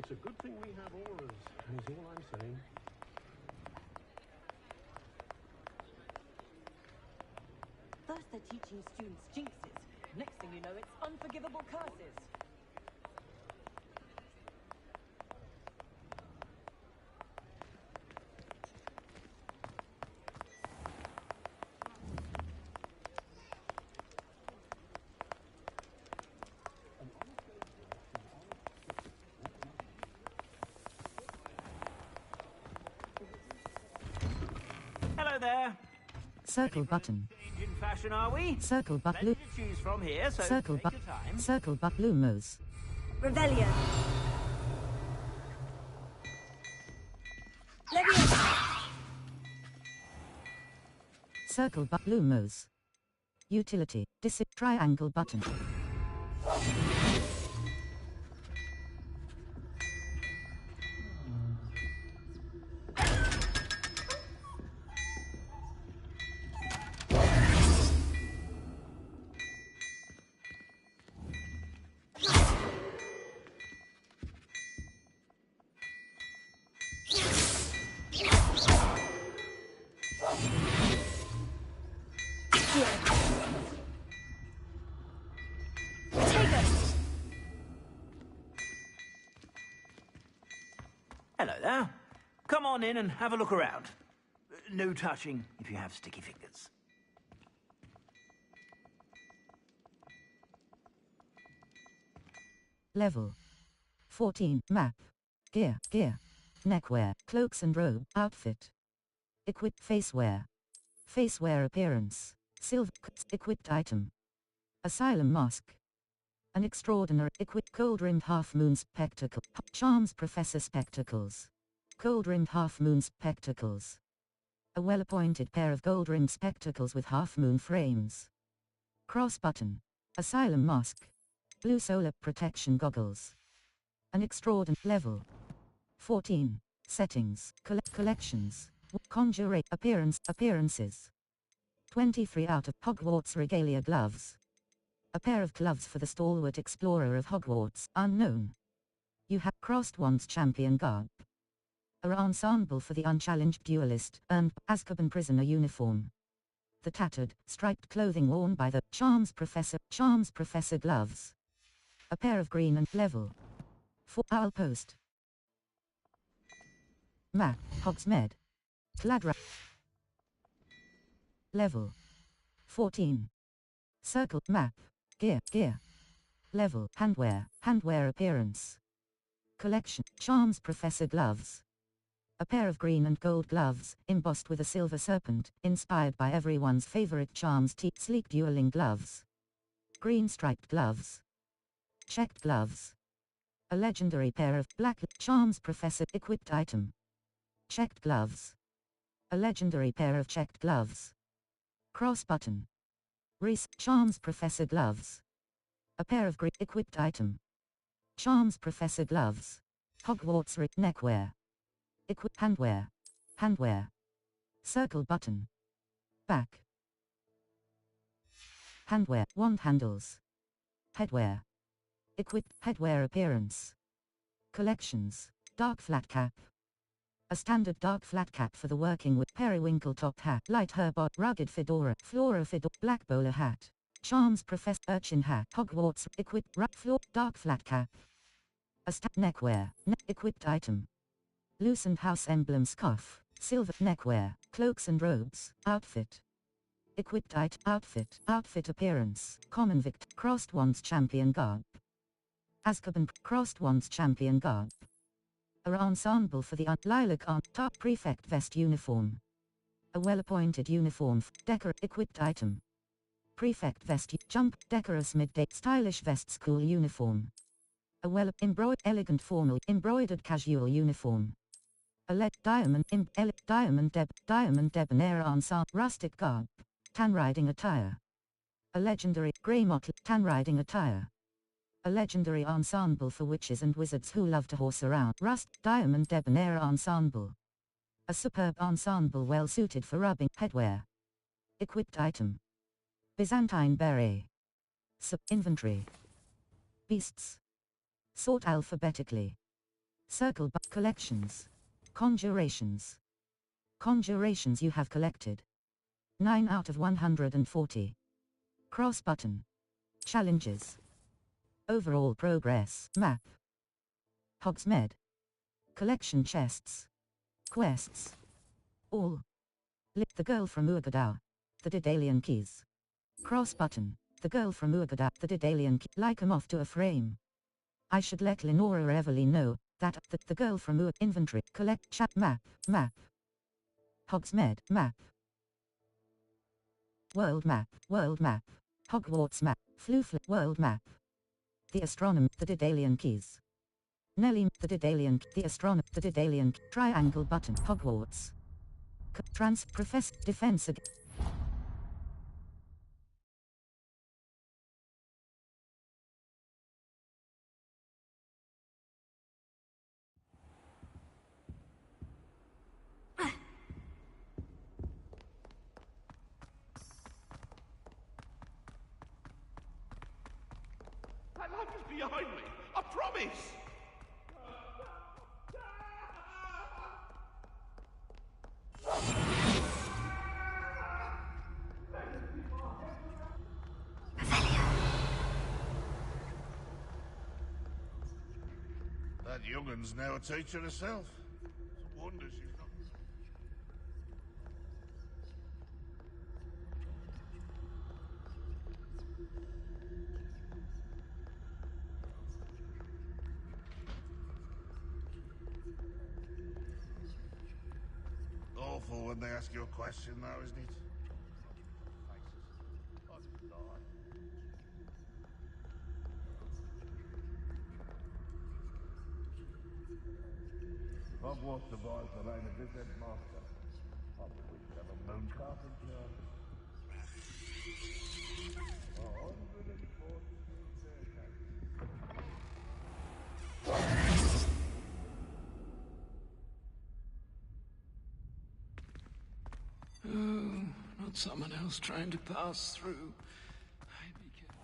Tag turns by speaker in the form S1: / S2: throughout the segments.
S1: It's a good thing we have auras, is all I'm saying.
S2: First they're teaching students jinxes. Next thing you know, it's unforgivable curses.
S3: Hello there.
S4: Circle button.
S3: Change in fashion, are we?
S4: Circle but blue.
S3: Plenty to choose from here, so
S4: Circle
S3: take
S4: but
S3: your time.
S4: circle but lumos.
S5: Revelio. Leviosa.
S4: Circle but lumos. Utility. Triangle button.
S3: Hello there. Come on in and have a look around. No touching if you have sticky fingers.
S4: Level 14. Map. Gear. Neckwear. Cloaks and robe. Outfit. Equip. Facewear. Facewear appearance. Silver. Equipped item. Asylum mask. An extraordinary. Equipped gold-rimmed half-moon spectacle. Charms Professor spectacles. Gold-rimmed half-moon spectacles. A well-appointed pair of gold-rimmed spectacles with half-moon frames. Cross button. Asylum mask. Blue solar protection goggles. An extraordinary. Level 14. Settings. Collections. Conjure appearances. 23 out of Hogwarts regalia gloves. A pair of gloves for the stalwart explorer of Hogwarts, unknown. You have crossed wands champion garb. A ensemble for the unchallenged duelist, earned Azkaban prisoner uniform. The tattered, striped clothing worn by the Charms Professor gloves. A pair of green and level 4 owl post. Map, Hogsmeade. Gladra. Level 14. Circle map. Gear. Level handwear appearance. Collection Charms Professor gloves. A pair of green and gold gloves, embossed with a silver serpent, inspired by everyone's favorite Charms sleek dueling gloves. Green striped gloves. Checked gloves. A legendary pair of black Charms Professor equipped item. Checked gloves. A legendary pair of checked gloves. Cross button. Reese Charms Professor gloves. A pair of green equipped item. Charms Professor gloves. Hogwarts neckwear. Equip handwear. Circle button. Back. Handwear wand handles. Headwear. Equipped headwear appearance. Collections. Dark flat cap. A standard dark flat cap for the working with periwinkle top hat, light herbot, rugged fedora, flora fedora, black bowler hat. Charms Professor urchin hat, Hogwarts equipped floor, dark flat cap. A neckwear, equipped item. Loosened house emblem scarf, silver neckwear, cloaks and robes, outfit. Equipped outfit appearance, common vict, crossed wands champion garb. Azkaban crossed wands champion garb. A ensemble for the lilac top prefect vest uniform. A well-appointed uniform, equipped item. Prefect vest jump, decorous midday stylish vest school uniform. A elegant formal embroidered casual uniform. A diamond debonair ensemble rustic garb. Tan riding attire. A legendary grey mottle tan riding attire. A legendary ensemble for witches and wizards who love to horse around. Diamond debonair ensemble. A superb ensemble well suited for rubbing headwear. Equipped item. Byzantine beret. Inventory. Beasts. Sort alphabetically. Circle but collections. Conjurations. Conjurations you have collected. 9 out of 140. Cross button. Challenges. Overall progress. Map. Hogsmeade. Collection chests. Quests. All. The girl from Uagadao. The Daedalian keys. Cross button. The girl from Uagadao. The Daedalian key. Like a moth to a frame. I should let Lenora Everly know that the girl from inventory. Collect chat map. Map. Hogsmeade. Map. World map. World map. Hogwarts map. Flufla. World map. The astronomer. The Daedalian keys. Nelly. The Daedalian. The astronomer. The Daedalian. Triangle button. Hogwarts. Professor. Defense.
S6: That light is behind me. I promise.
S7: That young'un's now a teacher herself. It's a wonder she's not... Awful when they ask you a question now, isn't it? Hogwarts survives the reign of this headmaster. I wish to have a moon carpenter. 140
S8: Oh, not someone else trying to pass through. I'd be careful.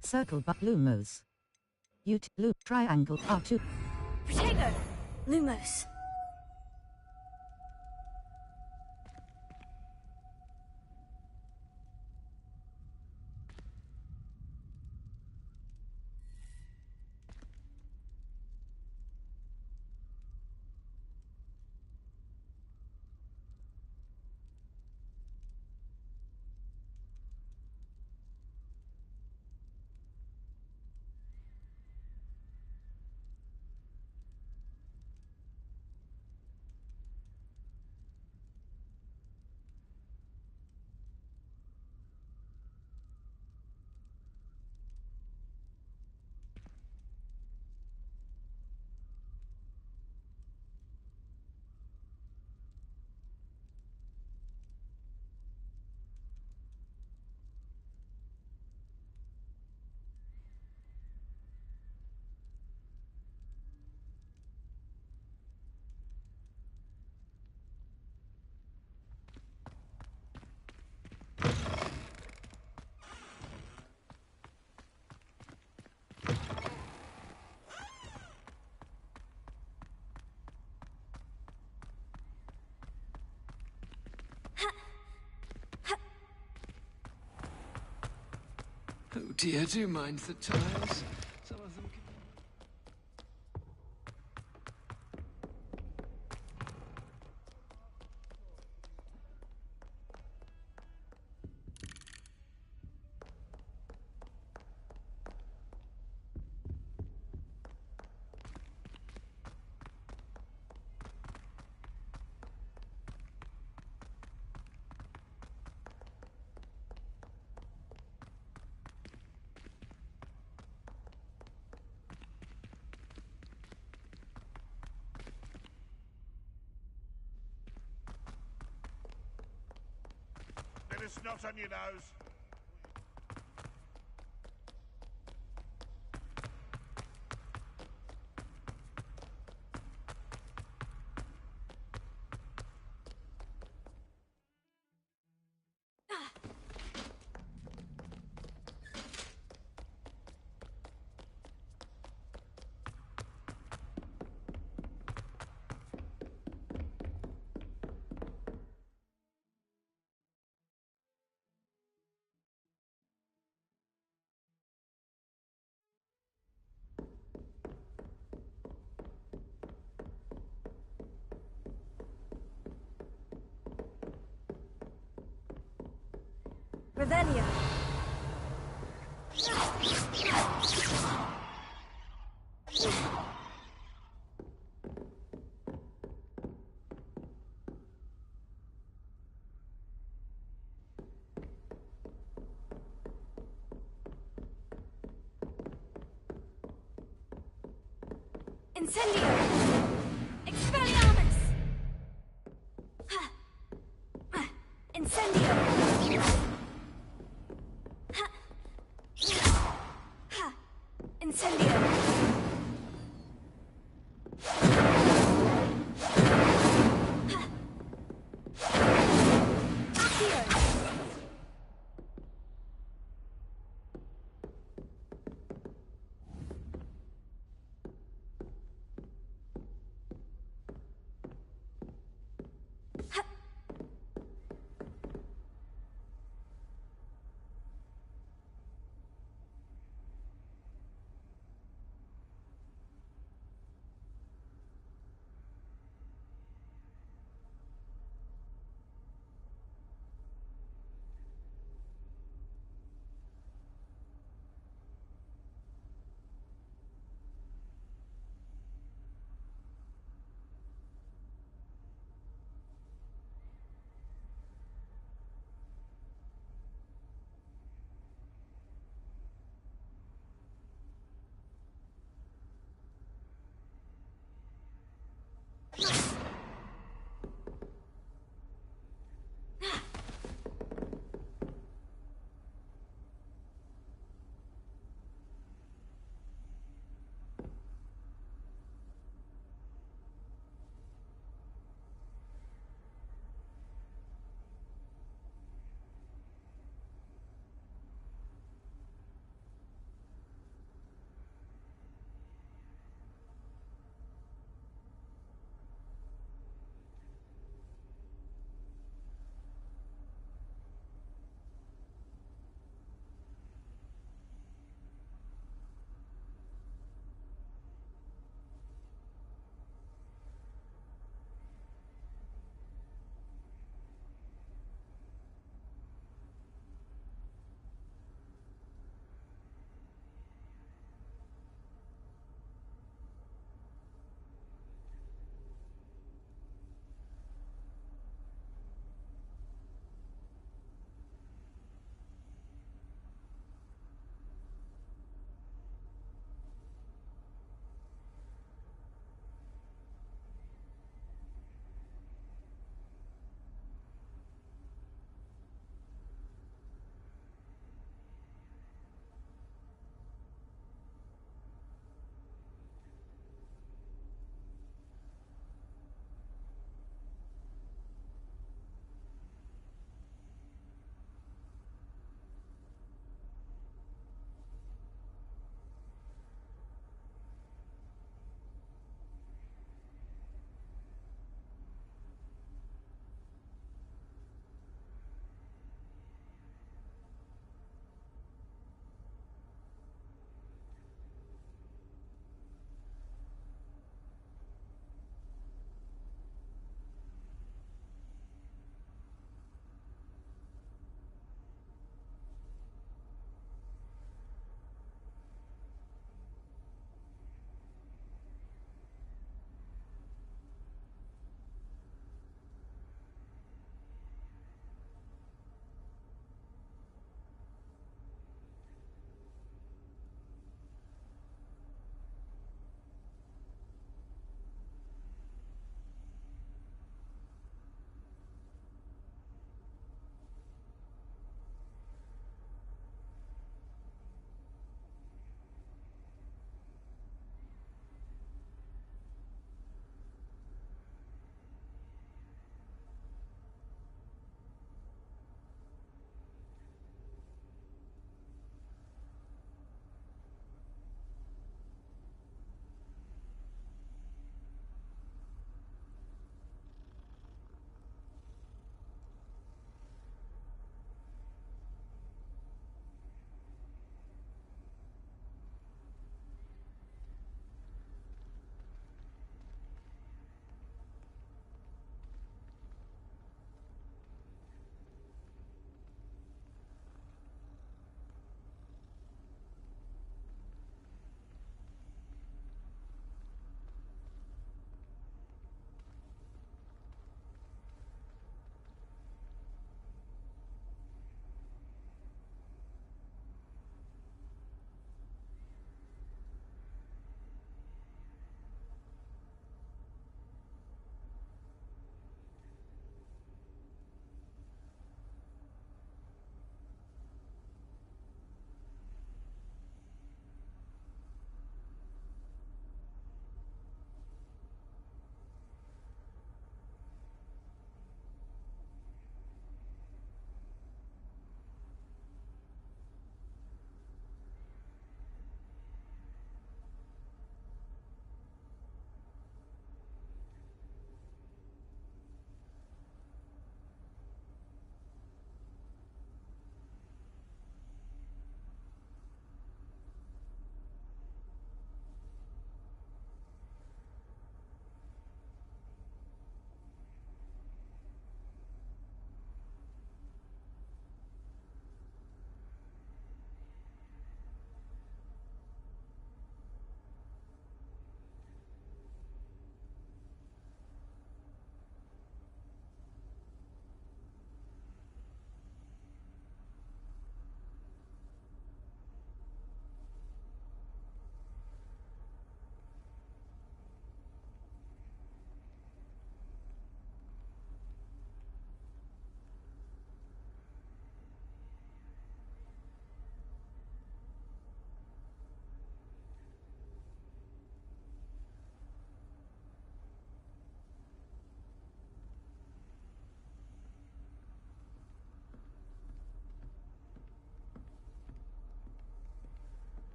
S4: Circle but Lumos. Loop triangle R2.
S5: Protego! Lumos.
S8: Oh dear, do mind the tiles. Some of them can...
S7: Bit of snot on your nose.
S5: Revelio. Incendio! Expelliarmus! Incendio! Incendio! Accio!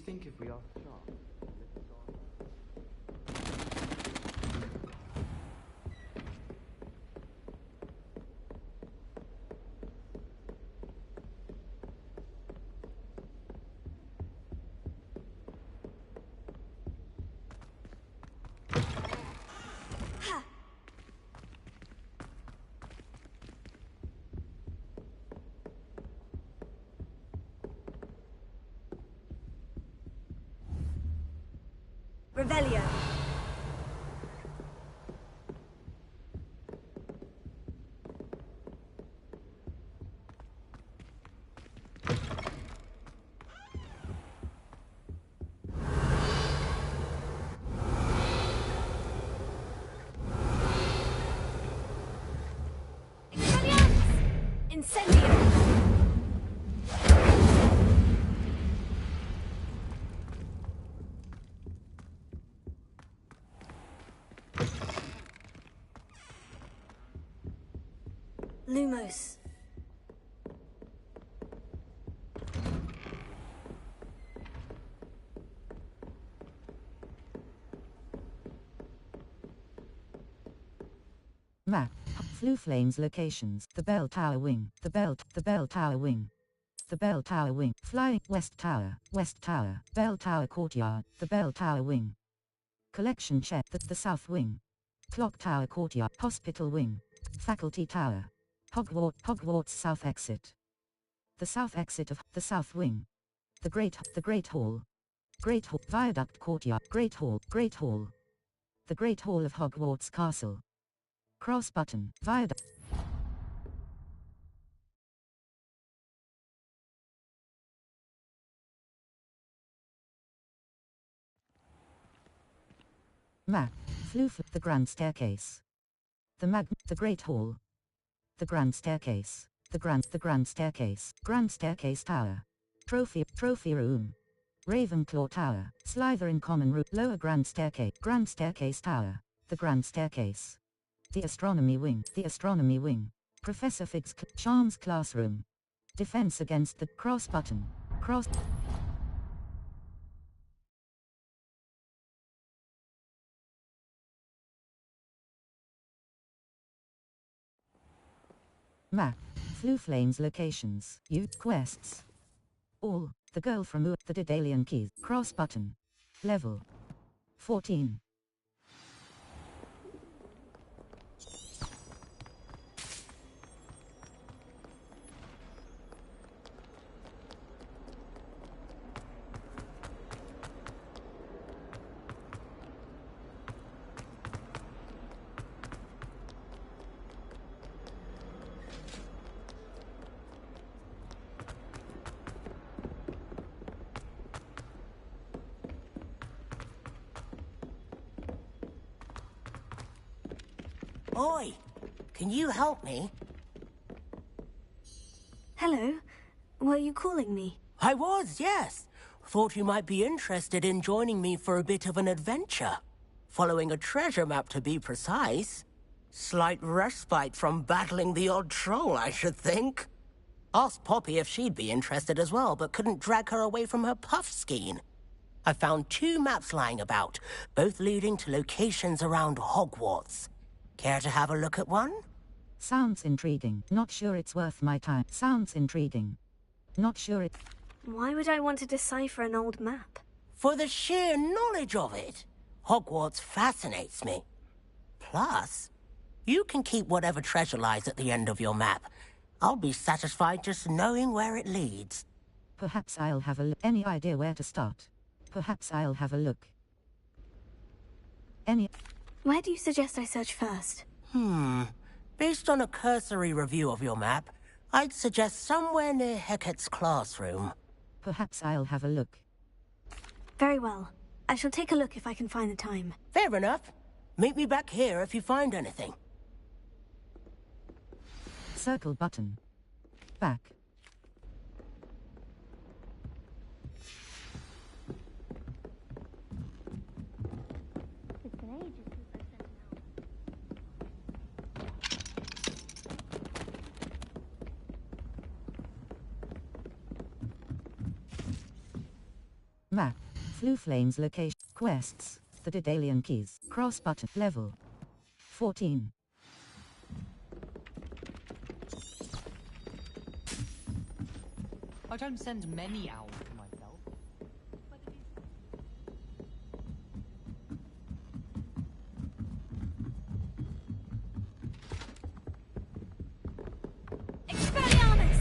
S9: think if we ask Sharp?
S5: Revelio. Expelliarmus! Incendio! Lumos.
S4: Map. Flue Flames locations. The Bell Tower Wing. The Bell Tower Wing. The Bell Tower Wing. Flying West Tower. Bell Tower Courtyard. The Bell Tower Wing. Collection Check. The South Wing. Clock Tower Courtyard. Hospital Wing. Faculty Tower. Hogwarts South Exit. The South Exit of the South Wing. The Great Hall. Viaduct Courtyard. Great Hall. The Great Hall of Hogwarts Castle. Cross Button. Viaduct. Map. Floof. The Grand Staircase. The Great Hall. The Grand Staircase. The Grand Staircase. Grand Staircase Tower. Trophy Room. Ravenclaw Tower. Slytherin Common Room. Lower Grand Staircase. Grand Staircase Tower. The Grand Staircase. The Astronomy Wing. Professor Fig's Charms Classroom. Defense against the Cross Button. Cross. Map. Flue Flames locations. Quests. All. The Girl from the Daedalian Keys. Cross Button. Level 14.
S10: Oi! Can you help me?
S5: Hello. Were you calling me?
S10: I was, yes. Thought you might be interested in joining me for a bit of an adventure. Following a treasure map, to be precise. Slight respite from battling the odd troll, I should think. Asked Poppy if she'd be interested as well, but couldn't drag her away from her puff skein. I found 2 maps lying about, both leading to locations around Hogwarts. Care to have a look at one?
S4: Sounds intriguing. Not sure it's worth my time. Sounds intriguing. Not sure it...
S5: Why would I want to decipher an old map?
S10: For the sheer knowledge of it. Hogwarts fascinates me. Plus, you can keep whatever treasure lies at the end of your map. I'll be satisfied just knowing where it leads.
S4: Perhaps I'll have a look. Any idea where to start? Perhaps I'll have a look.
S5: Where do you suggest I search first?
S10: Based on a cursory review of your map, I'd suggest somewhere near Hecat's classroom.
S4: Perhaps I'll have a look.
S5: Very well. I shall take a look if I can find the time.
S10: Fair enough. Meet me back here if you find anything.
S4: Circle button. Back.
S5: It's been ages since I sent an
S4: Map. Flue Flames location. Quests. The Daedalian Keys. Cross button. Level 14.
S2: I don't send many owls to myself.
S5: Expelliarmus!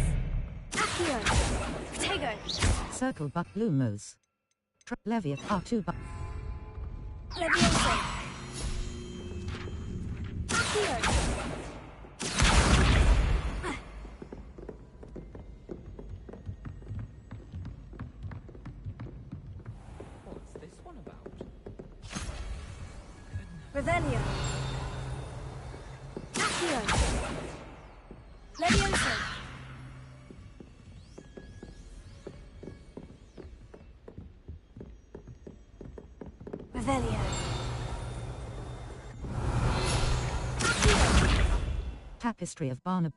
S5: Accio! Protego!
S4: Circle but Lumos. Leviat R2 but
S5: Levioso! Accio!
S2: What's this one about?
S5: Revelio! Accio! Levioso! Revelio!
S4: Tapestry of Barnab.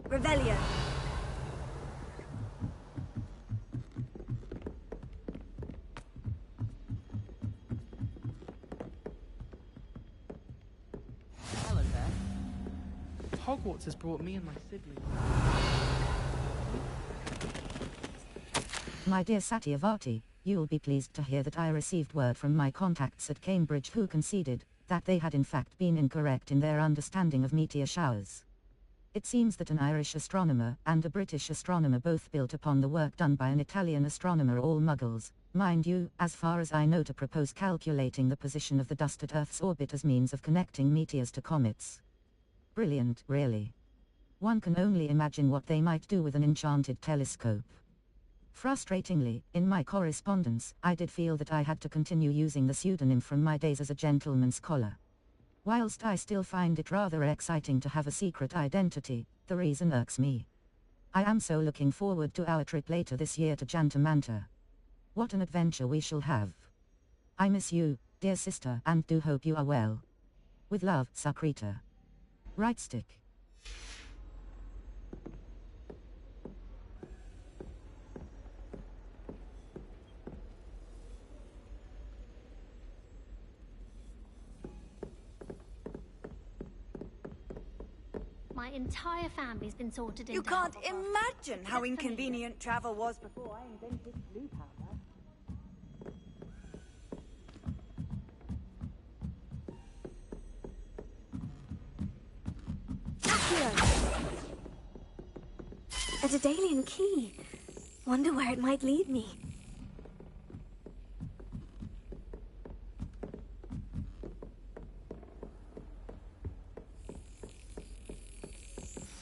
S5: Revelio!
S2: Hello there. Hogwarts has brought me and my siblings.
S4: My dear Satyavati, you'll be pleased to hear that I received word from my contacts at Cambridge who conceded that they had in fact been incorrect in their understanding of meteor showers. It seems that an Irish astronomer and a British astronomer both built upon the work done by an Italian astronomer, all muggles, mind you, as far as I know, to propose calculating the position of the dust at Earth's orbit as means of connecting meteors to comets. Brilliant, really. One can only imagine what they might do with an enchanted telescope. Frustratingly, in my correspondence, I did feel that I had to continue using the pseudonym from my days as a gentleman scholar. Whilst I still find it rather exciting to have a secret identity, the reason irks me. I am so looking forward to our trip later this year to Jantamanta. What an adventure we shall have. I miss you, dear sister, and do hope you are well. With love, Sakrita. Right stick.
S9: My entire family's been sorted into
S11: You can't
S9: Hufflepuff.
S11: imagine how inconvenient travel was before I invented blue powder.
S5: A Daedalian key. Wonder where it might lead me.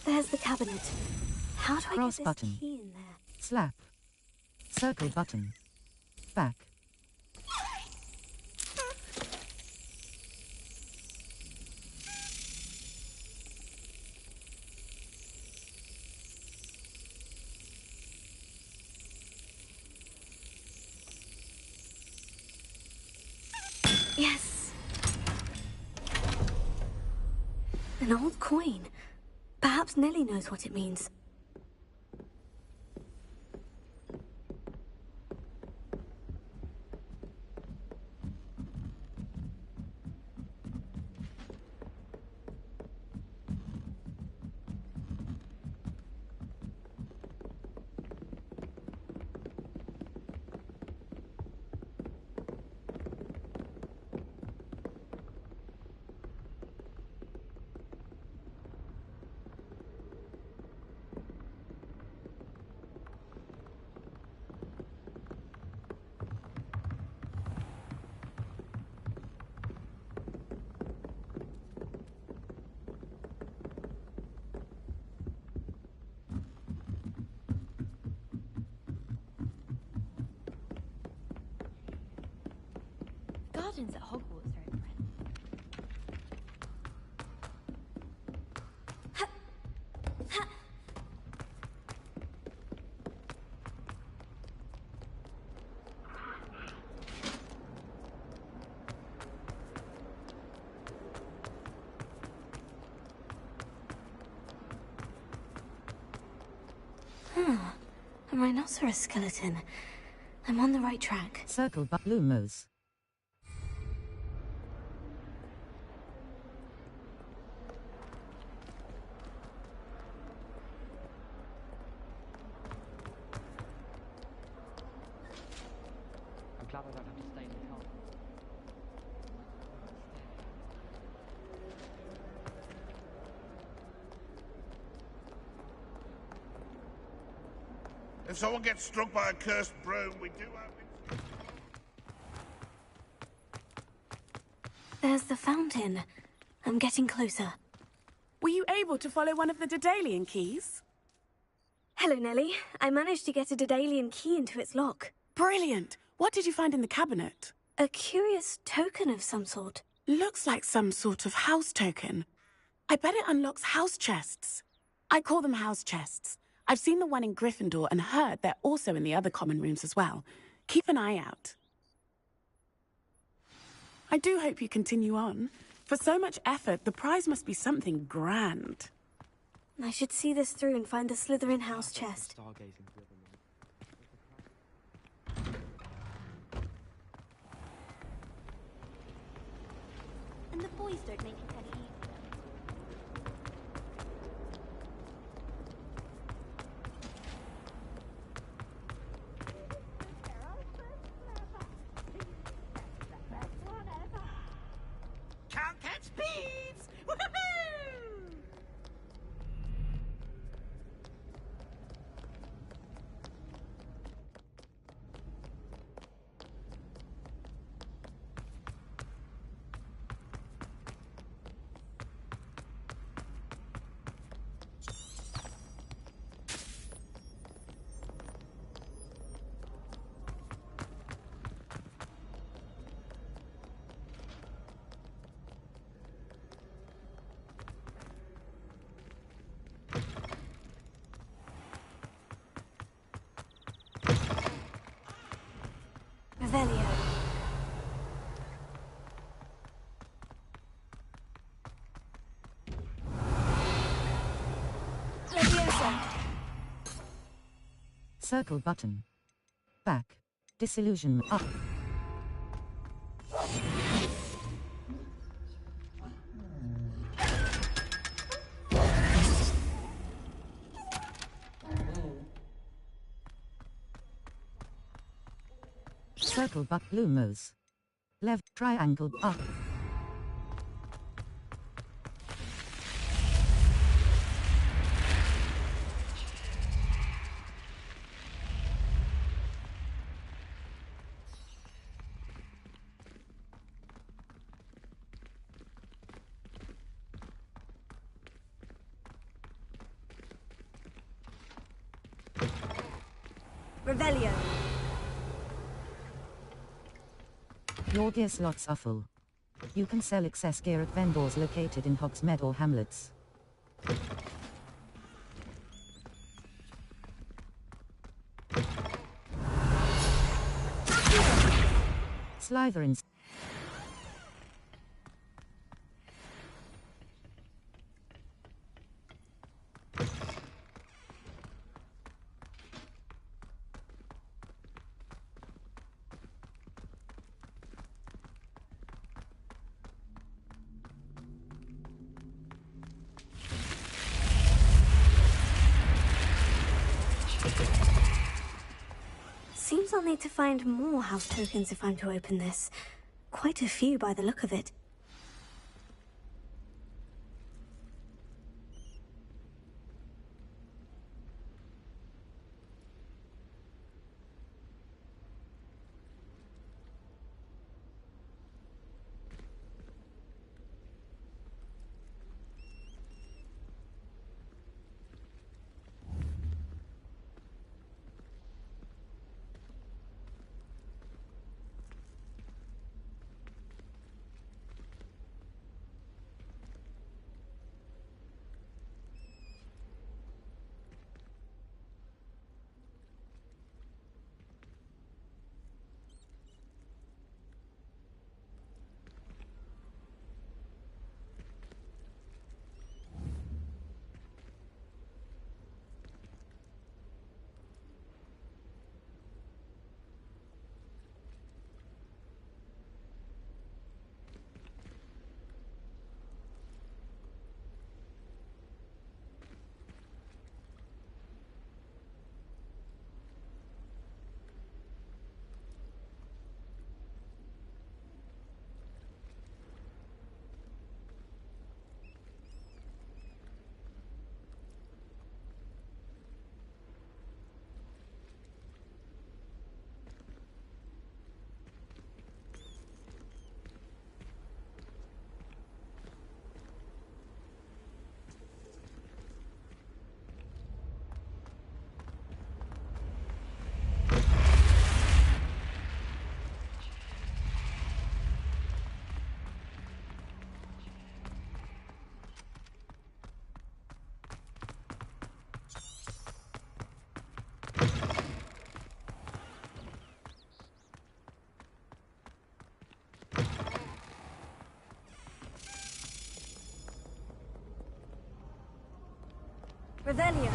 S5: There's the cabinet. How do I
S4: Cross
S5: get this
S4: button.
S5: key in there?
S4: Slap. Circle button. Back.
S5: Yes. An old coin. Perhaps Nellie knows what it means.
S9: Gardens at Hogwarts are impressive.
S5: rhinoceros skeleton. I'm on the right track.
S4: Circle by Lumos.
S12: I'm glad I don't have to stay in the car.
S6: If someone gets struck by a cursed broom, we do have...
S5: There's the fountain. I'm getting closer.
S13: Were you able to follow one of the Daedalian keys?
S5: Hello, Nellie. I managed to get a Daedalian key into its lock.
S13: Brilliant! What did you find in the cabinet?
S5: A curious token of some sort.
S13: Looks like some sort of house token. I bet it unlocks house chests. I call them house chests. I've seen the one in Gryffindor and heard they're also in the other common rooms as well. Keep an eye out. I do hope you continue on. For so much effort, the prize must be something grand.
S5: I should see this through and find the Slytherin house chest.
S9: And the boys don't make it any easier.
S10: Can't catch thieves! Woohoo!
S5: Revelio. Leviosa.
S4: Circle button. Back. Disillusionment up. Circle but Lumos. Left triangle up.
S5: Revelio.
S4: Your gear slots are full. You can sell excess gear at vendors located in Hogsmeade or hamlets. Slytherins.
S5: Seems I'll need to find more house tokens if I'm to open this. Quite a few by the look of it. Revelio.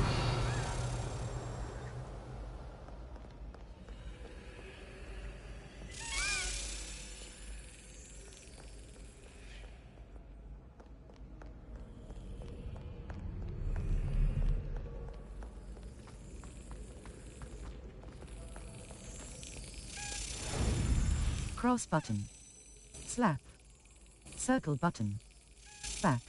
S4: Cross button. Slap. Circle button. Back.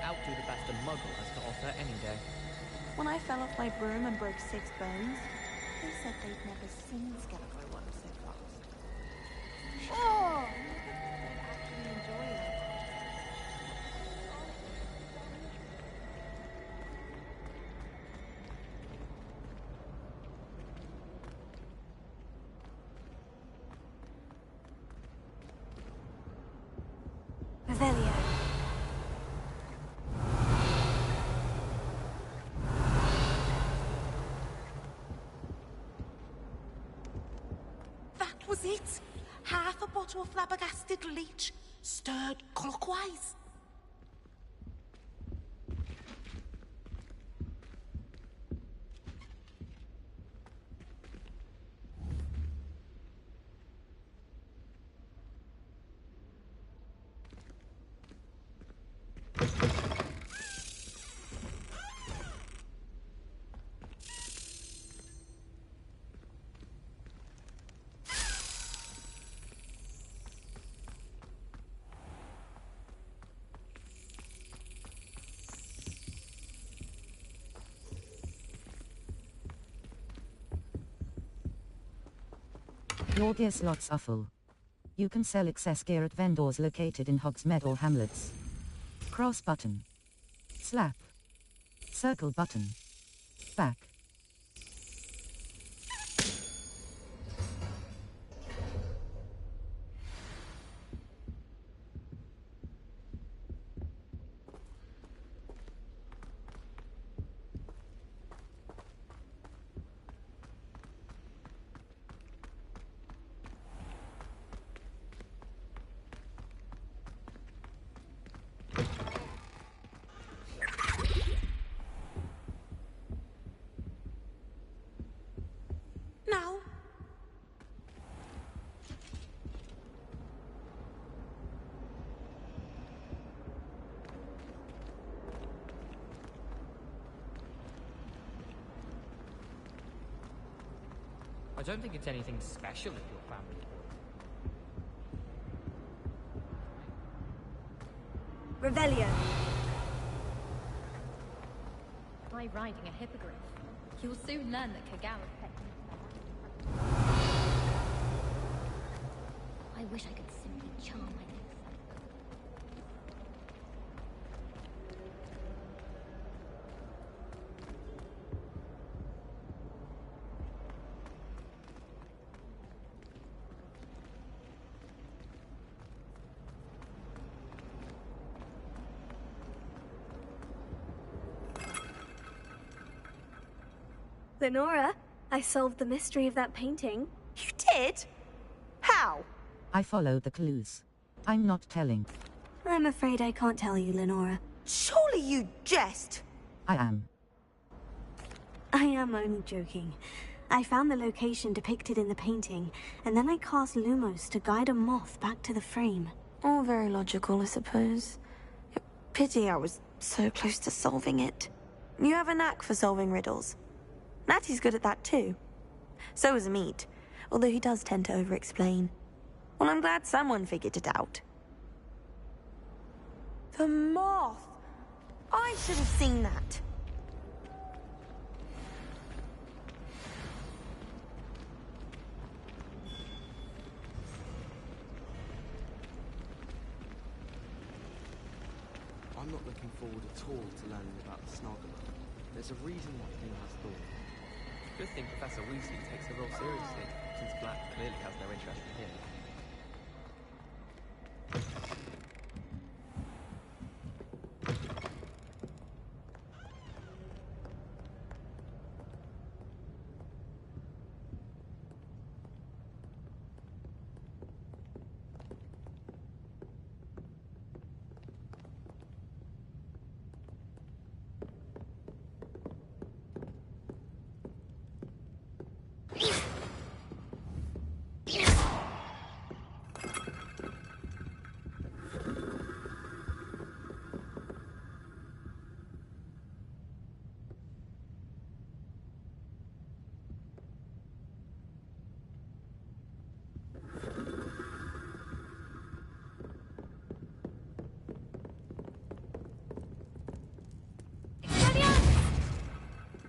S12: Outdo the best a muggle has to offer any day.
S2: When I fell off my broom and broke 6 bones, they said they'd never seen Scarecrow work so fast. Oh! They'd actually enjoy it.
S5: Revelio.
S13: That was it. Half a bottle of flabbergasted leech, stirred clockwise.
S4: Your gear slots are full. You can sell excess gear at vendors located in Hogsmeade or hamlets. Cross button. Slap. Circle button. Back.
S13: Now.
S12: I don't think it's anything special if your family.
S5: Revelio.
S9: By riding a hippogriff, you'll soon learn that Kagara's pet. I wish I could simply charm my next.
S5: Lenora, I solved the mystery of that painting.
S11: You did? How?
S4: I followed the clues. I'm not telling.
S5: I'm afraid I can't tell you, Lenora.
S11: Surely you jest.
S4: I am.
S5: I am only joking. I found the location depicted in the painting, and then I cast Lumos to guide a moth back to the frame.
S14: All very logical, I suppose. Pity I was so close to solving it. You have a knack for solving riddles. Natty's good at that too. So is Meat, although he does tend to over-explain. Well, I'm glad someone figured it out. The moth! I should have seen that.
S12: I'm not looking forward at all to learning about the Snargalar. There's a reason why Finn has thought.
S15: Good thing Professor Weasley takes the role seriously, since Black clearly has no interest in him.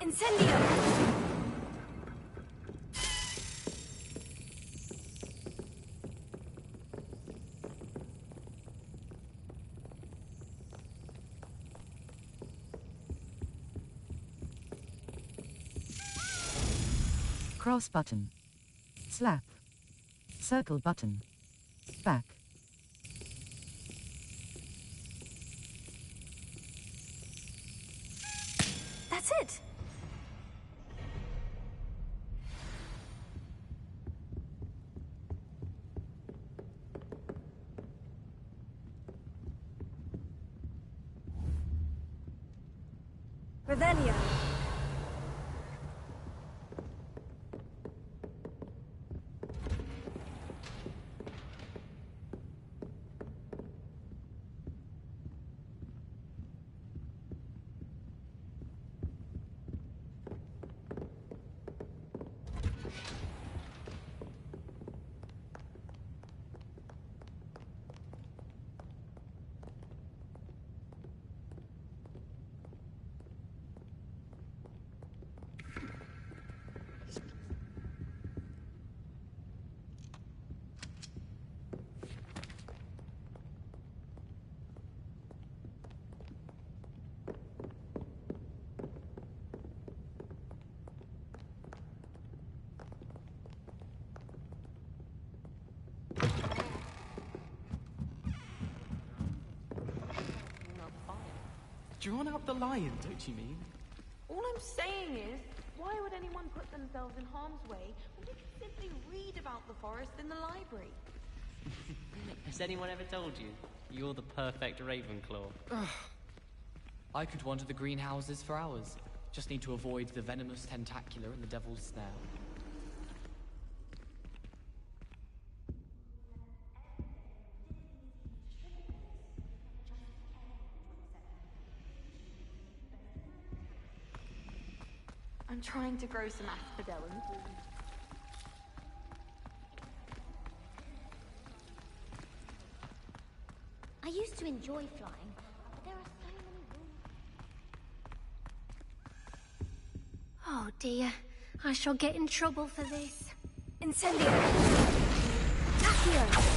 S5: Incendio!
S4: Cross button. Slap. Circle button. Back.
S5: That's it! Revelio.
S15: Drawn out the lion, don't you mean?
S2: All I'm saying is, why would anyone put themselves in harm's way when they can simply read about the forest in the library?
S12: Has anyone ever told you? You're the perfect Ravenclaw.
S16: I could wander the greenhouses for hours. Just need to avoid the venomous tentacular and the devil's snare.
S2: I'm trying to grow some asphodel.
S9: I used to enjoy flying, but there are so many rules. Oh dear, I shall get in trouble for this.
S5: Incendio! Accio!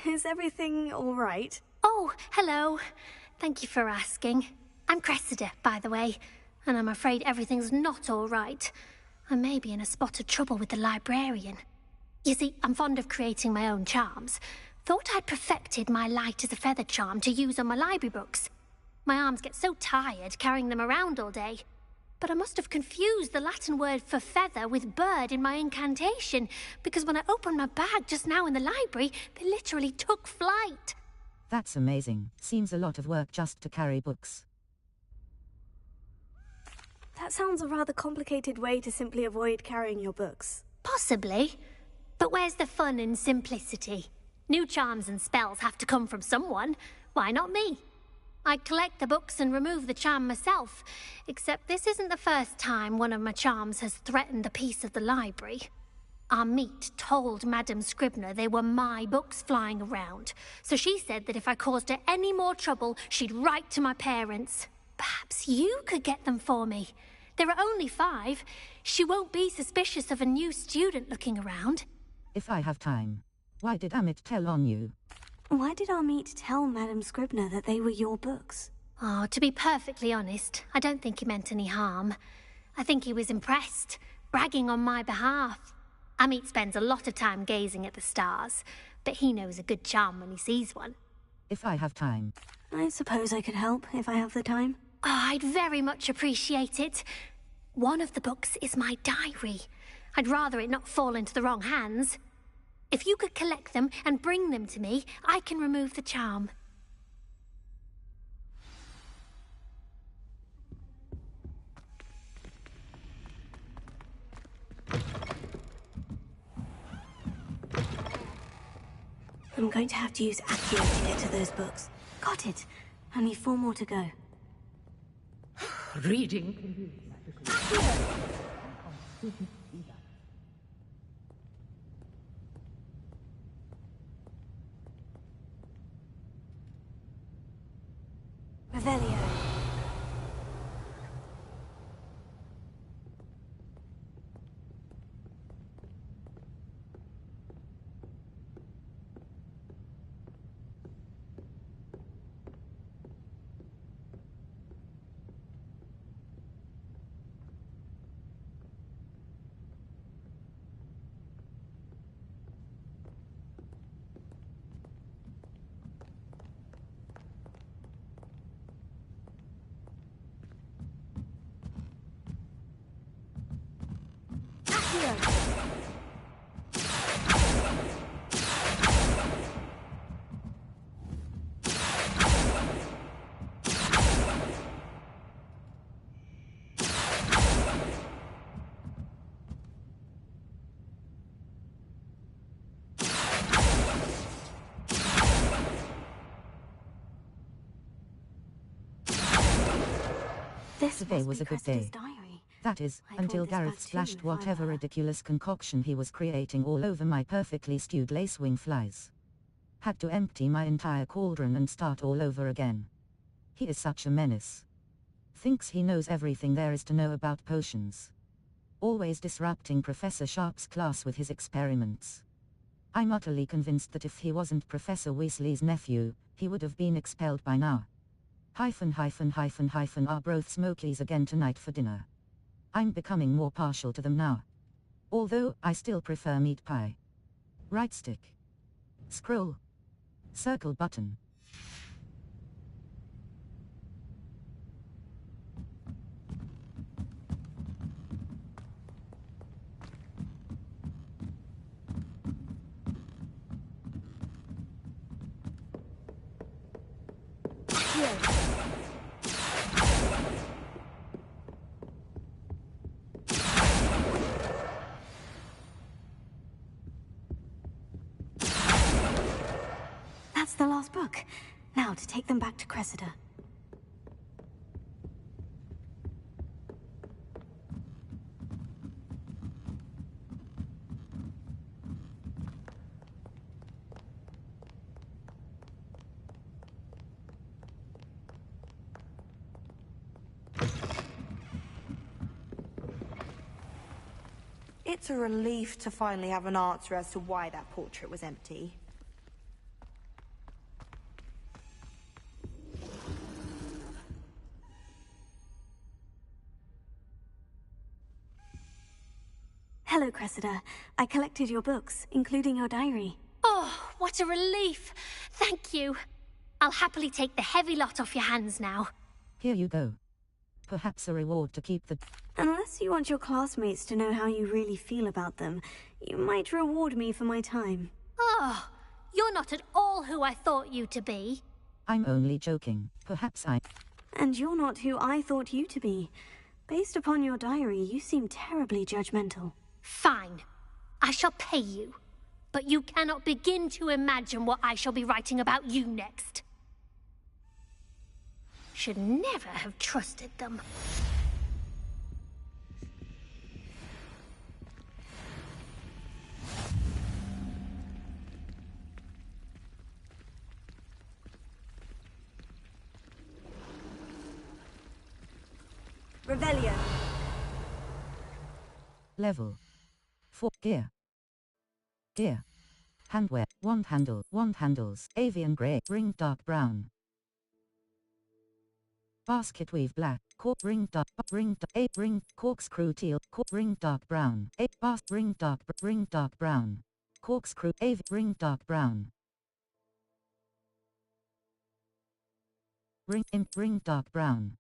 S5: Is everything all right?
S9: Oh, hello. Thank you for asking. I'm Cressida, by the way, and I'm afraid everything's not all right. I may be in a spot of trouble with the librarian. You see, I'm fond of creating my own charms. Thought I'd perfected my light as a feather charm to use on my library books. My arms get so tired carrying them around all day. But I must have confused the Latin word for feather with bird in my incantation, because when I opened my bag just now in the library, they literally took flight.
S4: That's amazing. Seems a lot of work just to carry books.
S5: That sounds a rather complicated way to simply avoid carrying your books.
S9: Possibly. But where's the fun in simplicity? New charms and spells have to come from someone. Why not me? I'd collect the books and remove the charm myself, except this isn't the first time one of my charms has threatened a piece of the library. Amit told Madame Scribner they were my books flying around, so she said that if I caused her any more trouble, she'd write to my parents. Perhaps you could get them for me. There are only 5. She won't be suspicious of a new student looking around.
S4: If I have time. Why did Amit tell on you?
S5: Why did Amit tell Madame Scribner that they were your books?
S9: Oh, to be perfectly honest, I don't think he meant any harm. I think he was impressed, bragging on my behalf. Amit spends a lot of time gazing at the stars, but he knows a good charm when he sees one.
S4: If I have time.
S5: I suppose I could help if I have the time.
S9: Oh, I'd very much appreciate it. One of the books is my diary. I'd rather it not fall into the wrong hands. If you could collect them and bring them to me, I can remove the charm.
S5: I'm going to have to use Accio to get to those books. Got it. Only 4 more to go.
S17: Reading.
S5: Revelio.
S4: Today was a good day. That is, until Gareth splashed whatever ridiculous concoction he was creating all over my perfectly stewed lacewing flies. Had to empty my entire cauldron and start all over again. He is such a menace. Thinks he knows everything there is to know about potions. Always disrupting Professor Sharp's class with his experiments. I'm utterly convinced that if he wasn't Professor Weasley's nephew, he would have been expelled by now. Are both Smokies again tonight for dinner? I'm becoming more partial to them now. Although, I still prefer meat pie. Right stick. Scroll. Circle button.
S5: That's the last book. Now to take them back to Cressida.
S11: It's a relief to finally have an answer as to why that portrait was empty.
S5: Hello, Cressida. I collected your books, including your diary.
S9: Oh, what a relief! Thank you. I'll happily take the heavy lot off your hands now.
S4: Here you go. Perhaps a reward to keep the...
S5: Unless you want your classmates to know how you really feel about them, you might reward me for my time.
S9: Oh, you're not at all who I thought you to be.
S4: I'm only joking. Perhaps I...
S5: And you're not who I thought you to be. Based upon your diary, you seem terribly judgmental.
S9: Fine. I shall pay you. But you cannot begin to imagine what I shall be writing about you next. Should never have trusted them.
S5: Revelio.
S4: Level 4. Gear. Gear. Handwear. Wand handle. Wand handles. Avian grey. Ring dark brown. Basket weave black. Cork ring dark. A ring. Corkscrew teal. Cork ring dark brown. A bas ring dark brown. Corkscrew. Ring dark brown. Ring dark brown.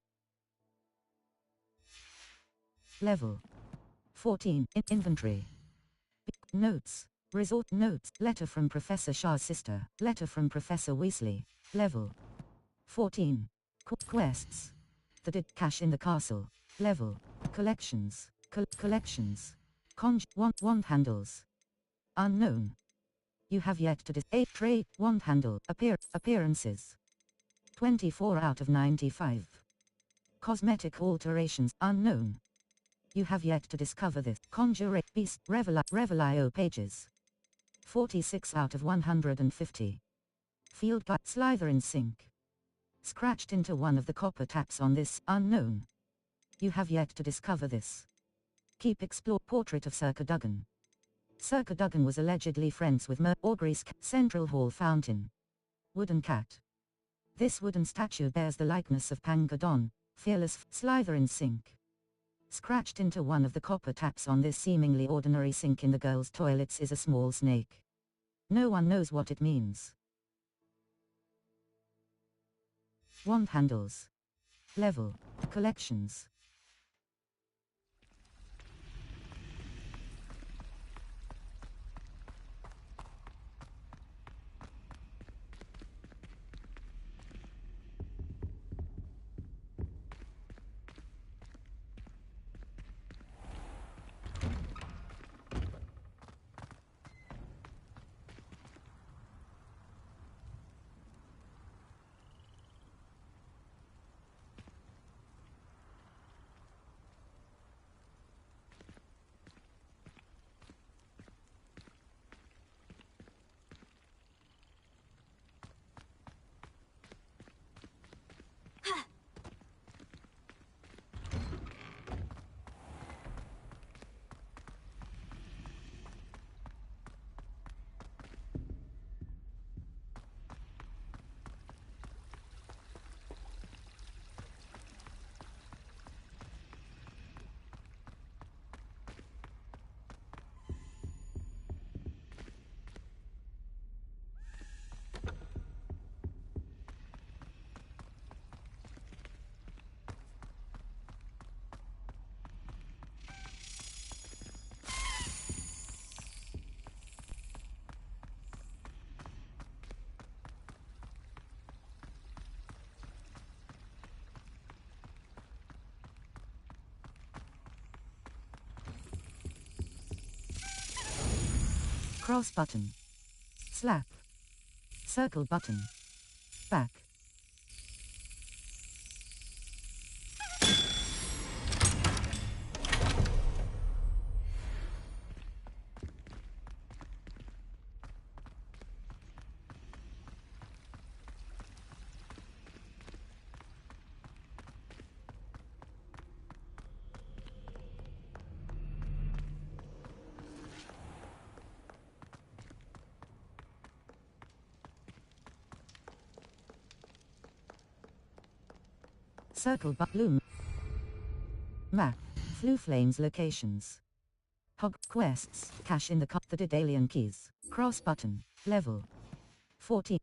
S4: Level 14. Inventory. Notes. Resort notes. Letter from Professor Shah's sister. Letter from Professor Weasley. Level 14. Quests. The did cache in the castle. Level. Collections. Collections. Wand handles. Unknown. You have yet to trade wand handle. Appearances. 24 out of 95. Cosmetic alterations. Unknown. You have yet to discover this. Conjure Beast Revelio pages. 46 out of 150. Field by Slytherin sink. Scratched into one of the copper taps on this. Unknown. You have yet to discover this. Keep explore portrait of Sir Cadogan. Sir Cadogan was allegedly friends with Aubrey's Central Hall fountain. Wooden cat. This wooden statue bears the likeness of Pangadon, fearless Slytherin sink. Scratched into one of the copper taps on this seemingly ordinary sink in the girls' toilets is a small snake. No one knows what it means. Wand handles. Level. Collections. Cross button. Slap. Circle button. Back. Circle bloom. Map. Flu Flames locations. Hog quests. Cache in the cup. The Daedalian keys. Cross button. Level 14.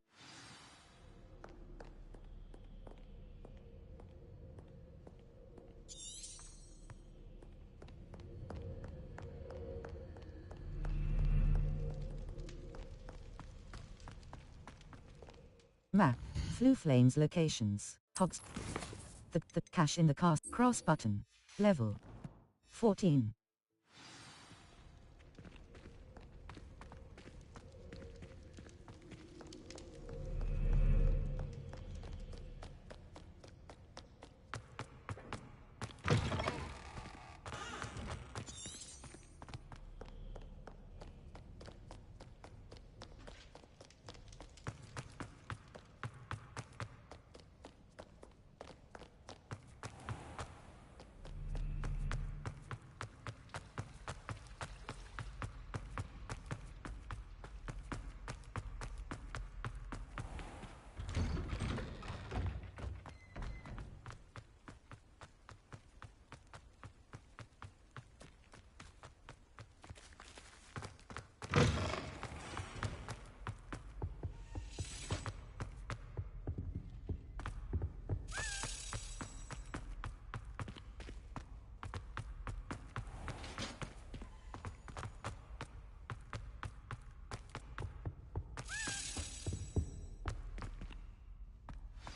S4: Map. Flu Flames locations. Hogs. The cache in the cast. Cross button. Level 14.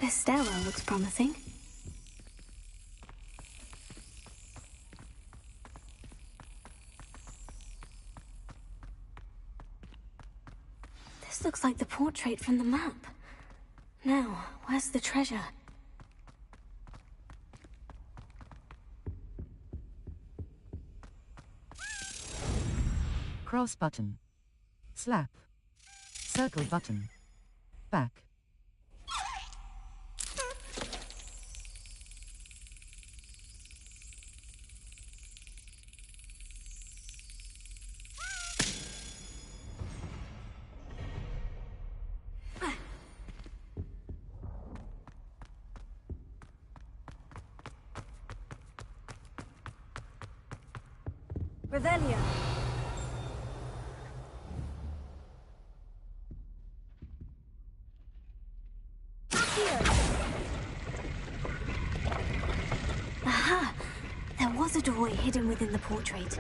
S5: This stairwell looks promising. This looks like the portrait from the map. Now, where's the treasure?
S4: Cross button. Slap. Circle button. Back.
S5: Revelio. Aha! There was a doorway hidden within the portrait.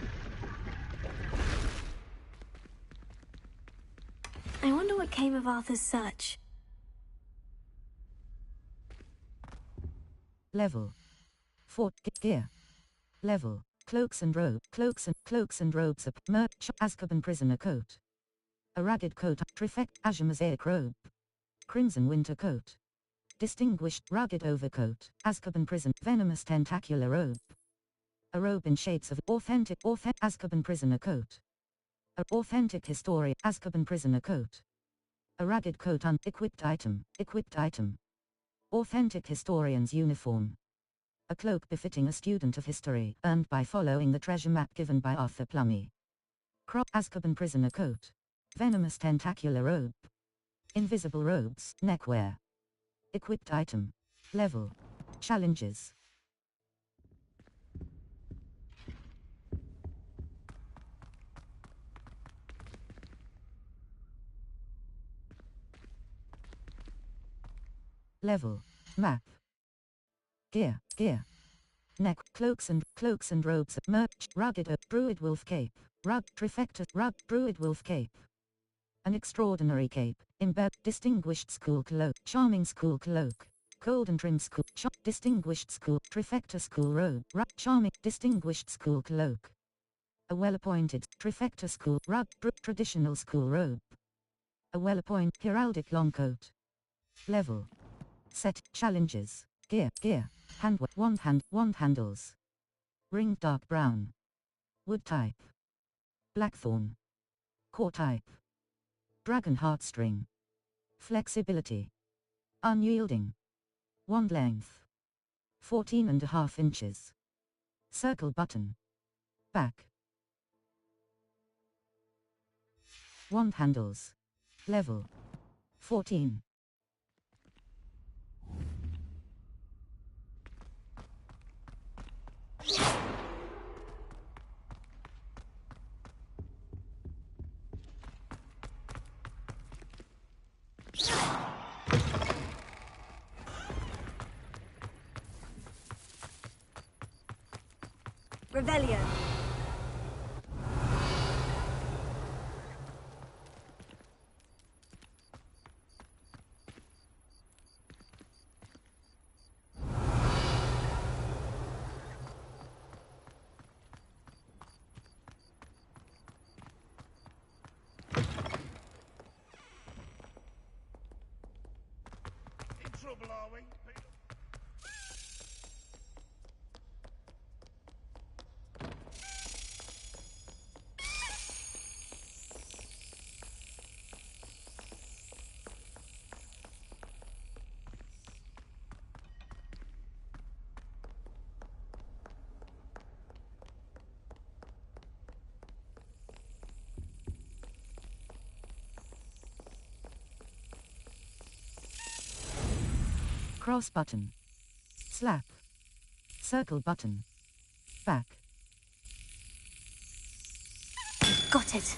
S5: I wonder what came of Arthur's search.
S4: Level. Fort gear. Level. Cloaks and robes. Cloaks and robes. Merch. Azkaban prisoner coat. A ragged coat. Trifect. Azure mosaic robe. Crimson winter coat. Distinguished rugged overcoat. Azkaban prison. Venomous tentacular robe. A robe in shades of authentic Azkaban prisoner coat. A authentic historian. Azkaban prisoner coat. A ragged coat. Equipped item. Equipped item. Authentic historian's uniform. A cloak befitting a student of history, earned by following the treasure map given by Arthur Plummy. Crop Azkaban prisoner coat. Venomous tentacular robe. Invisible robes, neckwear. Equipped item. Level. Challenges. Level. Map. Gear. Neck. Cloaks and robes. Merch. Rugged. Druid wolf cape. Rug. Trifecta. Rug. Druid wolf cape. An extraordinary cape. Embed. Distinguished school cloak. Charming school cloak. Golden trim school. Distinguished school. Trifecta school robe. Rug. Charming. Distinguished school cloak. A well-appointed. Trifecta school. Rug. Traditional school robe. A well-appointed. Heraldic long coat. Level. Set. Challenges. Gear. Wand handles. Ring dark brown. Wood type. Blackthorn. Core type. Dragon heartstring. Flexibility. Unyielding. Wand length. 14.5 inches. Circle button. Back. Wand handles. Level. 14.
S5: Revelio.
S6: In trouble, are we?
S4: Cross button. Slap. Circle button. Back.
S5: Got it.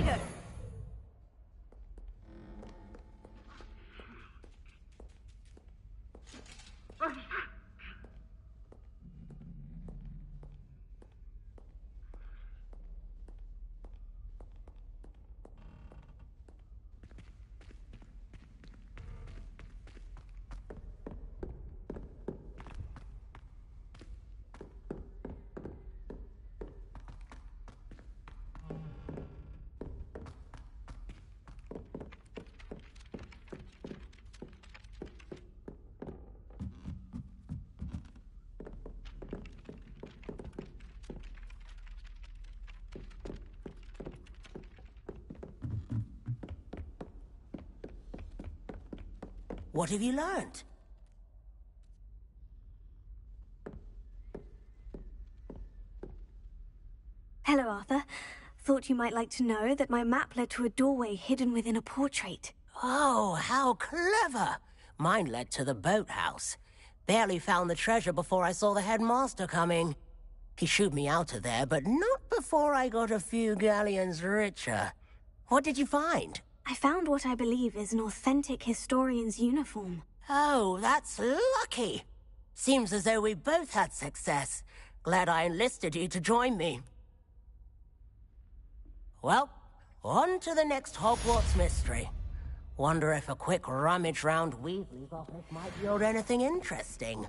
S5: go.
S10: What have you learned?
S5: Hello, Arthur. Thought you might like to know that my map led to a doorway hidden within a portrait.
S10: Oh, how clever! Mine led to the boathouse. Barely found the treasure before I saw the headmaster coming. He shooed me out of there, but not before I got a few galleons richer. What did you find?
S5: I found what I believe is an authentic historian's uniform.
S10: Oh, that's lucky. Seems as though we both had success. Glad I enlisted you to join me. Well, on to the next Hogwarts mystery. Wonder if a quick rummage round Weasley's office might yield anything interesting.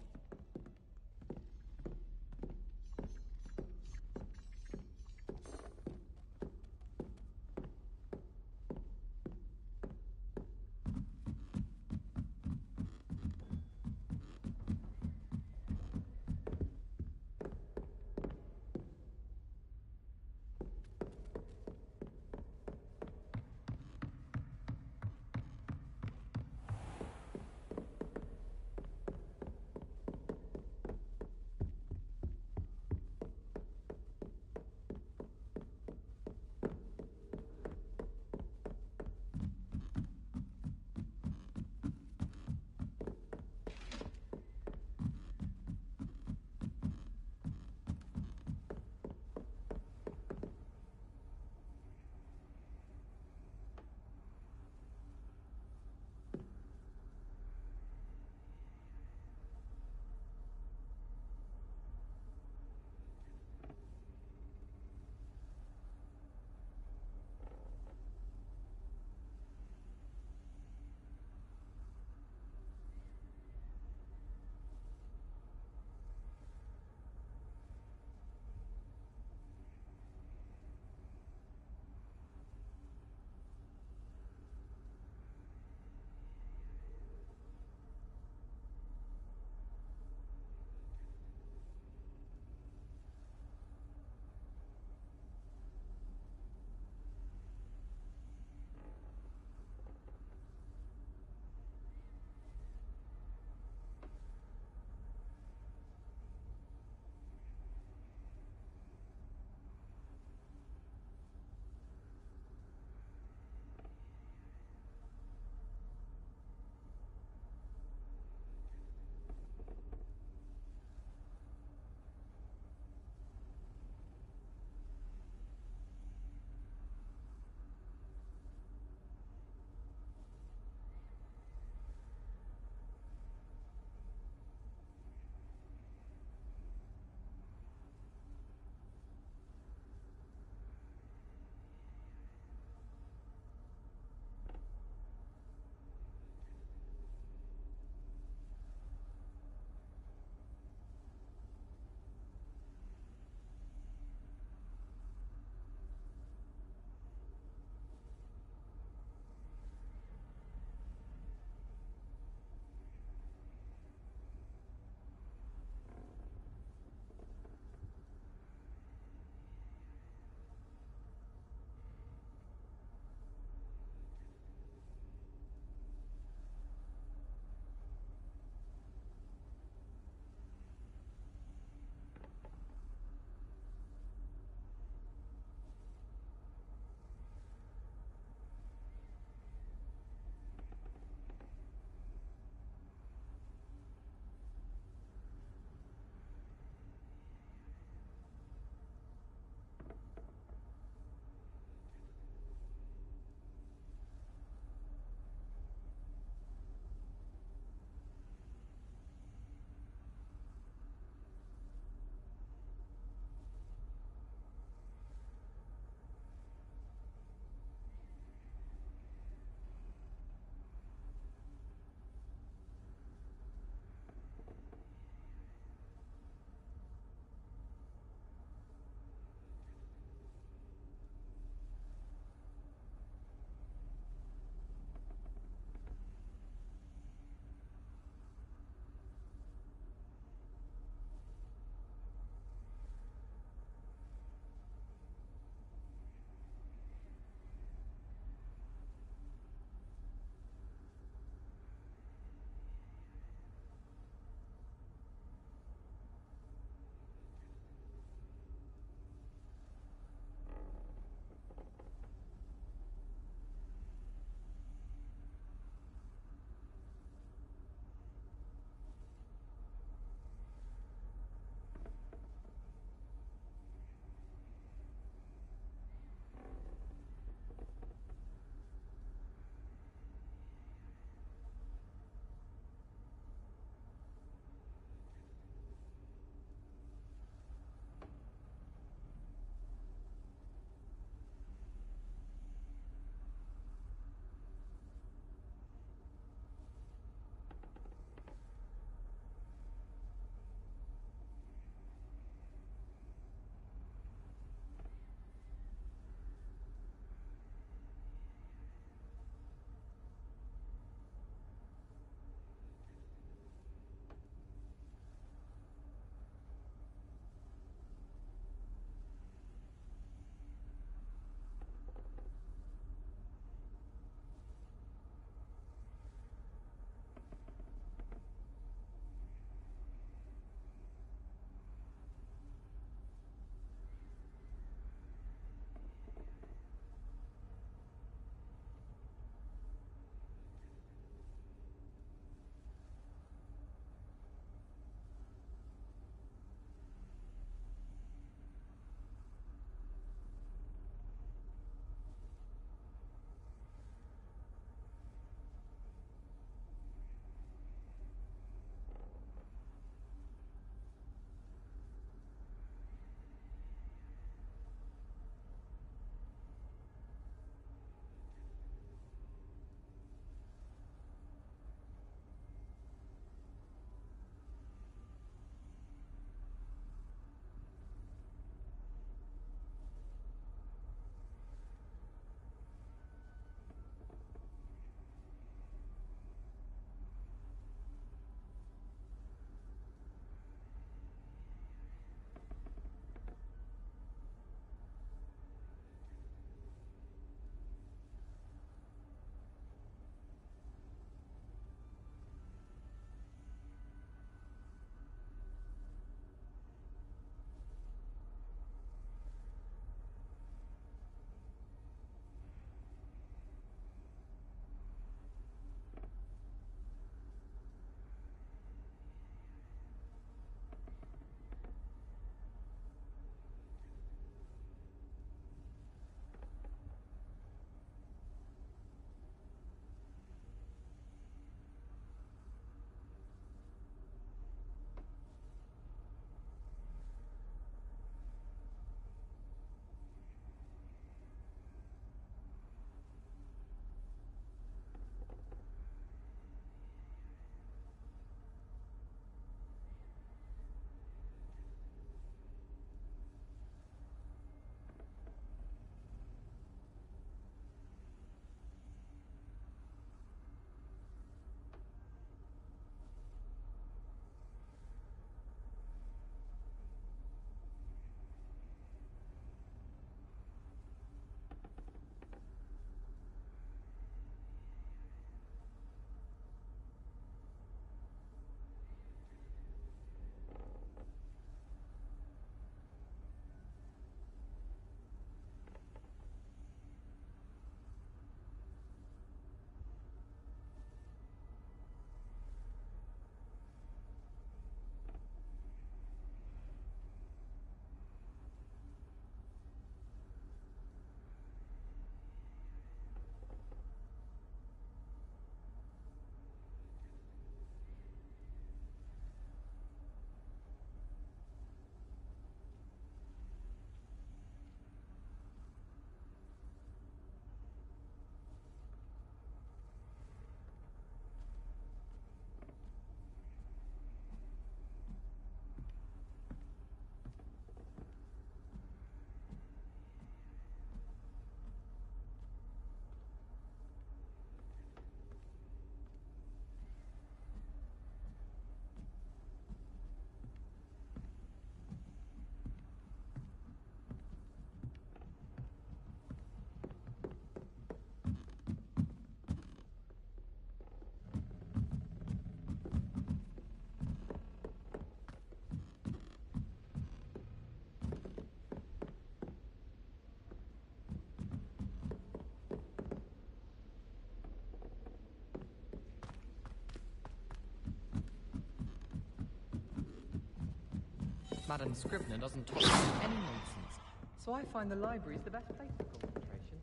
S15: Madame Scrivener doesn't tolerate any nonsense, so I find the library is the best place for concentration.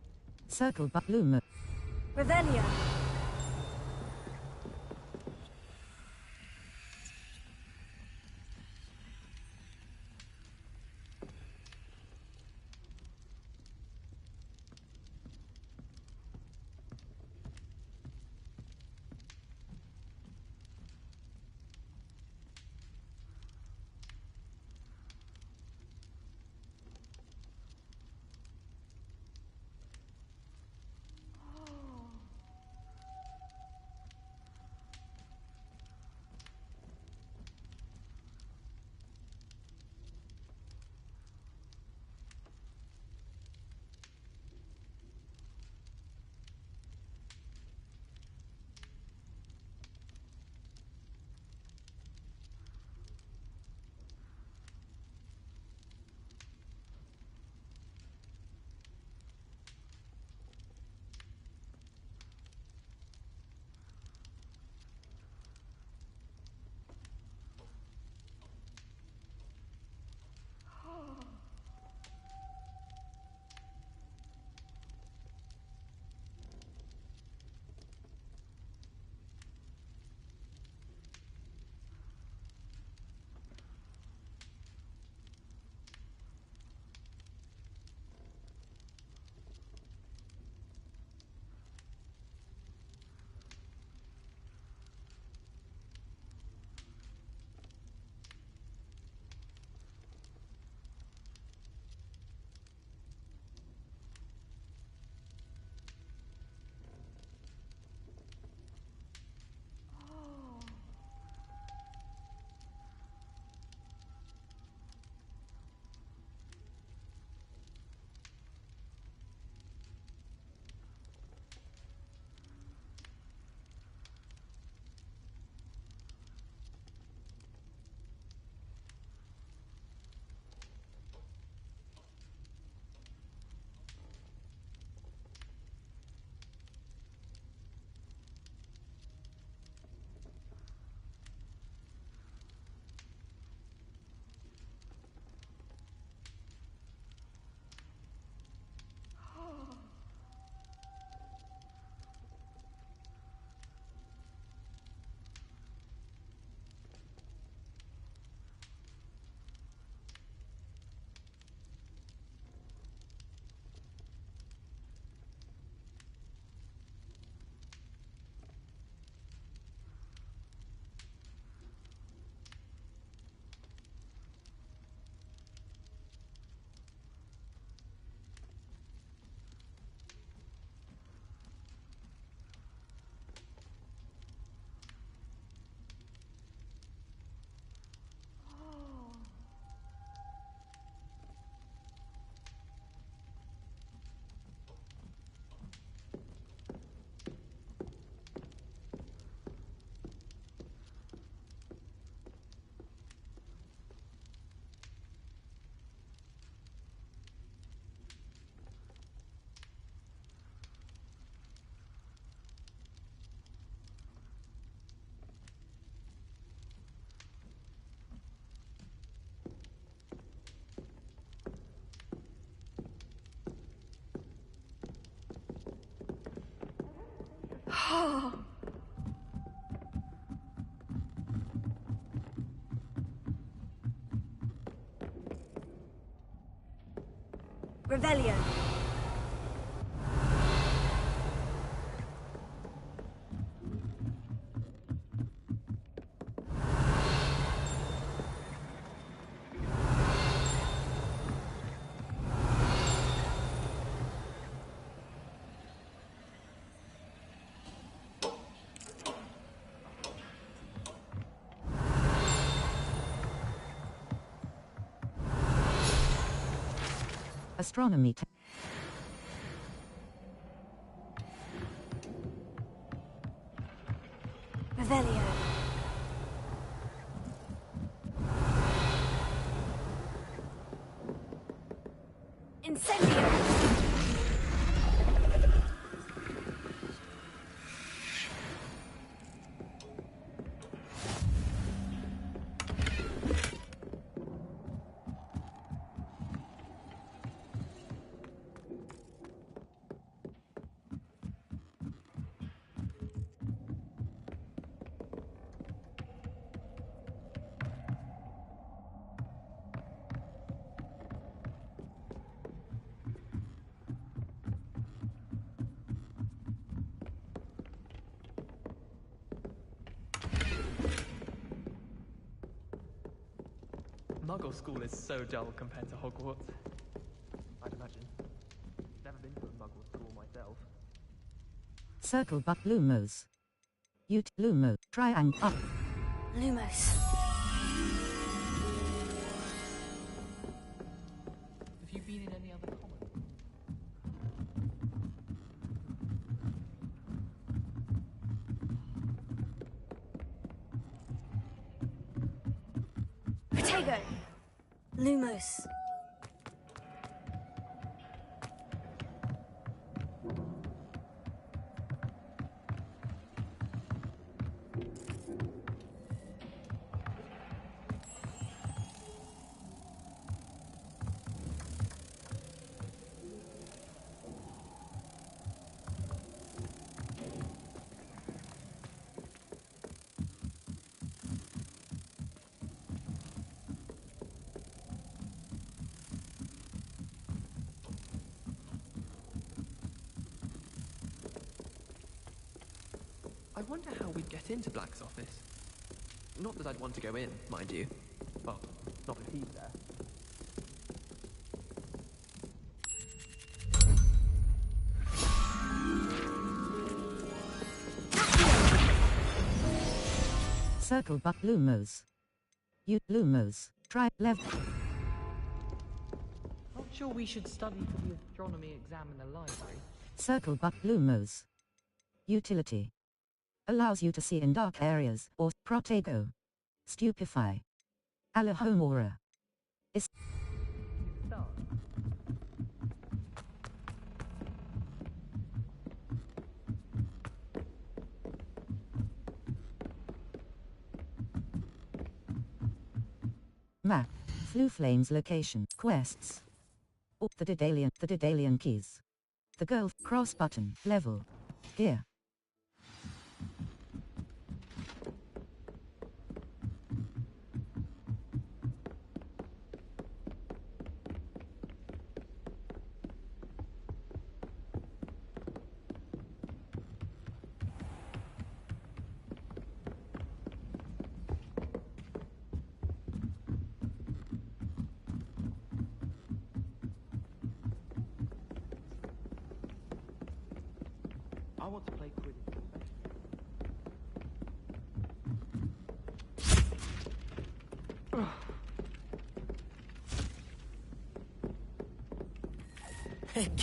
S4: Circle but Lumo.
S5: Revelio. Revelio.
S4: Astronomy.
S5: Revelio. Incendio.
S15: Muggle school is so dull compared to Hogwarts. I'd imagine. Never been to a Muggle school myself.
S4: Circle but Lumos. Lumo. Triangle up.
S5: Lumos.
S16: Have you been in any other common?
S5: Protego. Lumos.
S15: I wonder how we'd get into Black's office. Not that I'd want to go in, mind you. Well, not if he's there.
S4: Circle but Lumos. Lumos. Try left.
S16: Not sure we should study for the astronomy exam in the library.
S4: Circle but Lumos. Utility. Allows you to see in dark areas, or Protego. Stupefy. Alohomora. Is Map. Flu Flames location. Quests. Or the Daedalian keys. The girl. Cross button. Level. Gear.
S12: I want to play Quidditch.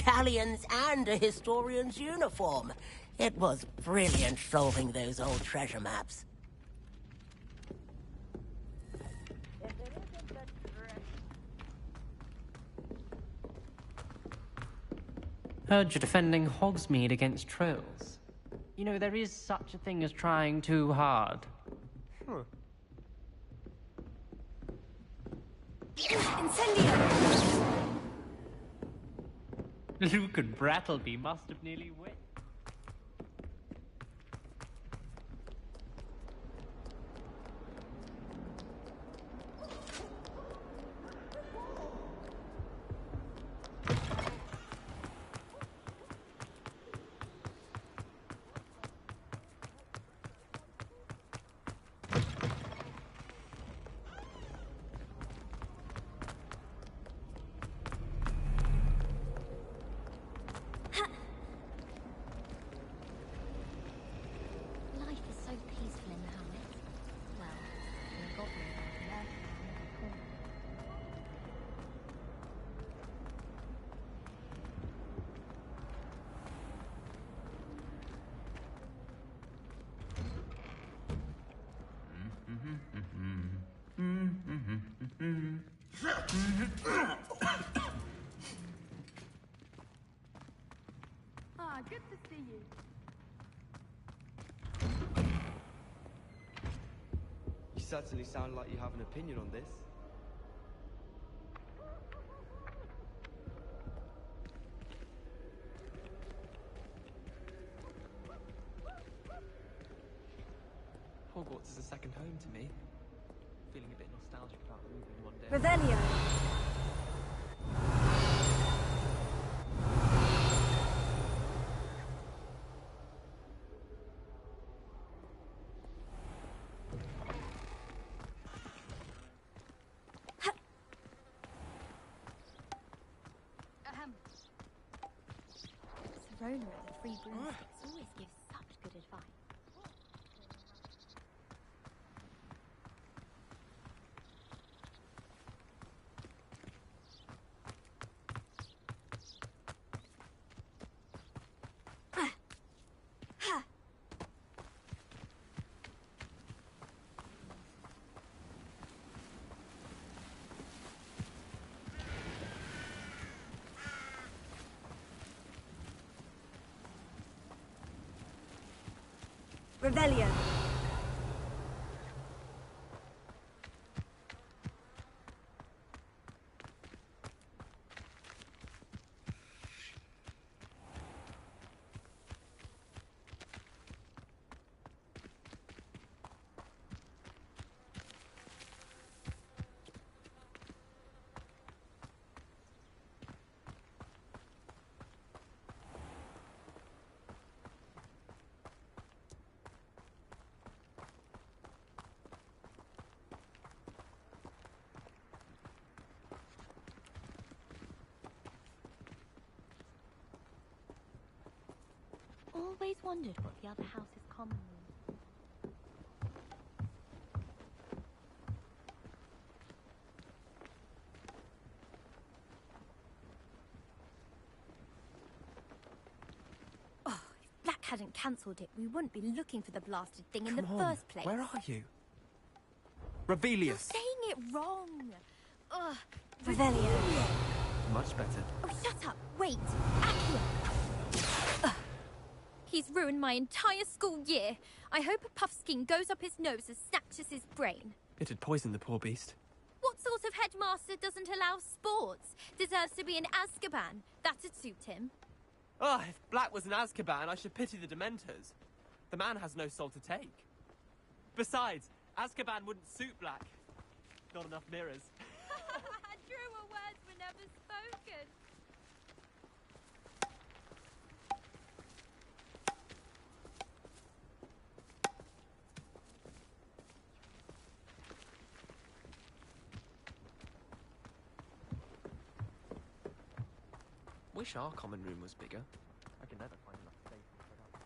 S10: Galleons and a historian's uniform. It was brilliant solving those old treasure maps.
S17: Heard you're defending Hogsmeade against trolls. You know, there is such a thing as trying too hard.
S5: Incendio!
S17: Luke and Brattleby must have nearly went.
S9: Life is so peaceful in the Hamlet. Well, in a goblin house lurking around every corner.
S11: Ah, good to see you.
S12: You certainly sound like you have an opinion on this.
S15: Hogwarts is a second home to me. Feeling a bit nostalgic about moving one day.
S5: Revelio.
S18: Rona at the Three Broomsticks always gives such good advice.
S5: Revelio.
S18: Always wondered what the other house's common room. Oh, if Black hadn't cancelled it, we wouldn't be looking for the blasted thing in the first place.
S15: Where are you? Revelius!
S18: You're saying it wrong! Ugh.
S5: Revelio.
S15: Much better.
S18: Oh, shut up! Wait! Accio! Ugh. He's ruined my entire school year. I hope a puffskein goes up his nose and snatches his brain.
S15: It'd poison the poor beast.
S18: What sort of headmaster doesn't allow sports? Deserves to be in Azkaban. That'd suit him.
S15: Ah, if Black was in Azkaban, I should pity the Dementors. The man has no soul to take. Besides, Azkaban wouldn't suit Black. Not enough mirrors.
S18: Truer words were never spoken.
S15: Wish our common room was bigger. I can never find enough space to put up.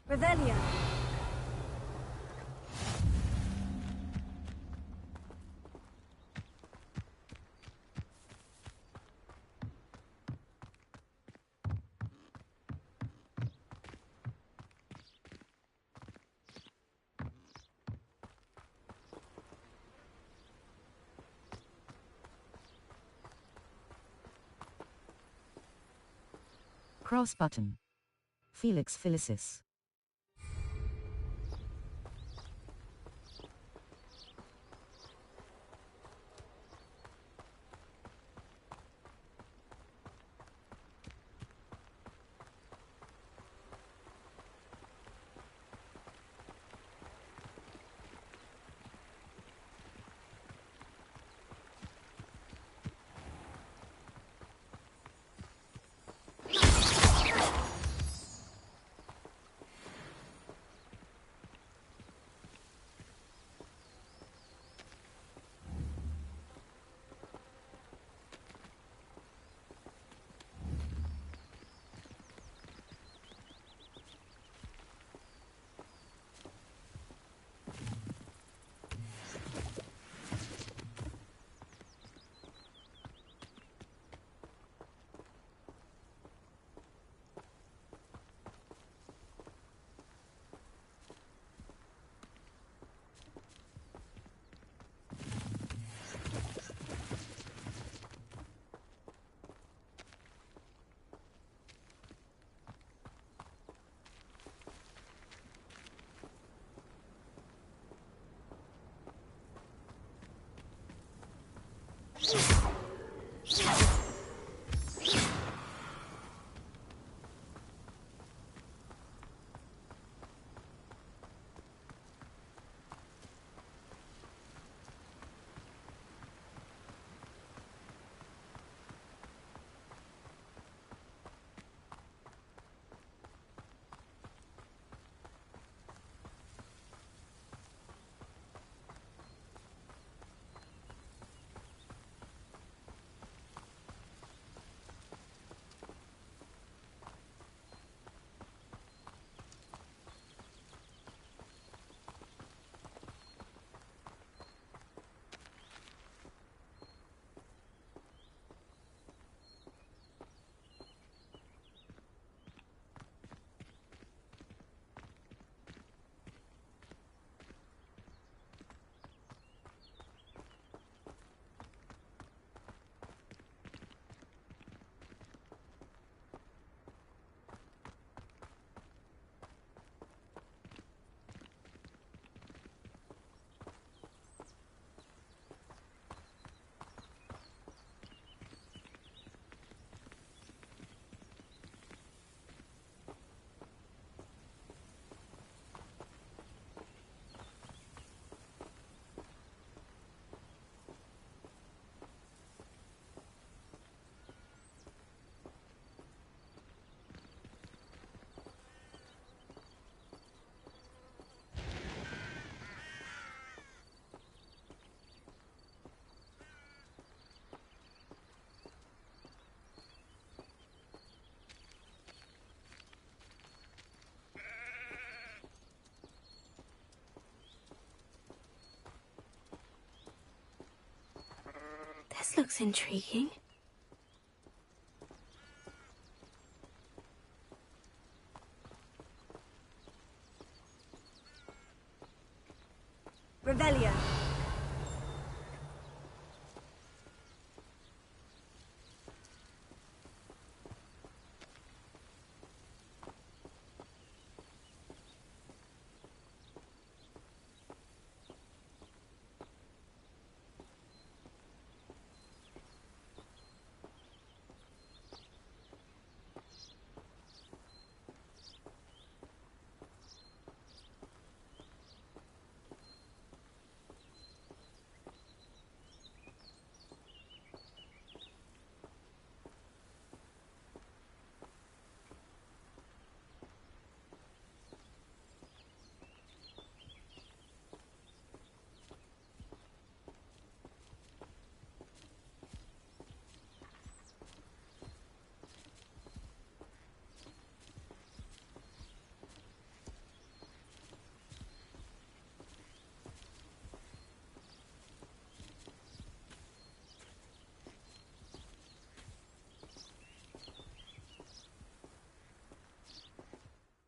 S5: Revelio.
S4: Cross button. Felix Felicis.
S5: This looks intriguing. Revelio.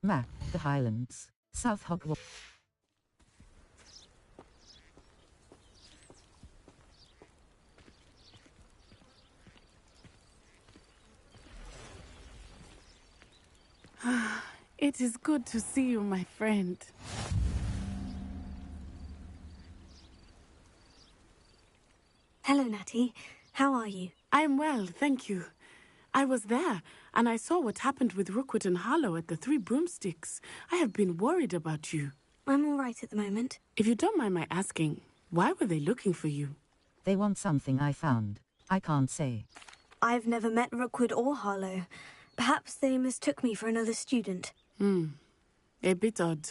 S4: Map, the Highlands, South Hogwarts.
S13: It is good to see you, my friend.
S5: Hello, Natty. How are you?
S13: I am well, thank you. I was there, and I saw what happened with Rookwood and Harlow at the Three Broomsticks. I have been worried about you.
S5: I'm all right at the moment.
S13: If you don't mind my asking, why were they looking for you?
S4: They want something I found. I can't say.
S5: I've never met Rookwood or Harlow. Perhaps they mistook me for another student.
S13: A bit odd.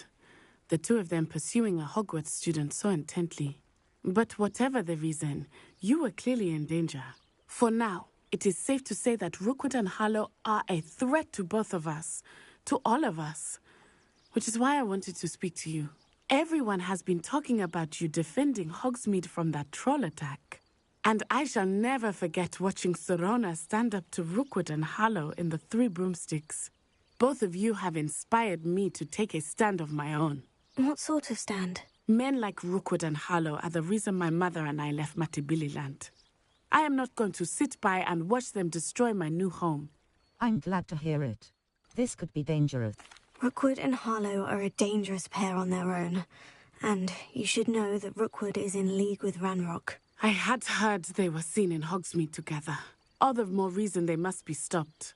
S13: The two of them pursuing a Hogwarts student so intently. But whatever the reason, you were clearly in danger. For now, it is safe to say that Rookwood and Harlow are a threat to both of us. To all of us. Which is why I wanted to speak to you. Everyone has been talking about you defending Hogsmeade from that troll attack. And I shall never forget watching Sirona stand up to Rookwood and Harlow in the Three Broomsticks. Both of you have inspired me to take a stand of my own.
S5: What sort of stand?
S13: Men like Rookwood and Harlow are the reason my mother and I left Matabeleland. I am not going to sit by and watch them destroy my new home.
S4: I'm glad to hear it. This could be dangerous.
S5: Rookwood and Harlow are a dangerous pair on their own. And you should know that Rookwood is in league with Ranrock.
S13: I had heard they were seen in Hogsmeade together. All the more reason they must be stopped.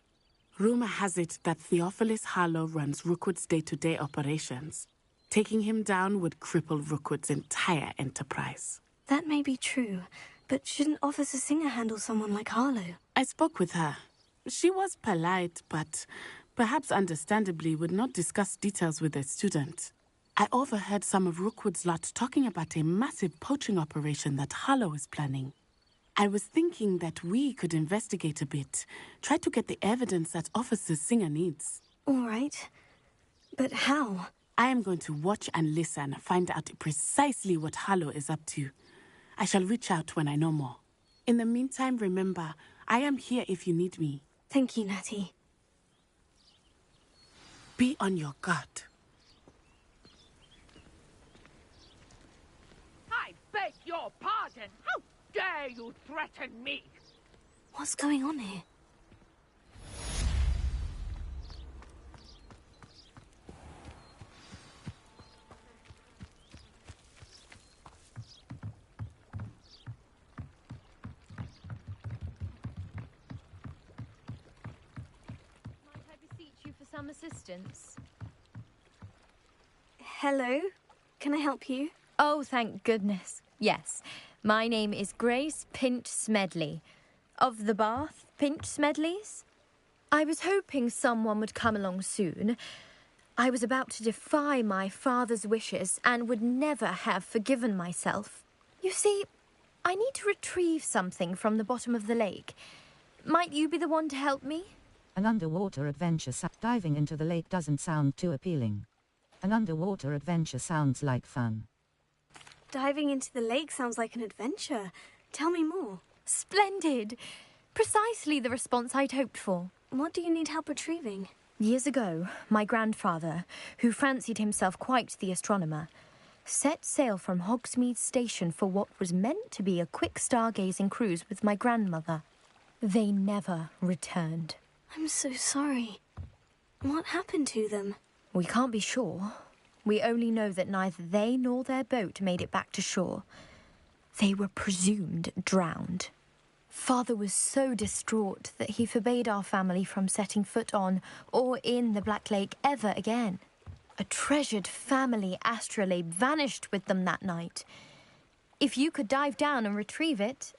S13: Rumor has it that Theophilus Harlow runs Rookwood's day-to-day operations. Taking him down would cripple Rookwood's entire enterprise.
S5: That may be true, but shouldn't Officer Singer handle someone like Harlow?
S13: I spoke with her. She was polite, but perhaps understandably would not discuss details with a student. I overheard some of Rookwood's lot talking about a massive poaching operation that Harlow is planning. I was thinking that we could investigate a bit, try to get the evidence that Officer Singer needs.
S5: All right. But how?
S13: I am going to watch and listen, find out precisely what Harlow is up to. I shall reach out when I know more. In the meantime, remember, I am here if you need me.
S5: Thank you, Natty.
S13: Be on your guard.
S19: I beg your pardon. How dare you threaten me?
S5: What's going on here?
S18: Some assistance.
S5: Hello? Can I help you?
S18: Oh, thank goodness. Yes. My name is Grace Pinch Smedley. Of the Bath Pinch Smedleys. I was hoping someone would come along soon. I was about to defy my father's wishes and would never have forgiven myself. You see, I need to retrieve something from the bottom of the lake. Might you be the one to help me?
S4: An underwater adventure. Diving into the lake doesn't sound too appealing. An underwater adventure sounds like fun.
S5: Diving into the lake sounds like an adventure. Tell me more.
S18: Splendid! Precisely the response I'd hoped for.
S5: What do you need help retrieving?
S18: Years ago, my grandfather, who fancied himself quite the astronomer, set sail from Hogsmeade Station for what was meant to be a quick stargazing cruise with my grandmother. They never returned.
S5: I'm so sorry. What happened to them?
S18: We can't be sure. We only know that neither they nor their boat made it back to shore. They were presumed drowned. Father was so distraught that he forbade our family from setting foot on or in the Black Lake ever again. A treasured family astrolabe vanished with them that night. If you could dive down and retrieve it,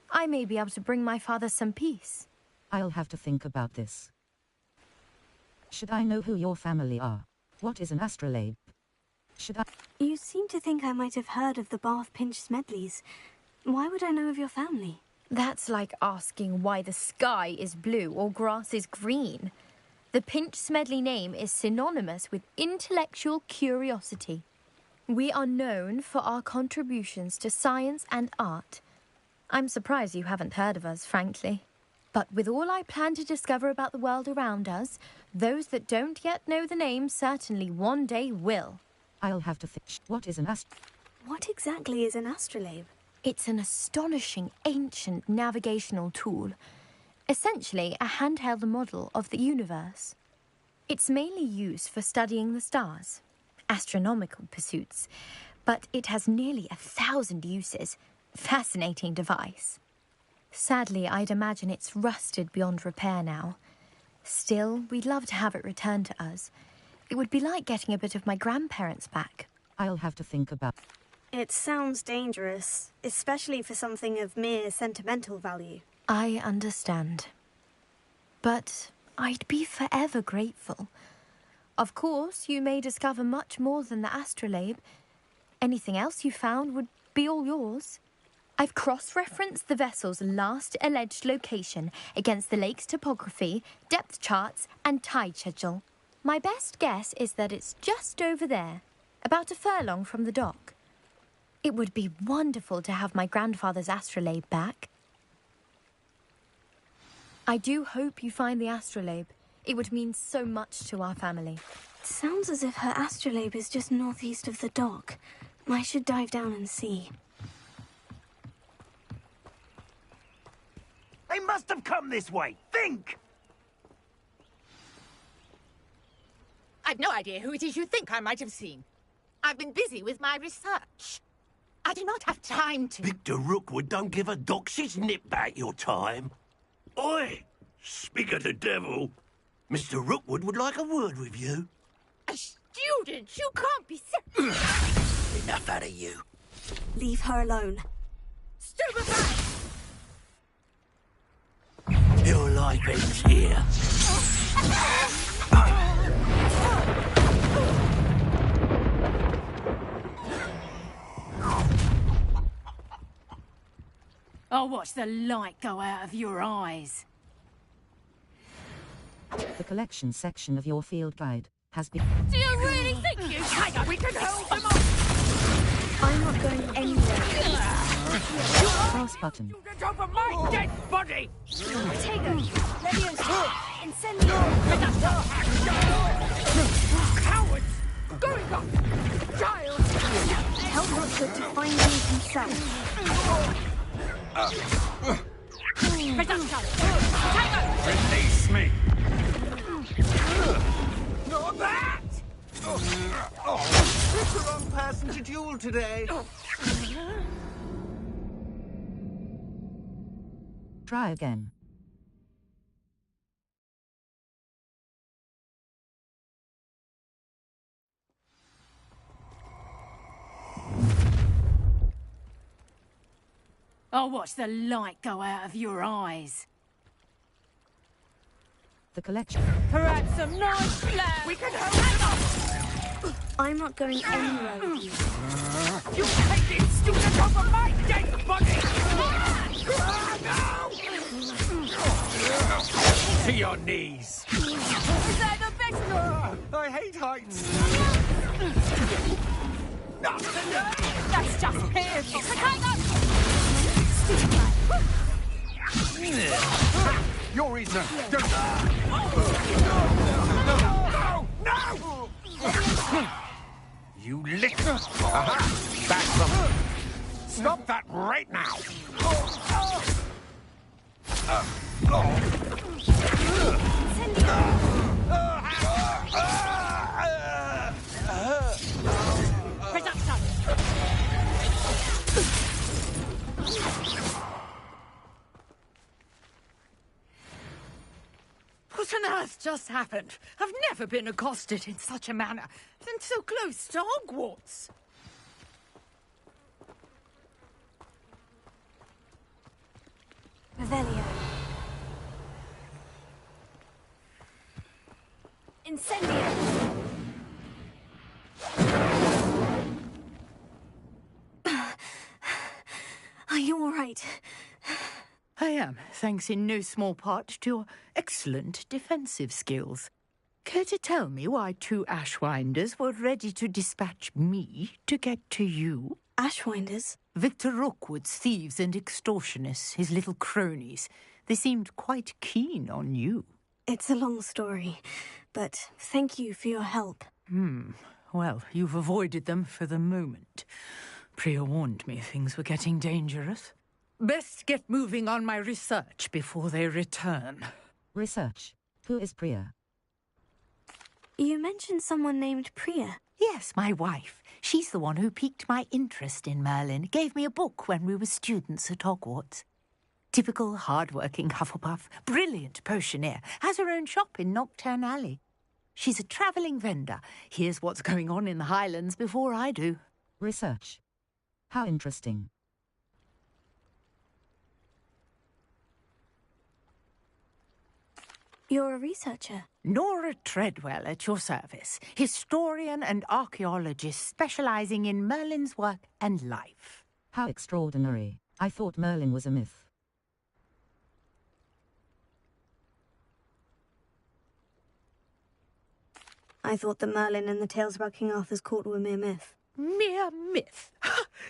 S18: I may be able to bring my father some peace.
S4: I'll have to think about this. Should I know who your family are? What is an astrolabe? Should I...
S5: You seem to think I might have heard of the Bath Pinch Smedleys. Why would I know of your family?
S18: That's like asking why the sky is blue or grass is green. The Pinch Smedley name is synonymous with intellectual curiosity. We are known for our contributions to science and art. I'm surprised you haven't heard of us, frankly. But with all I plan to discover about the world around us, those that don't yet know the name certainly one day will.
S4: I'll have to think. What is an
S5: What exactly is an astrolabe?
S18: It's an astonishing ancient navigational tool. Essentially a handheld model of the universe. It's mainly used for studying the stars, astronomical pursuits, but it has nearly 1,000 uses. Fascinating device. Sadly, I'd imagine it's rusted beyond repair now. Still, we'd love to have it returned to us. It would be like getting a bit of my grandparents back.
S4: I'll have to think about...
S5: It sounds dangerous, especially for something of mere sentimental value.
S18: I understand. But I'd be forever grateful. Of course, you may discover much more than the astrolabe. Anything else you found would be all yours. I've cross-referenced the vessel's last alleged location against the lake's topography, depth charts, and tide schedule. My best guess is that it's just over there, about a furlong from the dock. It would be wonderful to have my grandfather's astrolabe back. I do hope you find the astrolabe. It would mean so much to our family.
S5: Sounds as if her astrolabe is just northeast of the dock. I should dive down and see.
S3: They must have come this way. Think!
S19: I've no idea who it is you think I might have seen. I've been busy with my research. I do not have time to...
S1: Victor Rookwood don't give a doxy's nip back your time. Oi! Speak of the devil. Mr. Rookwood would like a word with you.
S19: A student? You can't be serious.
S1: Enough out of you.
S5: Leave her alone.
S19: Stupefy!
S1: Your life ends here.
S19: I'll watch the light go out of your eyes.
S4: The collection section of your field guide has been...
S19: Do you really think you think we can hold them off?
S5: I'm not going anywhere.
S4: Cross button.
S19: Get over my dead body!
S5: Ortega, Levio's talk. Incendio!
S19: Cowards! Going up! Giles!
S5: Help Rookwood to find you himself.
S1: Release me!
S6: Not that! It's the wrong person to duel today.
S4: Try again.
S19: I'll watch the light go out of your eyes.
S4: The collection.
S19: Perhaps some nice plan. We can hold them.
S5: I'm not going anywhere with you.
S19: You take it, student, over my dead body!
S1: To your knees.
S19: Is that the best?
S6: I hate heights.
S19: That's just him.
S6: Your reason. No!
S1: You licker. Aha! Back from... Stop that right now!
S19: What on earth just happened? I've never been accosted in such a manner, and so close to Hogwarts.
S5: Revelio. Incendio. Are you all right?
S19: I am, thanks in no small part to your excellent defensive skills. Care to tell me why two Ashwinders were ready to dispatch me to get to you?
S5: Ashwinders?
S19: Victor Rookwood's thieves and extortionists, his little cronies. They seemed quite keen on you.
S5: It's a long story, but thank you for your help.
S19: Well, you've avoided them for the moment. Priya warned me things were getting dangerous. Best get moving on my research before they return.
S4: Research. Who is Priya?
S5: You mentioned someone named Priya.
S19: Yes, my wife. She's the one who piqued my interest in Merlin. Gave me a book when we were students at Hogwarts. Typical hard-working Hufflepuff, brilliant potioneer, has her own shop in Nocturne Alley. She's a travelling vendor. Hears what's going on in the Highlands before I do.
S4: Research. How interesting.
S5: You're a researcher.
S19: Nora Treadwell at your service. Historian and archaeologist specialising in Merlin's work and life.
S4: How extraordinary. I thought Merlin was a myth.
S5: I thought the Merlin and the tales about King Arthur's court were mere myth.
S19: Mere myth?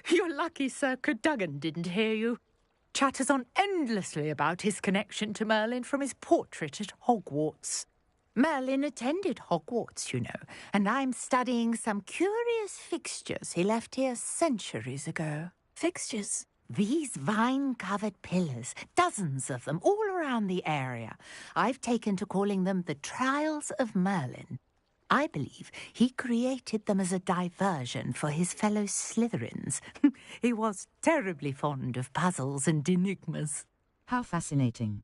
S19: You're lucky Sir Cadogan didn't hear you. Chatters on endlessly about his connection to Merlin from his portrait at Hogwarts. Merlin attended Hogwarts, you know, and I'm studying some curious fixtures he left here centuries ago.
S5: Fixtures?
S19: These vine-covered pillars, dozens of them, all around the area. I've taken to calling them the Trials of Merlin. I believe he created them as a diversion for his fellow Slytherins. He was terribly fond of puzzles and enigmas.
S4: How fascinating.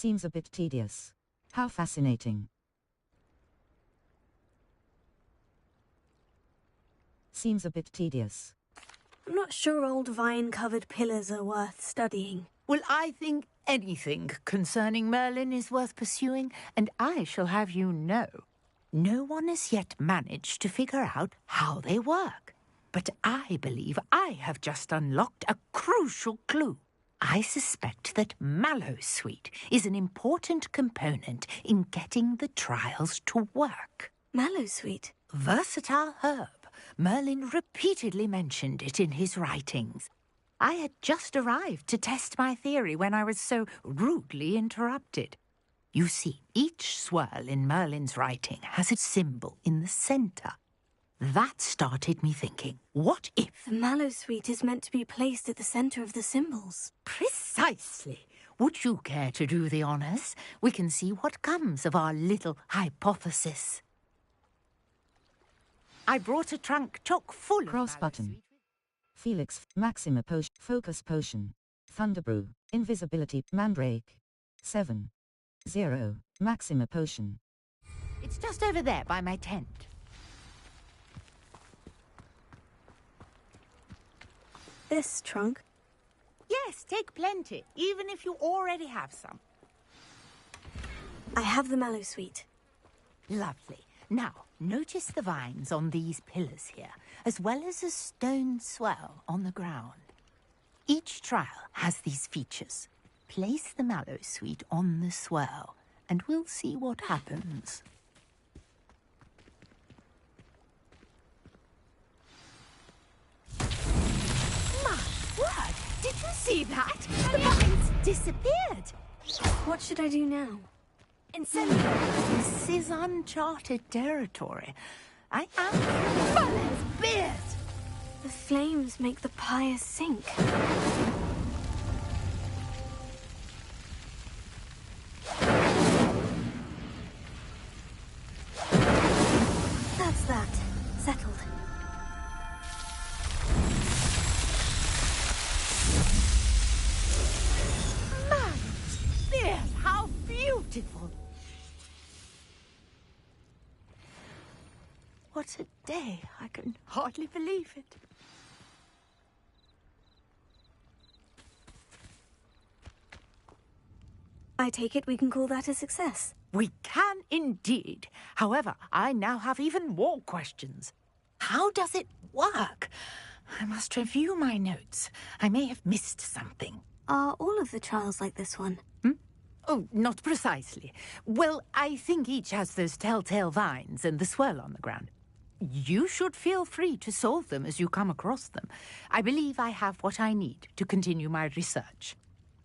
S4: Seems a bit tedious. How fascinating. Seems a bit tedious.
S5: I'm not sure old vine-covered pillars are worth studying.
S19: Well, I think anything concerning Merlin is worth pursuing, and I shall have you know, no one has yet managed to figure out how they work. But I believe I have just unlocked a crucial clue. I suspect that Mallowsweet is an important component in getting the trials to work.
S5: Mallowsweet?
S19: Versatile herb. Merlin repeatedly mentioned it in his writings. I had just arrived to test my theory when I was so rudely interrupted. You see, each swirl in Merlin's writing has a symbol in the centre. That started me thinking, what if...
S5: The Mallowsweet is meant to be placed at the centre of the symbols.
S19: Precisely. Would you care to do the honours? We can see what comes of our little hypothesis. I brought a trunk chock full
S4: Cross
S19: of
S4: button. Felix, Maxima Potion, Focus Potion, Thunderbrew, Invisibility, Mandrake. 7. 0. Maxima Potion.
S19: It's just over there by my tent.
S5: This trunk?
S19: Yes, take plenty, even if you already have some.
S5: I have the Mallowsweet.
S19: Lovely. Now, notice the vines on these pillars here, as well as a stone swell on the ground. Each trial has these features. Place the Mallowsweet on the swell, and we'll see what happens. My word! Did you see that? The vines disappeared!
S5: What should I do now?
S19: Incendio! This is uncharted territory. I am Merlin's beard!
S5: The flames make the pyre sink. That's that. Settled.
S19: Merlin's beard! How beautiful! What a day. I can hardly believe it.
S5: I take it we can call that a success.
S19: We can indeed. However, I now have even more questions. How does it work? I must review my notes. I may have missed something.
S5: Are all of the trials like this one?
S19: Oh, not precisely. Well, I think each has those telltale vines and the swirl on the ground. You should feel free to solve them as you come across them. I believe I have what I need to continue my research.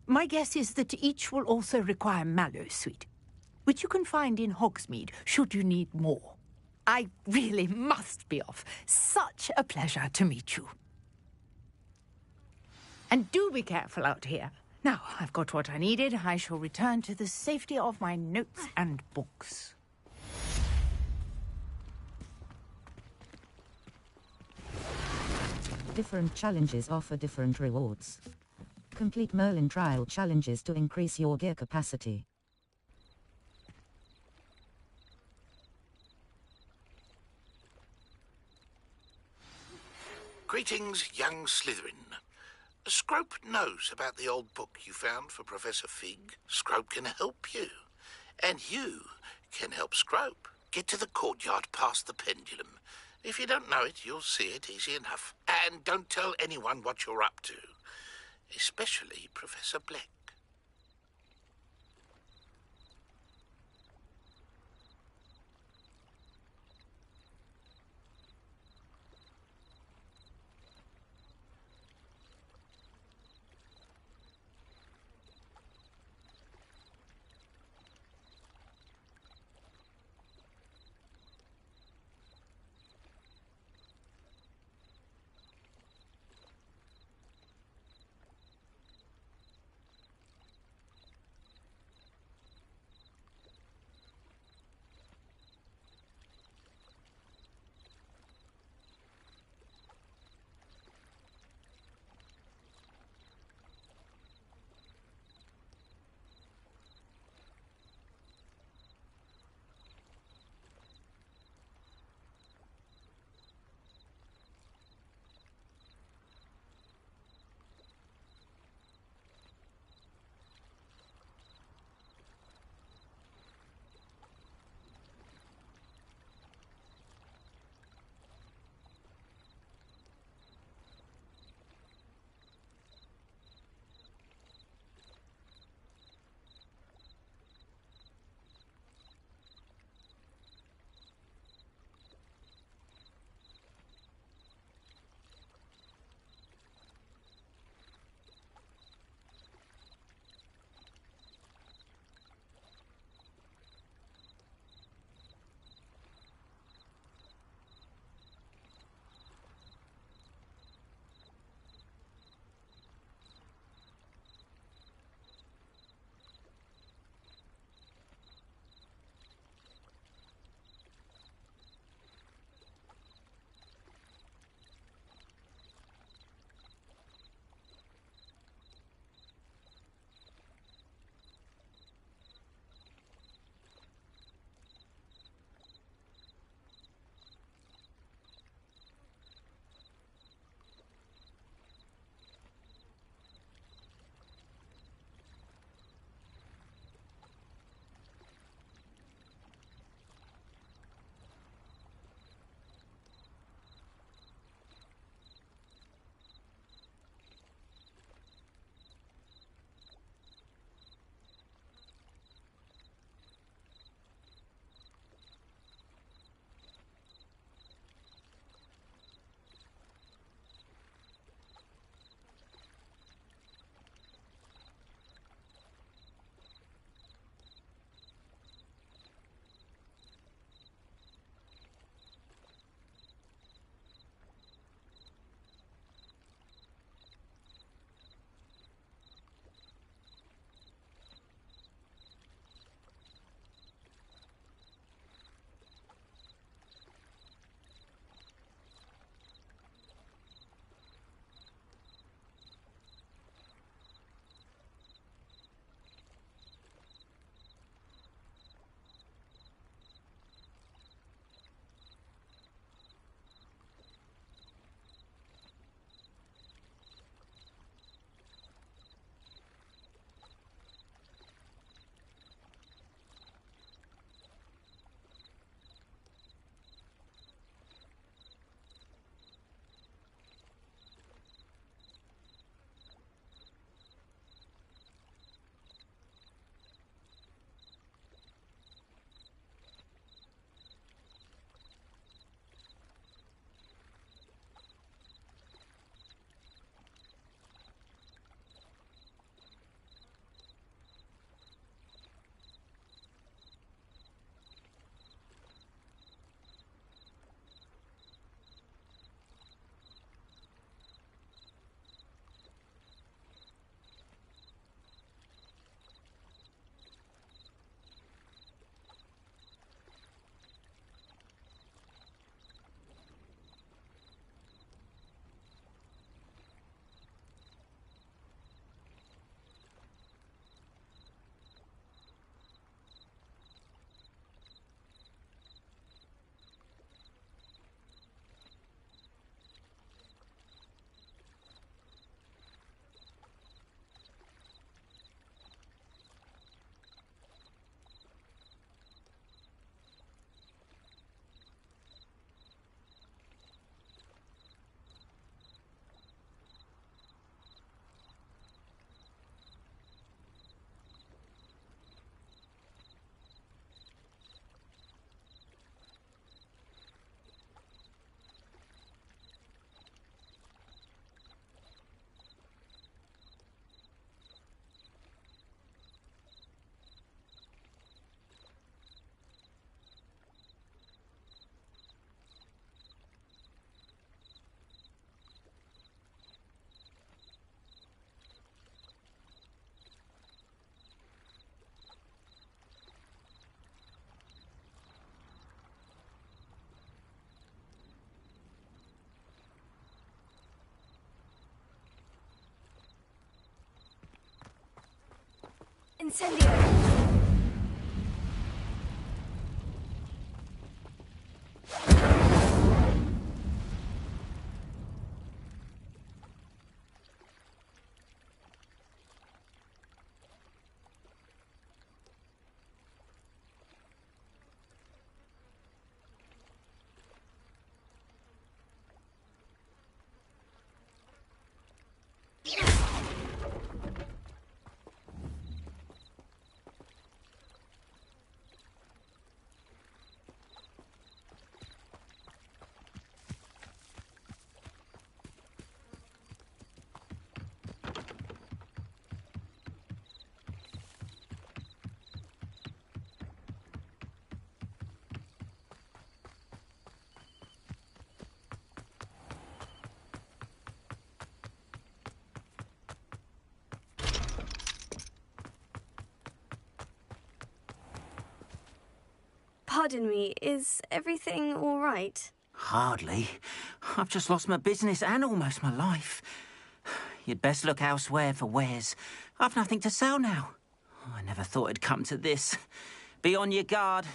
S19: My guess is that each will also require Mallowsweet, which you can find in Hogsmeade should you need more. I really must be off. Such a pleasure to meet you. And do be careful out here. Now, I've got what I needed. I shall return to the safety of my notes and books.
S4: Different challenges offer different rewards. Complete Merlin trial challenges to increase your gear capacity.
S6: Greetings, young Slytherin. Scrope knows about the old book you found for Professor Fig. Scrope can help you. And you can help Scrope. Get to the courtyard past the pendulum. If you don't know it, you'll see it easy enough. And don't tell anyone what you're up to. Especially Professor Black.
S5: Incendio! Pardon me, is everything all right?
S3: Hardly. I've just lost my business and almost my life. You'd best look elsewhere for wares. I've nothing to sell now. I never thought it'd come to this. Be on your guard.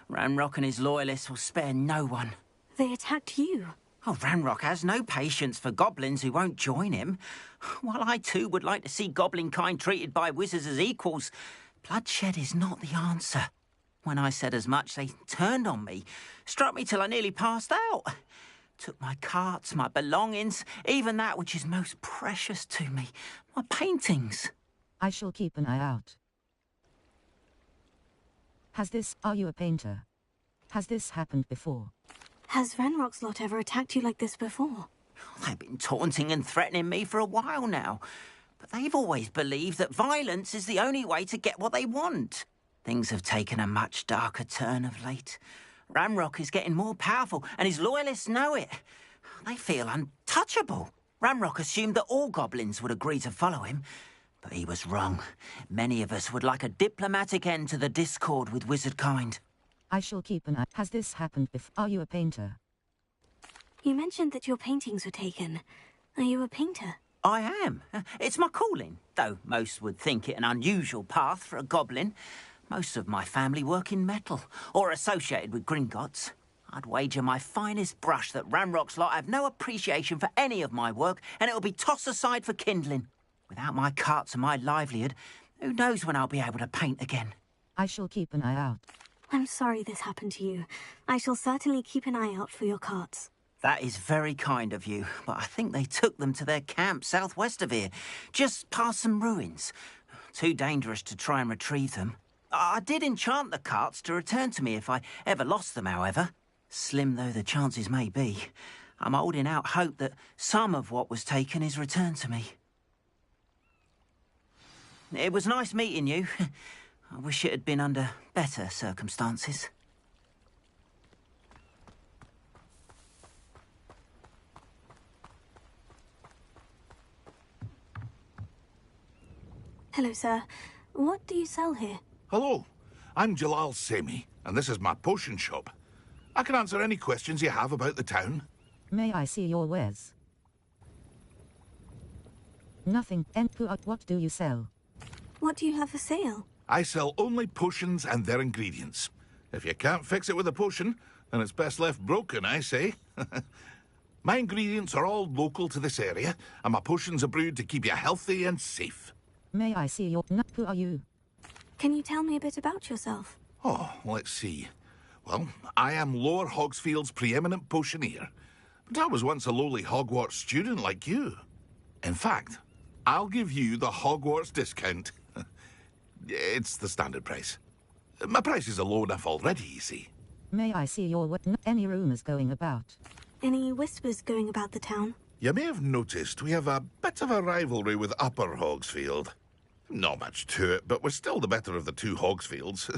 S3: Ranrock and his loyalists will spare no one.
S5: They attacked you.
S3: Oh, Ranrock has no patience for goblins who won't join him. While I too would like to see goblin kind treated by wizards as equals, bloodshed is not the answer. When I said as much, they turned on me, struck me till I nearly passed out. Took my carts, my belongings, even that which is most precious to me, my paintings.
S4: I shall keep an eye out. Are you a painter? Has this happened before?
S5: Has Ranrock's lot ever attacked you like this before?
S3: They've been taunting and threatening me for a while now, but they've always believed that violence is the only way to get what they want. Things have taken a much darker turn of late. Ranrock is getting more powerful, and his loyalists know it. They feel untouchable. Ranrock assumed that all goblins would agree to follow him, but he was wrong. Many of us would like a diplomatic end to the discord with wizard kind.
S4: I shall keep an eye. Has this happened before? Are you a painter?
S5: You mentioned that your paintings were taken. Are you a painter?
S3: I am. It's my calling, though most would think it an unusual path for a goblin. Most of my family work in metal, or associated with Gringotts. I'd wager my finest brush that Ranrock's lot have no appreciation for any of my work, and it'll be tossed aside for kindling. Without my carts and my livelihood, who knows when I'll be able to paint again?
S4: I shall keep an eye out.
S5: I'm sorry this happened to you. I shall certainly keep an eye out for your carts.
S3: That is very kind of you, but I think they took them to their camp southwest of here, just past some ruins. Too dangerous to try and retrieve them. I did enchant the carts to return to me if I ever lost them, however. Slim though the chances may be, I'm holding out hope that some of what was taken is returned to me. It was nice meeting you. I wish it had been under better circumstances.
S5: Hello, sir. What do you sell here?
S6: Hello, I'm Jalal Semi, and this is my potion shop. I can answer any questions you have about the town.
S4: May I see your wares? Nothing. And what do you sell?
S5: What do you have for sale?
S6: I sell only potions and their ingredients. If you can't fix it with a potion, then it's best left broken, I say. My ingredients are all local to this area, and my potions are brewed to keep you healthy and safe.
S4: May I see your... Who are you?
S5: Can you tell me a bit about yourself?
S6: Oh, let's see. Well, I am Lower Hogsfield's preeminent potioneer, but I was once a lowly Hogwarts student like you. In fact, I'll give you the Hogwarts discount. It's the standard price. My prices are low enough already, you see.
S4: May I see your... Any rumours going about?
S5: Any whispers going about the town?
S6: You may have noticed we have a bit of a rivalry with Upper Hogsfield. Not much to it, but we're still the better of the two Hogsfields.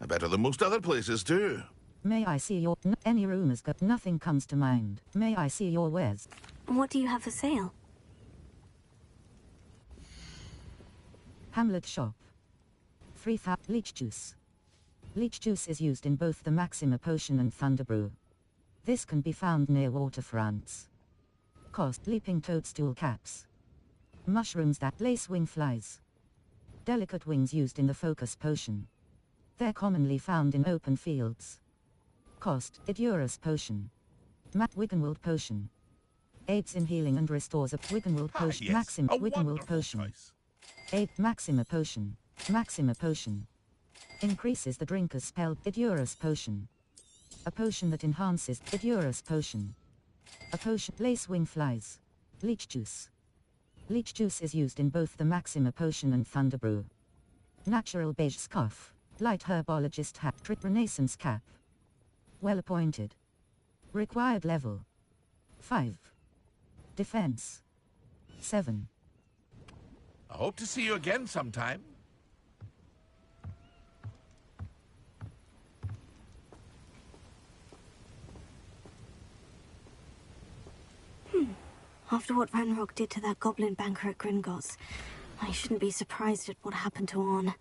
S6: Better than most other places, too.
S4: May I see your... Any rumours go... Nothing comes to mind. May I see your wares?
S5: What do you have for sale?
S4: Hamlet shop. 3,000 leech juice. Leech juice is used in both the Maxima potion and Thunderbrew. This can be found near waterfronts. Cost leaping toadstool caps. Mushrooms that lace wing flies. Delicate wings used in the focus potion. They're commonly found in open fields. Cost, Idurus potion. Wiggenweld potion. Aids in healing and restores a Wiggenweld potion.
S7: yes,
S4: Maxim
S7: a
S4: Wiggenweld
S7: wonderful
S4: potion.
S7: choice.
S4: Aid Maxima potion. Maxima potion. Increases the drinker's spell. Idurus potion. A potion that enhances. Idurus potion. A potion. Lace wing flies. Leech juice. Leech juice is used in both the Maxima potion and Thunderbrew. Natural beige scarf. Light herbologist hat. Renaissance cap. Well appointed. Required level 5. Defense 7.
S7: I hope to see you again sometime.
S5: After what Ranrock did to that goblin banker at Gringotts, I shouldn't be surprised at what happened to Arn.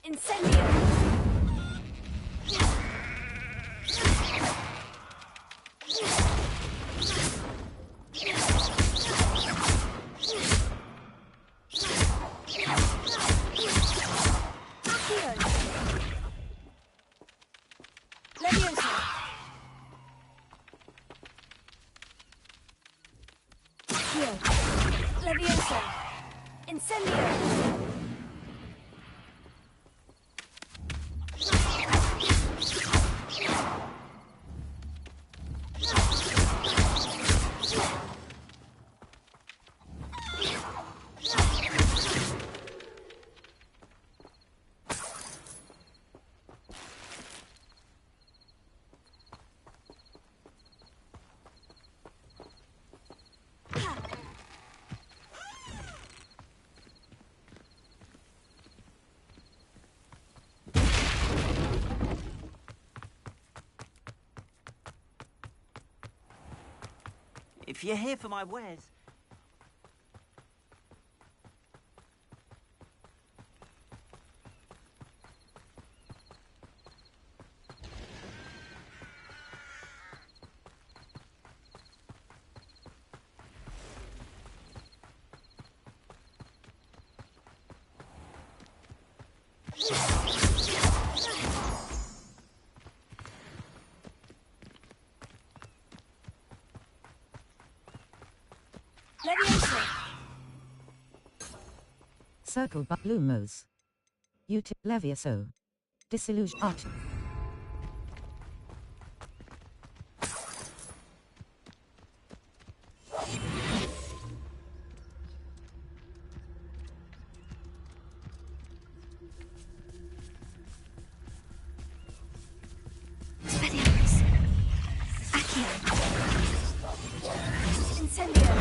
S2: Incendio! Leviosa! Incendio!
S3: If you're here for my wares...
S2: Leviosa!
S4: Circle by Lumos. Levioso. Disillusion art.
S5: Expelliarmus. Accio.
S2: Incendio!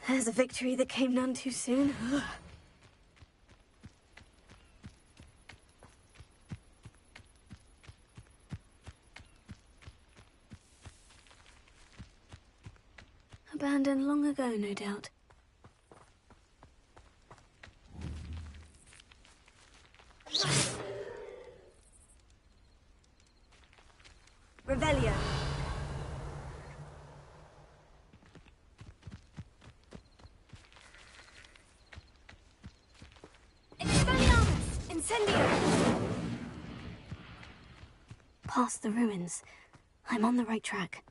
S5: There's a victory that came none too soon. Abandoned long ago, no doubt.
S2: Revelio! Expelliarmus! Incendio!
S5: Past the ruins. I'm on the right track.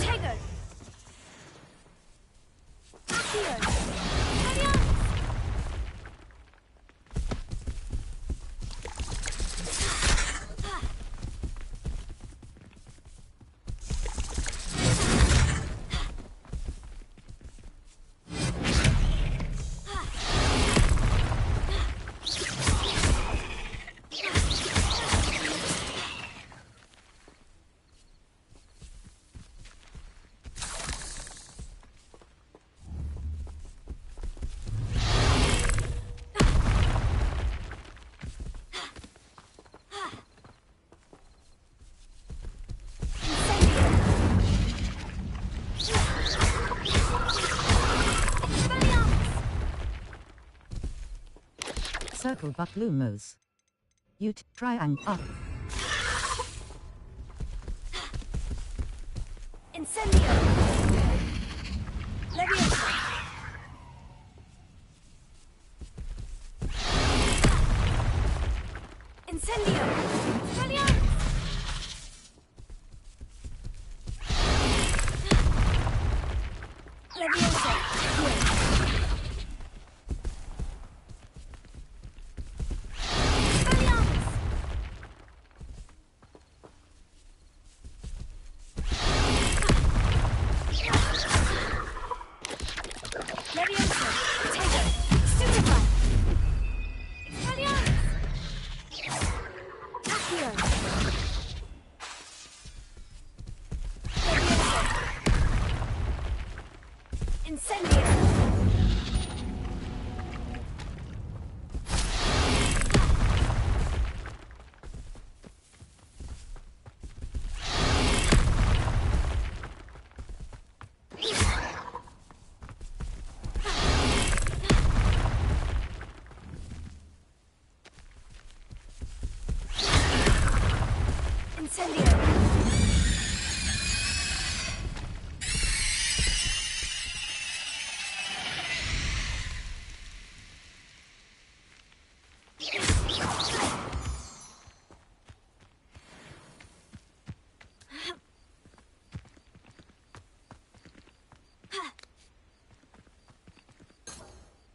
S2: Tego! Accio! Expelliarmus!
S4: Circle but Lumos. Triangle up.
S5: Incendio! Leviosa! Incendio! Expelliarmus! Leviosa!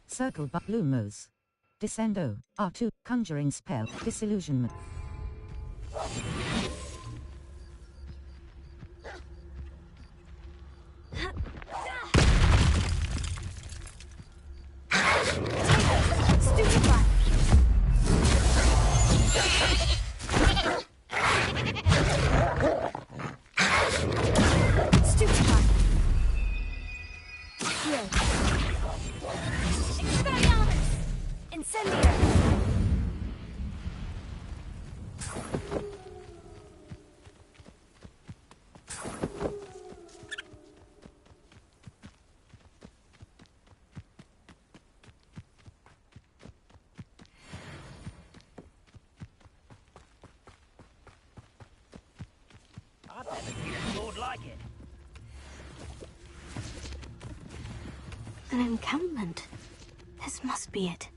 S4: Circle but Lumos. Descendo. R2. Conjuring spell. Disillusionment.
S3: I've never seen a sword like it.
S5: An encampment. This must be it.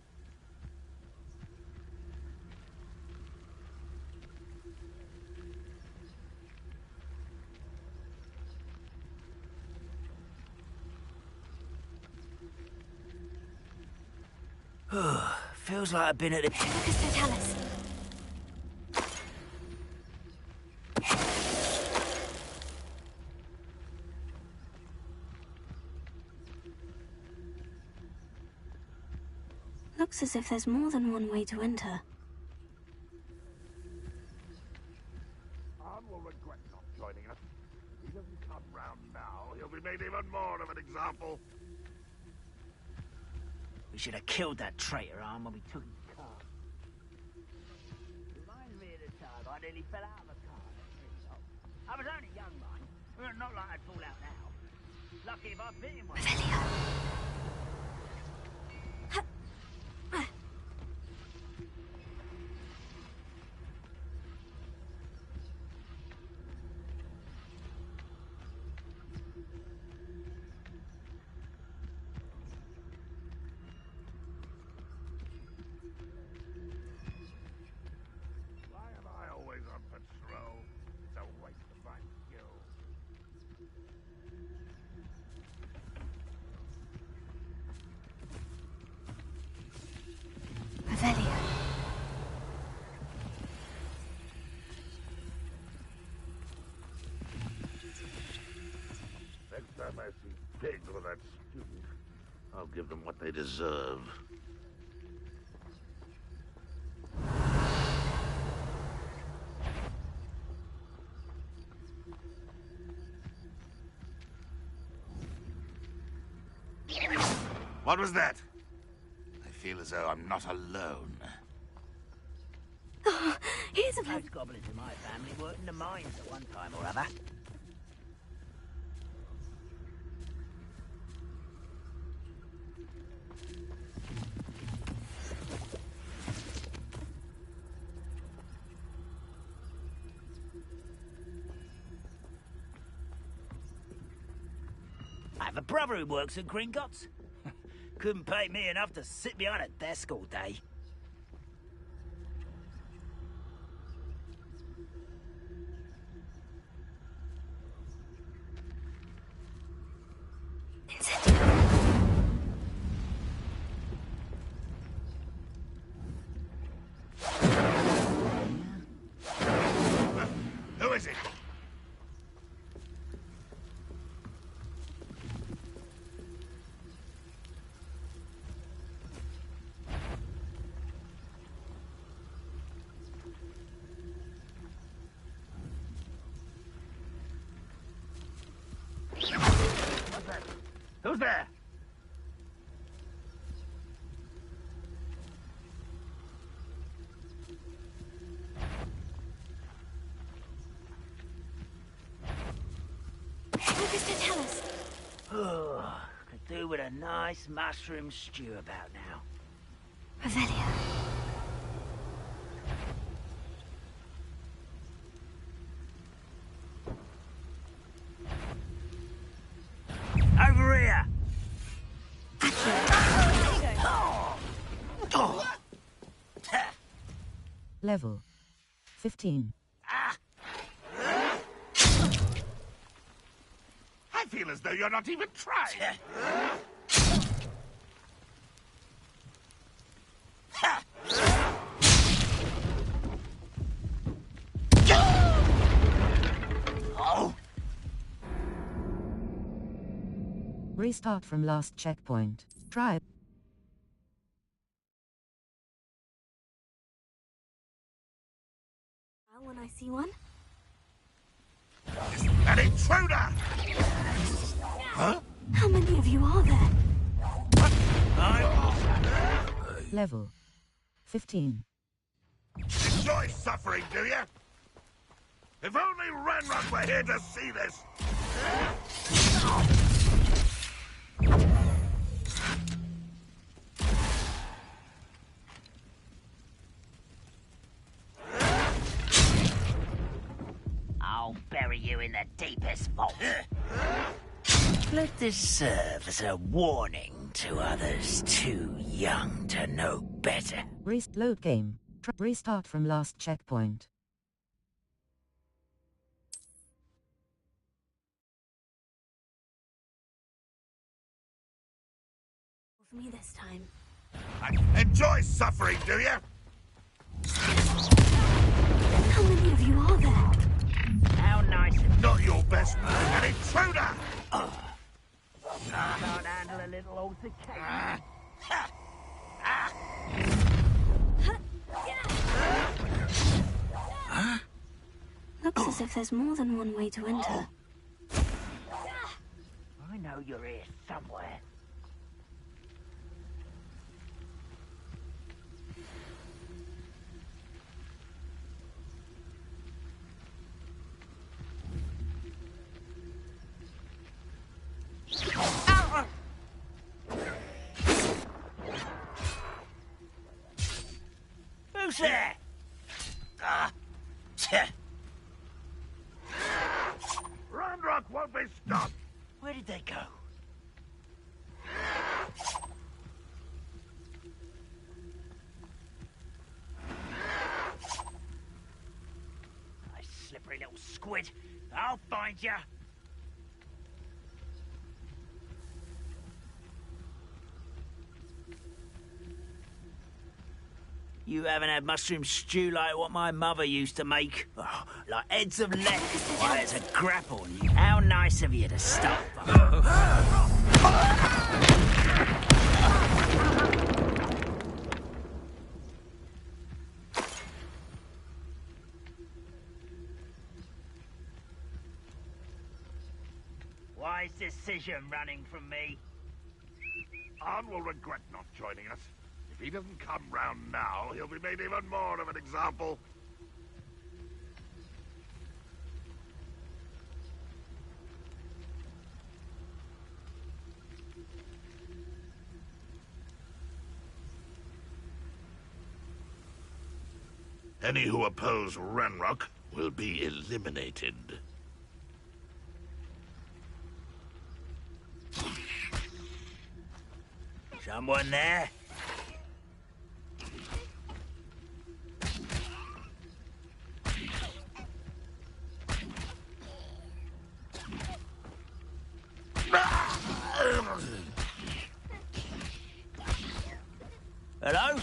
S3: Feels like I've been at the...
S5: Lucas Totalis. Looks as if there's more than one way to enter.
S7: Arn will regret not joining us. If he doesn't come round now, he'll be made even more of an example.
S3: We should have killed that traitor, Arn, when we took his car. Reminds me of the time I nearly fell out of a car. I was only young, mind. Well, not like I'd fall out now. Lucky if I bit him one.
S7: Why am I always on patrol? It's a waste of my skills.
S5: Revelio.
S7: Next time I see pigs with that student, I'll give them what they deserve. What was that? I feel as though I'm not alone.
S5: Oh, here's a
S3: Most goblins in my family worked in the mines at one time or other.
S20: a brother who works at Gringotts. Couldn't pay me enough to sit behind a desk all day.
S7: Who is it? Who's there?
S5: What does it tell us?
S20: Oh, could do with a nice mushroom stew about now.
S5: Revelio.
S20: Over here!
S4: Level 15.
S7: I feel as though you're not even trying.
S20: Oh!
S4: Restart from last checkpoint. Try.
S5: When I see one.
S7: An intruder! Huh?
S5: How many of you are there?
S4: Level 15.
S7: Enjoy suffering, do you? If only Ranrock were here to see this!
S20: I'll bury you in the deepest vault. Let this serve as a warning to others too young to know better.
S4: Load game. Restart from last checkpoint.
S5: For me this time.
S7: Enjoy suffering, do you?
S5: How many of you are there?
S20: How nice of
S7: Not your best man, an intruder!
S20: I can't handle a little altercation.
S5: Looks as if there's more than one way to enter.
S20: I know you're here somewhere. Who's there?
S7: Ranrock won't be stopped!
S20: Where did they go? I slippery little squid. I'll find you. You haven't had mushroom stew like what my mother used to make? Oh, like heads of lettuce. Why, there's a grapple on you. How nice of you to stop. Why is decision running from me?
S7: Arn will regret not joining us. If he doesn't come round now, he'll be made even more of an example. Any who oppose Ranrock will be eliminated.
S20: Someone there? Hello?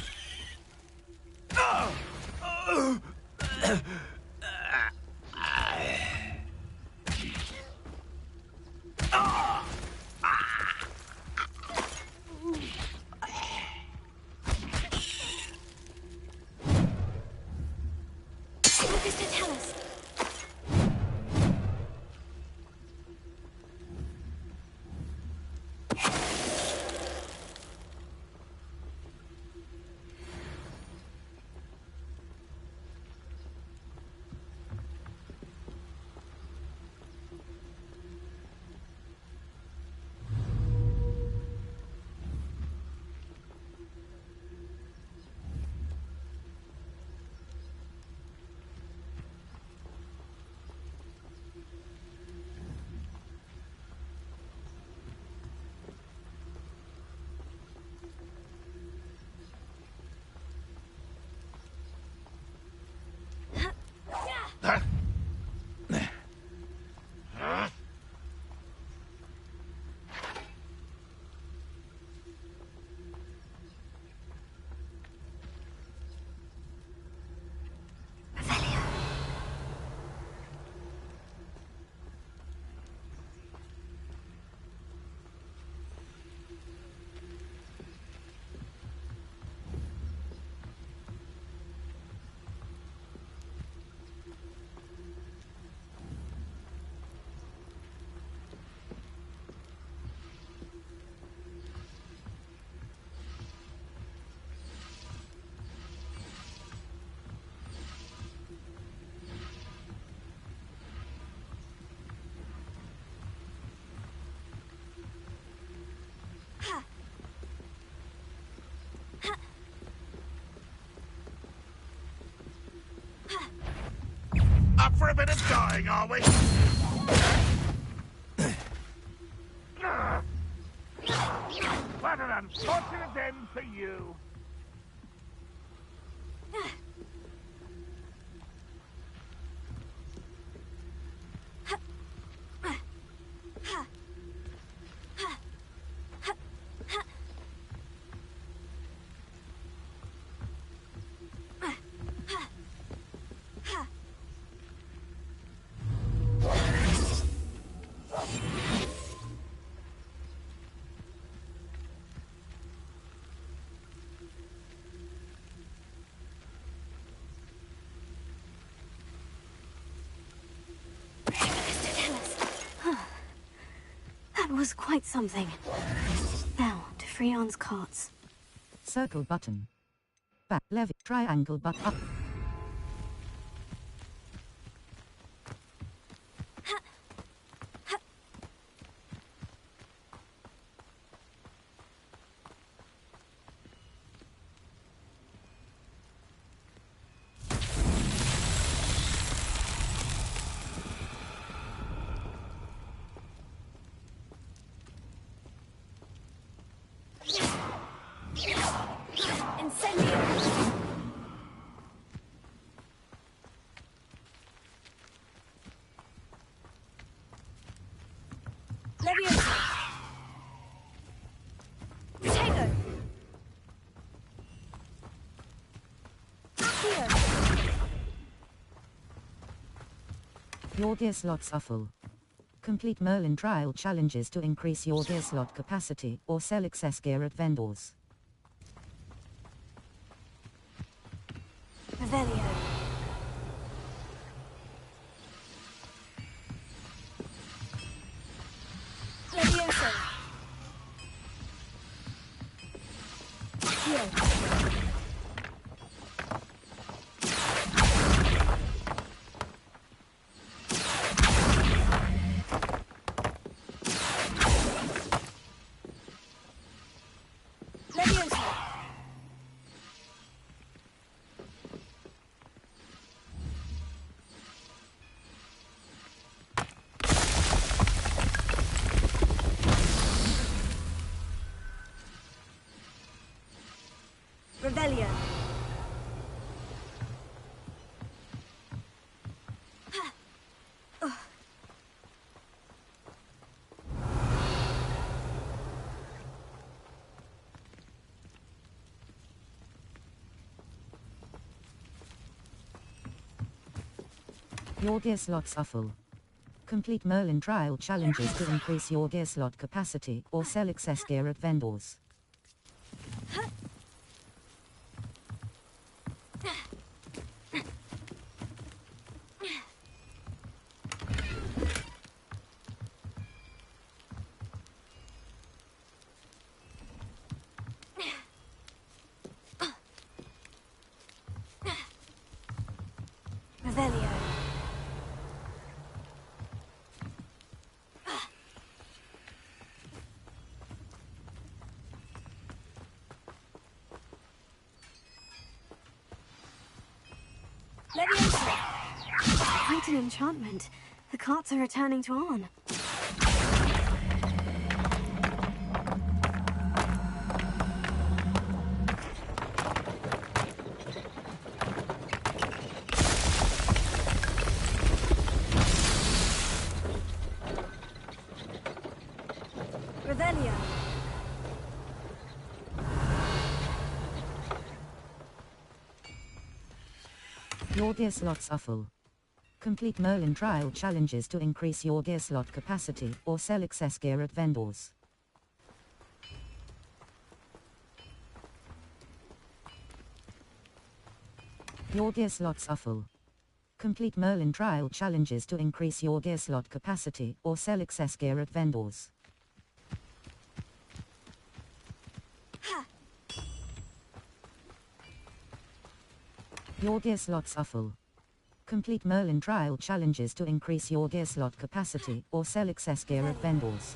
S5: Mr. Tellus.
S7: Up for a bit of dying, are we? What an unfortunate end for you.
S5: That was quite something. Now, to Freon's carts.
S4: Circle button. Back left triangle button up. Your gear slots are full. Complete Merlin trial challenges to increase your gear slot capacity or sell excess gear at vendors.
S5: Revelio. Levioso. Here.
S4: Your gear slots are full. Complete Merlin trial challenges to increase your gear slot capacity or sell excess gear at vendors.
S5: Revelio. Leviosa! Quite an enchantment. The carts are returning to Arn. Revelio.
S4: Your gear slots are full. Complete Merlin trial challenges to increase your gear slot capacity or sell excess gear at vendors. Your gear slots are full. Complete Merlin trial challenges to increase your gear slot capacity or sell excess gear at vendors. Your gear slots are full. Complete Merlin trial challenges to increase your gear slot capacity or sell excess gear at vendors.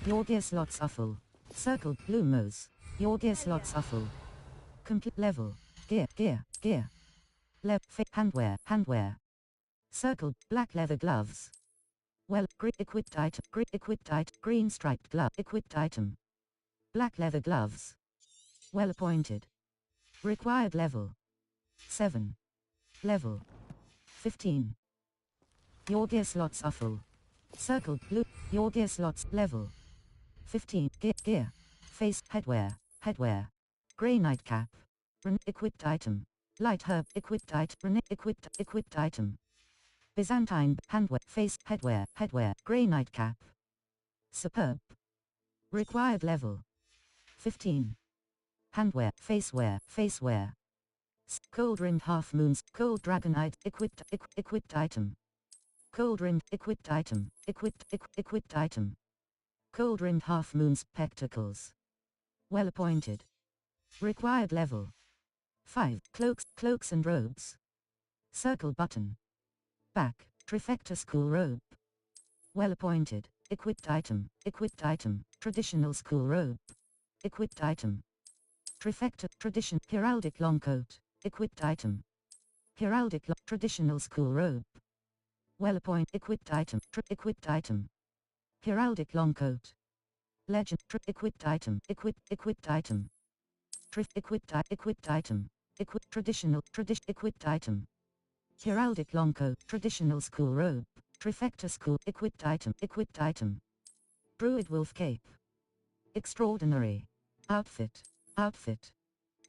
S4: Your gear slots are full. Circled Lumos. Your gear slots are full. Complete level. Gear. Handwear. Circled black leather gloves. Well, equipped item. Green striped glove. Equipped item. Black leather gloves. Well appointed. Required level. 7. Level. 15. Your gear slots are full. Circled blue. Your gear slots level. 15. Gear. Face. Headwear. Grey nightcap. Equipped item. Light herb. Equipped item. Equipped item. Byzantine. Handwear. Face. Headwear. Grey nightcap. Superb. Required level. 15. Handwear. Facewear. Cold-rimmed half moons. Cold dragonite. Equipped item. Cold-rimmed. Equipped item. Equipped item. Cold-rimmed half moon spectacles. Well appointed. Required level. 5. Cloaks and robes. Circle button. Back. Trifecta school robe. Well appointed. Equipped item. Traditional school robe. Equipped item. Trifecta. Tradition. Heraldic long coat. Equipped item. Heraldic traditional school robe. Well appointed. Equipped item. Equipped item. Heraldic long coat. Legend. Equipped item. Equipped item. Equipped item. Traditional. Equipped item. Heraldic long coat. Traditional school robe. Trifecta school. Equipped item. Druid wolf cape. Extraordinary. Outfit.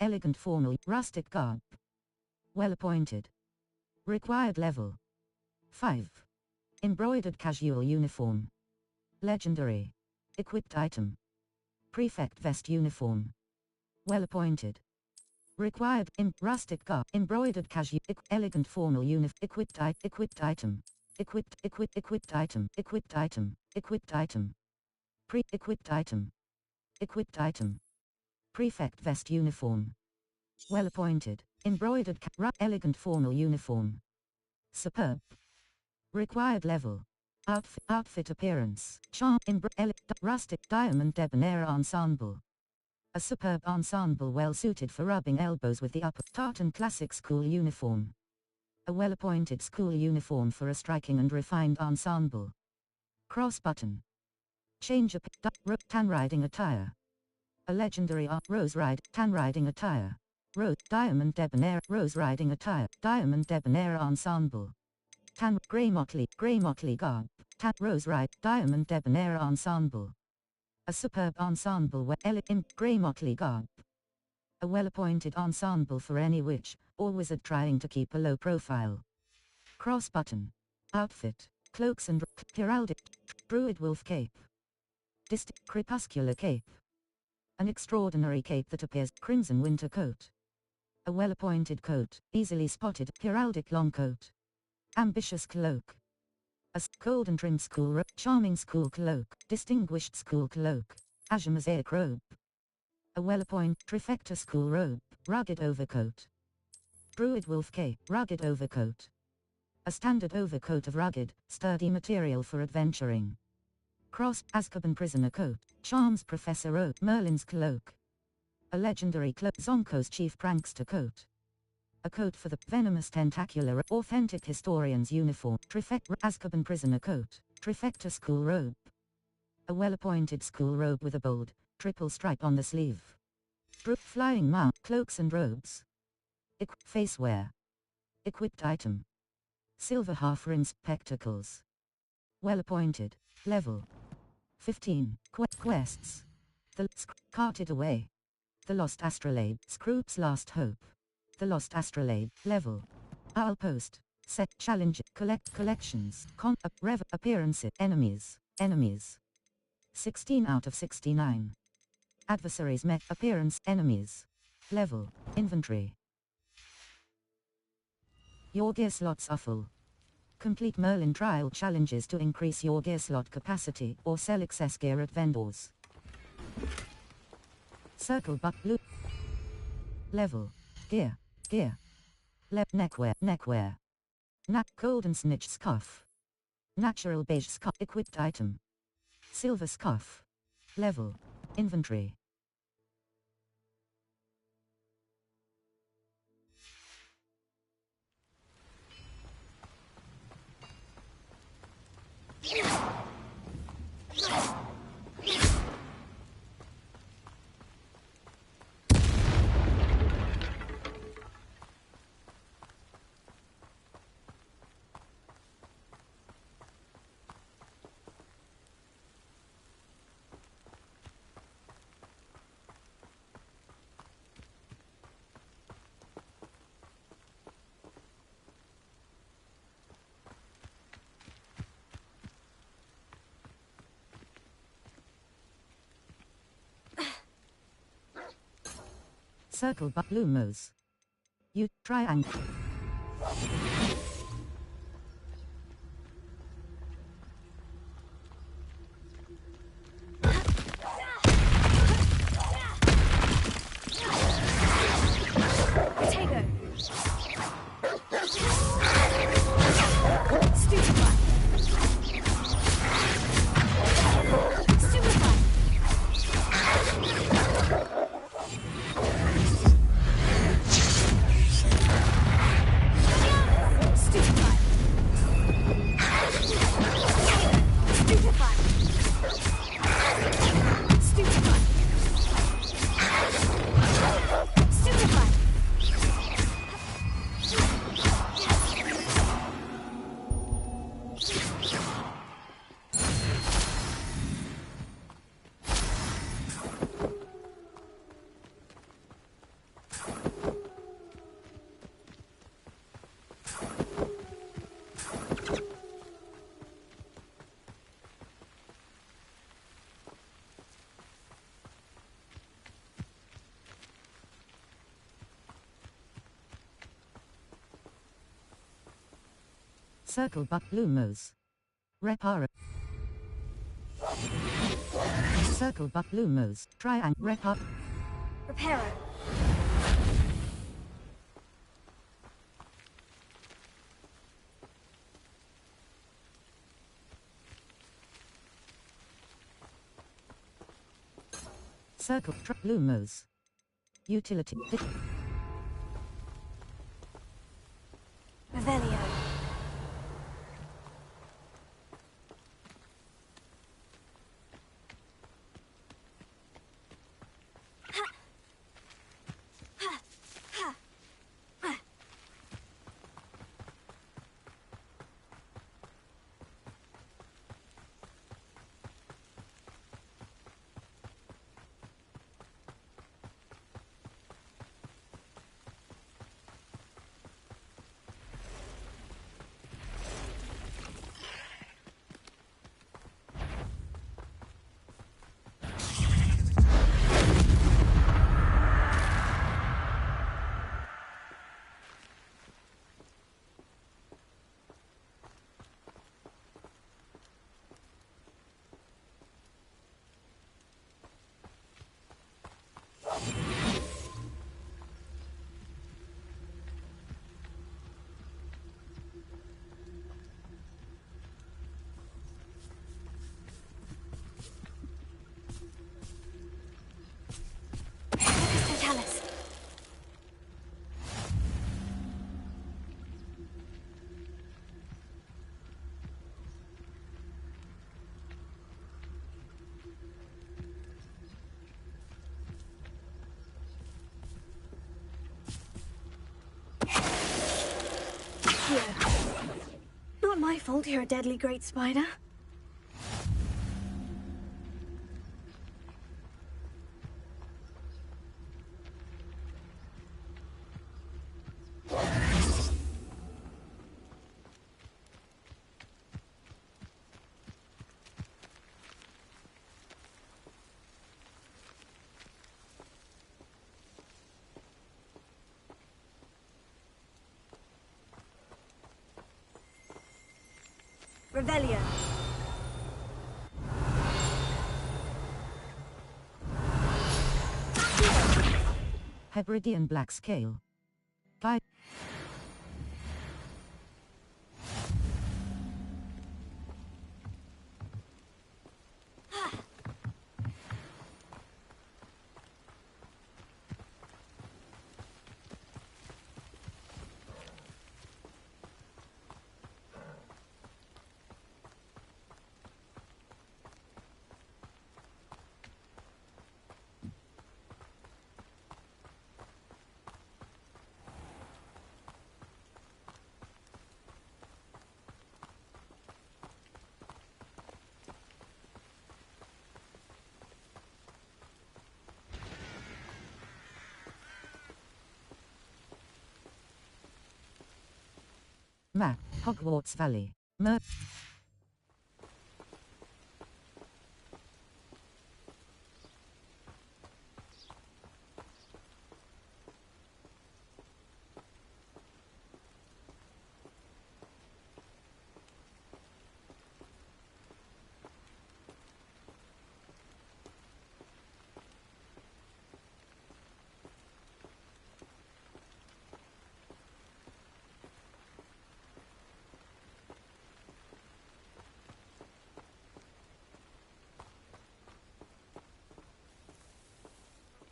S4: Elegant formal. Rustic garb. Well appointed. Required level. 5. Embroidered casual uniform. Legendary. Equipped item. Prefect vest uniform. Well appointed. Required rustic garb. Embroidered casual. Elegant formal uniform. Equipped item. Equipped item. Equipped item. Equipped item. Equipped item. Equipped item. Equipped item. Prefect vest uniform. Well appointed. Embroidered elegant formal uniform. Superb. Required level. Outfit appearance. Charm. Rustic diamond debonair ensemble. A superb ensemble well suited for rubbing elbows with the upper tartan classic school uniform. A well appointed school uniform for a striking and refined ensemble. Cross button. Change tan riding attire. A legendary rose ride tan riding attire. Diamond debonair rose riding attire. Diamond debonair ensemble. Tan grey motley garb. Tan rose ride diamond debonair ensemble. A superb ensemble in grey motley garb. A well-appointed ensemble for any witch or wizard trying to keep a low profile. Cross button. Outfit. Cloaks and heraldic. Druid wolf cape. Crepuscular cape. An extraordinary cape that appears crimson winter coat. A well-appointed coat, easily spotted heraldic long coat. Ambitious cloak. A golden trimmed school robe, charming school cloak, distinguished school cloak, azure mosaic robe. A well-appointed trifecta school robe, rugged overcoat. Druid wolf cape, rugged overcoat. A standard overcoat of rugged, sturdy material for adventuring. Cross, Azkaban prisoner coat, charms professor robe, Merlin's cloak. A legendary cloak, Zonko's chief prankster coat. A coat for the venomous tentacular authentic historian's uniform. Trifecta Azkaban prisoner coat. Trifecta school robe. A well-appointed school robe with a bold, triple stripe on the sleeve. Flying mount cloaks and robes. Face wear. Equipped item. Silver half-rimmed spectacles. Well-appointed. Level 15. Quests. The Carted Away. The Lost Astrolabe. Scroop's Last Hope. The Lost Astrolabe. Level. Owl Post. Set. Challenge. Collections. Appearances. Enemies. 16 out of 69. Adversaries met. Appearance. Enemies. Level. Inventory. Your gear slots are full. Complete Merlin trial challenges to increase your gear slot capacity or sell excess gear at vendors. Circle but blue. Level. Gear. Neckwear. Golden snitch scarf. Natural beige scarf. Equipped item. Silver scarf. Level. Inventory. Circle but Lumos. You triangle.
S2: Potato. Stupefy. Stupefy.
S4: Circle but Lumos. Repara. Circle but Lumos. Triangle. Repar.
S5: Reparo.
S4: Circle. Lumos. Utility.
S5: Revelio. Totalis. Not my fault you're a deadly great spider. Revelio.
S4: Hebridean Black Scale. Guide. Map, Hogwarts Valley.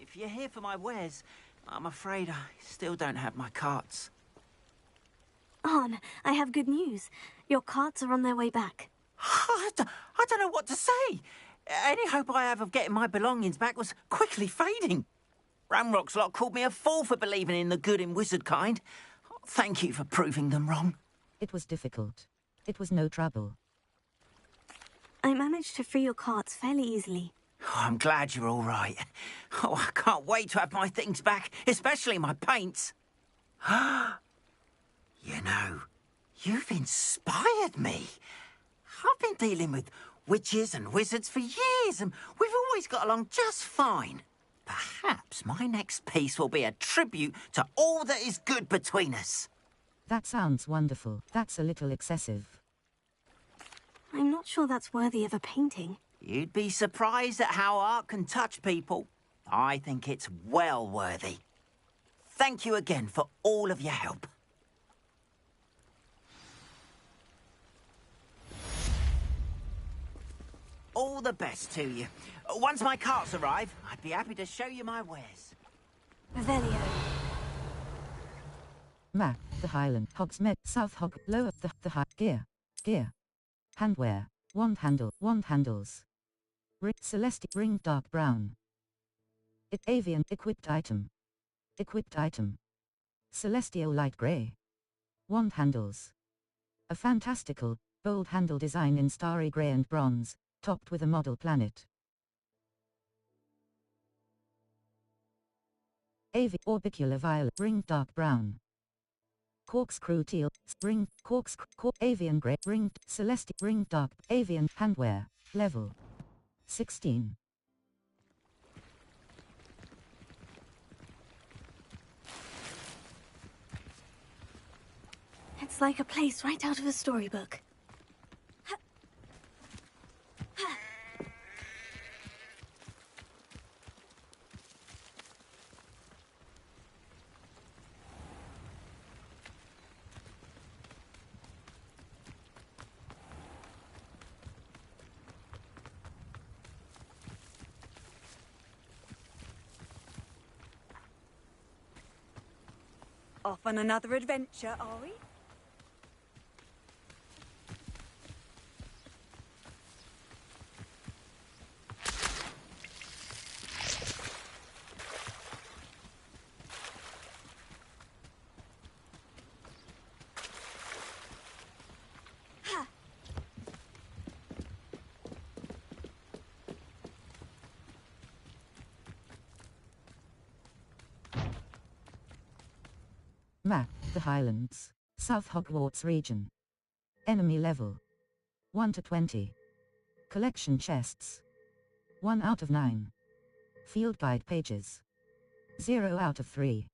S3: If you're here for my wares, I'm afraid I still don't have my carts.
S5: Arn, I have good news. Your carts are on their way back.
S3: I don't know what to say. Any hope I have of getting my belongings back was quickly fading. Ramrock's lot called me a fool for believing in the good in wizard kind. Thank you for proving them wrong.
S4: It was difficult. It was no trouble.
S5: I managed to free your carts fairly easily.
S3: Oh, I'm glad you're all right. Oh, I can't wait to have my things back, especially my paints. You know, you've inspired me. I've been dealing with witches and wizards for years, and we've always got along just fine. Perhaps my next piece will be a tribute to all that is good between us.
S4: That sounds wonderful. That's a little excessive.
S5: I'm not sure that's worthy of a painting.
S3: You'd be surprised at how art can touch people. I think it's well worthy. Thank you again for all of your help. All the best to you. Once my carts arrive, I'd be happy to show you my wares.
S5: Revelio.
S4: Map, the Highland, Hogsmeade, South Hog, Lower, the High, Gear. Handwear, wand handles. Celeste, ring dark brown. Avian, equipped item. Celestial light grey. Wand handles. A fantastical, bold handle design in starry grey and bronze, topped with a model planet. Orbicular violet, ring dark brown. Corkscrew teal, ring, avian grey, ring, celeste, ring dark, avian, handwear, level 16.
S5: It's like a place right out of a storybook.
S21: Off on another adventure, are we?
S4: Map, the Highlands, South Hogwarts region. Enemy level 1 to 20. Collection chests 1 out of 9. Field guide pages 0 out of 3.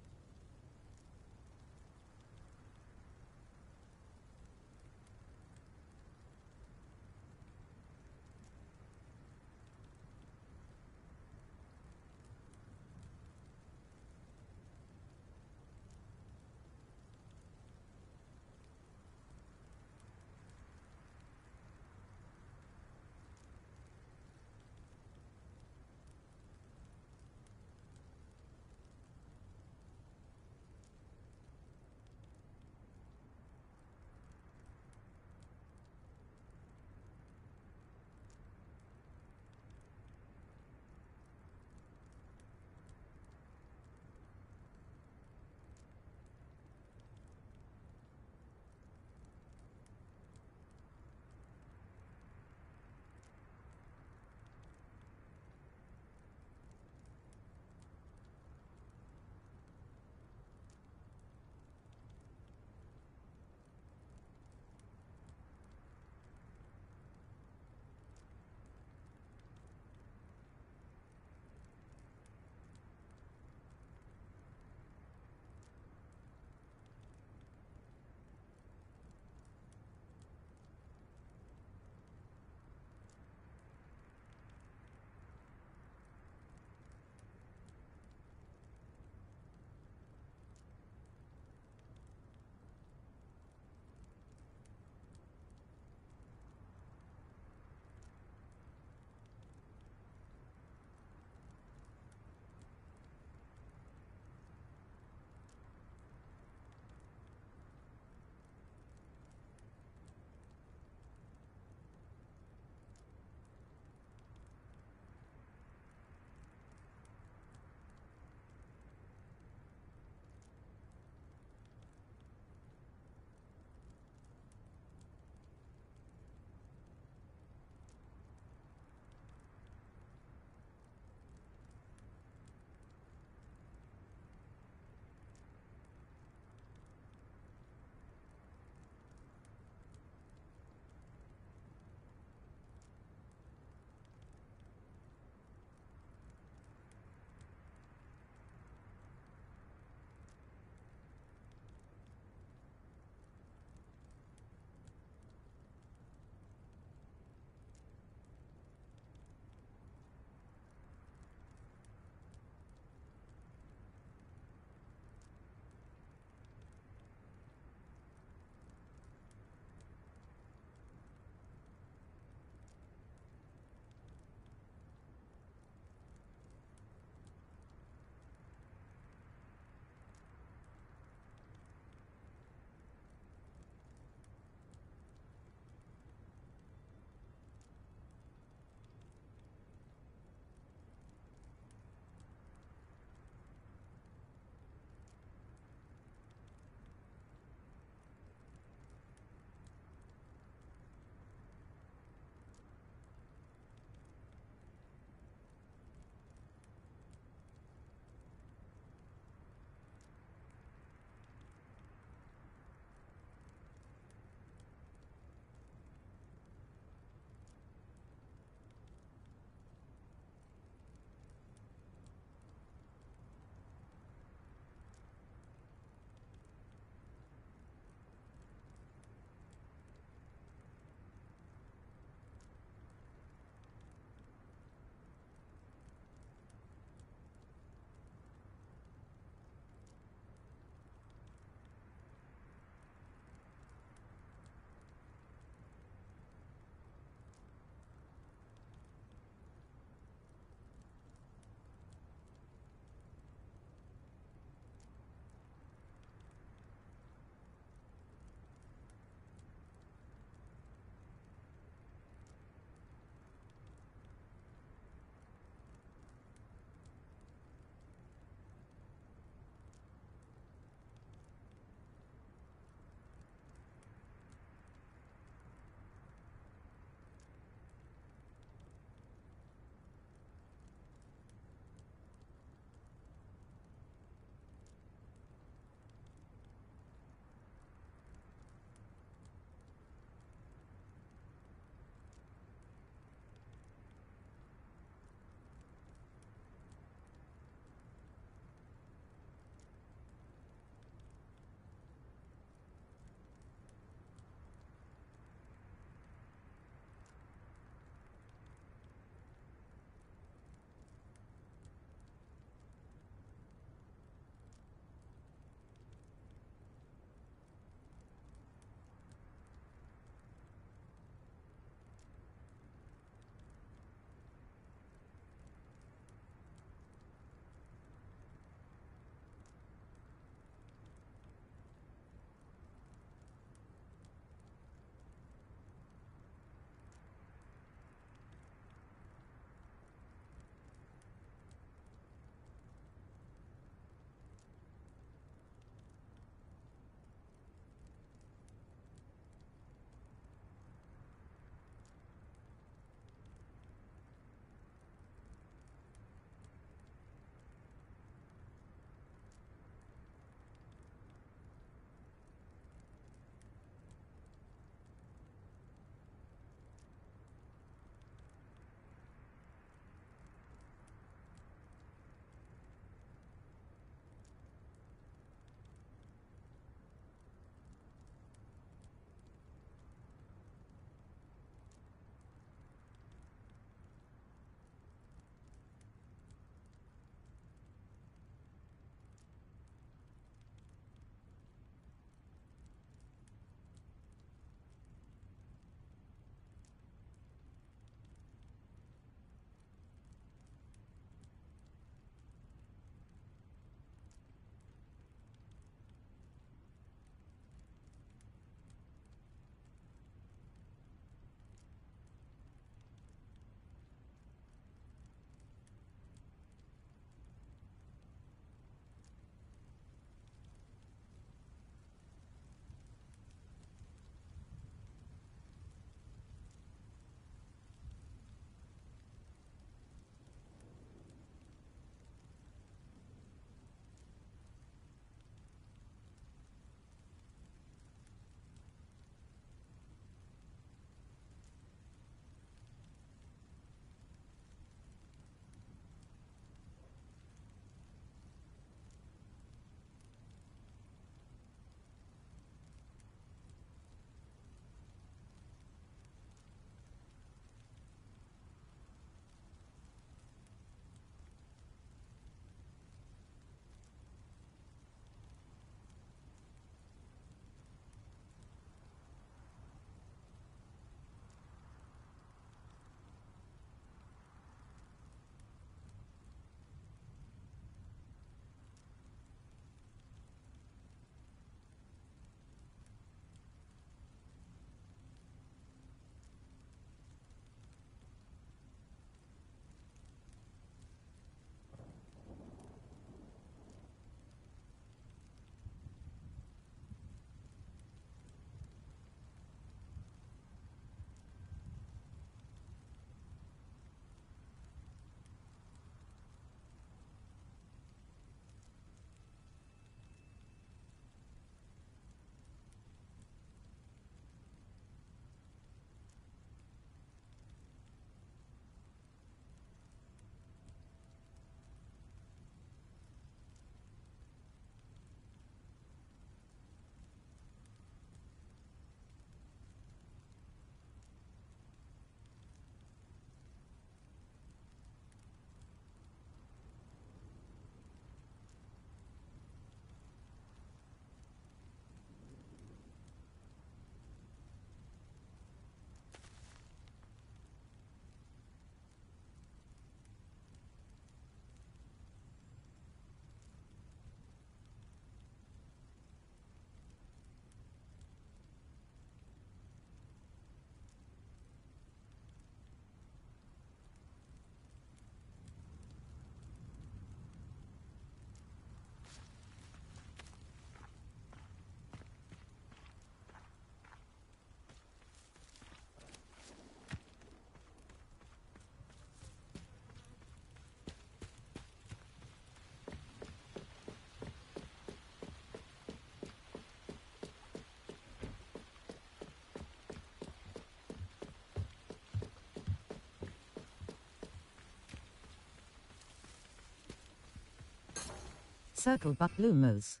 S4: Circle but Lumos.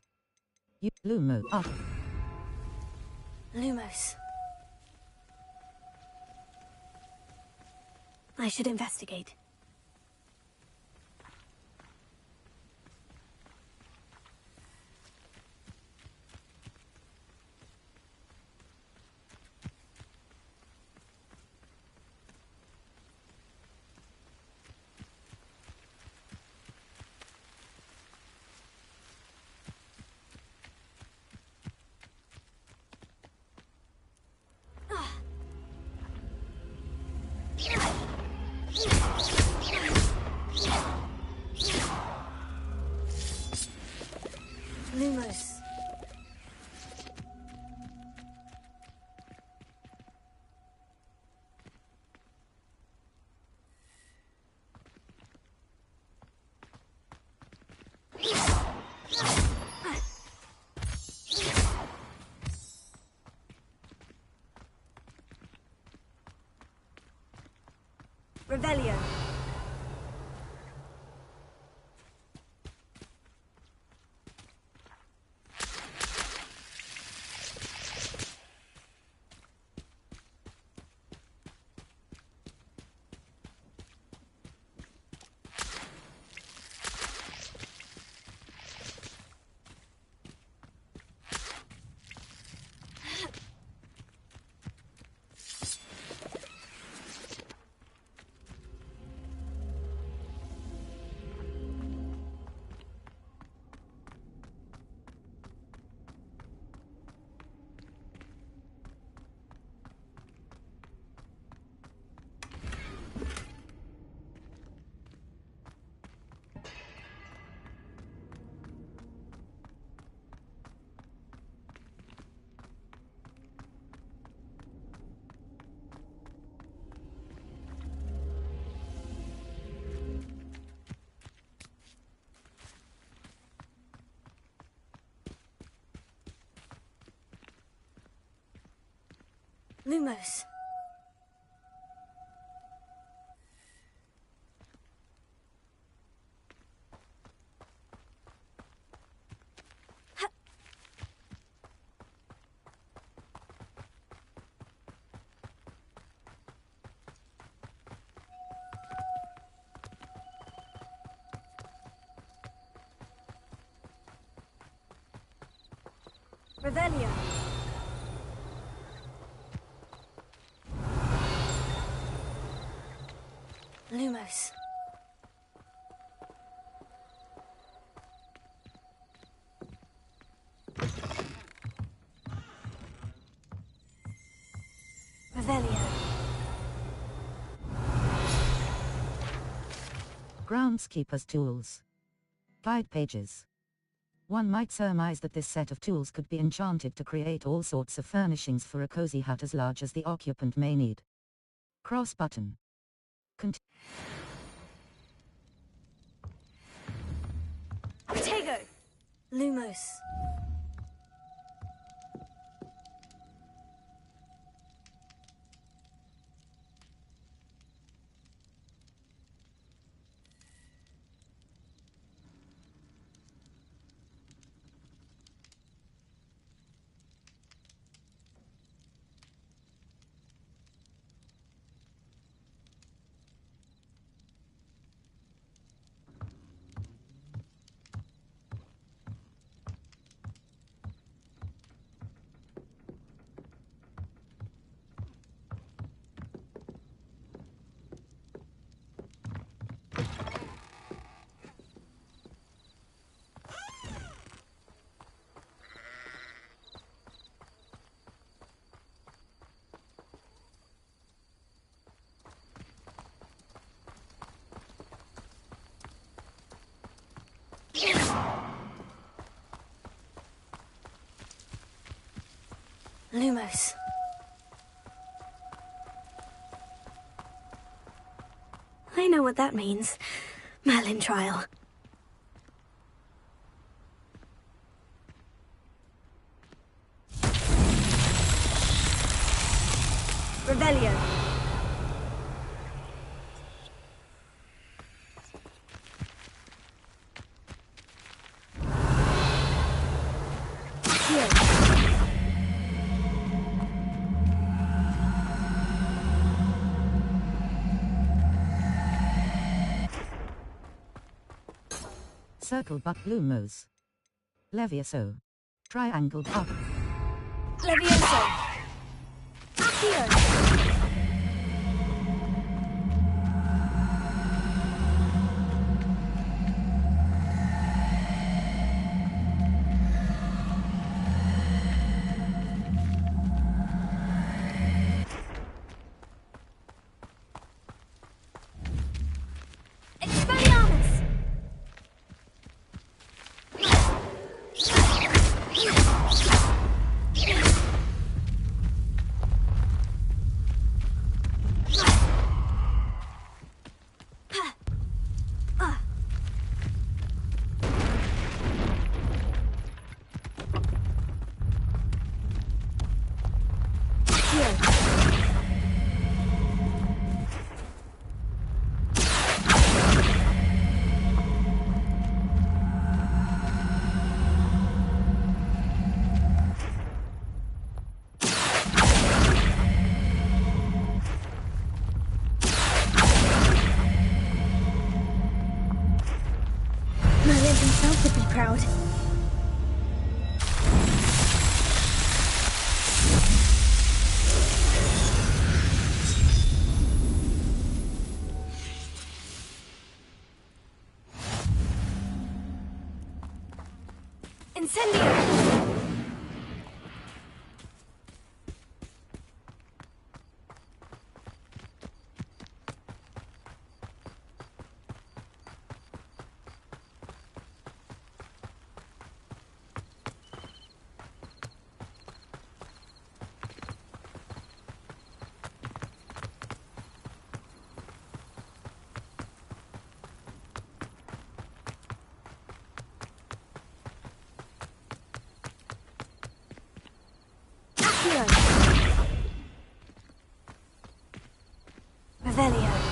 S4: Lumos. Ah.
S5: Lumos. I should investigate. Lumos. Revelio. Lumos. Revelio. Lumos. Revelio.
S4: Groundskeeper's tools. Guide pages. One might surmise that this set of tools could be enchanted to create all sorts of furnishings for a cozy hut as large as the occupant may need. Cross button.
S5: Protego. Lumos. Lumos. I know what that means. Merlin trial. Revelio.
S4: Circle but Lumos. Levioso. Triangle up.
S2: Levioso! Accio!
S9: Expelliarmus! Merlin himself would be proud.
S2: Incendio! Revelio.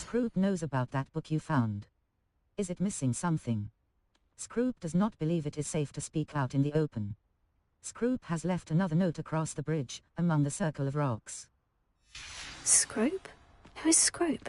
S4: Scroop knows about that book you found. Is it missing something? Scroop does not believe it is safe to speak out in the open. Scroop has left another note across the bridge, among the circle of rocks.
S5: Scroop? Who is Scroop?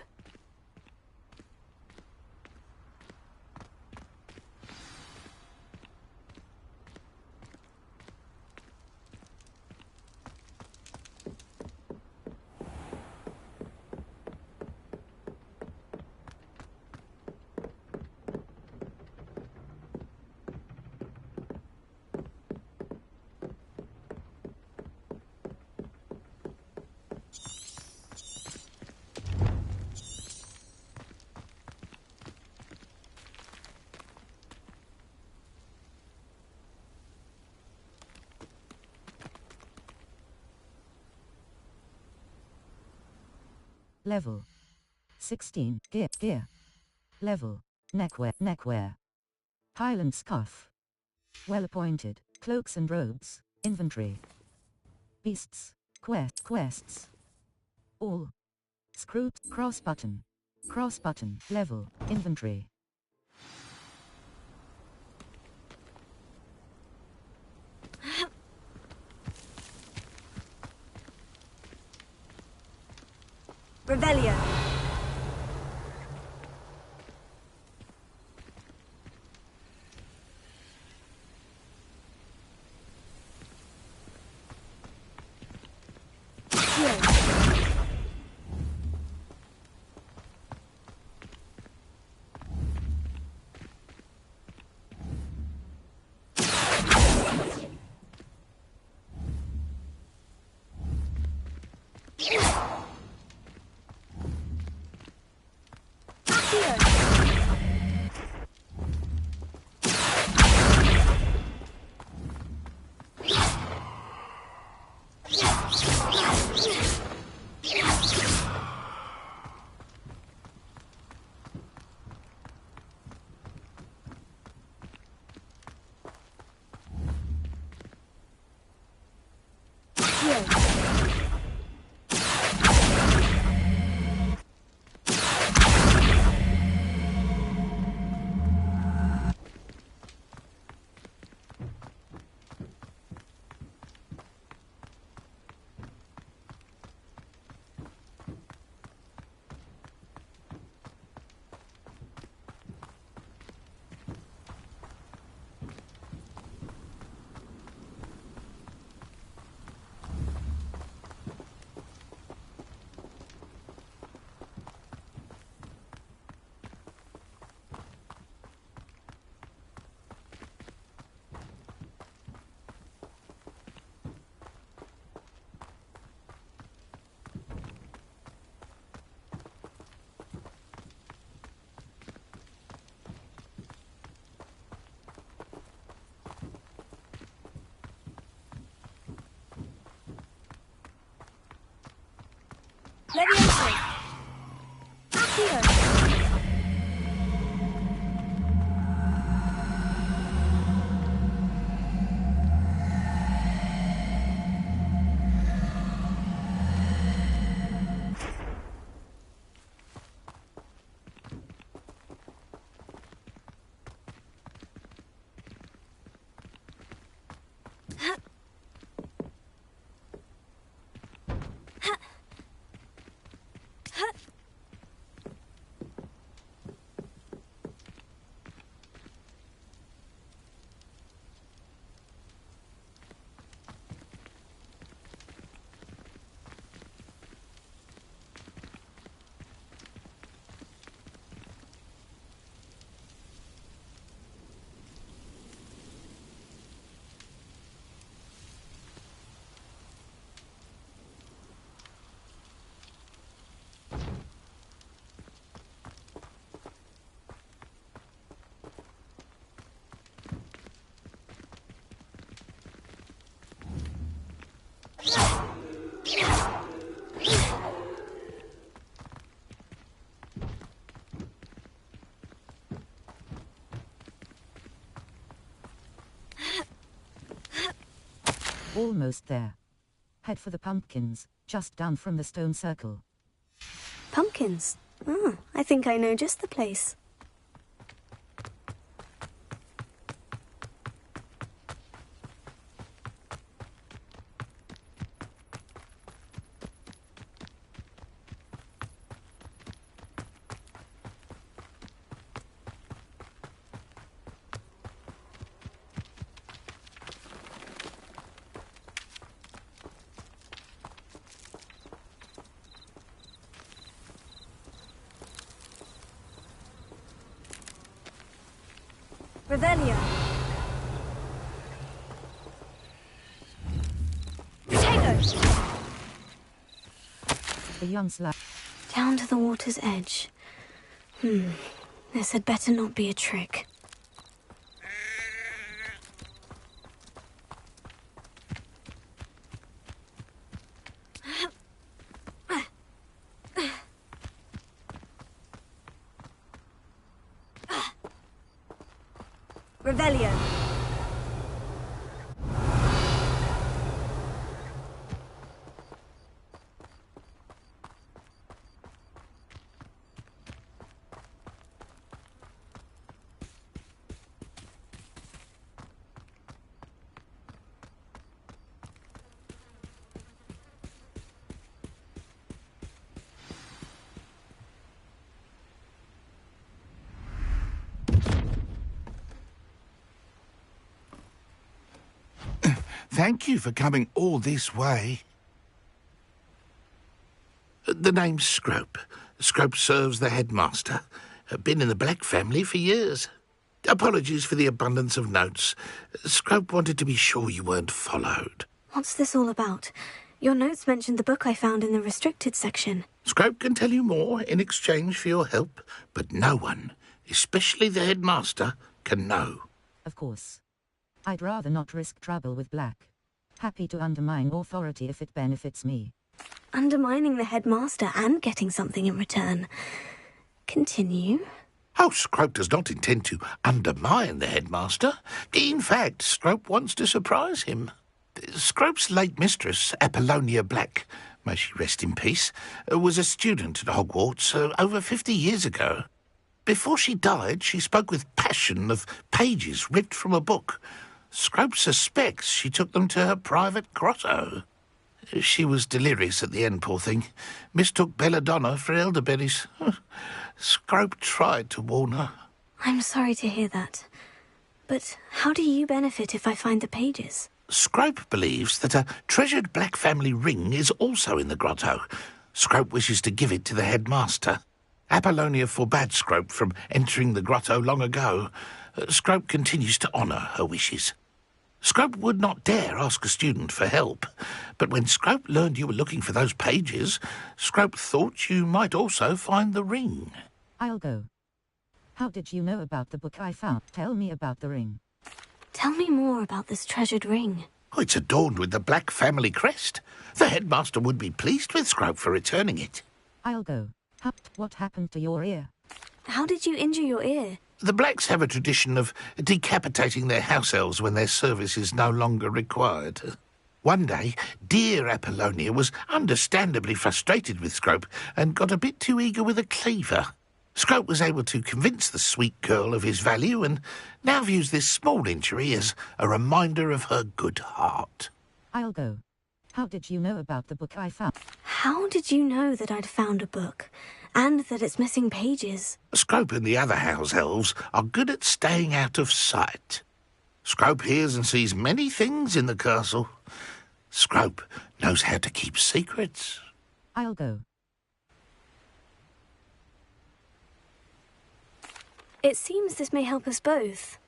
S4: Level. 16. Gear. Level. Neckwear. Highland scarf. Well appointed. Cloaks and robes. Inventory. Beasts. Quests. All. Screw. Cross button. Level. Inventory.
S21: Revelio. Levioso. Accio.
S4: Almost there. Head for the pumpkins, just down from the stone circle.
S5: Pumpkins? Ah, I think I know just the place. Revelio. Potato.
S4: The young slut.
S5: Down to the water's edge. This had better not be a trick.
S21: Revelio.
S6: Thank you for coming all this way. The name's Scrope. Scrope serves the headmaster. Been in the Black family for years. Apologies for the abundance of notes. Scrope wanted to be sure you weren't followed.
S5: What's this all about? Your notes mentioned the book I found in the restricted section.
S6: Scrope can tell you more in exchange for your help, but no one, especially the headmaster, can know.
S4: Of course. I'd rather not risk trouble with Black. Happy to undermine authority if it benefits me.
S5: Undermining the headmaster and getting something in return. Continue.
S6: Oh, Scrope does not intend to undermine the headmaster. In fact, Scrope wants to surprise him. Scrope's late mistress, Apollonia Black, may she rest in peace, was a student at Hogwarts over 50 years ago. Before she died, she spoke with passion of pages ripped from a book. Scrope suspects she took them to her private grotto. She was delirious at the end, poor thing. Mistook belladonna for elderberries. Scrope tried to warn her.
S5: I'm sorry to hear that. But how do you benefit if I find the pages?
S6: Scrope believes that a treasured Black family ring is also in the grotto. Scrope wishes to give it to the headmaster. Apollonia forbade Scrope from entering the grotto long ago. Scrope continues to honour her wishes. Scrope would not dare ask a student for help, but when Scrope learned you were looking for those pages, Scrope thought you might also find the ring.
S4: I'll go. How did you know about the book I found? Tell me about the ring.
S5: Tell me more about this treasured ring.
S6: Oh, it's adorned with the Black family crest. The headmaster would be pleased with Scrope for returning it.
S4: I'll go. What happened to your ear?
S5: How did you injure your ear?
S6: The Blacks have a tradition of decapitating their house elves when their service is no longer required. One day, dear Apollonia was understandably frustrated with Scrope and got a bit too eager with a cleaver. Scrope was able to convince the sweet girl of his value and now views this small injury as a reminder of her good heart.
S4: I'll go. How did you know about the book I found?
S5: How did you know that I'd found a book? And that it's missing pages?
S6: Scrope and the other house elves are good at staying out of sight. Scrope hears and sees many things in the castle. Scrope knows how to keep secrets.
S4: I'll go.
S5: It seems this may help us both.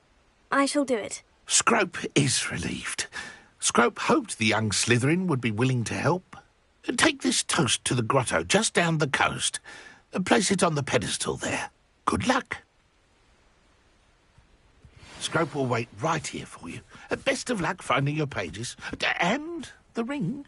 S5: I shall do it.
S6: Scrope is relieved. Scrope hoped the young Slytherin would be willing to help. Take this toast to the grotto just down the coast. Place it on the pedestal there. Good luck. Scrope will wait right here for you. Best of luck finding your pages. And the ring.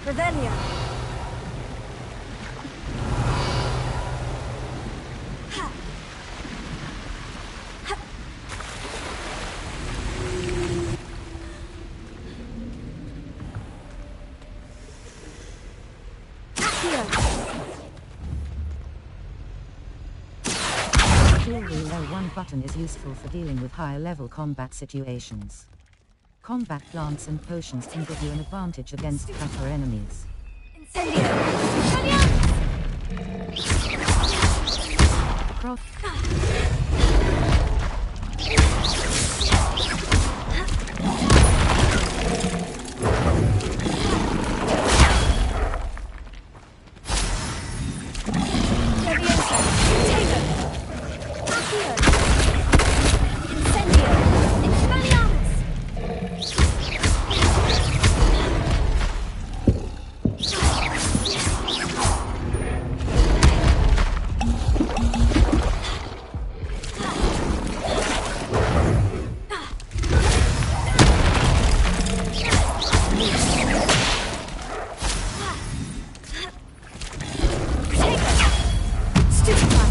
S21: Revelio.
S4: Clearly, L1 button is useful for dealing with higher-level combat situations. Combat plants and potions can give you an advantage against tougher enemies.
S18: Stupefy.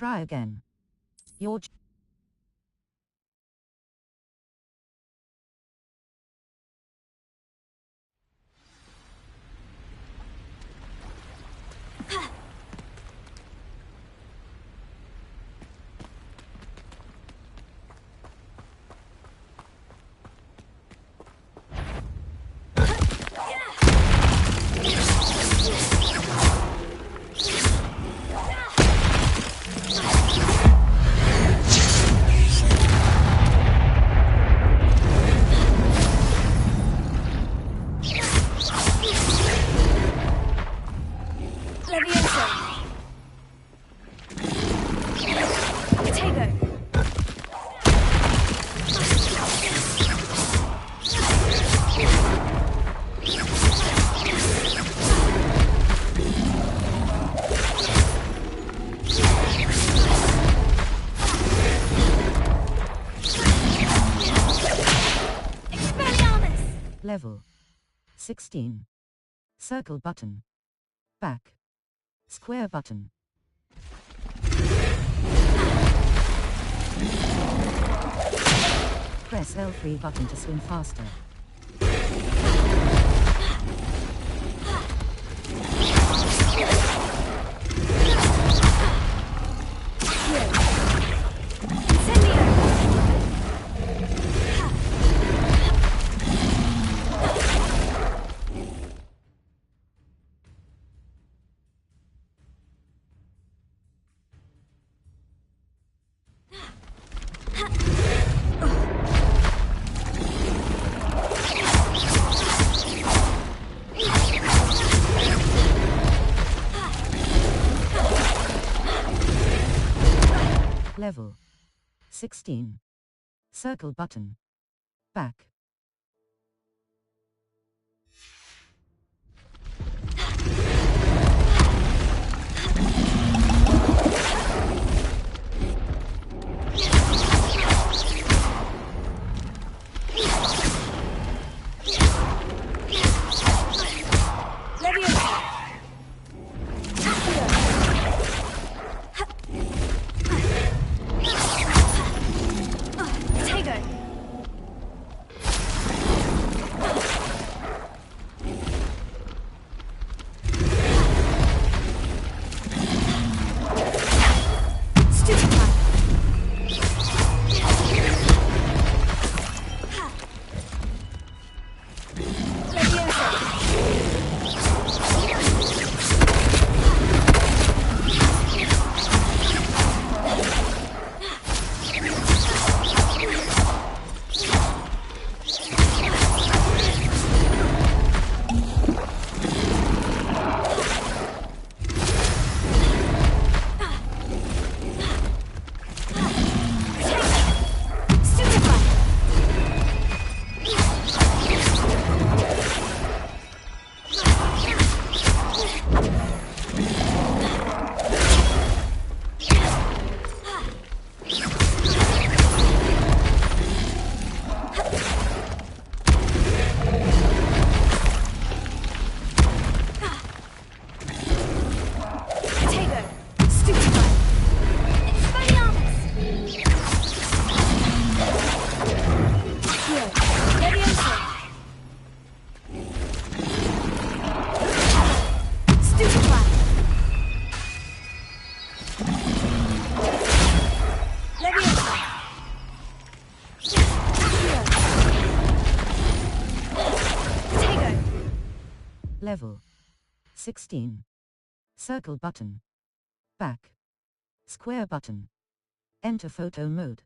S4: Try again. Your level 16. Circle button. Back. Square button. Press L3 button to swim faster. Level 16. Circle button. Back. Level 16. Circle button. Back. Square button. Enter photo mode.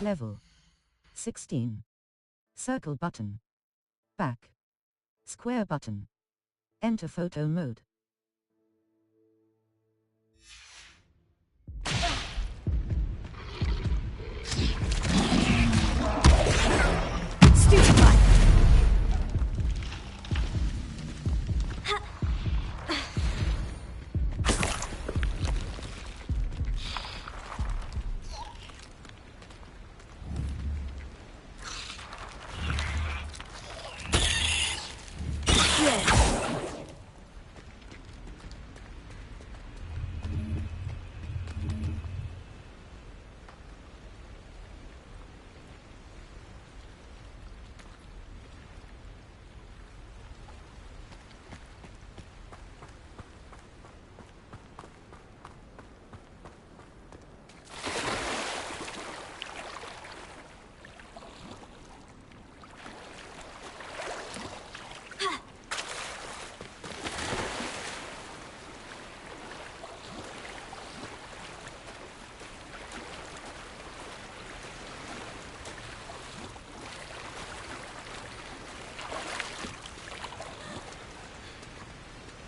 S4: Level 16. Circle button. Back. Square button. Enter photo mode.
S5: Stupefy!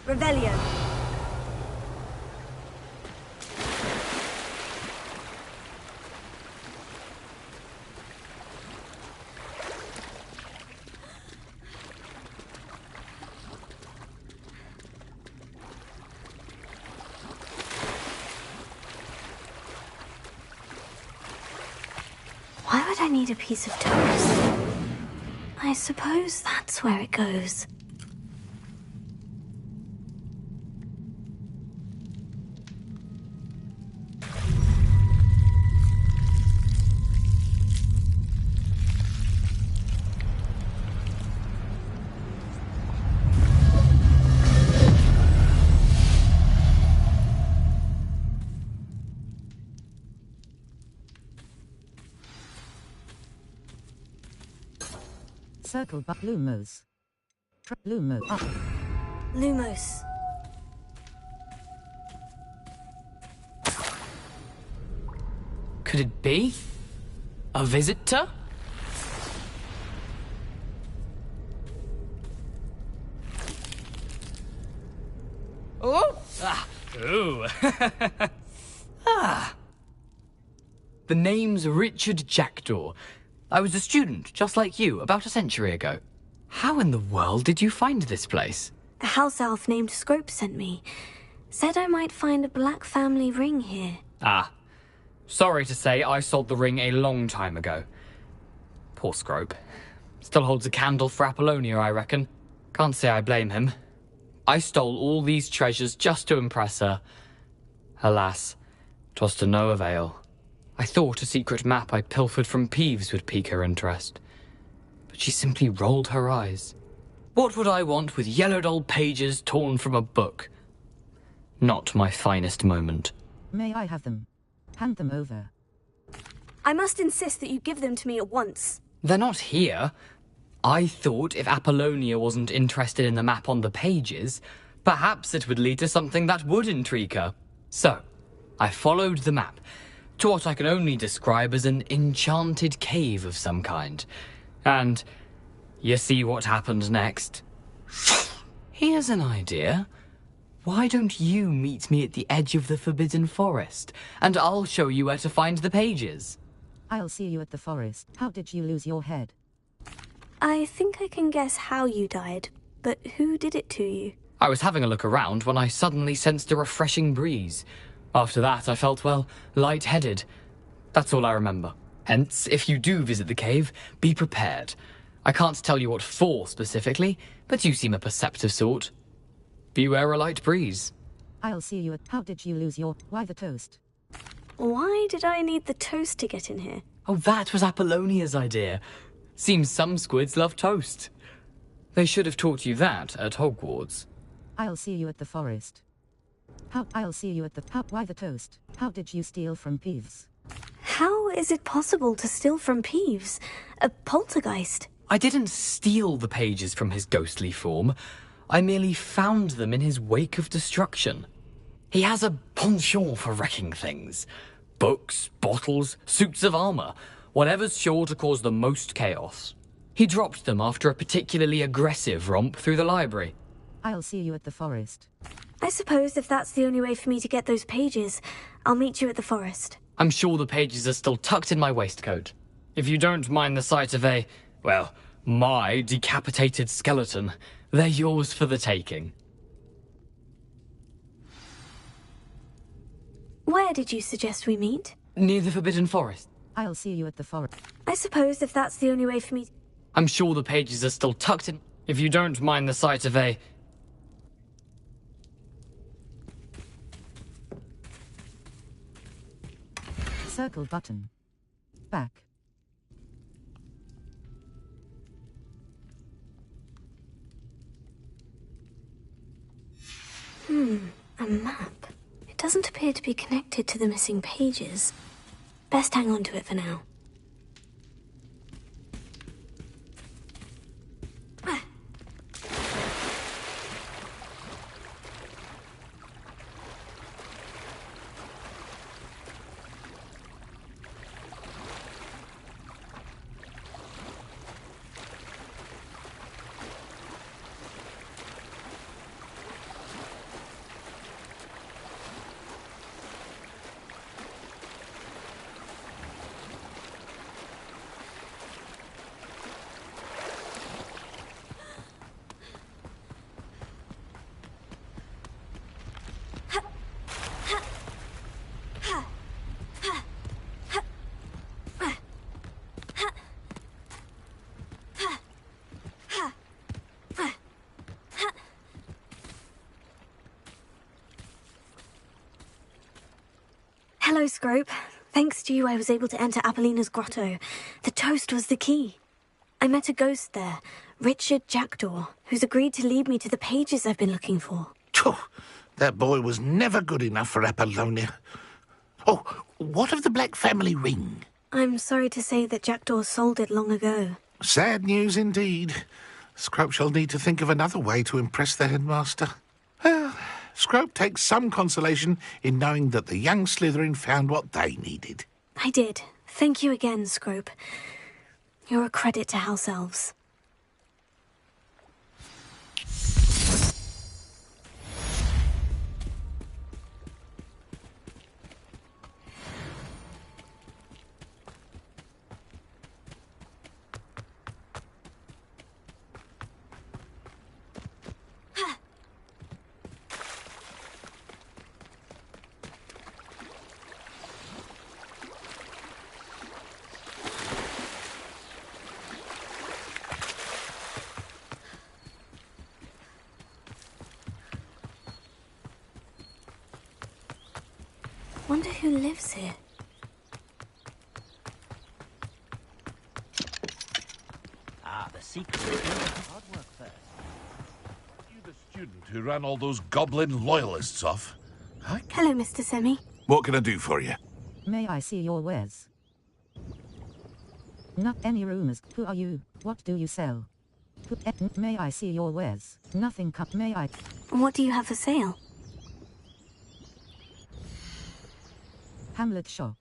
S5: Revelio. Why would I need a piece of toast? I suppose that's where it goes.
S4: Circle but Lumos. Lumos up.
S5: Lumos.
S8: Could it be? A visitor? Oh! Ah! Ooh! Ah! The name's Richard Jackdaw. I was a student, just like you, about a century ago. How in the world did you find this place?
S5: A house elf named Scrope sent me. Said I might find a black family ring here.
S8: Ah. Sorry to say, I sold the ring a long time ago. Poor Scrope. Still holds a candle for Apollonia, I reckon. Can't say I blame him. I stole all these treasures just to impress her. Alas, 'twas to no avail. I thought a secret map I pilfered from Peeves would pique her interest. But she simply rolled her eyes. What would I want with yellowed old pages torn from a book? Not my finest moment.
S4: May I have them? Hand them over.
S5: I must insist that you give them to me at once.
S8: They're not here. I thought if Apollonia wasn't interested in the map on the pages, perhaps it would lead to something that would intrigue her. So, I followed the map to what I can only describe as an enchanted cave of some kind. And you see what happened next? Here's an idea. Why don't you meet me at the edge of the Forbidden Forest, and I'll show you where to find the pages?
S4: I'll see you at the forest. How did you lose your head?
S5: I think I can guess how you died, but who did it to you?
S8: I was having a look around when I suddenly sensed a refreshing breeze. After that, I felt, well, lightheaded. That's all I remember. Hence, if you do visit the cave, be prepared. I can't tell you what for specifically, but you seem a perceptive sort. Beware a light breeze.
S4: I'll see you at... How did you lose your... Why the toast?
S5: Why did I need the toast to get in here?
S8: Oh, that was Apollonia's idea. Seems some squids love toast. They should have taught you that at Hogwarts.
S4: I'll see you at the forest. I'll see you at the... Why the toast? How did you steal from Peeves?
S5: How is it possible to steal from Peeves? A poltergeist?
S8: I didn't steal the pages from his ghostly form. I merely found them in his wake of destruction. He has a penchant for wrecking things. Books, bottles, suits of armor, whatever's sure to cause the most chaos. He dropped them after a particularly aggressive romp through the library.
S4: I'll see you at the forest.
S5: I suppose if that's the only way for me to get those pages, I'll meet you at the forest.
S8: I'm sure the pages are still tucked in my waistcoat. If you don't mind the sight of a, well, my decapitated skeleton, they're yours for the taking.
S5: Where did you suggest we meet?
S8: Near the Forbidden Forest.
S4: I'll see you at the forest.
S5: I suppose if that's the only way for me...
S8: I'm sure the pages are still tucked in... If you don't mind the sight of a...
S4: Circle button. Back.
S5: A map. It doesn't appear to be connected to the missing pages. Best hang on to it for now. Hello, Scrope. Thanks to you, I was able to enter Apollina's grotto. The toast was the key. I met a ghost there, Richard Jackdaw, who's agreed to lead me to the pages I've been looking for.
S6: Phew, that boy was never good enough for Apollonia. Oh, what of the Black family ring?
S5: I'm sorry to say that Jackdaw sold it long ago.
S6: Sad news indeed. Scrope shall need to think of another way to impress the headmaster. Well, Scrope takes some consolation in knowing that the young Slytherin found what they needed.
S5: I did. Thank you again, Scrope. You're a credit to House Elves. Wonder who lives here.
S20: Ah, the secret is hard work first.
S7: You the student who ran all those goblin loyalists off?
S5: Hello, Mr. Semi.
S6: What can I do for you?
S4: May I see your wares? Not any rumors. Who are you? What do you sell? May I see your wares? Nothing. May I?
S5: What do you have for sale?
S4: Hamlet shop.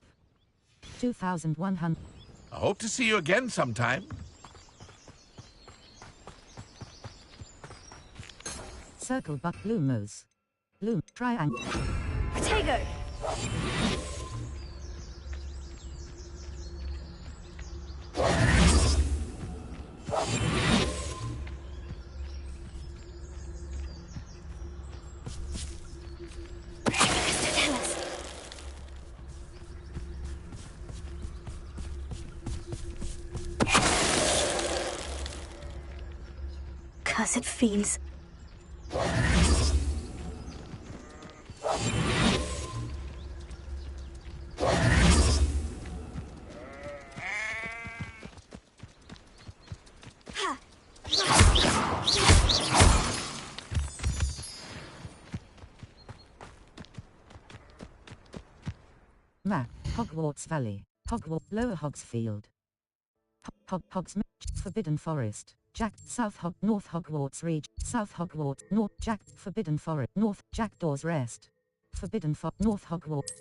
S4: 2,100.
S7: I hope to see you again sometime.
S4: Circle but Lumos. Loom. Triangle.
S5: Protego! Cursed fiends.
S4: Map. Hogwarts Valley. Hogwarts. Lower Hogsfield. Hogs. Forbidden Forest. Jack. South Hog. North Hogwarts Reach. South Hogwarts. North. Jack. Forbidden Forest. North. Jackdaws Rest. Forbidden North Hogwarts.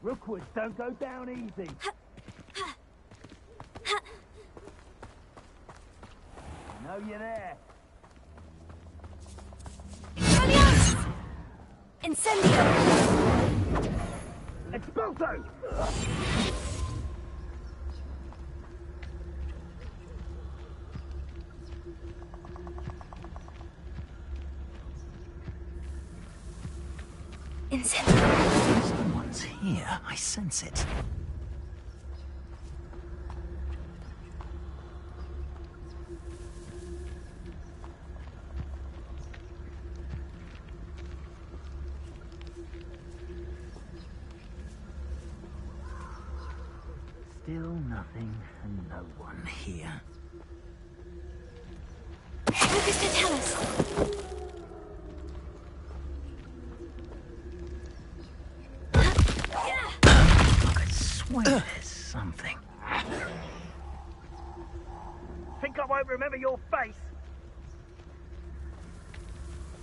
S1: Rookwoods don't go down easy. I know you're there.
S5: Incendio!
S1: Expulso!
S20: Someone's here. I sense it. Still nothing and no one here.
S5: Lucas to tell us.
S20: Swear there's something.
S1: Think I won't remember your face?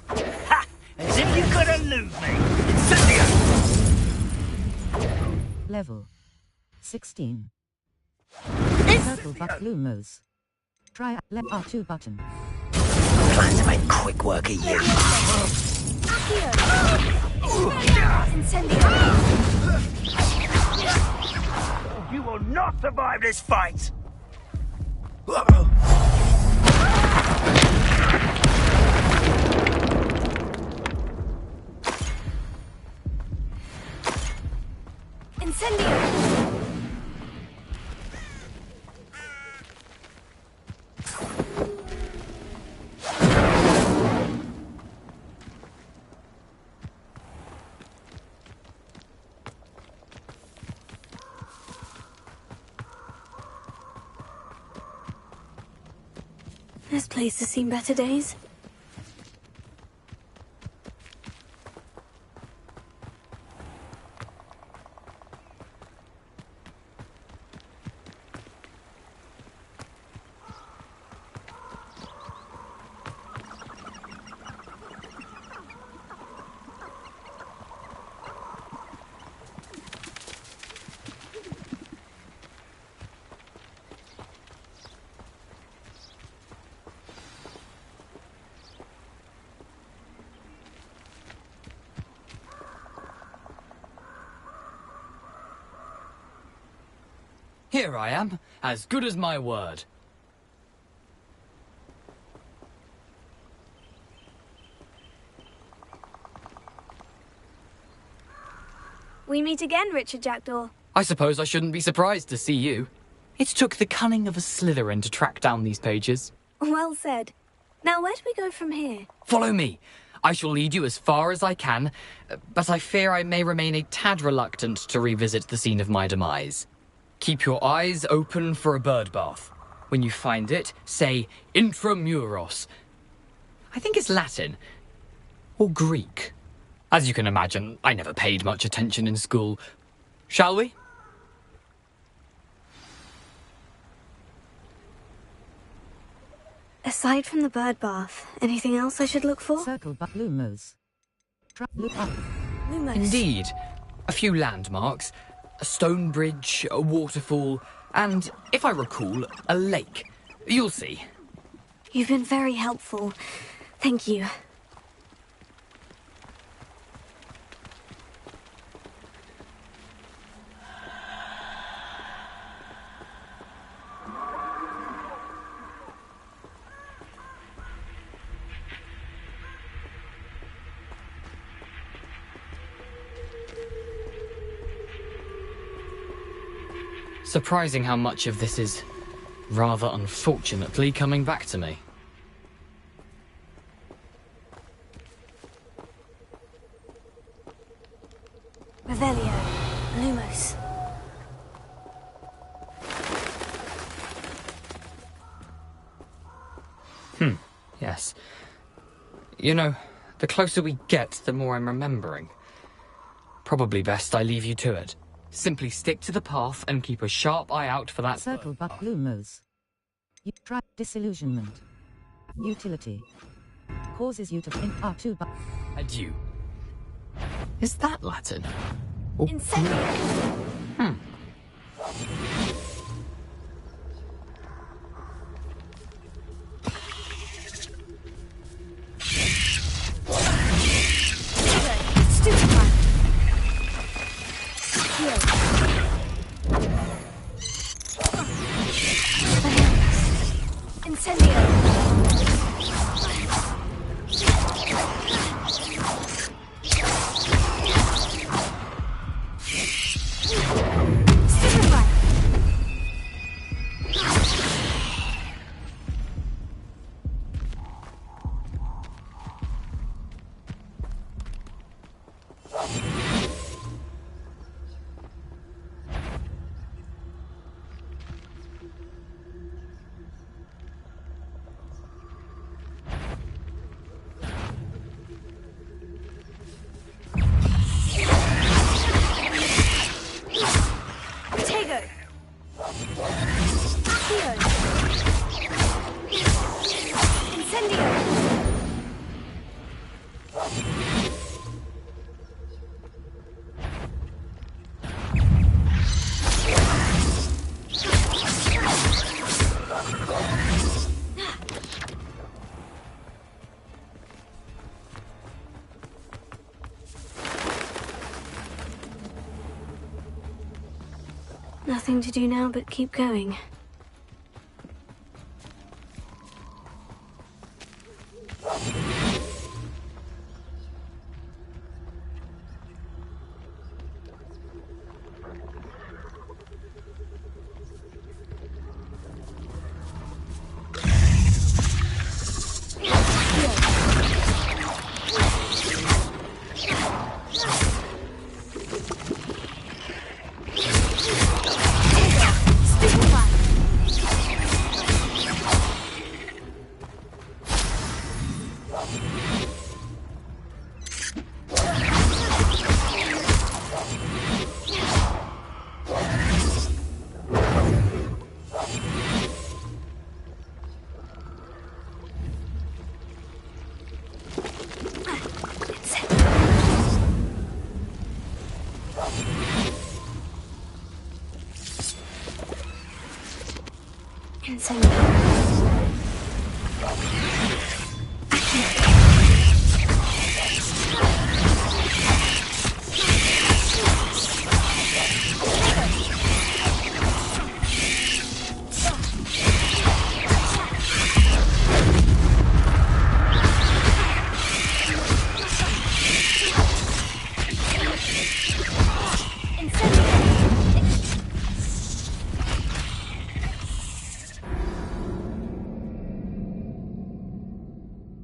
S1: Ha! As if you could elude me! Incendio!
S4: Level 16. Circle but Lumos. Try left R2 button.
S20: Plan to make quick work of you.
S5: Incendio!
S1: You will not survive this fight!
S5: Incendio! This place has seen better days.
S8: Here I am, as good as my word.
S5: We meet again, Richard Jackdaw.
S8: I suppose I shouldn't be surprised to see you. It took the cunning of a Slytherin to track down these pages.
S5: Well said. Now, where do we go from here?
S8: Follow me. I shall lead you as far as I can, but I fear I may remain a tad reluctant to revisit the scene of my demise. Keep your eyes open for a bird bath. When you find it, say intramuros. I think it's Latin. Or Greek. As you can imagine, I never paid much attention in school. Shall we?
S5: Aside from the bird bath, anything else I should look for?
S4: Circle but Lumos. Look up.
S5: Lumos.
S8: Indeed. A few landmarks. A stone bridge, a waterfall, and, if I recall, a lake. You'll see.
S5: You've been very helpful. Thank you.
S8: Surprising how much of this is, rather unfortunately, coming back to me.
S5: Revelio. Lumos.
S8: Yes. You know, the closer we get, the more I'm remembering. Probably best I leave you to it. Simply stick to the path and keep a sharp eye out for that
S4: Circle but Lumos. You try disillusionment. Utility. Causes you to think R2 but...
S8: Adieu. Is that Latin? Or
S5: Incendio. Stupefy. Incendio. Nothing to do now but keep going. Stupefy.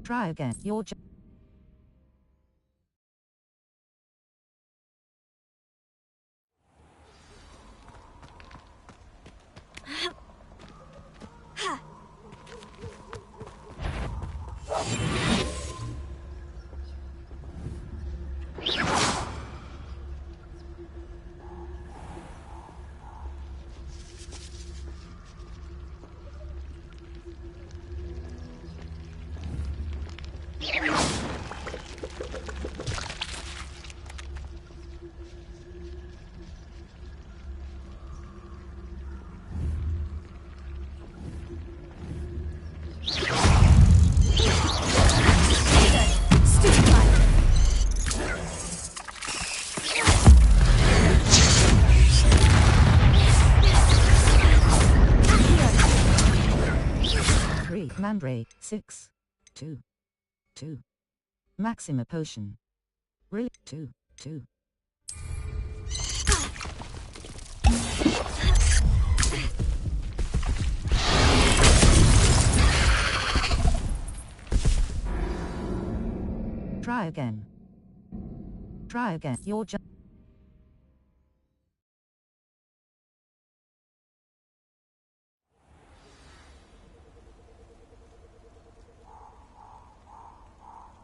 S4: Try again. Your Mandrake 6 2 2 Maxima potion. Really 2 2 Try again. Try again. Your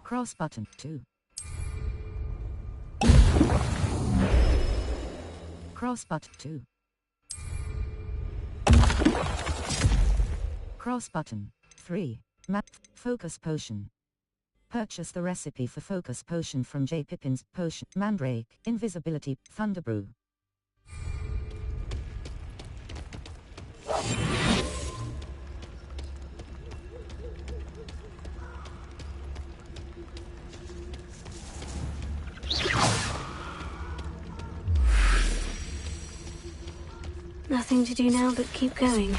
S4: cross button 2 cross button 2 cross button 3 map focus potion. Purchase the recipe for focus potion from J. Pippin's potion. Mandrake, invisibility, Thunderbrew.
S5: Nothing to do now but keep going.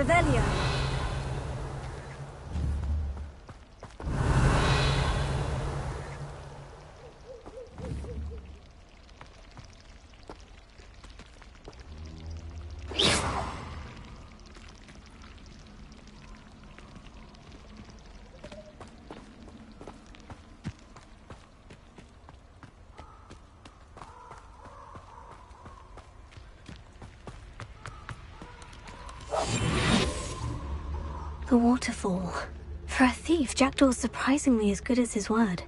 S11: Revelio.
S5: The waterfall. For a thief, Jackdaw's surprisingly as good as his word.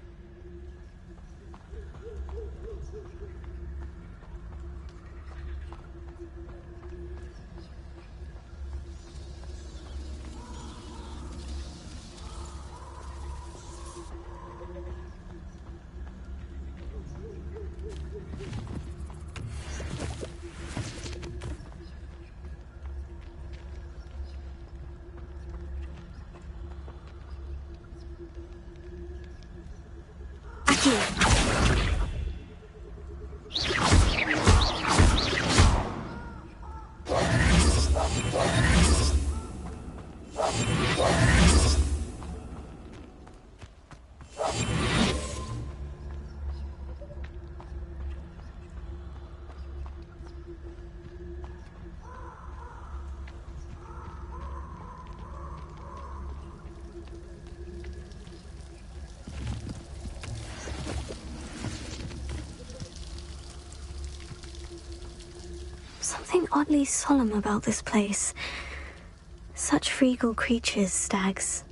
S5: something oddly solemn about this place. Such regal creatures, stags.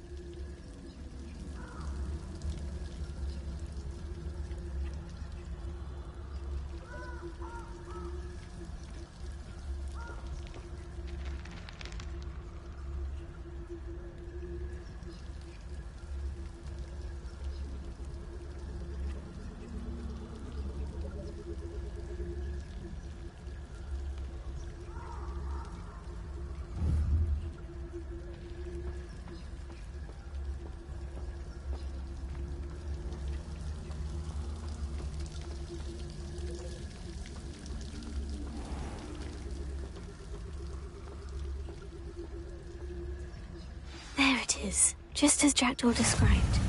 S5: There it is, just as Jackdaw described.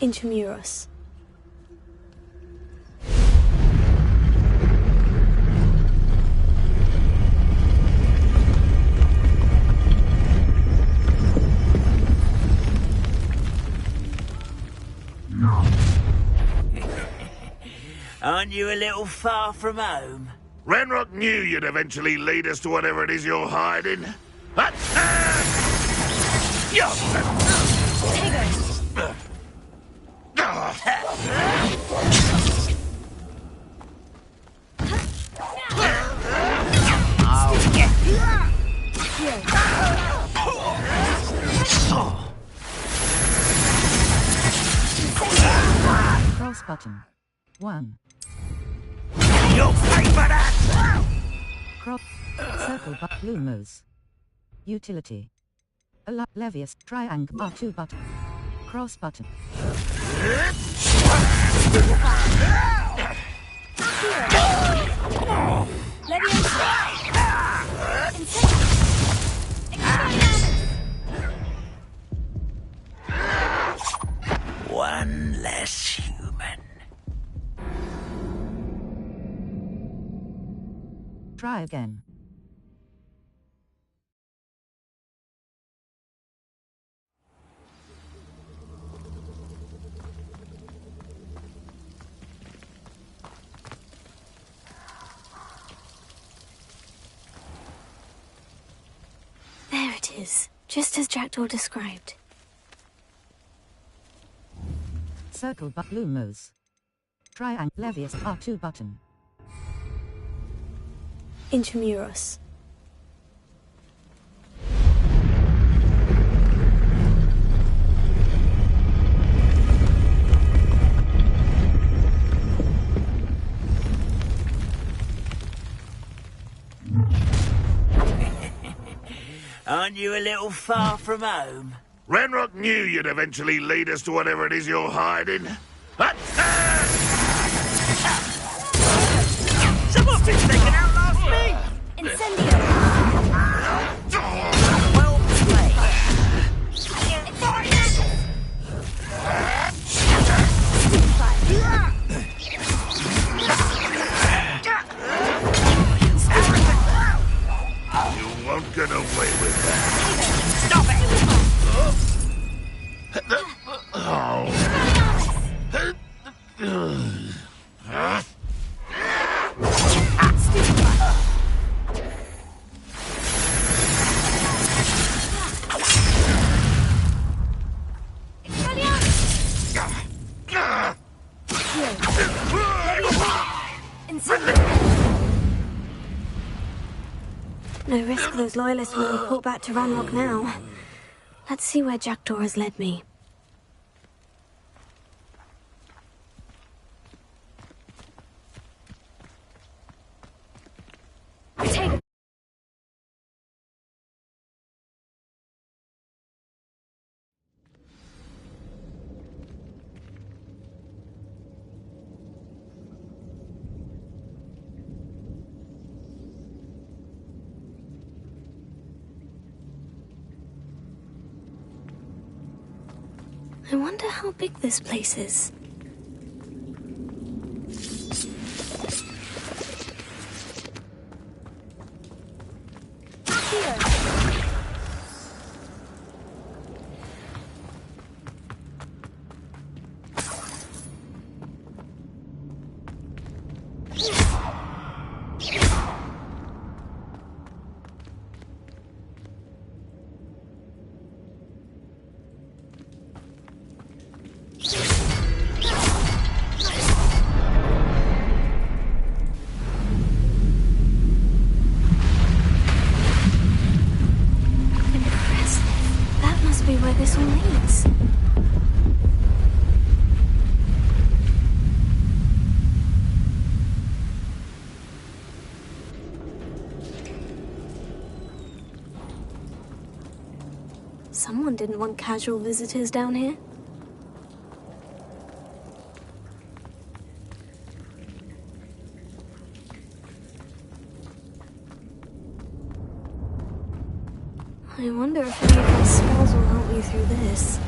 S5: Intramuros.
S20: Aren't you a little far from home?
S7: Ranrock knew you'd eventually lead us to whatever it is you're hiding.
S4: Cross button. 1.
S20: You'll pay for that!
S4: Crop. Circle but Lumos. Utility. Levius. Triangle. R2 button. Cross button.
S20: One less human.
S4: Try again.
S5: There it is, just as Jackdaw described.
S4: Circle but Lumos. Triangle. Levius. R2 button.
S5: Intramuros.
S20: Aren't you a little far from home?
S7: Ranrock knew you'd eventually lead us to whatever it is you're hiding.
S20: Someone thinks they can outlast me!
S5: Incendio!
S20: Well played.
S7: You won't get away with that.
S20: Stop it!
S5: No risk those loyalists will report back to Ranrock now. Let's see where Jackdaw has led me. I wonder how big this place is. be where this all leads. Someone didn't want casual visitors down here. I wonder if any of my spells will help me through this.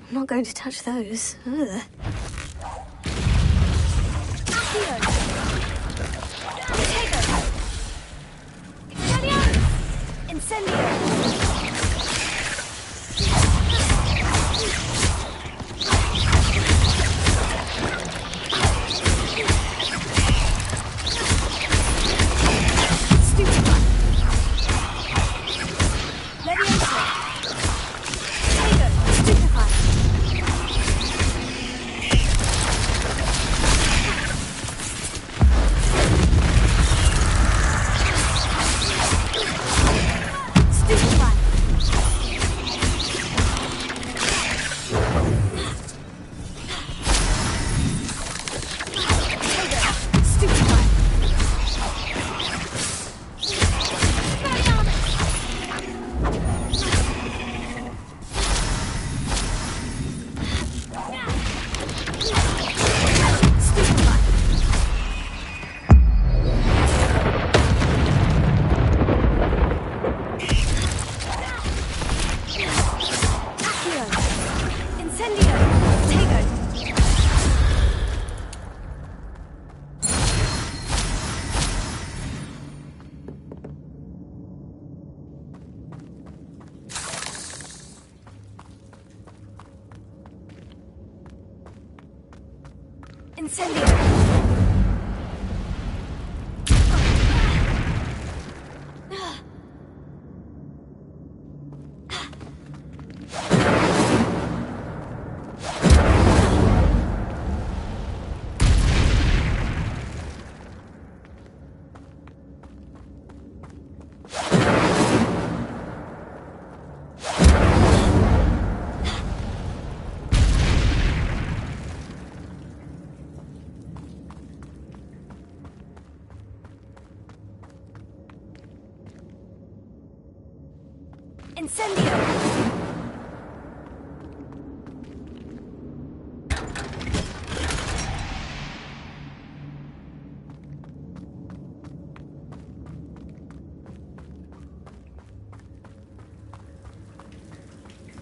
S5: I'm not going to touch those. Ugh.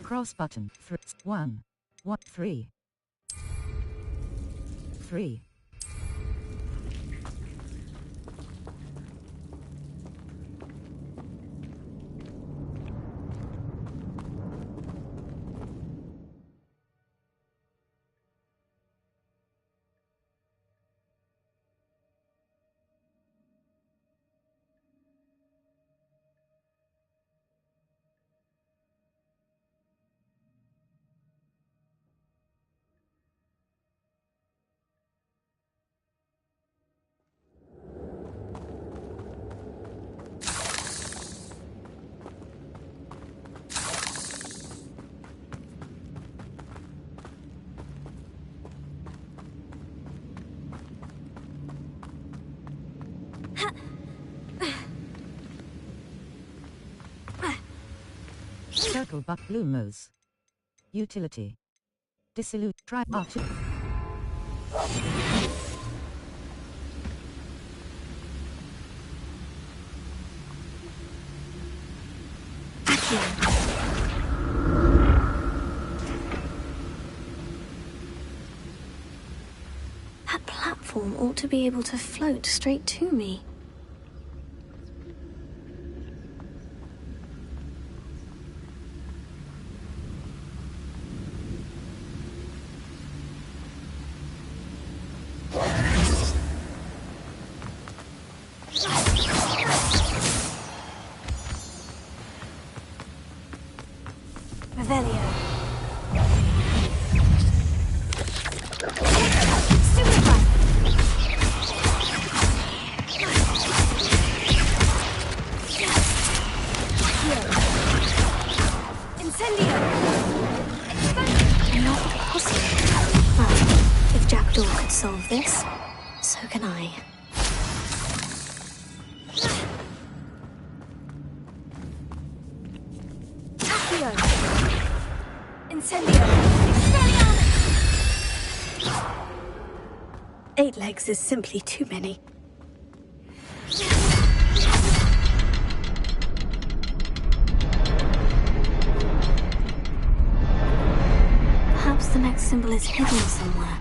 S4: Cross button. 1. 3. 3. Circle buck bloomers. Utility. Dissolute try archer.
S5: That platform ought to be able to float straight to me. Solve this, so can I.
S2: Accio! Incendio! Expelliarmus!
S5: 8 legs is simply too many. Perhaps the next symbol is hidden somewhere.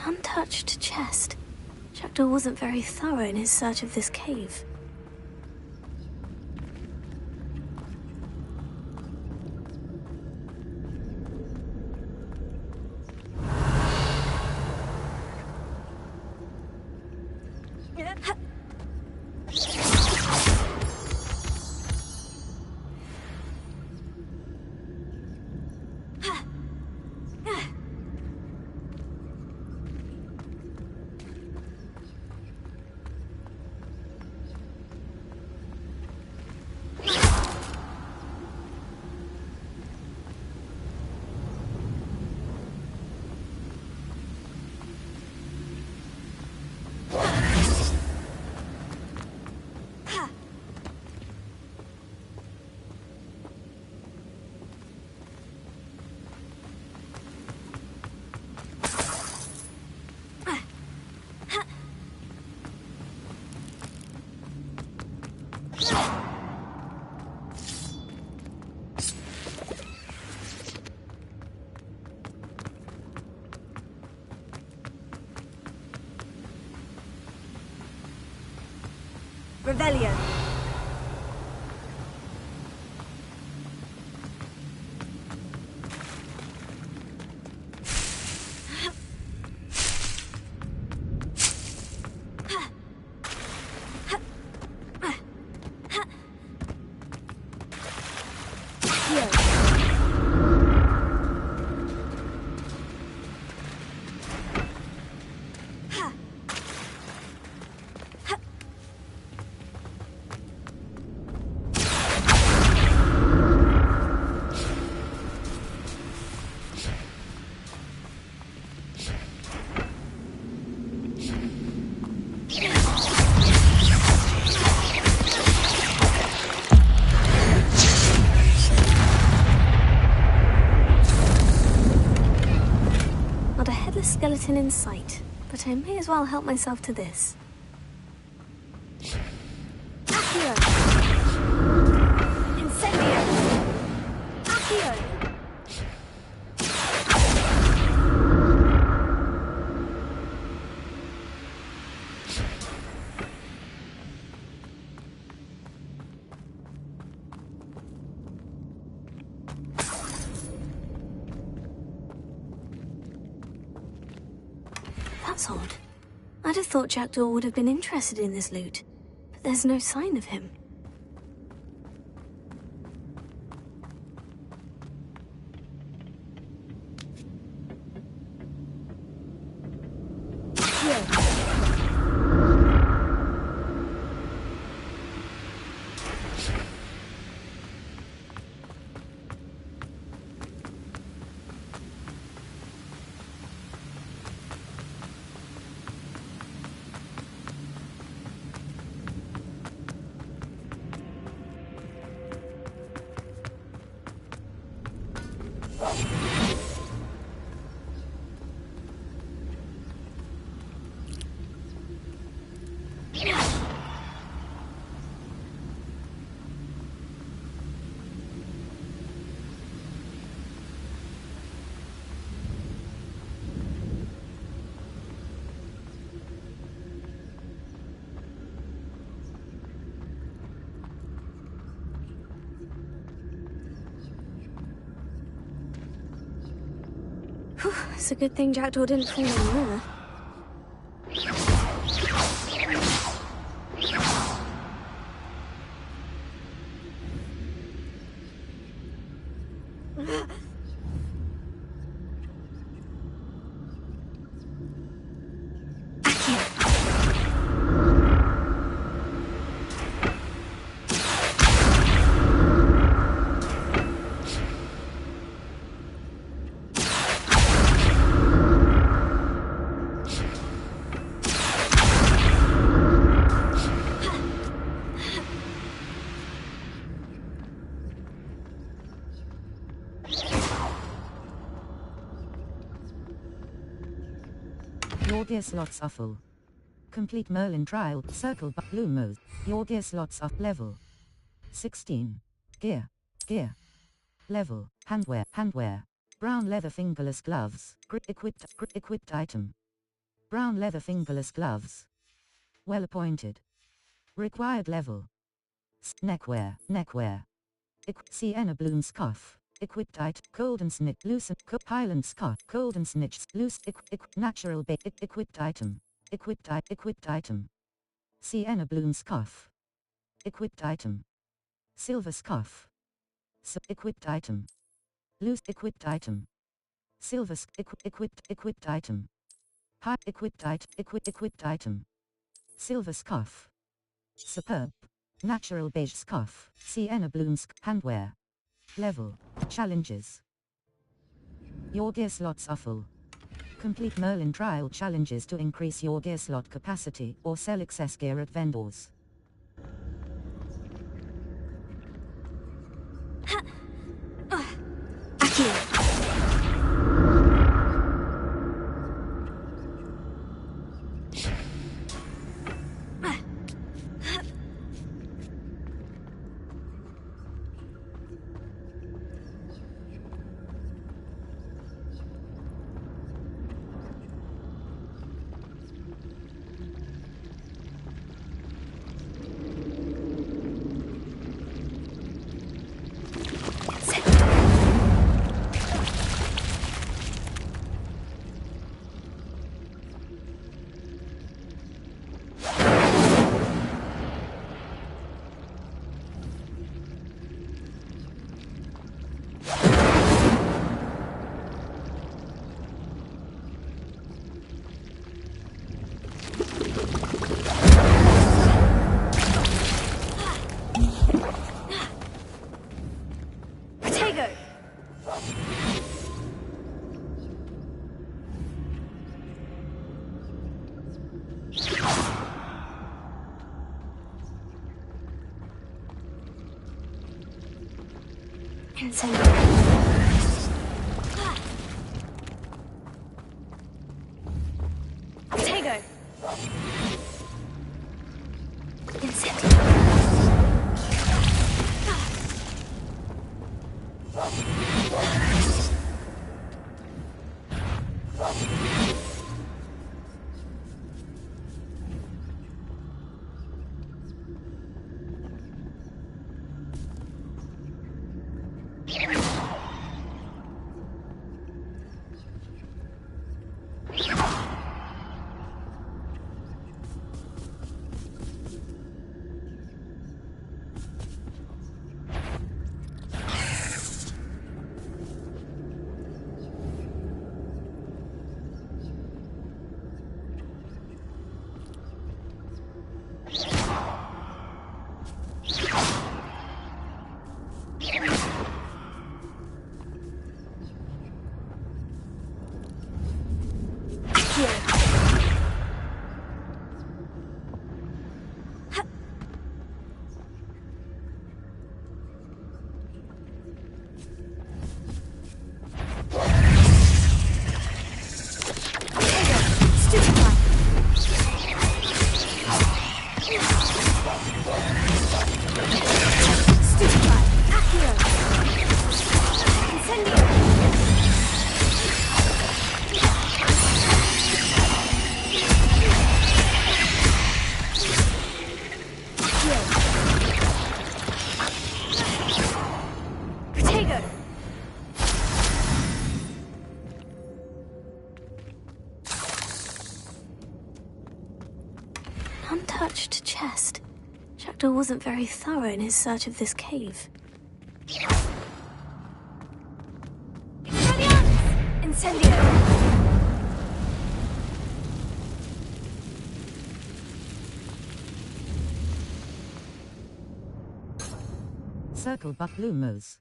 S5: Untouched chest. Jackdaw wasn't very thorough in his search of this cave.
S21: Revelio.
S5: in sight, but I may as well help myself to this. Accio! Incendio! Accio! That's odd. I'd have thought Jackdaw would have been interested in this loot, but there's no sign of him. It's a good thing Jackdaw didn't fall in there.
S4: Your gear slots are full. Complete Merlin trial. Circle by blue mode. Your gear slots are level 16. Gear. Level. Handwear. Brown leather fingerless gloves. Equipped item. Brown leather fingerless gloves. Well appointed. Required level. Neckwear. Sienna bloom scarf. Equipped item. Golden snitch. Loose. Highland scarf. Golden snitch. Loose. Natural bait. Equipped item. Equipped item. Sienna bloom scarf. Equipped item. Silver scarf. Equipped item. Loose. Equipped item. Silver. Equipped item. High. Equipped item. Silver scarf. Superb. Natural beige scarf. Sienna blooms. Handwear. Level. Challenges. Your gear slots are full. Complete Merlin trial challenges to increase your gear slot capacity or sell excess gear at vendors.
S5: Untouched chest. Jackdaw wasn't very thorough in his search of this cave. Incendio!
S4: Circle Bucklumos.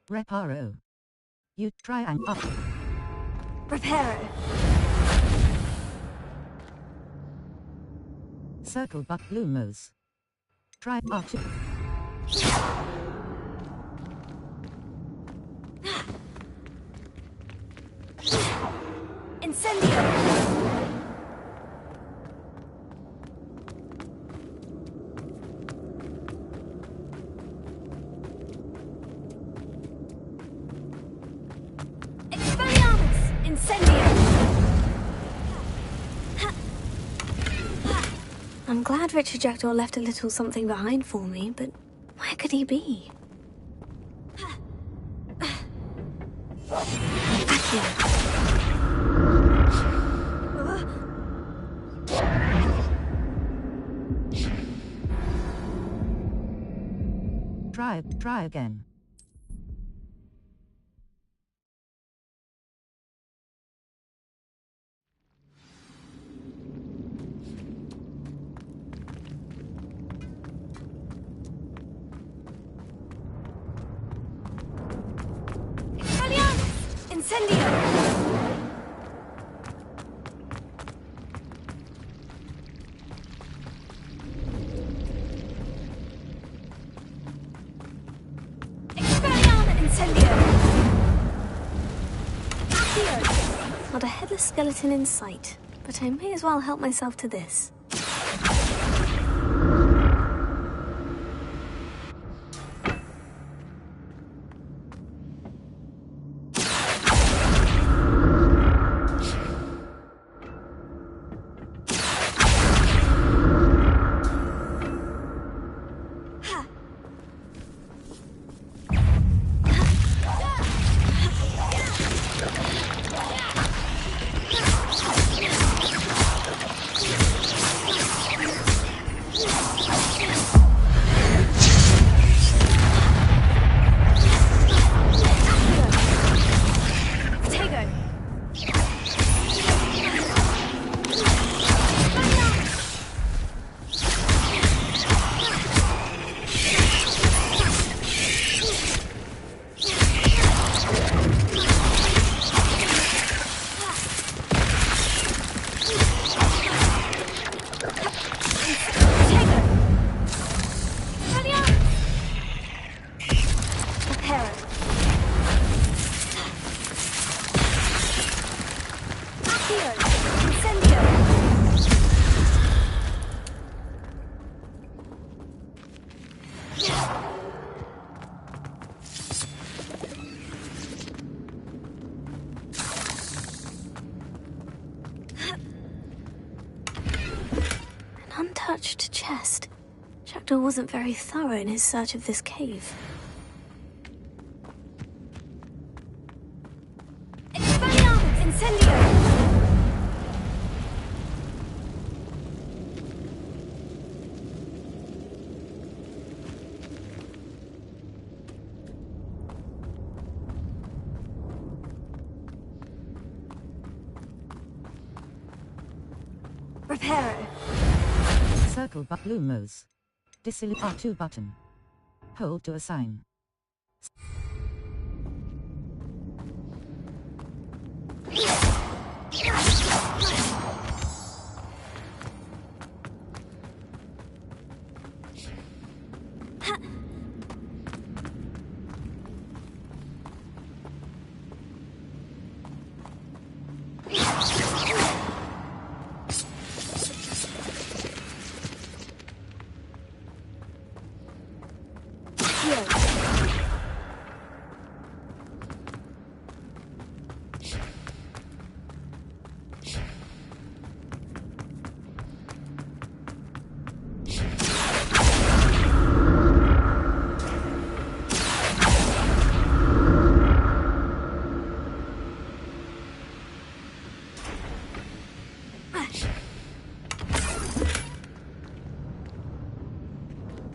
S4: Reparo. You try and up.
S5: Reparo.
S4: Circle Bucklumos. Try up.
S5: Incendio! Expelliarmus! Incendio! I'm glad Richard Jackdaw left a little something behind for me, but where could he be?
S4: Try again.
S5: Not a headless skeleton in sight, but I may as well help myself to this. An untouched chest. Jackdaw wasn't very thorough in his search of this cave.
S9: Expelliarmus Incendio!
S5: Reparo.
S4: Circle but Lumos. Disillude R2 button. Hold to assign.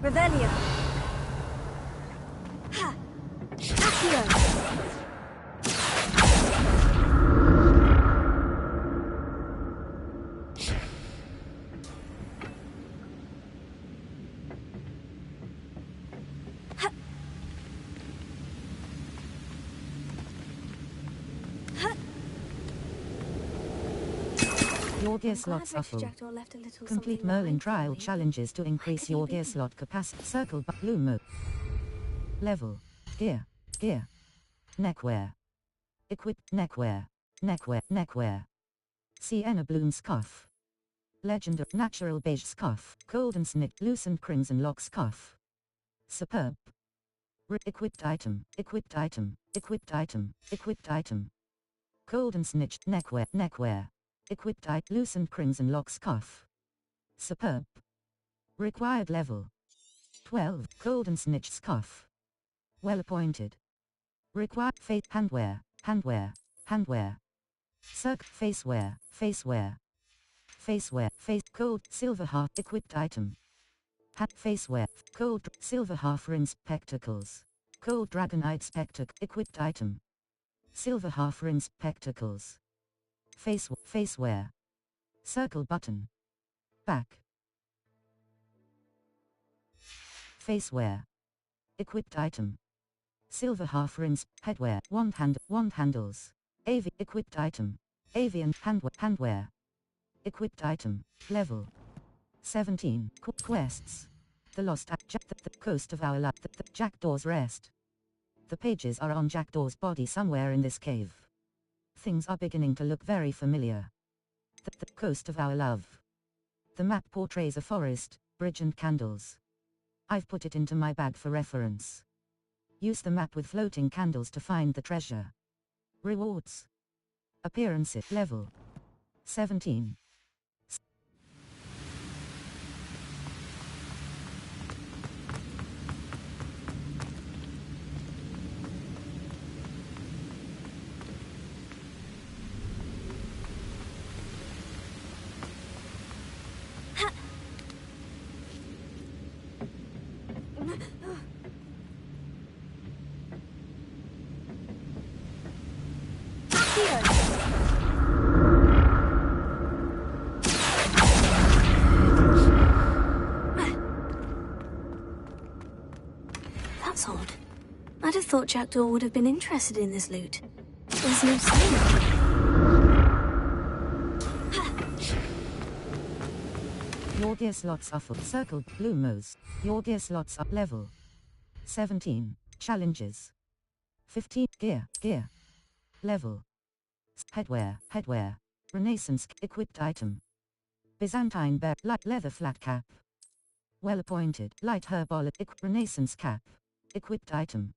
S5: Revelio. Ha. Accio. Your gear slot shuffle. Complete Merlin trial challenges to increase your gear slot capacity. Circle but blue mode. Level. Gear. Gear. Neckwear. Equip. Neckwear. Neckwear. Neckwear. Sienna bloom scarf. Legend of natural beige scarf. Golden snip. Loosened crimson lock scarf. Superb. Equipped item. Equipped item. Equipped item. Equipped item. Golden snitch. Neckwear. Neckwear. Equipped loosened crimson lock scarf. Superb. Required level. 12. Golden snitch scarf. Well appointed. Required face handwear. Handwear. Handwear. Facewear. Facewear. Facewear. Face gold silver half equipped item. Facewear. Gold silver half ring spectacles. Gold dragonite spectacle equipped item. Silver half ring spectacles. Facewear. Circle button. Back. Facewear. Equipped item. Silver half rings. Headwear. Wand handles. Equipped item. Avian handwear. Equipped item. Level 17. Quests. The Lost the Coast of Our Life. The Jackdaw's Rest. The pages are on Jackdaw's body somewhere in this cave. Things are beginning to look very familiar. The Coast of Our Love. The map portrays a forest, bridge and candles. I've put it into my bag for reference. Use the map with floating candles to find the treasure. Rewards. Appearances. Level 17. That's odd. I'd have thought Jackdaw would have been interested in this loot. There's no sign.
S4: Your gear slots are full. Circled blue mouse. Your gear slots up level 17. Challenges. 15. Gear. Level. Headwear. Renaissance equipped item. Byzantine bear light leather flat cap. Well appointed light herbal Renaissance cap. Equipped item.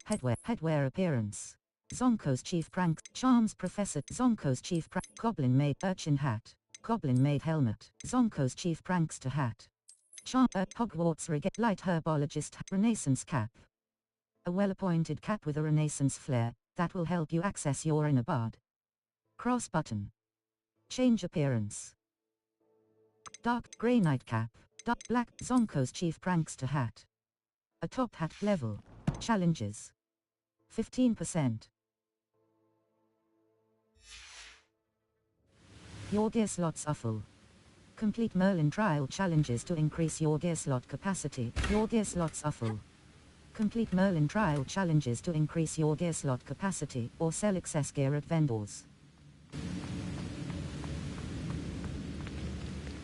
S4: Headwear appearance. Zonko's chief prank. Charms professor. Zonko's chief prank. Goblin maid urchin hat. Goblin-made helmet. Zonko's chief prankster hat. Charmer Hogwarts Regate Light Herbologist Renaissance cap. A well-appointed cap with a Renaissance flair that will help you access your inner bard. Cross button. Change appearance. Dark grey nightcap. Dark black Zonko's chief prankster hat. A top hat level. Challenges. 15%. Your gear slots are full. Complete Merlin trial challenges to increase your gear slot capacity. Your gear slots are full. Complete Merlin trial challenges to increase your gear slot capacity or sell excess gear at vendors.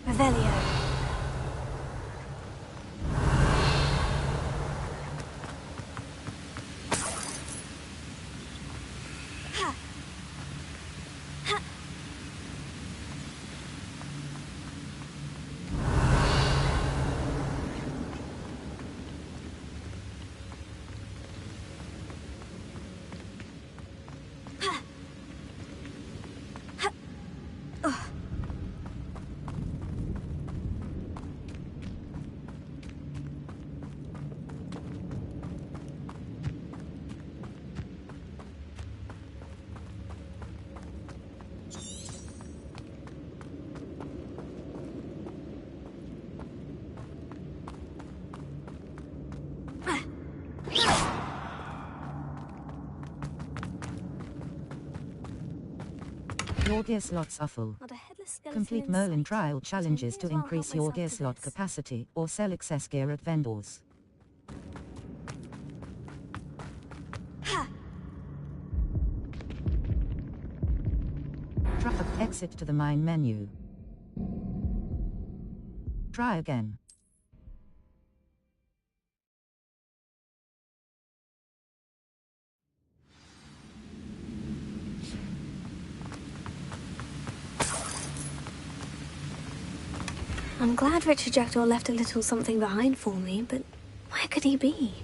S5: Revelio.
S4: Your gear slots are full. Complete Merlin trial challenges to increase your gear slot capacity or sell excess gear at vendors. Exit to the mine menu. Try again.
S5: I'm glad Richard Jackdaw left a little something behind for me, but where could he be?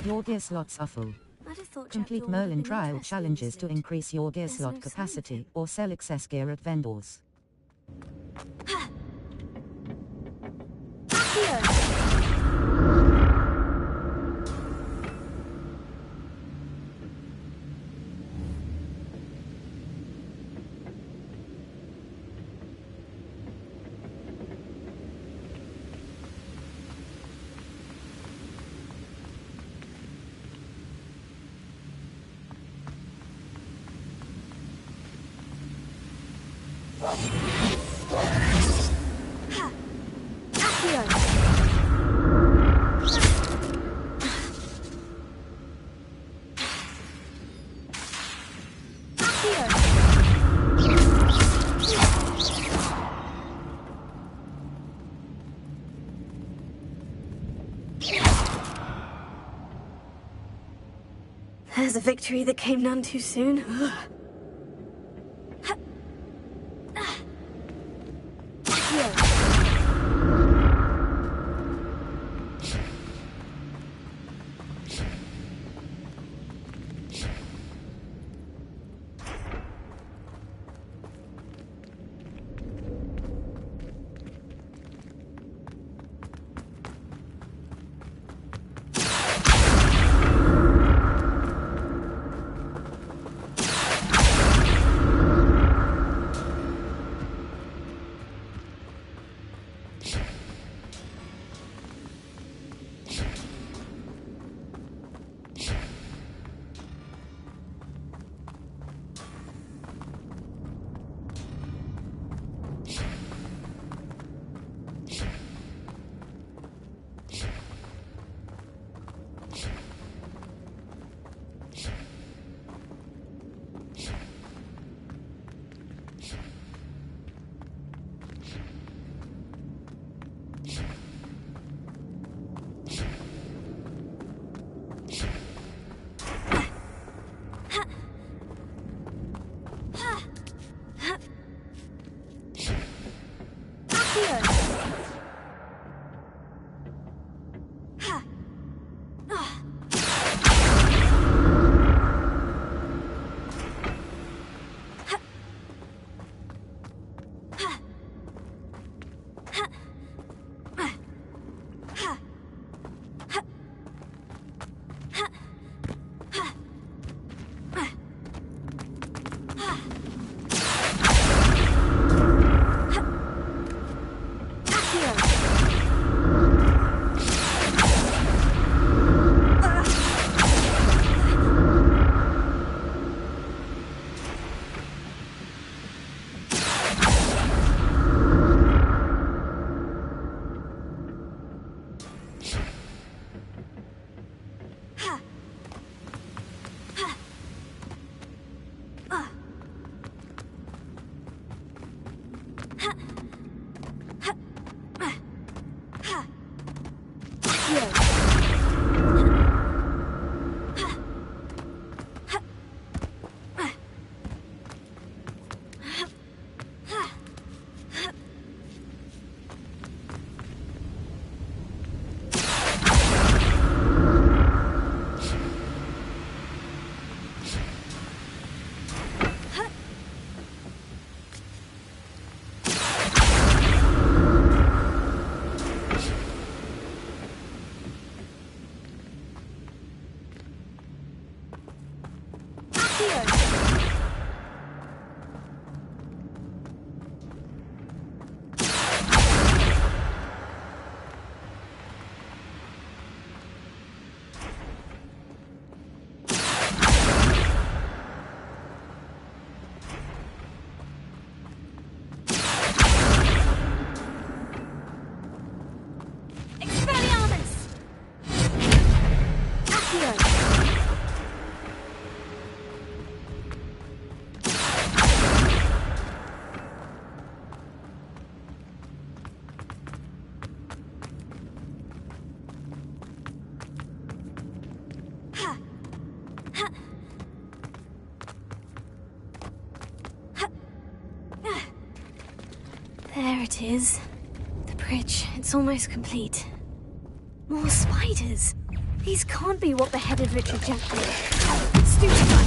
S4: Your gear slots are full. Complete Merlin trial challenges to increase your gear slot capacity or sell excess gear at vendors.
S5: There's a victory that came none too soon. There it is. The bridge. It's almost complete. More spiders. These can't be what beheaded Richard Jackdaw. Stupefy.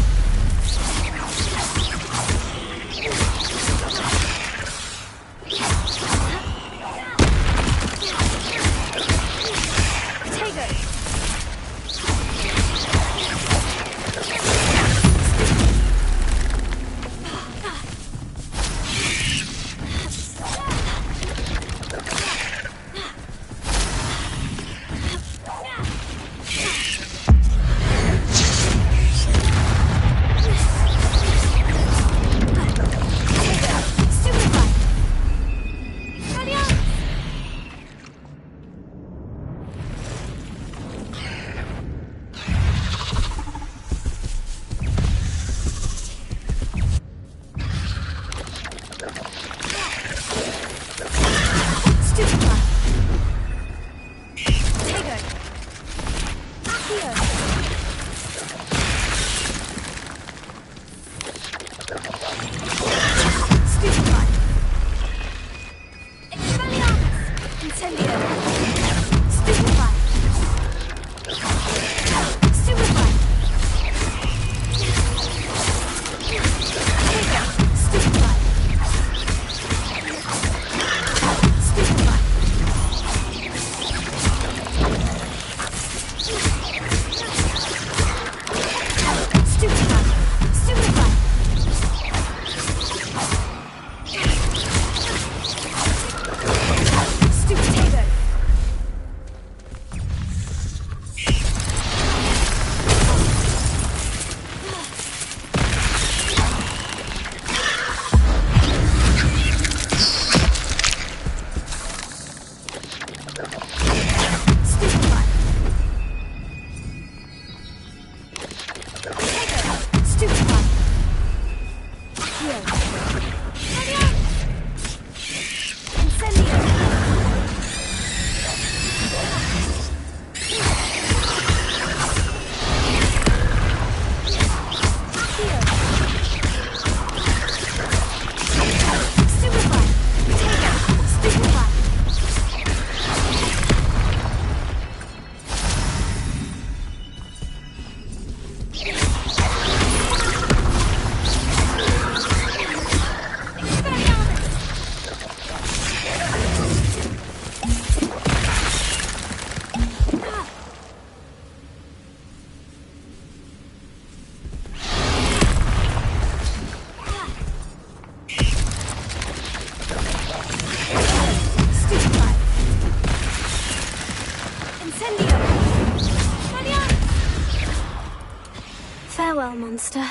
S5: Farewell, monster.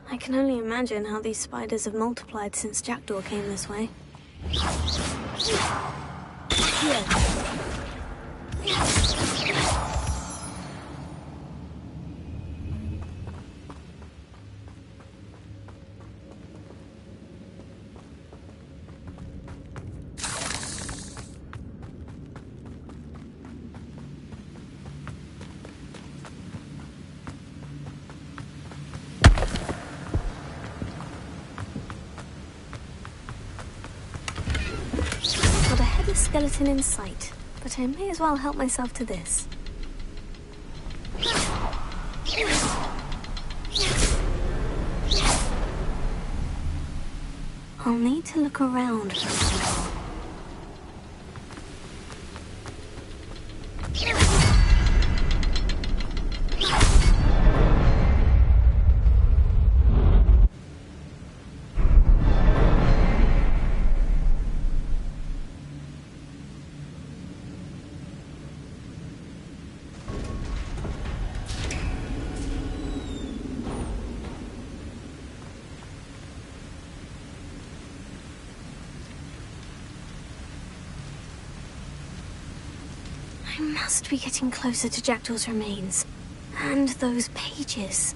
S5: I can only imagine how these spiders have multiplied since Jackdaw came this way. Here. skeleton in sight, but I may as well help myself to this. I'll need to look around for a while. I must be getting closer to Jackdaw's remains. And those pages.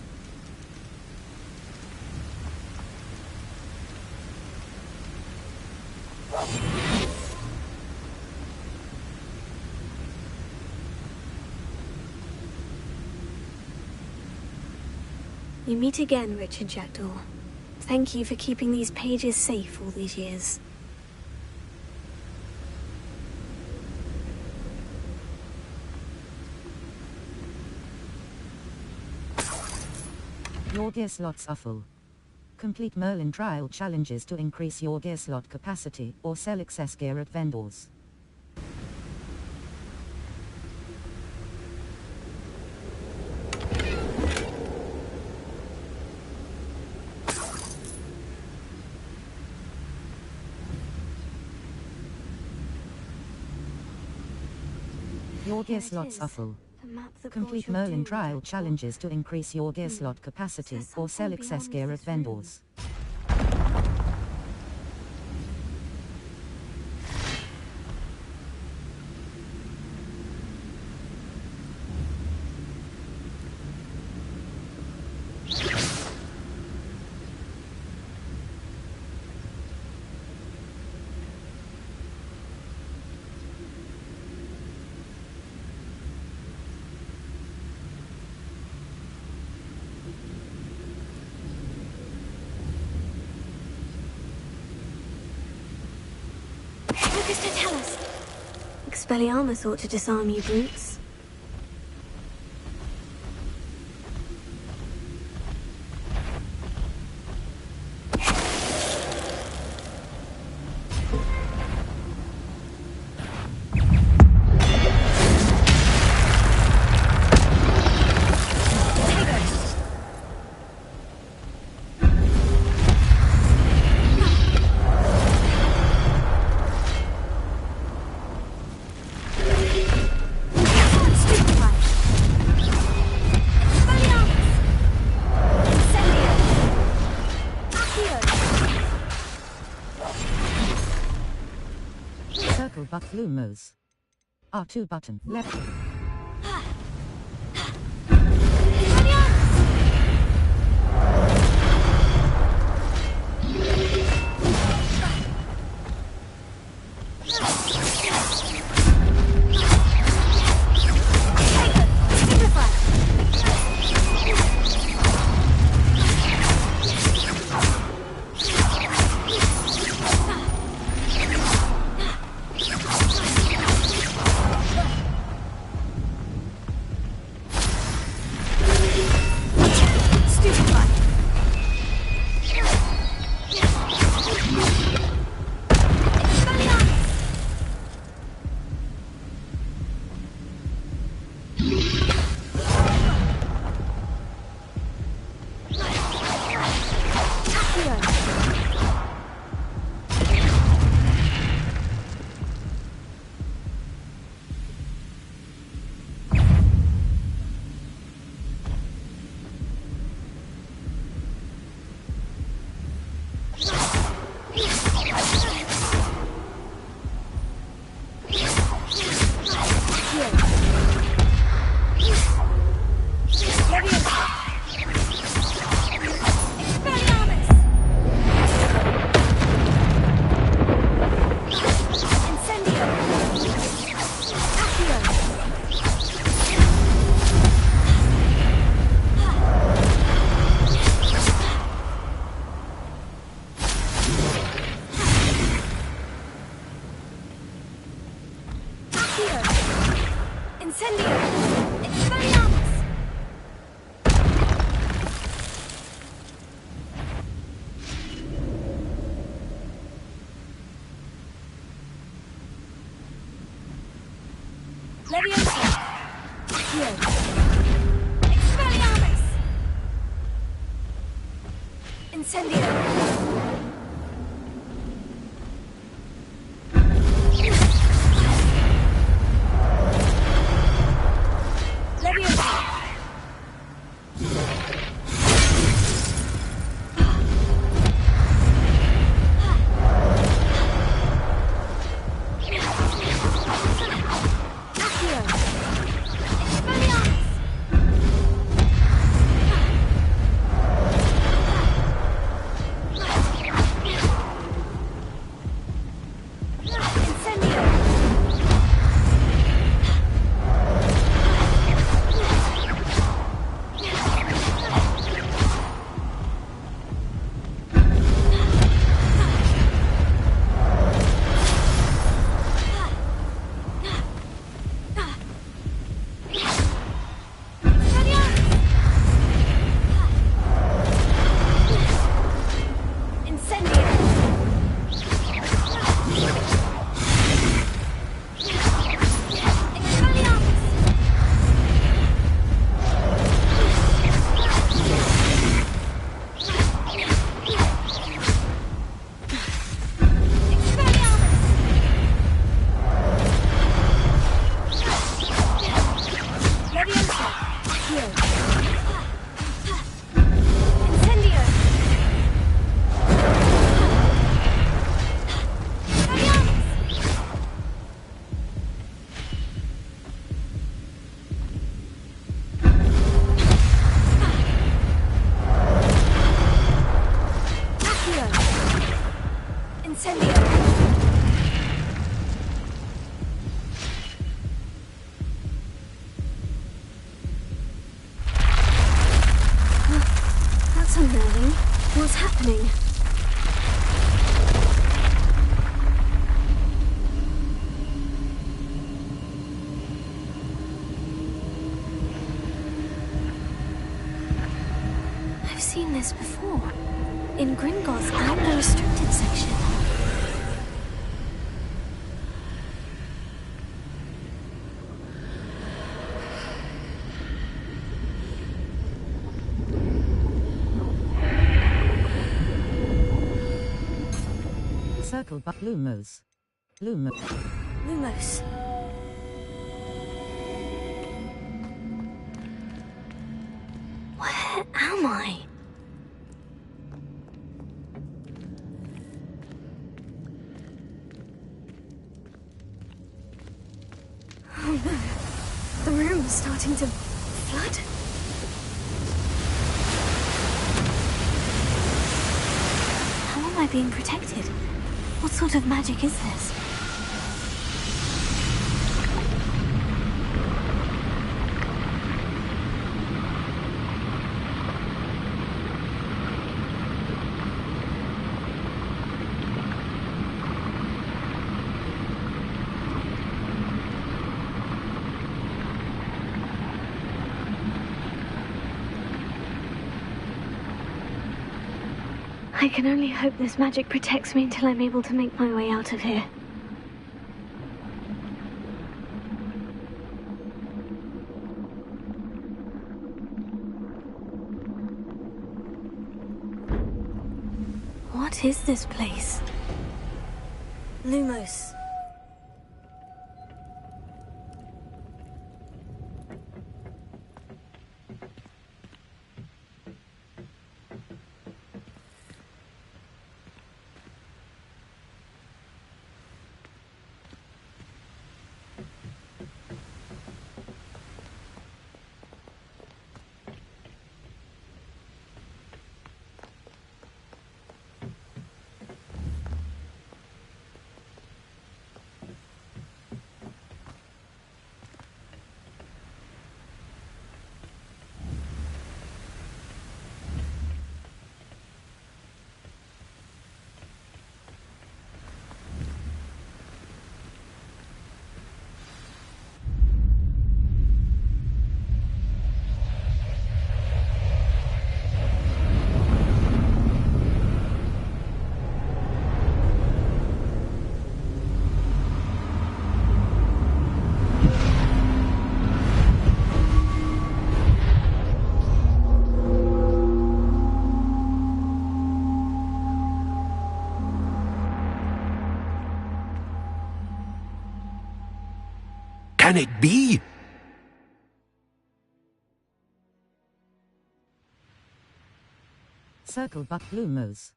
S5: We meet again, Richard Jackdaw. Thank you for keeping these pages safe all these years.
S4: Your gear slots are full. Complete Merlin trial challenges to increase your gear slot capacity or sell excess gear at vendors. Your gear slots are full. Complete Merlin trial challenges to increase your gear slot capacity or sell excess gear at vendors.
S5: Expelliarmus ought to disarm you brutes. But Lumos. R2 button, left. Incendio! Expelliarmus! Leviosa! Accio! Expelliarmus! Incendio! That's unnerving. What's happening? I've seen this before. In Gringotts and the restricted section.
S4: Circle by Lumos. Lumos.
S5: Lumos. Where am I? Oh no. The room is starting to flood. How am I being protected? What sort of magic is this? I can only hope this magic protects me until I'm able to make my way out of here. What is this place? Lumos.
S1: Can it be?
S4: Circle but Lumos.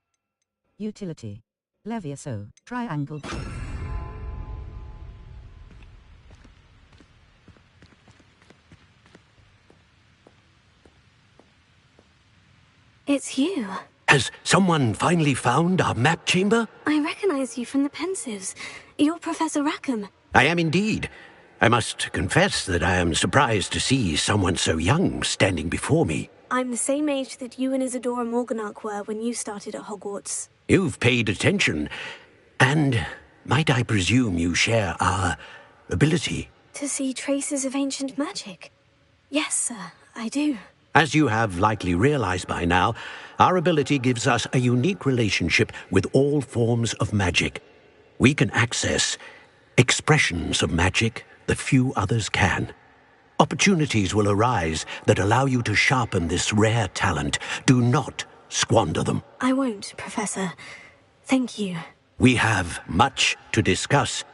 S4: Utility. Levioso. Triangle.
S5: It's you.
S1: Has someone finally found our map chamber?
S5: I recognize you from the Pensives. You're Professor Rackham.
S1: I am indeed. I must confess that I am surprised to see someone so young standing before me.
S5: I'm the same age that you and Isadora Morganach were when you started at Hogwarts.
S1: You've paid attention. And might I presume you share our ability?
S5: To see traces of ancient magic? Yes, sir, I do.
S1: As you have likely realized by now, our ability gives us a unique relationship with all forms of magic. We can access expressions of magic that few others can. Opportunities will arise that allow you to sharpen this rare talent. Do not squander them.
S5: I won't, Professor. Thank you.
S1: We have much to discuss.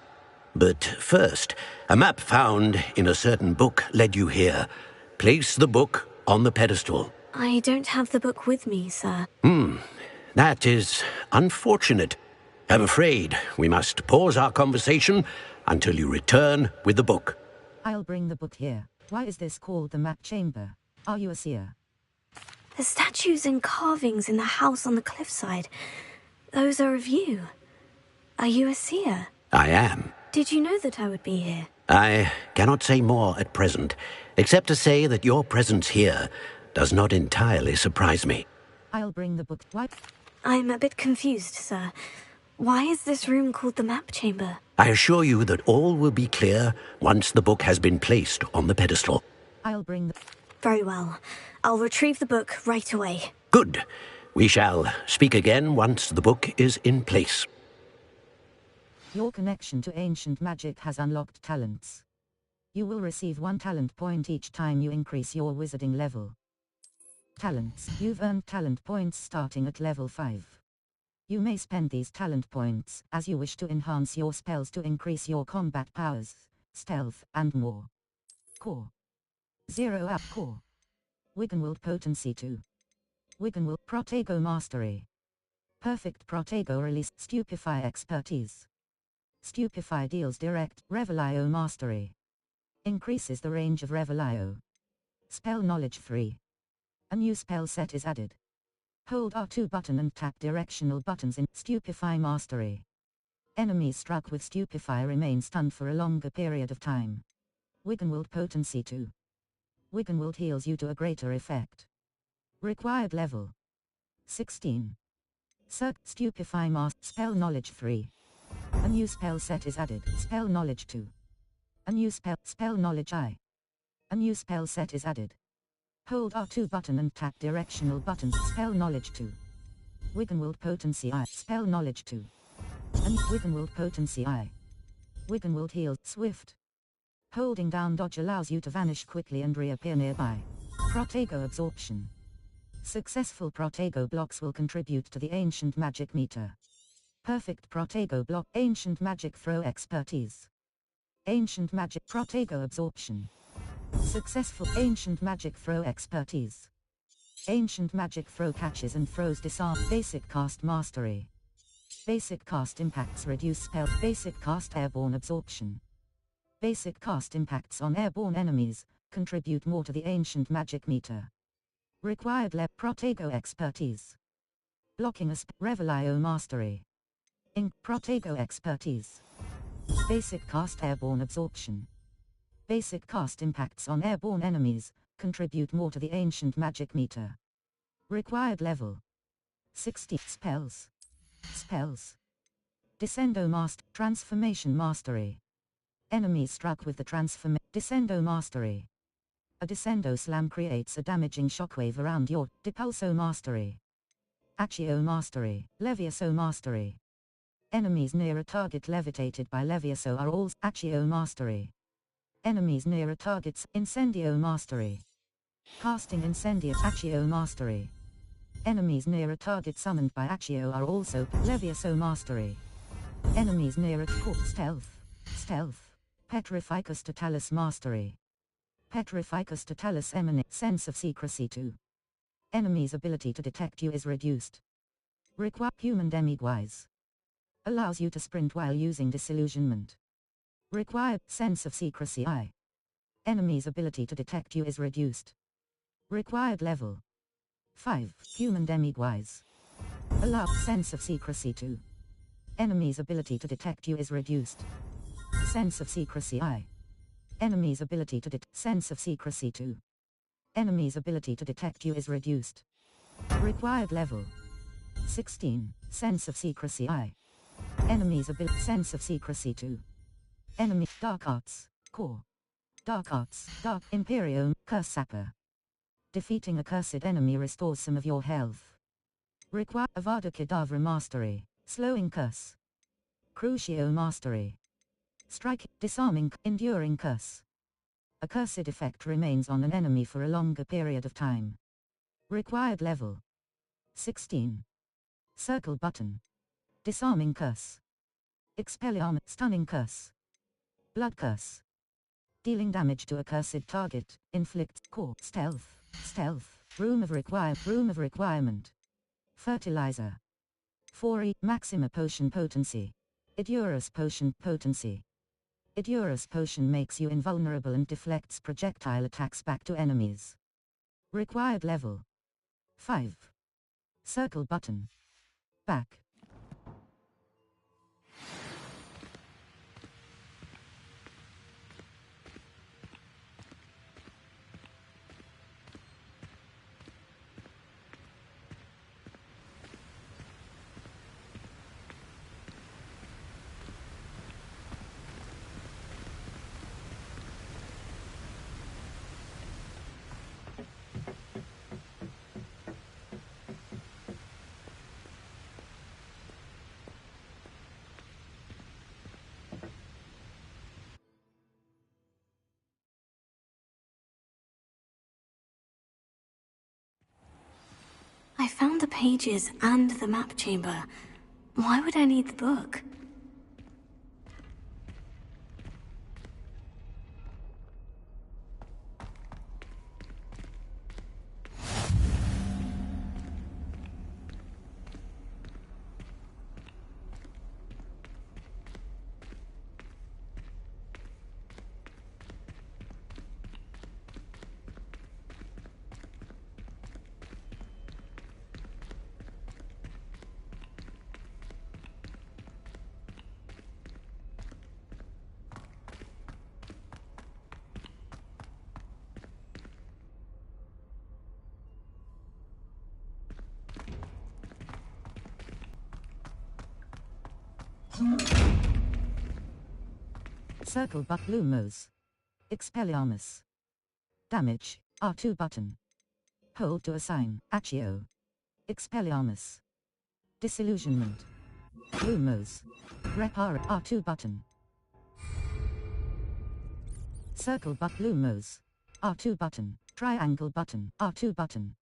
S1: But first, a map found in a certain book led you here. Place the book on the pedestal.
S5: I don't have the book with me, sir.
S1: That is unfortunate. I'm afraid we must pause our conversation until you return with the book.
S4: I'll bring the book here. Why is this called the map chamber? Are you a seer?
S5: The statues and carvings in the house on the cliffside, those are of you. Are you a seer?
S1: I am.
S5: Did you know that I would be here?
S1: I cannot say more at present, except to say that your presence here does not entirely surprise me.
S4: I'll bring the book. What?
S5: I'm a bit confused, sir. Why is this room called the map chamber?
S1: I assure you that all will be clear once the book has been placed on the pedestal.
S4: I'll bring the...
S5: Very well. I'll retrieve the book right away.
S1: Good. We shall speak again once the book is in place.
S4: Your connection to ancient magic has unlocked talents. You will receive 1 talent point each time you increase your wizarding level. Talents. You've earned talent points starting at level 5. You may spend these talent points as you wish to enhance your spells to increase your combat powers, stealth, and more. Core. 0 up core. Wiggenweld potency 2. Wiggenweld Protego mastery. Perfect Protego release. Stupefy expertise. Stupefy deals direct Revelio mastery. Increases the range of Revelio. Spell knowledge 3. A new spell set is added. Hold R2 button and tap directional buttons in Stupefy mastery. Enemies struck with Stupefy remain stunned for a longer period of time. Wiggenweld potency 2. Wiggenweld heals you to a greater effect. Required level 16. Stupefy master. Spell knowledge 3. A new spell set is added. Spell knowledge 2. A new spell knowledge I. A new spell set is added. Hold R2 button and tap directional buttons. Spell knowledge 2. Wiggenweld potency I. Spell knowledge 2. And Wiggenweld potency I. Wiggenweld heals. Swift. Holding down dodge allows you to vanish quickly and reappear nearby. Protego absorption. Successful Protego blocks will contribute to the ancient magic meter. Perfect Protego block. Ancient magic throw expertise. Ancient magic Protego absorption. Successful ancient magic throw expertise. Ancient magic throw catches and throws disarm. Basic cast mastery. Basic cast impacts reduce spell. Basic cast airborne absorption. Basic cast impacts on airborne enemies contribute more to the ancient magic meter. Required Protego expertise. Blocking a Revelio mastery. Protego expertise. Basic cast airborne absorption. Basic cast impacts on airborne enemies contribute more to the ancient magic meter. Required level 60. Spells. Descendo master. Transformation mastery. Enemies struck with the Descendo mastery. A Descendo slam creates a damaging shockwave around your Depulso mastery. Accio mastery. Levioso mastery. Enemies near a target levitated by Levioso are all Accio mastery. Enemies near a target's Incendio mastery. Casting Incendio Accio mastery. Enemies near a target summoned by Accio are also Levioso mastery. Enemies near a core stealth. Petrificus Totalis Mastery. Petrificus Totalis emanates sense of secrecy 2. Enemy's ability to detect you is reduced. Require human demiguise. Allows you to sprint while using disillusionment. Required sense of secrecy I. Enemy's ability to detect you is reduced. Required level 5. Human demiguise. Allow sense of secrecy 2. Enemy's ability to detect you is reduced. Sense of secrecy I. Enemy's ability to sense of secrecy 2. Enemy's ability to detect you is reduced. Required level 16. Sense of secrecy I. Enemy's ability sense of secrecy 2. Enemy Dark Arts Core. Dark Arts Dark Imperium Curse Sapper. Defeating a cursed enemy restores some of your health. Require Avada Kedavra Mastery. Slowing Curse. Crucio Mastery. Strike Disarming Enduring Curse. A cursed effect remains on an enemy for a longer period of time. Required level 16. Circle button. Disarming Curse. Expelliarmus Stunning Curse. Blood Curse. Dealing damage to a cursed target. Inflicts Core Stealth. Stealth. Room of Requirement. Fertilizer. 4E Maxima Potion Potency. Idurus Potion Potency. Idurus Potion makes you invulnerable and deflects projectile attacks back to enemies. Required level 5. Circle button. Back.
S5: I found the pages and the map chamber. Why would I need the book?
S4: Circle but Lumos. Expelliarmus. Damage, R2 button. Hold to assign, Accio. Expelliarmus. Disillusionment. Lumos. Repar, R2 button. Circle but Lumos. R2 button. Triangle button, R2 button.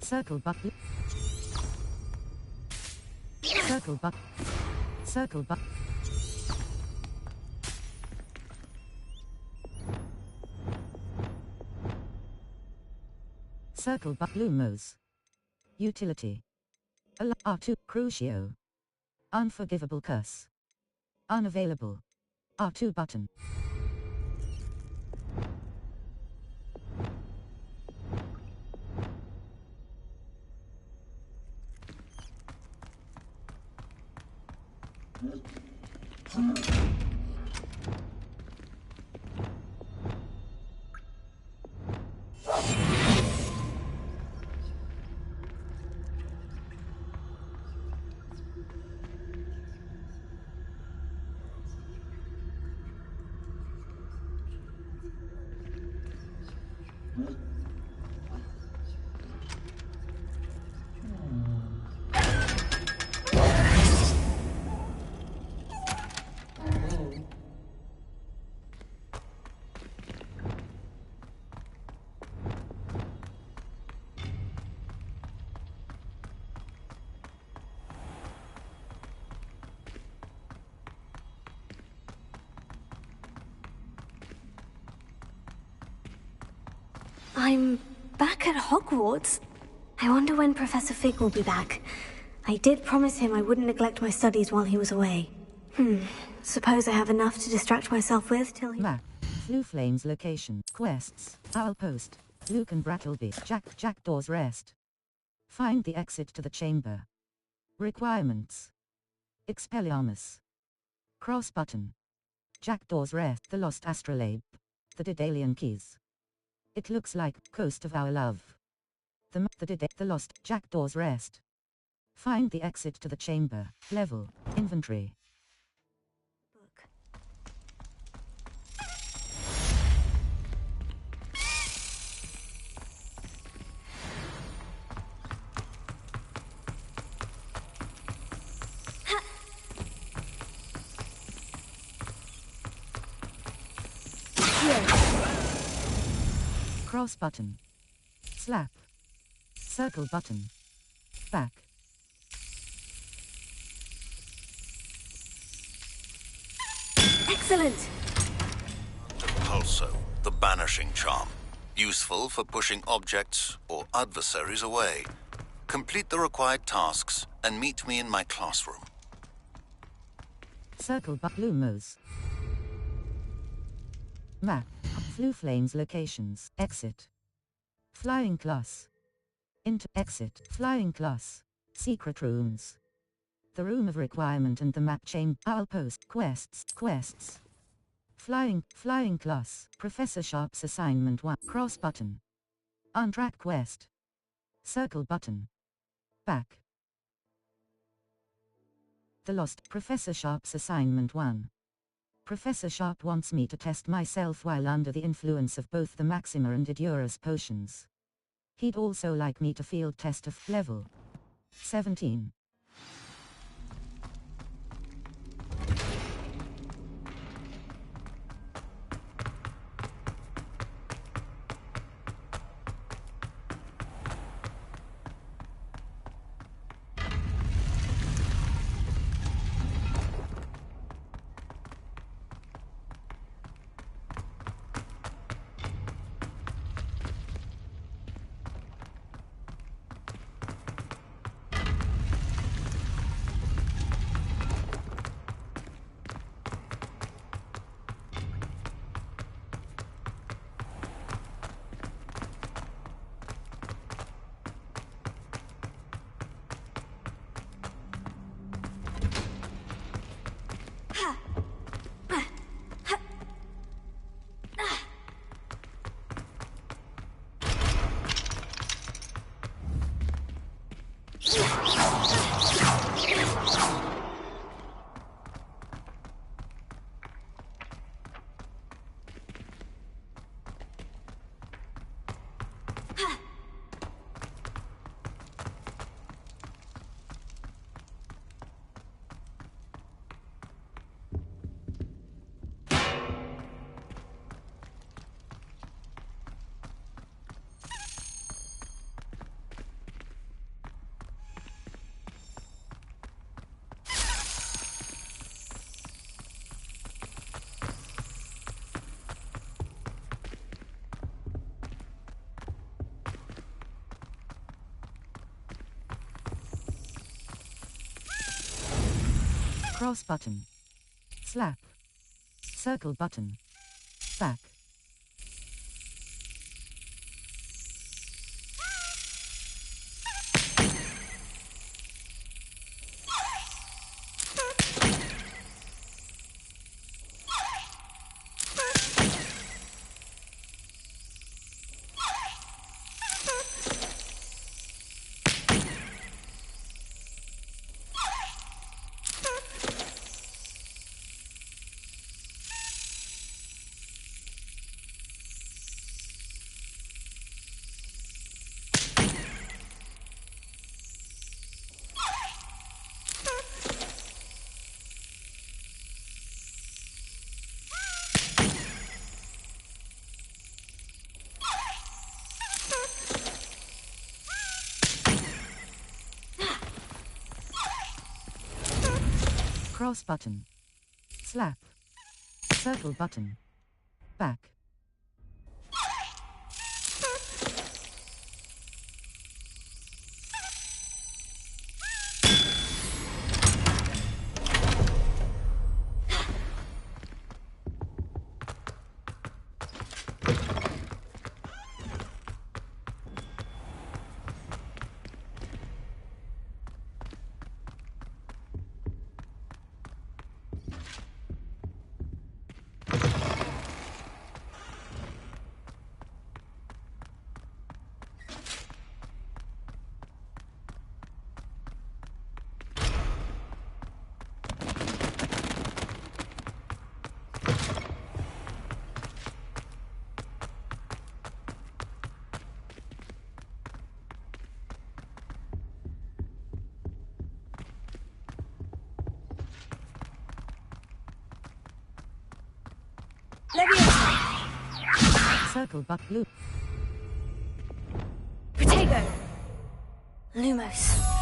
S4: Circle but Circle but Circle but Circle but Lumos. Utility. R2 Crucio. Unforgivable Curse. Unavailable. R2 button.
S5: I'm back at Hogwarts. I wonder when Professor Fig will be back. I did promise him I wouldn't neglect my studies while he was away. Suppose I have enough to distract myself with till he...
S4: Map. Blue Flames location. Quests. Owl Post. Luke and Brattleby. Jackdaw's Rest. Find the exit to the chamber. Requirements. Expelliarmus. Cross button. Jackdaw's Rest. The Lost Astrolabe. The Daedalian Keys. It looks like Coast of Our Love. The Lost Jackdaw's Rest. Find the exit to the chamber. Level. Inventory. Cross button. Slap. Circle button. Back.
S5: Excellent!
S14: Pulso, the banishing charm. Useful for pushing objects or adversaries away. Complete the required tasks and meet me in my classroom.
S4: Circle Lumos. Map. Blue Flames locations. Exit. Flying class. Into exit. Flying class. Secret rooms. The room of requirement and the map chamber. Owl Post. Quests. Flying class. Professor Sharp's assignment 1. Cross button. On track quest. Circle button. Back. The Lost. Professor Sharp's assignment 1. Professor Sharp wants me to test myself while under the influence of both the Maxima and Edurus potions. He'd also like me to field test of level 17. Cross button. Slap. Circle button. Back. Cross button. Slap. Circle button. Back. Circle but blue.
S5: Protego! Lumos.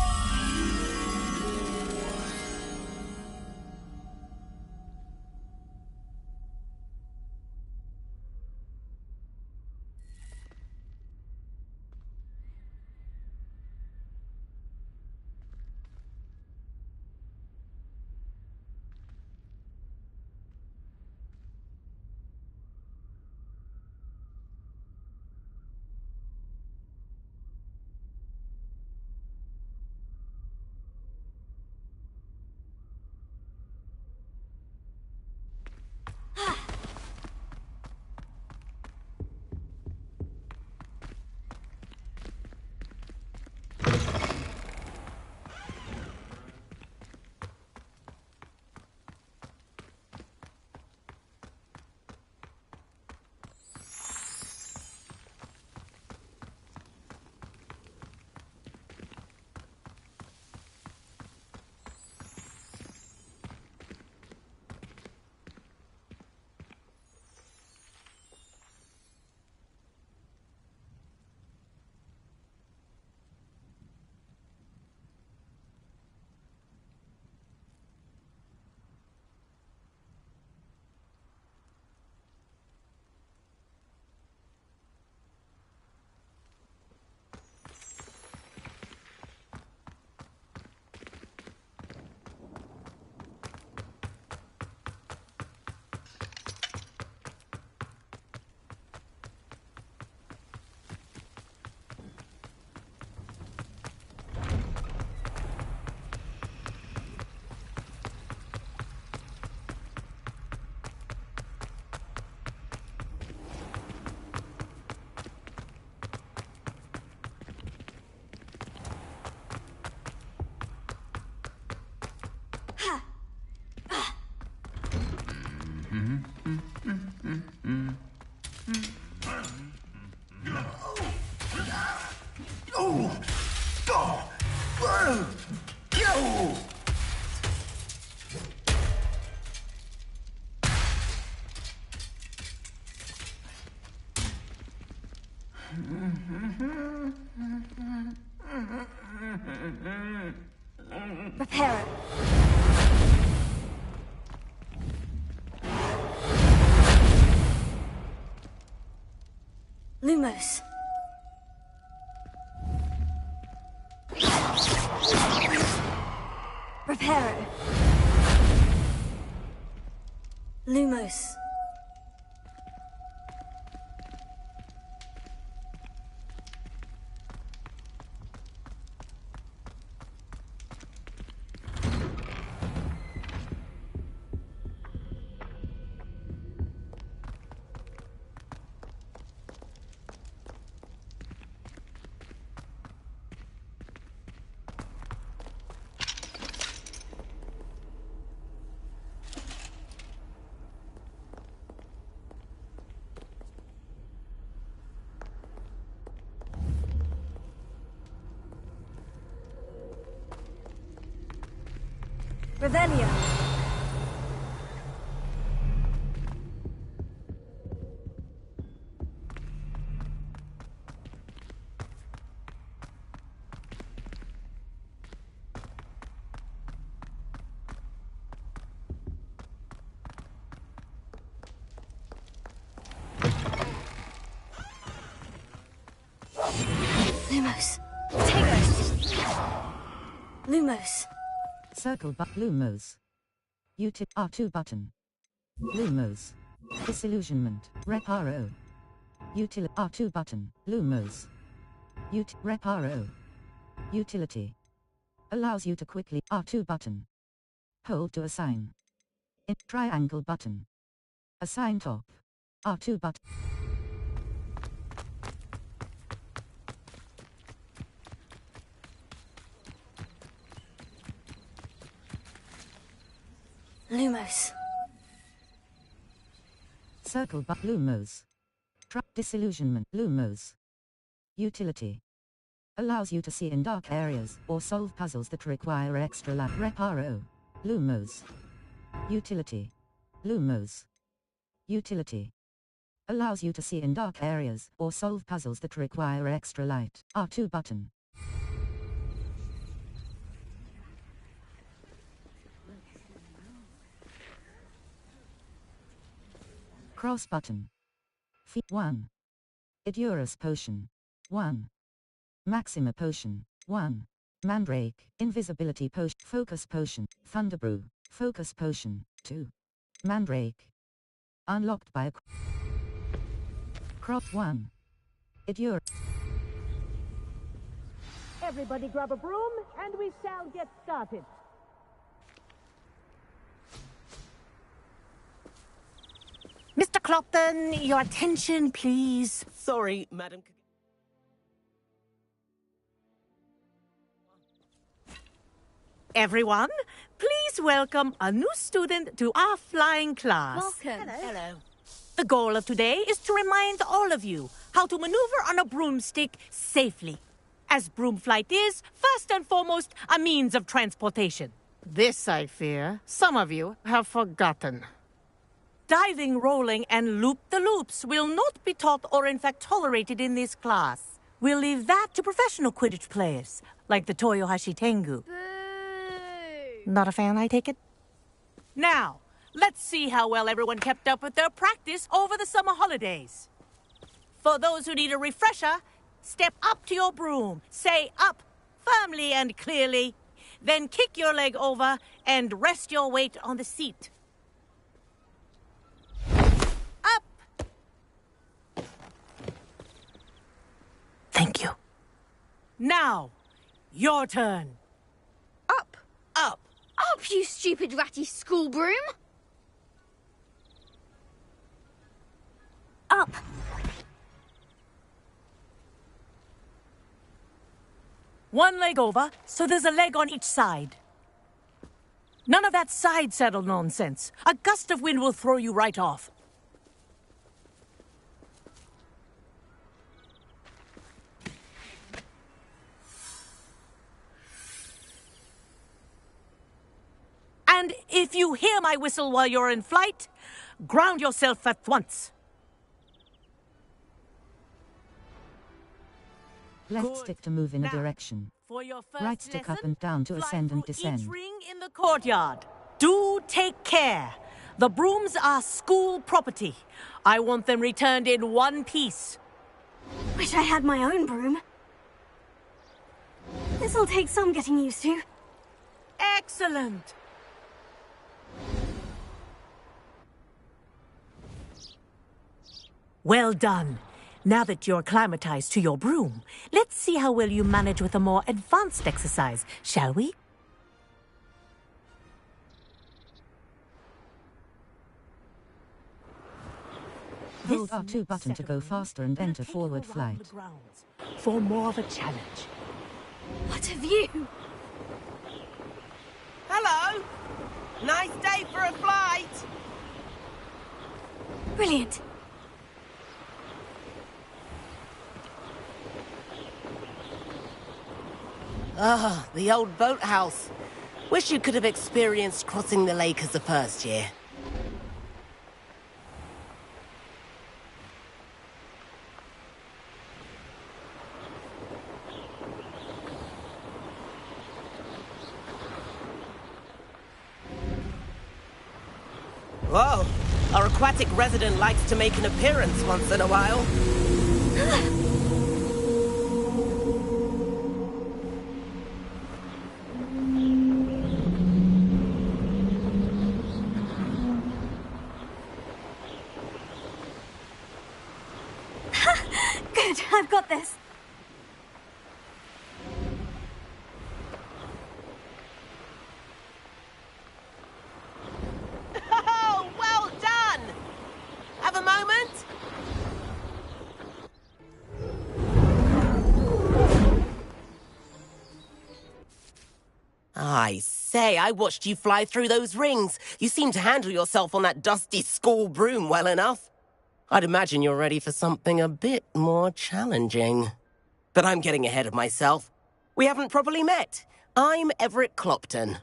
S5: Reparo. Lumos. Reparo. Lumos. Revelio. Lumos. Lumos.
S4: Circle but Lumos. Util R2 button. Lumos. Disillusionment. Reparo. Util R2 button. Lumos. Reparo. Utility. Allows you to quickly R2 button. Hold to assign. Triangle button. Assign top. R2 button.
S5: Lumos.
S4: Circle but Lumos. Disillusionment. Lumos. Utility. Allows you to see in dark areas or solve puzzles that require extra light. Reparo. Lumos. Utility. Lumos. Utility. Allows you to see in dark areas or solve puzzles that require extra light. R2 button. Cross button. Feet 1. Edurus potion. 1. Maxima potion. 1. Mandrake. Invisibility potion. Focus potion. Thunderbrew. Focus potion. 2. Mandrake. Unlocked by a Crop 1. Edurus.
S16: Everybody grab a broom and we shall get started. Mr. Clopton, your attention, please.
S10: Sorry, Madam.
S16: Everyone, please welcome a new student to our flying class.
S18: Welcome.
S16: Hello. The goal of today is to remind all of you how to maneuver on a broomstick safely. As broom flight is, first and foremost, a means of transportation.
S21: This, I fear, some of you have forgotten.
S16: Diving, rolling, and loop-the-loops will not be taught or in fact tolerated in this class. We'll leave that to professional Quidditch players, like the Toyohashi Tengu. Not a fan, I take it? Now, let's see how well everyone kept up with their practice over the summer holidays. For those who need a refresher, step up to your broom, say up firmly and clearly, then kick your leg over and rest your weight on the seat. Thank you. Now, your turn.
S18: Up.
S16: Up.
S18: Up, you stupid ratty school broom.
S5: Up.
S16: One leg over, so there's a leg on each side. None of that side saddle nonsense. A gust of wind will throw you right off. And if you hear my whistle while you're in flight, ground yourself at once.
S4: Left stick to move in a direction. Right stick up and down to ascend and descend.
S16: Each ring in the courtyard. Do take care. The brooms are school property. I want them returned in one piece.
S5: Wish I had my own broom. This'll take some getting used to.
S16: Excellent. Well done. Now that you're acclimatized to your broom, let's see how well you manage with a more advanced exercise, shall we?
S4: Hold R2 button to go faster and enter forward flight.
S16: For more of a challenge.
S5: What a view!
S10: Hello! Nice day for a flight!
S5: Brilliant.
S10: Ah, the old boathouse. Wish you could have experienced crossing the lake as a first year. Whoa, our aquatic resident likes to make an appearance once in a while.
S5: Good, I've got this.
S10: Oh, well done! Have a moment? I say, I watched you fly through those rings. You seem to handle yourself on that dusty school broom well enough. I'd imagine you're ready for something a bit more challenging. But I'm getting ahead of myself. We haven't properly met. I'm Everett Clopton.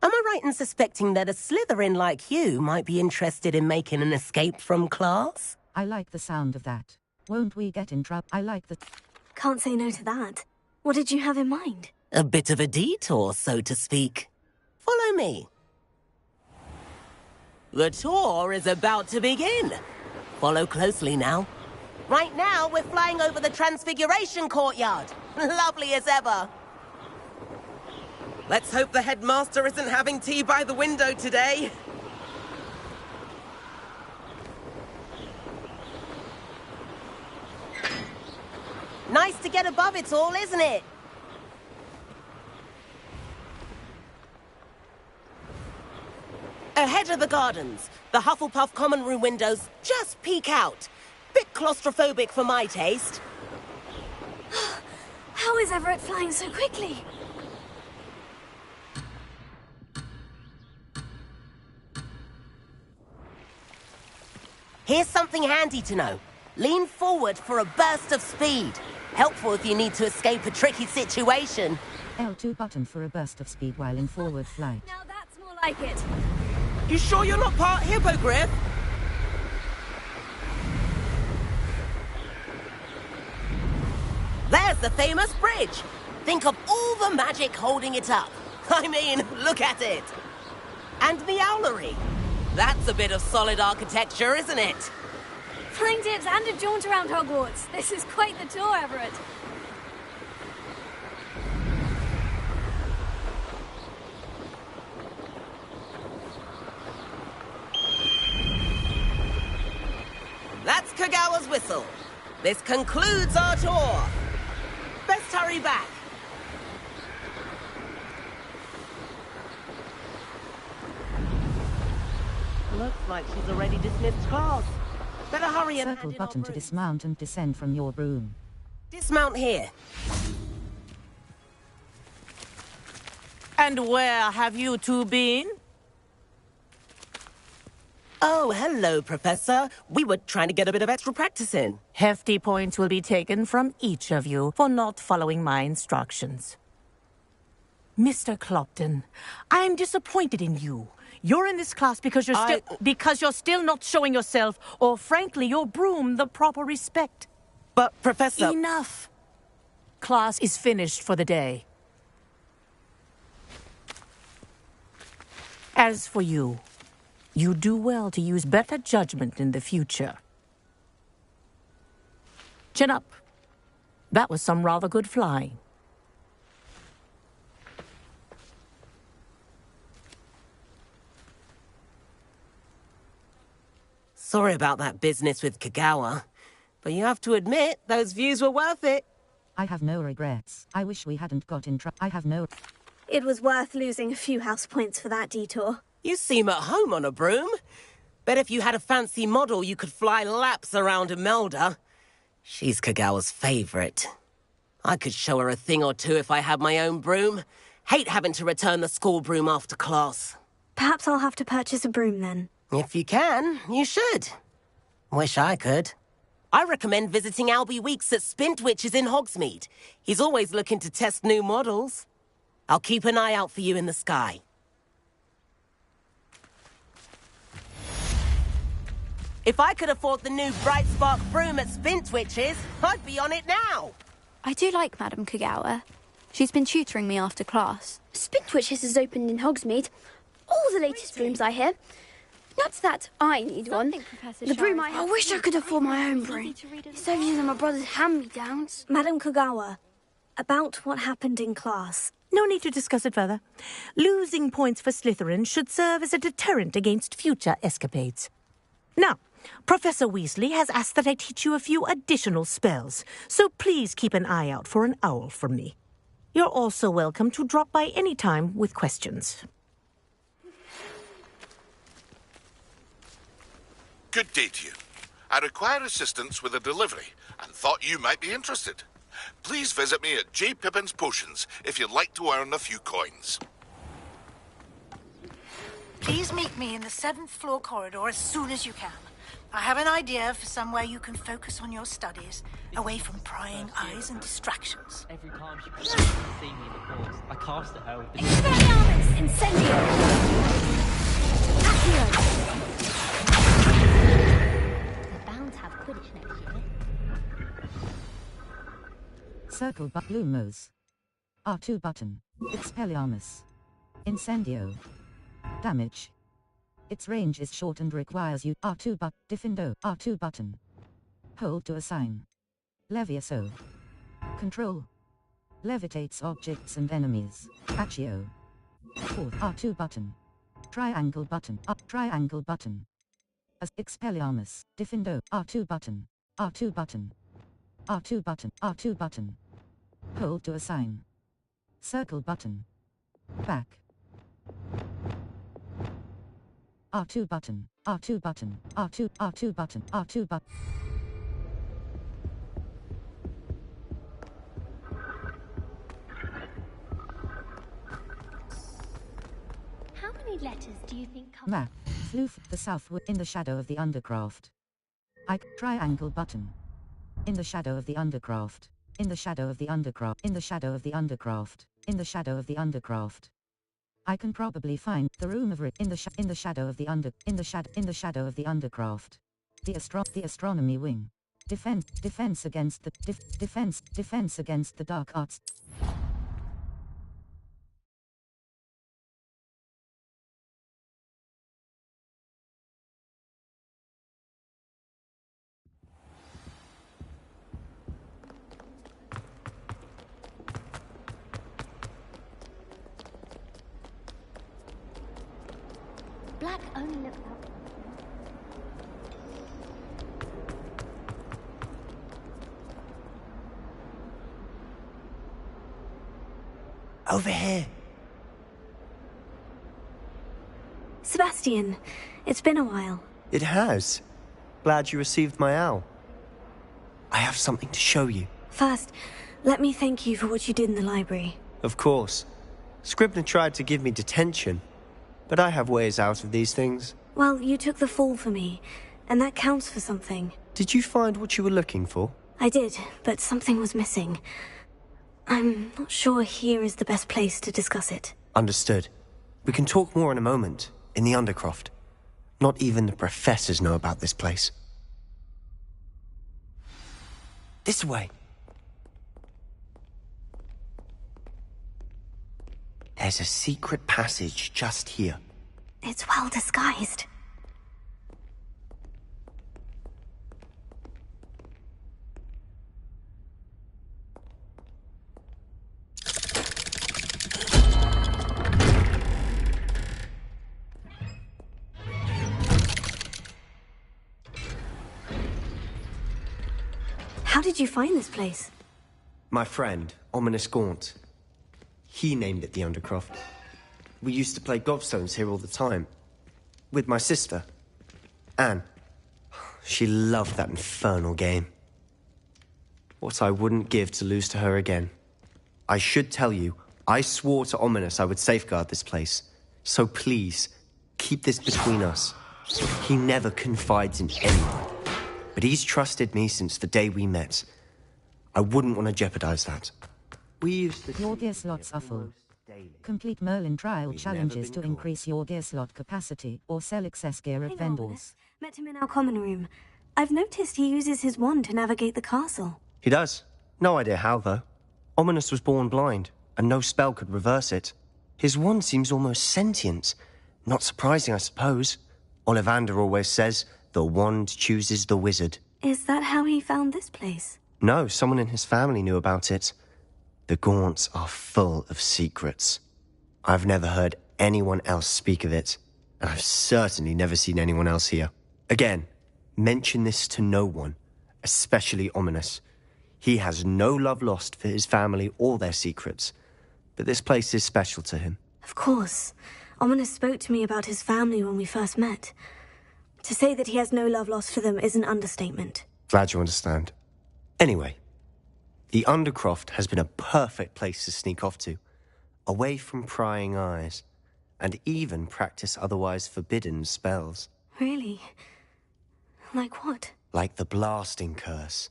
S10: Am I right in suspecting that a Slytherin like you might be interested in making an escape from class?
S4: I like the sound of that. Won't we get in trouble? I like the...
S5: Can't say no to that. What did you have in mind?
S10: A bit of a detour, so to speak. Follow me. The tour is about to begin. Follow closely now. Right now, we're flying over the Transfiguration Courtyard. Lovely as ever. Let's hope the headmaster isn't having tea by the window today. Nice to get above it all, isn't it? Ahead of the gardens, the Hufflepuff common room windows just peek out. Bit claustrophobic for my taste.
S5: How is Everett flying so quickly?
S10: Here's something handy to know. Lean forward for a burst of speed. Helpful if you need to escape a tricky situation.
S4: L2 button for a burst of speed while in forward flight.
S5: Now that's more like it.
S10: You sure you're not part Hippogriff? There's the famous bridge. Think of all the magic holding it up. I mean, look at it. And the owlery. That's a bit of solid architecture, isn't it?
S5: Flying dips and a jaunt around Hogwarts. This is quite the tour, Everett.
S10: That's Kagawa's whistle. This concludes our tour. Best hurry back. Looks like she's already dismissed class. Better hurry and
S4: Circle button to dismount and descend from your broom.
S10: Dismount here.
S16: And where have you two been?
S10: Oh, hello, Professor. We were trying to get a bit of extra practice in.
S16: Hefty points will be taken from each of you for not following my instructions. Mr. Clopton, I'm disappointed in you. You're in this class because you're still not showing yourself, or frankly, your broom, the proper respect.
S10: But, Professor...
S16: Enough. Class is finished for the day. As for you, you do well to use better judgment in the future. Chin up. That was some rather good flying.
S10: Sorry about that business with Kagawa, but you have to admit, those views were worth it.
S4: I have no regrets. I wish we hadn't got in trouble. I have no...
S5: It was worth losing a few house points for that detour.
S10: You seem at home on a broom. Bet if you had a fancy model, you could fly laps around Imelda. She's Kagawa's favorite. I could show her a thing or two if I had my own broom. Hate having to return the school broom after class.
S5: Perhaps I'll have to purchase a broom then.
S10: If you can, you should. Wish I could. I recommend visiting Albie Weeks at Spintwitches in Hogsmeade. He's always looking to test new models. I'll keep an eye out for you in the sky. If I could afford the new Bright Spark broom at Spintwitches, I'd be on it now.
S17: I do like Madame Kagawa. She's been tutoring me after class.
S22: Spintwitches has opened in Hogsmeade. All the latest brooms, I hear. Not that I need one. The broom I wish I could afford my own broom. Instead of using my brother's hand-me-downs.
S5: Madame Kagawa, about what happened in class.
S16: No need to discuss it further. Losing points for Slytherin should serve as a deterrent against future escapades. Now, Professor Weasley has asked that I teach you a few additional spells, so please keep an eye out for an owl from me. You're also welcome to drop by any time with questions.
S6: Good day to you. I require assistance with a delivery and thought you might be interested. Please visit me at J. Pippin's Potions if you'd like to earn a few coins.
S23: Please meet me in the 7th floor corridor as soon as you can. I have an idea for somewhere you can focus on your studies, away from prying eyes and distractions.
S15: Every time she pretends to see me in the halls, I cast at her with the...
S22: Expelliarmus Incendio! Accio! The bound
S12: have Quidditch next year.
S4: Circle but Lumos. R2 button. Expelliarmus. Incendio. Damage. Its range is short and requires you R2 but Diffindo R2 button. Hold to assign. Levioso. Control. Levitates objects and enemies. Accio. Fourth R2 button. Triangle button. Up triangle button. As Expelliarmus. Diffindo R2 button. R2 button. R2 button. R2 button. Hold to assign. Circle button. Back. R2 button. R2 button. R2 button. R2 button.
S12: How many letters do you think come?
S4: Map. Flew the southward in the shadow of the undercraft. Triangle button. In the shadow of the undercraft. In the shadow of the undercraft. In the shadow of the undercraft. In the shadow of the undercraft. I can probably find the room of in the shadow of the shadow of the undercraft. The astronomy wing. Defense against the defense against the dark arts.
S12: Black only looks out.
S13: Over here.
S5: Sebastian, it's been a while.
S13: It has. Glad you received my owl. I have something to show you.
S5: First, let me thank you for what you did in the library.
S13: Of course. Scribner tried to give me detention, but I have ways out of these things.
S5: Well, you took the fall for me, and that counts for something.
S13: Did you find what you were looking for?
S5: I did, but something was missing. I'm not sure here is the best place to discuss it.
S13: Understood. We can talk more in a moment, in the Undercroft. Not even the professors know about this place. This way. There's a secret passage just here.
S5: It's well disguised. How did you find this place?
S13: My friend, Ominous Gaunt. He named it the Undercroft. We used to play gobstones here all the time. With my sister, Anne. She loved that infernal game. What I wouldn't give to lose to her again. I should tell you, I swore to Ominous I would safeguard this place. So please, keep this between us. He never confides in anyone. But he's trusted me since the day we met. I wouldn't want to jeopardize that. We used to...
S4: Your gear slots are full. Complete Merlin trial challenges to increase your gear slot capacity or sell excess gear at vendors.
S5: Met him in our common room. I've noticed he uses his wand to navigate the castle.
S13: He does. No idea how, though. Ominous was born blind, and no spell could reverse it. His wand seems almost sentient. Not surprising, I suppose. Ollivander always says, the wand chooses the wizard.
S5: Is that how he found this place?
S13: No, someone in his family knew about it. The Gaunts are full of secrets. I've never heard anyone else speak of it, and I've certainly never seen anyone else here. Again, mention this to no one, especially Ominous. He has no love lost for his family or their secrets, but this place is special to him.
S5: Of course. Ominous spoke to me about his family when we first met. To say that he has no love lost for them is an understatement.
S13: Glad you understand. Anyway, the Undercroft has been a perfect place to sneak off to, away from prying eyes, and even practice otherwise forbidden spells.
S5: Really? Like what?
S13: Like the blasting curse.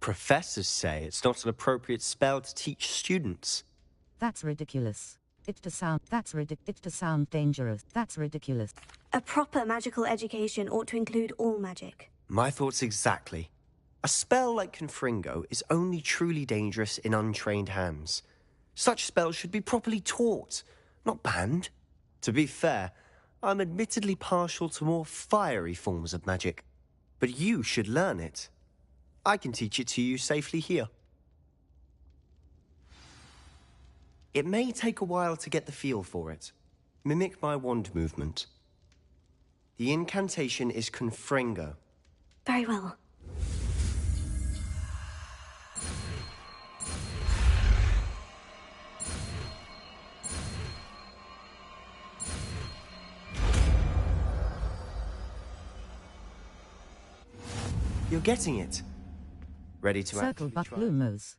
S13: Professors say it's not an appropriate spell to teach students.
S4: That's ridiculous. It to sound dangerous. That's ridiculous.
S5: A proper magical education ought to include all magic.
S13: My thoughts exactly. A spell like Confringo is only truly dangerous in untrained hands. Such spells should be properly taught, not banned. To be fair, I'm admittedly partial to more fiery forms of magic. But you should learn it. I can teach it to you safely here. It may take a while to get the feel for it. Mimic my wand movement. The incantation is Confringo.
S5: Very well.
S13: You're getting it. Ready to
S4: Circle but Lumos.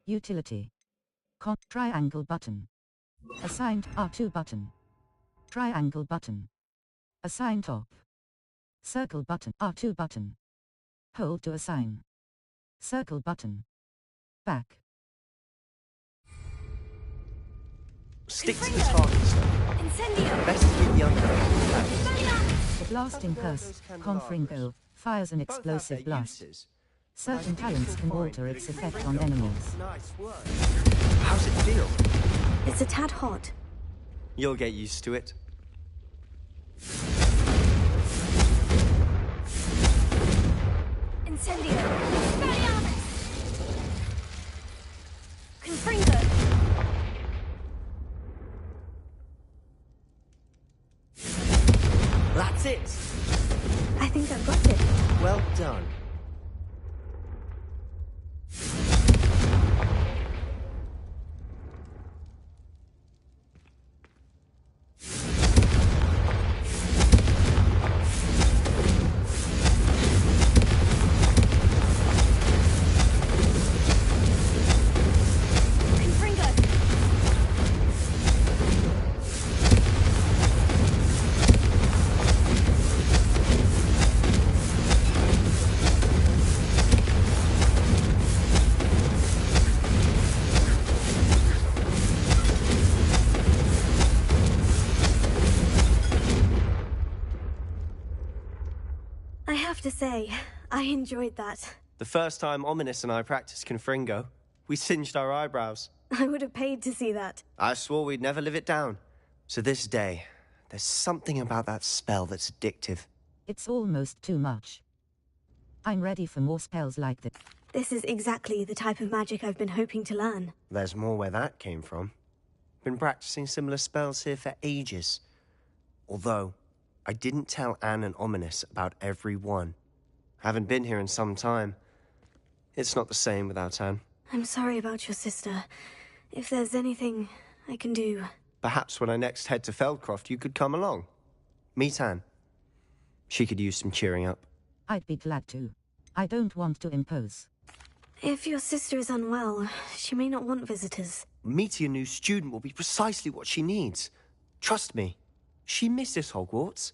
S4: Utility. Triangle button. Assigned R2 button. Triangle button. Assign top. Circle button R2 button. Hold to assign. Circle button. Back.
S13: Stick to the target, sir. Best keep the under.
S4: The blasting curse, Confringo, fires an explosive blast. Certain talents can alter its effect on enemies.
S13: Nice work. How's it feel?
S5: It's a tad hot.
S13: You'll get used to it.
S5: Incendio! Expelliarmus! Confringo!
S13: That's it!
S5: I think I've got it.
S13: Well done.
S5: To say, I enjoyed that.
S13: The first time Ominous and I practiced Confringo, we singed our eyebrows.
S5: I would have paid to see that.
S13: I swore we'd never live it down. To this day, there's something about that spell that's addictive.
S4: It's almost too much. I'm ready for more spells like this.
S5: This is exactly the type of magic I've been hoping to learn.
S13: There's more where that came from. Been practicing similar spells here for ages. Although, I didn't tell Anne and Ominous about every one. Haven't been here in some time. It's not the same without Anne.
S5: I'm sorry about your sister. If there's anything I can do...
S13: Perhaps when I next head to Feldcroft, you could come along. Meet Anne. She could use some cheering up.
S4: I'd be glad to. I don't want to impose.
S5: If your sister is unwell, she may not want visitors.
S13: Meeting a new student will be precisely what she needs. Trust me. She misses Hogwarts.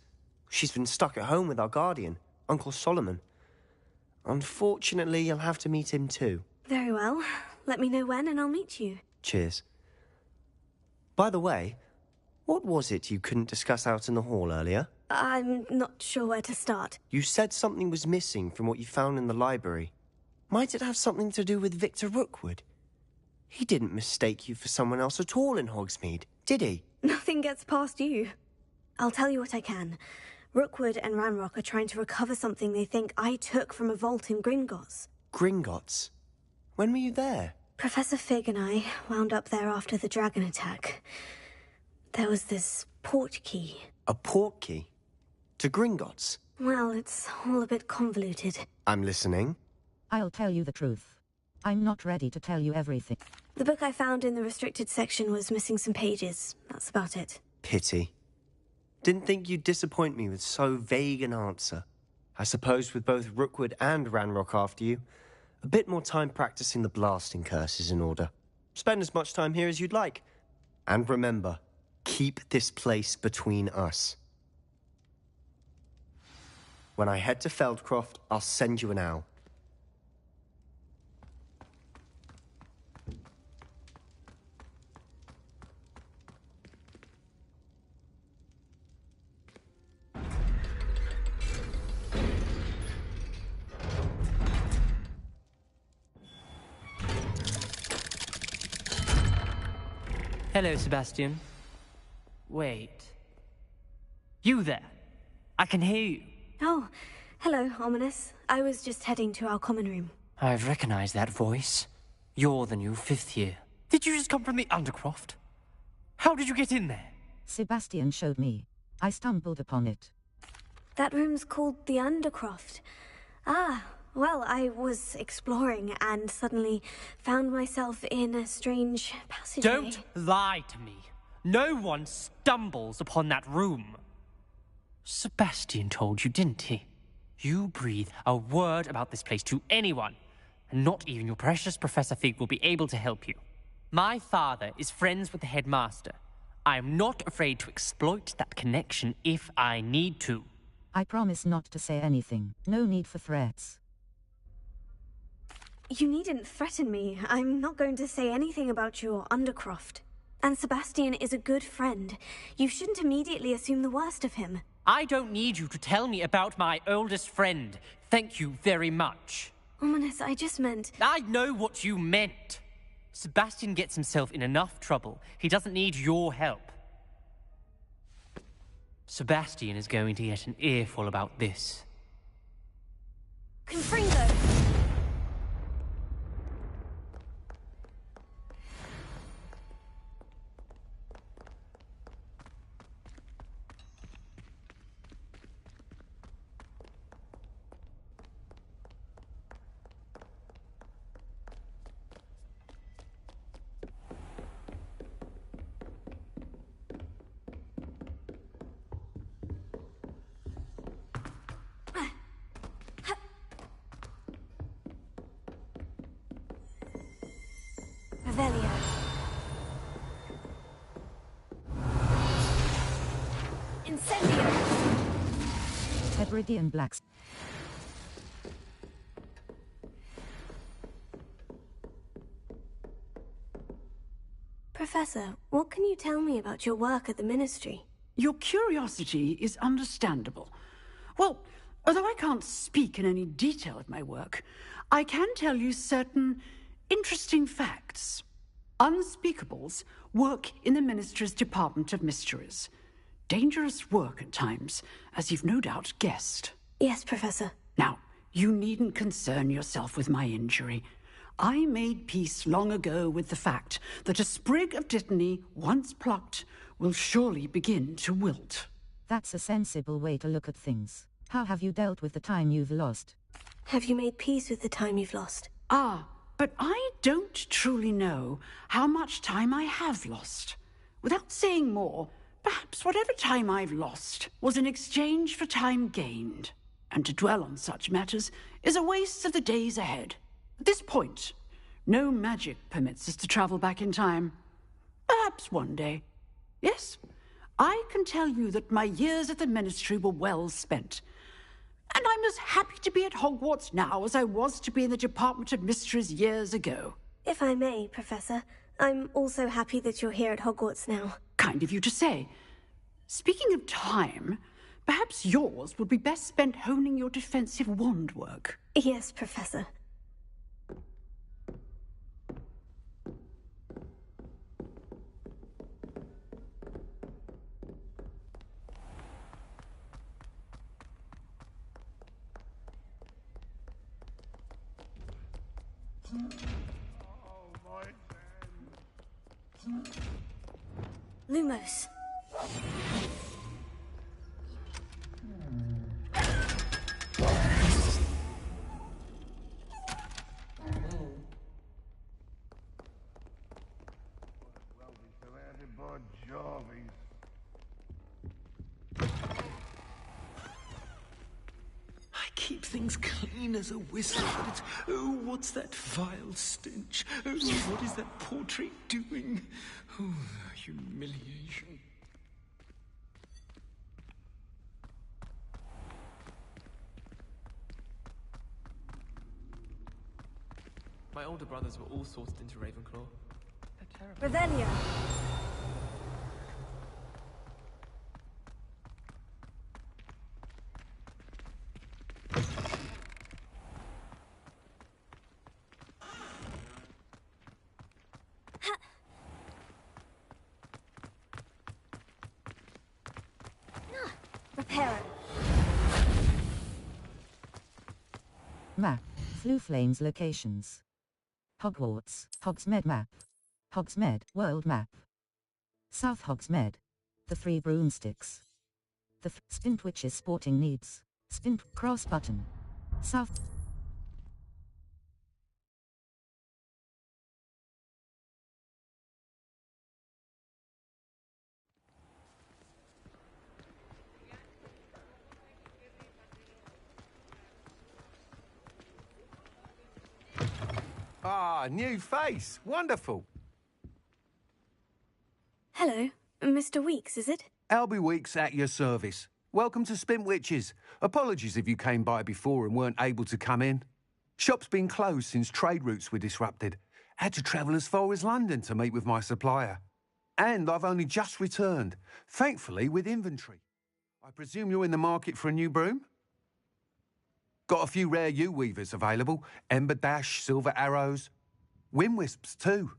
S13: She's been stuck at home with our guardian, Uncle Solomon. Unfortunately, you'll have to meet him too.
S5: Very well. Let me know when and I'll meet you.
S13: Cheers. By the way, what was it you couldn't discuss out in the hall earlier?
S5: I'm not sure where to start.
S13: You said something was missing from what you found in the library. Might it have something to do with Victor Rookwood? He didn't mistake you for someone else at all in Hogsmeade, did he?
S5: Nothing gets past you. I'll tell you what I can. Rookwood and Ranrock are trying to recover something they think I took from a vault in Gringotts.
S13: Gringotts? When were you there?
S5: Professor Fig and I wound up there after the dragon attack. There was this port key.
S13: A port key? To Gringotts?
S5: Well, it's all a bit convoluted.
S13: I'm listening.
S4: I'll tell you the truth. I'm not ready to tell you everything.
S5: The book I found in the restricted section was missing some pages. That's about it.
S13: Pity. Didn't think you'd disappoint me with so vague an answer. I suppose with both Rookwood and Ranrock after you, a bit more time practicing the blasting curse is in order. Spend as much time here as you'd like. And remember, keep this place between us. When I head to Feldcroft, I'll send you an owl.
S15: Hello, Sebastian. Wait. You there? I can hear you.
S5: Oh, hello, Ominous. I was just heading to our common room.
S15: I've recognized that voice. You're the new 5th year. Did you just come from the Undercroft? How did you get in there?
S4: Sebastian showed me. I stumbled upon it.
S5: That room's called the Undercroft. Ah, well, I was exploring and suddenly found myself in a strange passageway.
S15: Don't lie to me. No one stumbles upon that room. Sebastian told you, didn't he? You breathe a word about this place to anyone, and not even your precious Professor Fig will be able to help you. My father is friends with the headmaster. I am not afraid to exploit that connection if I need to.
S4: I promise not to say anything. No need for threats.
S5: You needn't threaten me. I'm not going to say anything about your Undercroft. And Sebastian is a good friend. You shouldn't immediately assume the worst of him.
S15: I don't need you to tell me about my oldest friend. Thank you very much.
S5: Ominous, I just meant...
S15: I know what you meant. Sebastian gets himself in enough trouble. He doesn't need your help. Sebastian is going to get an earful about this.
S5: Confringo! Revelio. Incendio.
S4: Hebridean Blacks.
S5: Professor, what can you tell me about your work at the Ministry?
S3: Your curiosity is understandable. Well, although I can't speak in any detail of my work, I can tell you certain interesting facts. Unspeakables work in the Ministry's Department of Mysteries. Dangerous work at times, as you've no doubt guessed.
S5: Yes, Professor.
S3: Now, you needn't concern yourself with my injury. I made peace long ago with the fact that a sprig of dittany, once plucked, will surely begin to wilt.
S4: That's a sensible way to look at things. How have you dealt with the time you've lost?
S5: Have you made peace with the time you've lost?
S3: Ah, but I don't truly know how much time I have lost. Without saying more, perhaps whatever time I've lost was in exchange for time gained. And to dwell on such matters is a waste of the days ahead. At this point, no magic permits us to travel back in time. Perhaps one day. Yes, I can tell you that my years at the Ministry were well spent. And I'm as happy to be at Hogwarts now as I was to be in the Department of Mysteries years ago.
S5: If I may, Professor, I'm also happy that you're here at Hogwarts now.
S3: Kind of you to say. Speaking of time, perhaps yours would be best spent honing your defensive wand work.
S5: Yes, Professor. Lumos.
S8: I keep things clean as a whistle, but it's... Oh, what's that vile stench? Oh, what is that portrait doing? Oh, the humiliation.
S15: My older brothers were all sorted into Ravenclaw. They're terrible.
S5: Revelio. parrot.
S4: Map. Floo Flames locations. Hogwarts. Hogsmeade map. Hogsmeade world map. South Hogsmeade. The Three Broomsticks. The Spintwitches sporting needs. Spint cross button. South.
S7: Ah, new face. Wonderful.
S5: Hello, Mr. Weeks, is it?
S7: Albie Weeks at your service. Welcome to Spintwitches. Apologies if you came by before and weren't able to come in. Shop's been closed since trade routes were disrupted. Had to travel as far as London to meet with my supplier. And I've only just returned, thankfully with inventory. I presume you're in the market for a new broom? Got a few rare U-weavers available. Ember Dash, Silver Arrows. Wind Wisps too.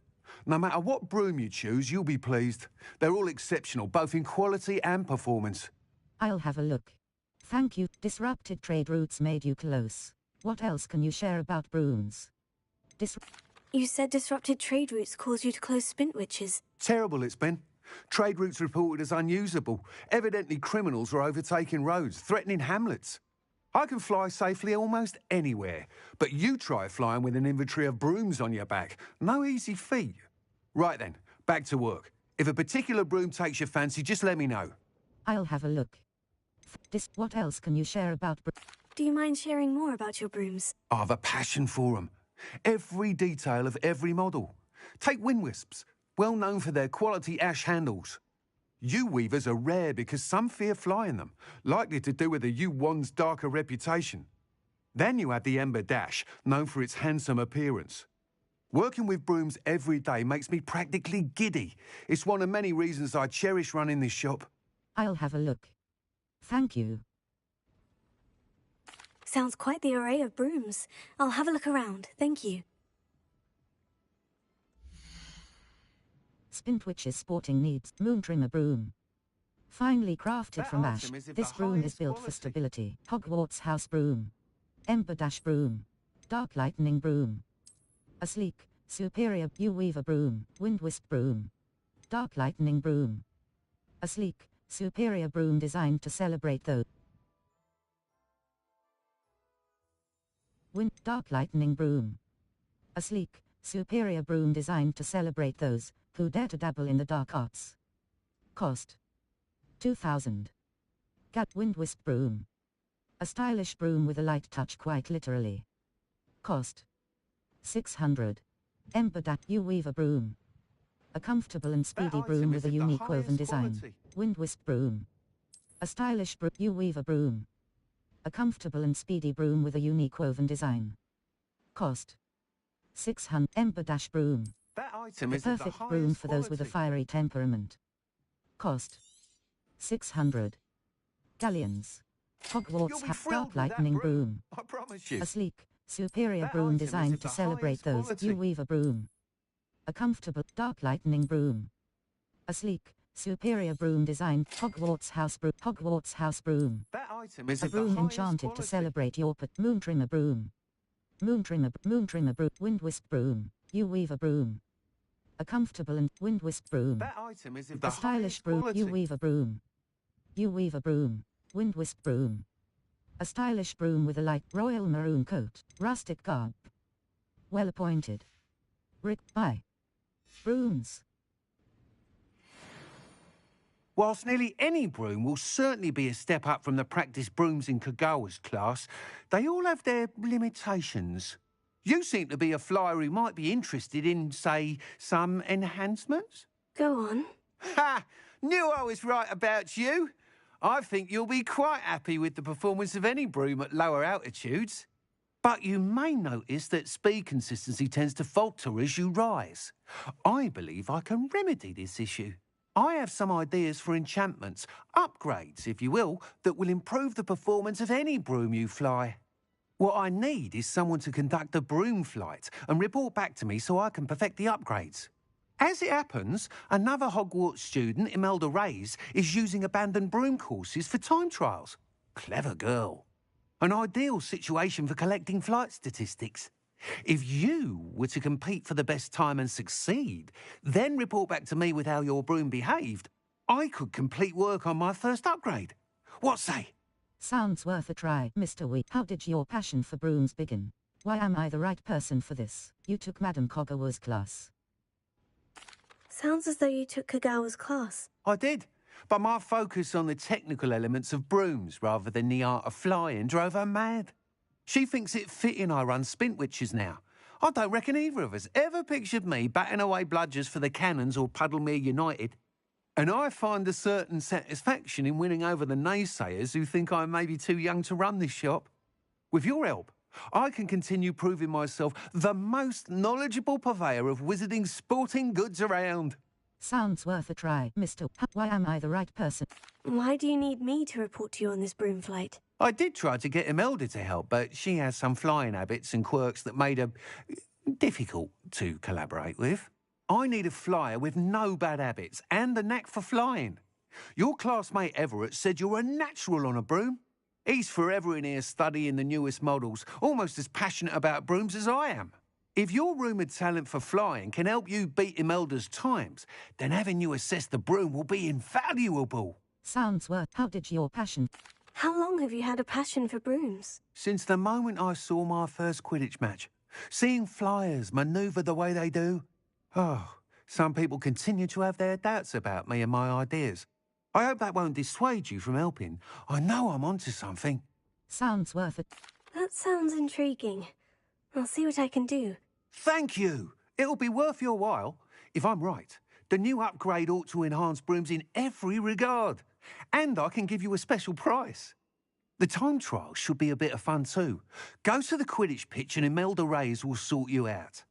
S7: No matter what broom you choose, you'll be pleased. They're all exceptional, both in quality and performance.
S4: I'll have a look. Thank you. Disrupted trade routes made you close. What else can you share about brooms?
S5: You said disrupted trade routes caused you to close Spintwitches.
S7: Terrible it's been. Trade routes reported as unusable. Evidently criminals are overtaking roads, threatening hamlets. I can fly safely almost anywhere, but you try flying with an inventory of brooms on your back. No easy feat. Right then, back to work. If a particular broom takes your fancy, just let me know.
S4: I'll have a look. What else can you share about
S5: Do you mind sharing more about your brooms?
S7: I've a passion for them. Every detail of every model. Take Wind Wisps, well known for their quality ash handles. U-weavers are rare because some fear flying them, likely to do with the U-Wand's darker reputation. Then you have the Ember Dash, known for its handsome appearance. Working with brooms every day makes me practically giddy. It's one of many reasons I cherish running this shop.
S4: I'll have a look. Thank you.
S5: Sounds quite the array of brooms. I'll have a look around, thank you.
S4: Spintwitches sporting needs. Moontrimmer broom. Finely crafted from ash, this broom is built for stability. Hogwarts house broom. Ember Dash broom. Dark lightning broom. A sleek, superior U-weaver broom. Wind Wisp broom. Dark lightning broom. A sleek, superior broom designed to celebrate those. Dark lightning broom. A sleek, superior broom designed to celebrate those who dare to dabble in the dark arts. Cost 2,000. Wind Wisp broom. A stylish broom with a light touch, quite literally. Cost 600. Ember Dash U-weaver broom. A comfortable and speedy broom with a unique woven design. Wind Wisp broom. A stylish U-weaver broom. A comfortable and speedy broom with a unique woven design. Cost 600. Ember Dash broom.
S7: That item
S4: The
S7: is of the
S4: perfect
S7: highest
S4: broom for those with a
S7: quality.
S4: fiery temperament. Cost 600. Galleons. Hogwarts
S7: You'll be
S4: have
S7: thrilled
S4: dark
S7: with that
S4: lightning broom.
S7: I promise you.
S4: A sleek, superior
S7: That
S4: broom
S7: item is
S4: designed
S7: of
S4: to
S7: the
S4: celebrate
S7: highest
S4: those.
S7: quality.
S4: U-weaver broom. A comfortable, dark lightning broom. A sleek, superior broom designed. Hogwarts house broom. Hogwarts house broom.
S7: That item is
S4: A
S7: of the
S4: broom
S7: highest
S4: enchanted
S7: quality.
S4: to celebrate your Moontrimmer broom. Moontrimmer broom. Wind Wisp broom. U-weaver broom. A comfortable and Wind Wisp broom.
S7: That item is of the
S4: A stylish
S7: highest
S4: broom.
S7: quality.
S4: U-weaver broom. U-weaver broom. Wind Wisp broom. A stylish broom with a light royal maroon coat. Rustic garb. Well appointed. Brick by. Brooms.
S7: Whilst nearly any broom will certainly be a step up from the practice brooms in Kagawa's class, they all have their limitations. You seem to be a flyer who might be interested in, say, some enhancements?
S5: Go on.
S7: Ha! Knew I was right about you. I think you'll be quite happy with the performance of any broom at lower altitudes. But you may notice that speed consistency tends to falter as you rise. I believe I can remedy this issue. I have some ideas for enchantments, upgrades, if you will, that will improve the performance of any broom you fly. What I need is someone to conduct a broom flight and report back to me so I can perfect the upgrades. As it happens, another Hogwarts student, Imelda Reyes, is using abandoned broom courses for time trials. Clever girl. An ideal situation for collecting flight statistics. If you were to compete for the best time and succeed, then report back to me with how your broom behaved, I could complete work on my first upgrade. What say?
S4: Sounds worth a try, Mr. Wee. How did your passion for brooms begin? Why am I the right person for this? You took Madame Kagawa's class.
S5: Sounds as though you took Kagawa's class.
S7: I did, but my focus on the technical elements of brooms rather than the art of flying drove her mad. She thinks it fitting I run Spintwitches now. I don't reckon either of us ever pictured me batting away bludgers for the Cannons or Puddlemere United. And I find a certain satisfaction in winning over the naysayers who think I may be too young to run this shop. With your help, I can continue proving myself the most knowledgeable purveyor of wizarding sporting goods around.
S4: Sounds worth a try, Mr. Why am I the right person?
S5: Why do you need me to report to you on this broom flight?
S7: I did try to get Imelda to help, but she has some flying habits and quirks that made her difficult to collaborate with. I need a flyer with no bad habits and the knack for flying. Your classmate Everett said you're a natural on a broom. He's forever in here studying the newest models, almost as passionate about brooms as I am. If your rumoured talent for flying can help you beat Imelda's times, then having you assess the broom will be invaluable.
S4: Sounds worth. How did your passion...
S5: How long have you had a passion for brooms?
S7: Since the moment I saw my first Quidditch match. Seeing flyers manoeuvre the way they do. Oh, some people continue to have their doubts about me and my ideas. I hope that won't dissuade you from helping. I know I'm onto something.
S4: Sounds worth it.
S5: That sounds intriguing. I'll see what I can do.
S7: Thank you. It'll be worth your while. If I'm right, the new upgrade ought to enhance brooms in every regard. And I can give you a special price. The time trial should be a bit of fun too. Go to the Quidditch pitch and Imelda Reyes will sort you out.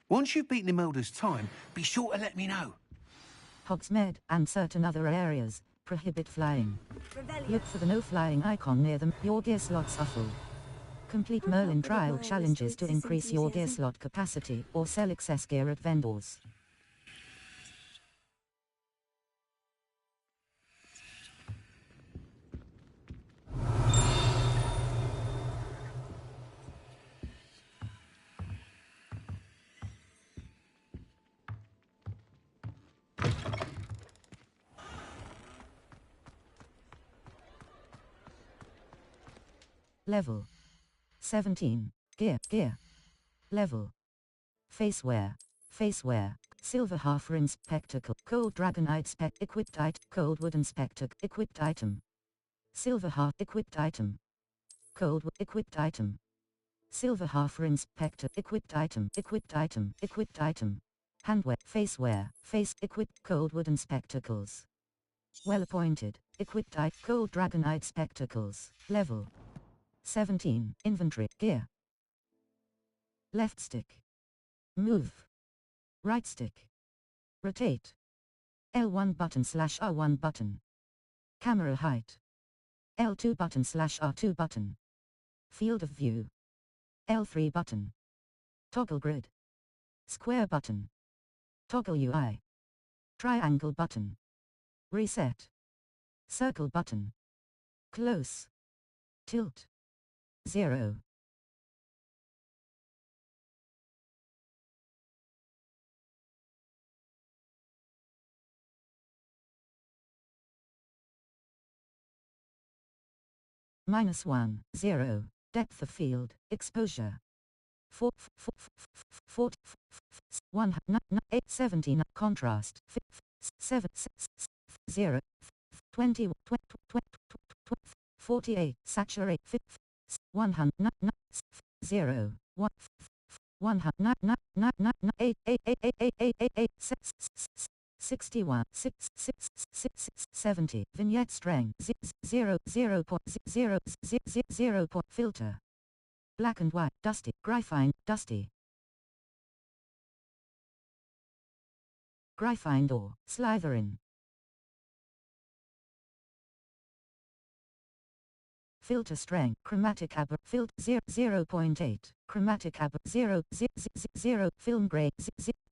S7: Once you've beaten Imelda's time, be sure to let me know.
S4: Hogsmeade and certain other areas prohibit flying. Look for the no-flying icon near them. Your gear slots are full. Complete Merlin trial challenges to increase your gear slot capacity or sell excess gear at vendors. Level 17. Gear. Level. Faceware. Silver half-ring spectacle. Cold dragonite equipped item. Cold wooden spectacle. Equipped item. Silver half equipped item. Cold equipped item. Silver half-ring spectacle. Equipped item. Handwear. Faceware. Equipped cold wooden spectacles. Well appointed. Equipped cold dragonite spectacles. Level 17. Inventory. Gear. Left stick. Move. Right stick. Rotate. L1 button / R1 button. Camera height. L2 button / R2 button. Field of view. L3 button. Toggle grid. Square button. Toggle UI. Triangle button. Reset. Circle button. Close. Tilt. 0. -1, 0. Depth of field, exposure. 17, contrast. 7, 0. 20, 48, saturate. 100, 0, 1, 61, 70, vignette strength, 0.0 filter. Black and white, dusty, Gryffindor, dusty. Gryffindor, Slytherin. Filter strength. Chromatic aber. Filter 0.8. Chromatic aber 0. Film grade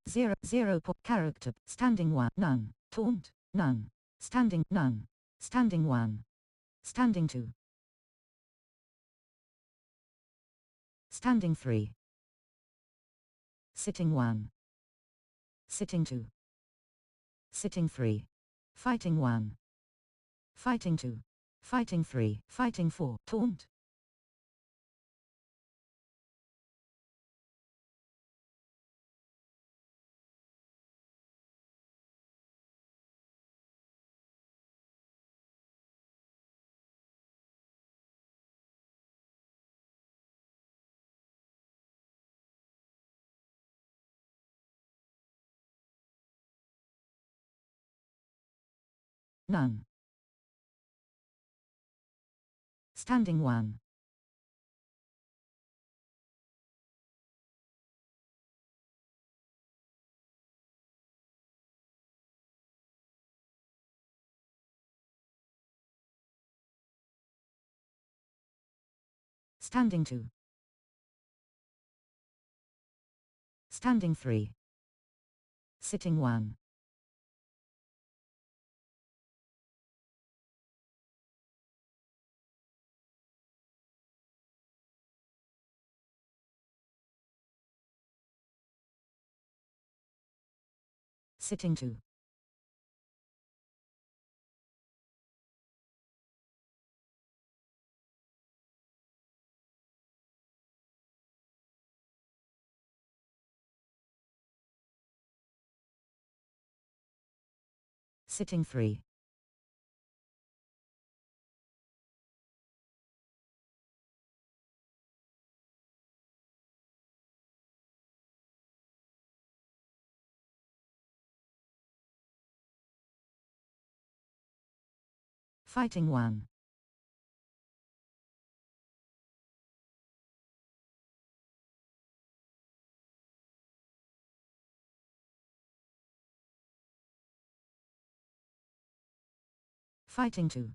S4: 0. Character. Standing 1. None. Taunt. None. Standing. None. Standing 1. Standing 2. Standing 3. Sitting 1. Sitting 2. Sitting 3. Fighting 1. Fighting 2. Fighting 3. Fighting 4. Taunt. None. Standing 1. Standing 2. Standing 3. Sitting 1. Sitting 2. Sitting 3. Fighting 1. Fighting 2.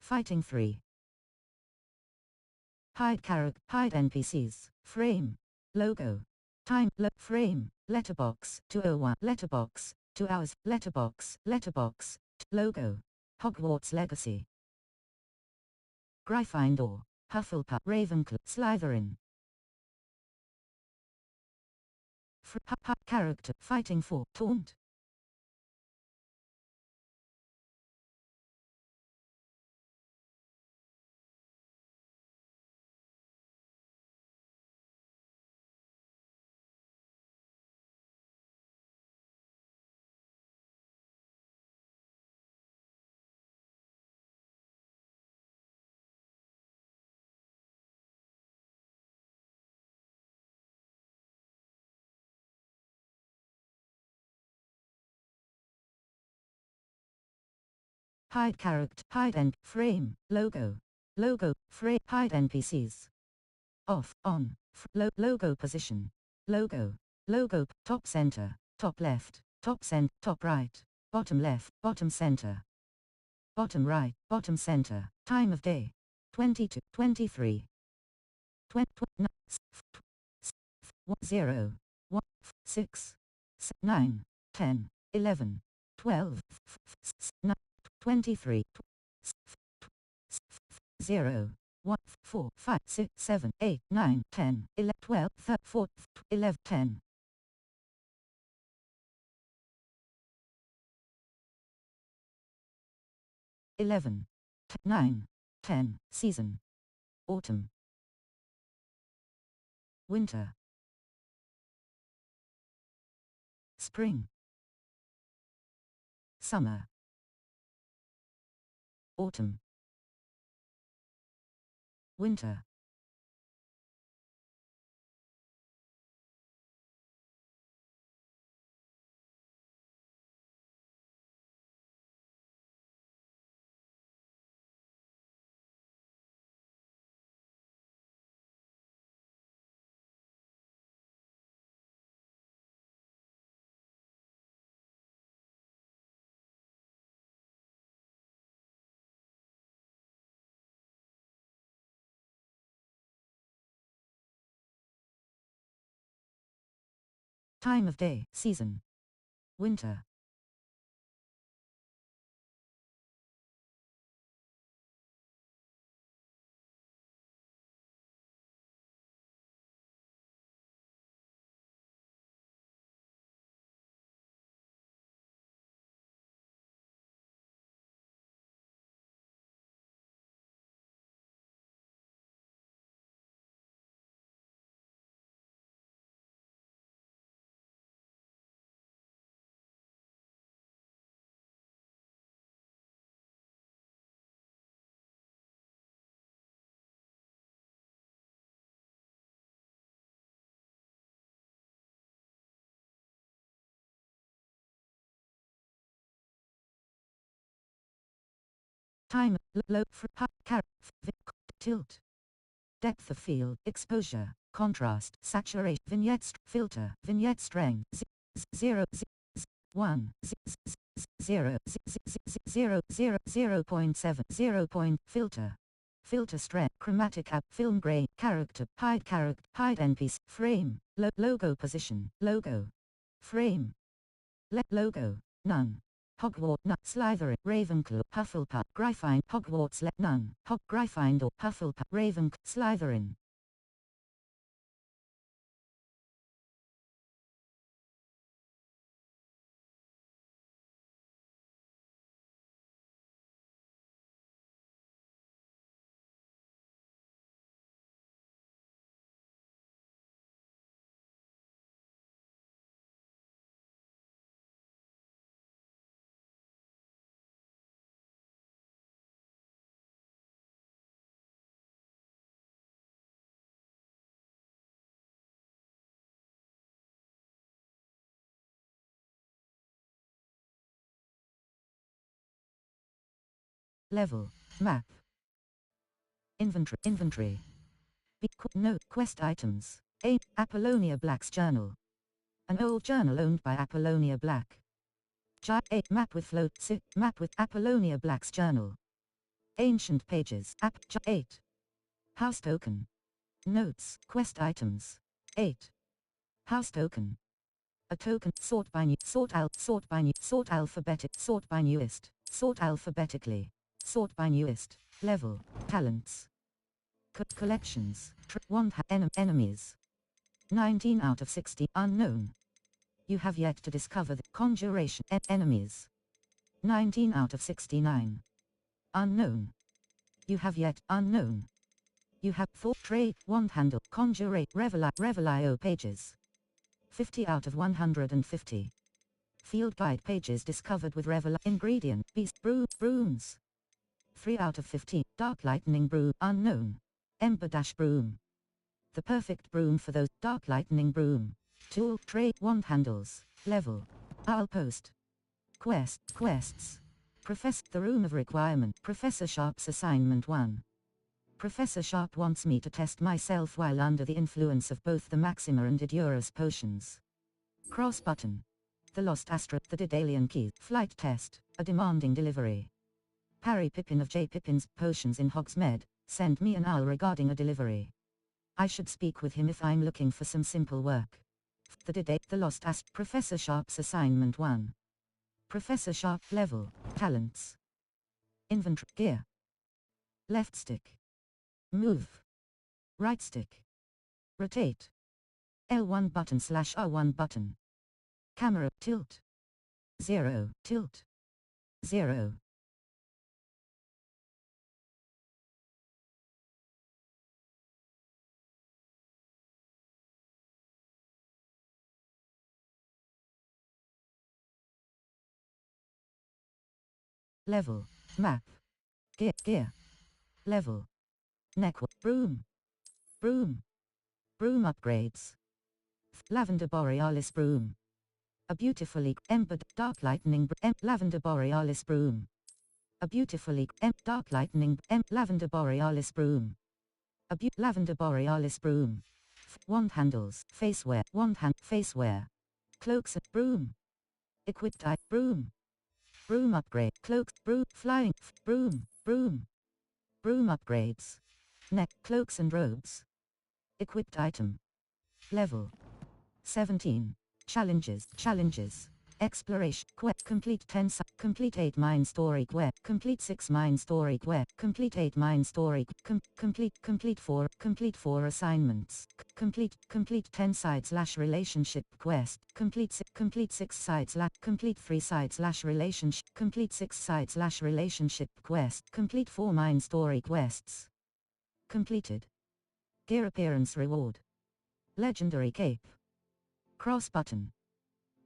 S4: Fighting 3. Hide character. Hide NPCs. Frame. Logo. Time. Frame. Letterbox. 201. Letterbox. 2 hours. Letterbox. Letterbox. Logo. Hogwarts Legacy. Gryffindor. Hufflepuff. Ravenclaw. Slytherin. Character. Fighting 4. Taunt. Hide character. Hide and frame. Logo. Logo. Frame. Hide NPCs. Off. On. Logo position. Logo. Logo. Top center. Top left. Top center. Top right. Bottom left. Bottom center. Bottom right. Bottom center. Time of day. 22. 23. 20. 0. 1. 6. 9. 10. 11. 12. 9. 23. 0. 1. 4. 5. 6. 7. 8. 9. 10. 11. 12. 13. 14. 11. 10. 11. 9. 10. Season. Autumn. Winter. Spring. Summer. Autumn. Winter. Time of day, season. Winter. Time, low, tilt. Depth of field, exposure, contrast, saturation, vignette, filter, vignette strength, 0, 1, 0, 0, 0.7, 0. Filter. Filter strength, chromatic app, film grain, character, hide NPC, frame, logo position, logo, frame, logo, none. Hogwarts, Slytherin, Ravenclaw, Hufflepuff, Gryffindor, Hogwarts, none. Gryffindor, Hufflepuff, Ravenclaw, Slytherin. Level, map. Inventory. No, quest items. A. Apollonia Black's journal. An old journal owned by Apollonia Black. A. Map with float. Map with Apollonia Black's journal. Ancient pages. 8. House token. Notes. Quest items. 8. House token. A token sort by newest. Sort alphabetically. Sort by newest. Level. Talents. Collections. Enemies. 19 out of 60. Unknown. You have yet to discover the conjuration. Enemies. 19 out of 69. Unknown. You have yet. Unknown. You have thought trade. Wand handle. Conjurate. Revelio pages. 50 out of 150. Field guide pages discovered with Revel. Ingredient. Beast. Brooms. 3 out of 15. Dark lightning broom. Unknown. Ember dash broom. The perfect broom for those. Dark lightning broom. Tool. Tray. Wand handles. Level. Owl post. Quests. The room of requirement. Professor Sharp's assignment 1. Professor Sharp wants me to test myself while under the influence of both the Maxima and Edurus potions. Cross button. The Lost Astra. The Daedalian Key. Flight test. A demanding delivery. Harry Pippin of J. Pippin's Potions in Hogsmeade, send me an owl regarding a delivery. I should speak with him if I'm looking for some simple work. The Lost Astra. Professor Sharp's assignment 1. Professor Sharp. Level. Talents. Inventory. Gear. Left stick. Move. Right stick. Rotate. L1 button / R1 button. Camera. Tilt. 0. Tilt. 0. Level. Map. Gear. Level. Neck. Broom. Broom upgrades. Lavender Borealis broom. A beautifully embedded dark lightning Lavender Borealis broom. A beautifully dark lightning Lavender Borealis broom. Lavender Borealis broom. Wand handles. Faceware. Faceware. Cloaks. Broom. Equipped type. Broom. Broom upgrade. Cloaks. Flying. Broom upgrades. Neck. Cloaks and robes. Equipped item. Level. 17. Challenges. Exploration. Complete 10. Complete 8 mine story. Complete 6 mine story. Complete 8 mine story. Complete 4. Complete 4 assignments. Complete 10 side / relationship quest. Complete 6 side / complete 3 side / relationship. Complete 6 side / relationship quest. Complete 4 mine story quests. Completed. Gear appearance reward. Legendary cape. Cross button.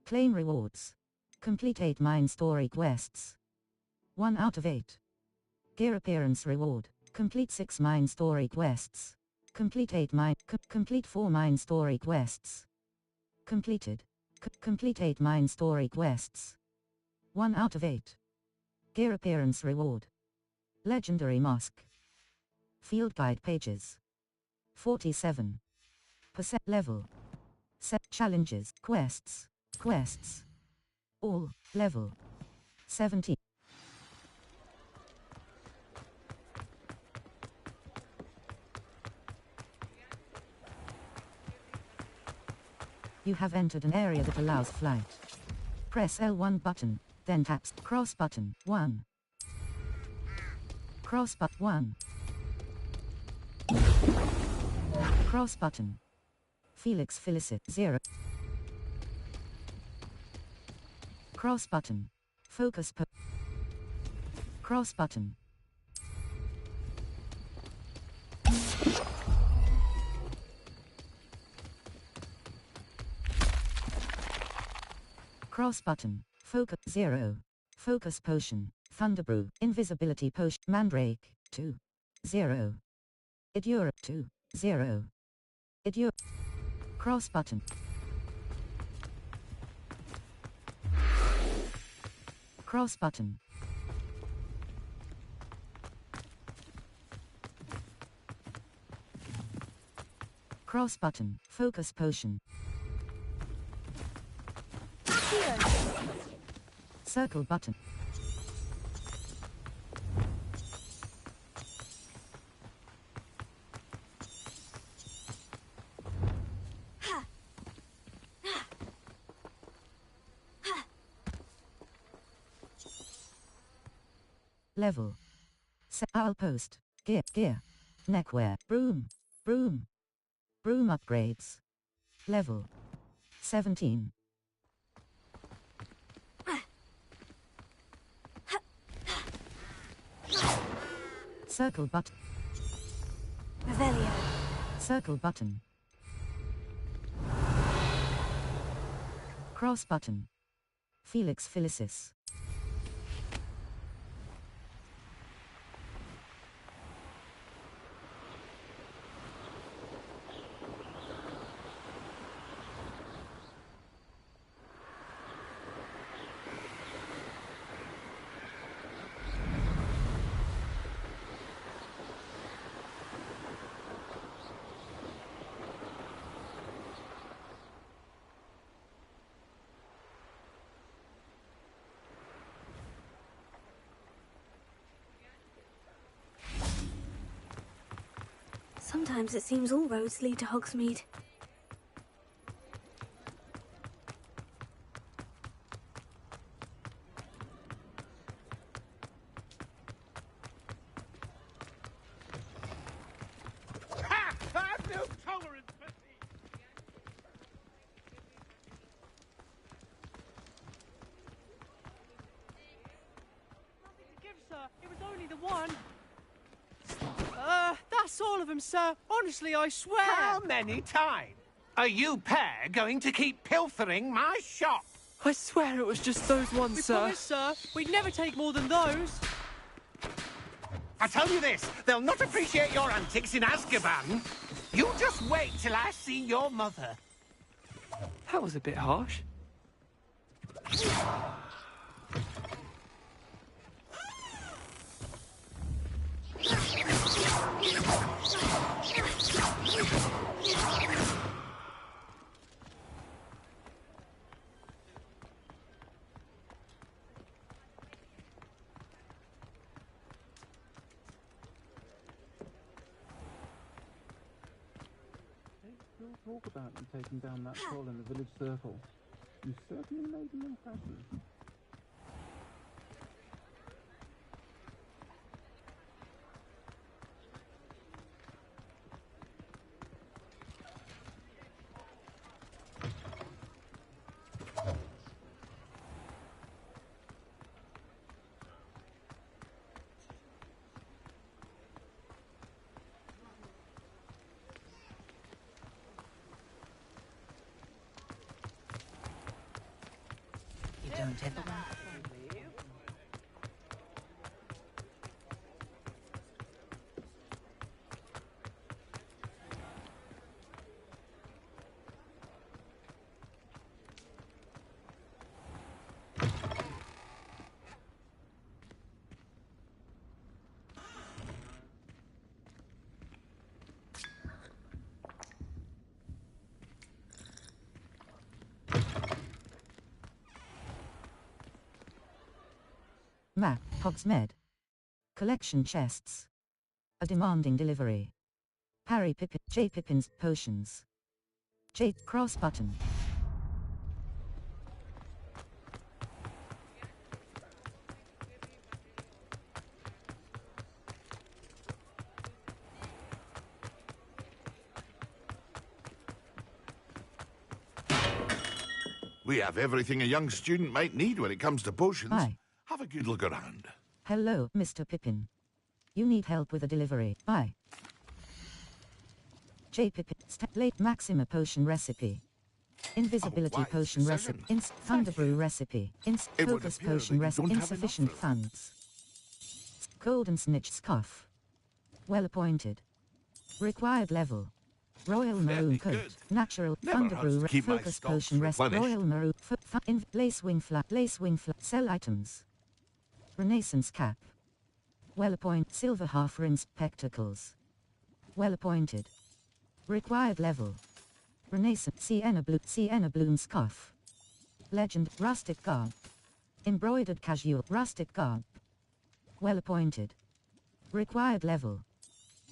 S4: Claim rewards. Complete 8 mine story quests. 1 out of 8. Gear appearance reward. Complete 6 mine story quests. Complete 8 mine. Complete 4 mine story quests. Completed. Complete 8 mine story quests. 1 out of 8. Gear appearance reward. Legendary mask. Field guide pages. 47. Percent level. Set challenges. Quests. All. Level. 17. You have entered an area that allows flight. Press L1 button, then tap cross button 1. Cross button 1. Cross button. Felix Felicit 0. Cross button. Focus per. Cross button. Cross button. Focus 0. Focus potion. Thunderbrew. Invisibility potion. Mandrake 2. 0. Endure 2. 0. Endure. Cross button. Cross button. Cross button. Focus potion. Circle button. Level. Owl post. Gear. Neckwear. Broom upgrades. Level. 17. Circle button.
S5: Revelio.
S4: Circle button. Cross button. Felix Felicis.
S5: Sometimes it seems all roads lead to Hogsmeade.
S6: I've no tolerance for thieves!
S15: Nothing to give, sir. It was only the one. That's all of them, sir. Honestly, I swear.
S11: How many times are you pair going to keep pilfering my shop?
S15: I swear it was just those ones, sir. We promise, sir. We'd never take more than those.
S11: I tell you this, they'll not appreciate your antics in Azkaban. You just wait till I see your mother.
S15: That was a bit harsh.
S19: Talk about them taking down that troll in the village circle.
S2: You certainly made an impression.
S21: You don't ever want to leave.
S4: Map, Hogsmeade. Collection chests. A demanding delivery. Harry Pippin, J. Pippin's potions. J. Cross button.
S6: We have everything a young student might need when it comes to potions.
S4: Aye.
S6: Have a good look around.
S4: Hello, Mr. Pippin. You need help with a delivery. Bye. J. Pippin, late Maxima potion recipe. Invisibility potion recipe. Thunderbrew recipe. Focus potion recipe. Insufficient funds. Golden snitch scuff. Well appointed. Required level. Royal maroon coat. Natural. Thunderbrew. Focus potion recipe. Royal maroon. Lace wing flap. Sell items. Renaissance cap. Well appointed. Silver half rinse spectacles. Well appointed. Required level. Renaissance. Sienna bloom scarf. Legend. Rustic garb. Embroidered casual. Rustic garb. Well appointed. Required level.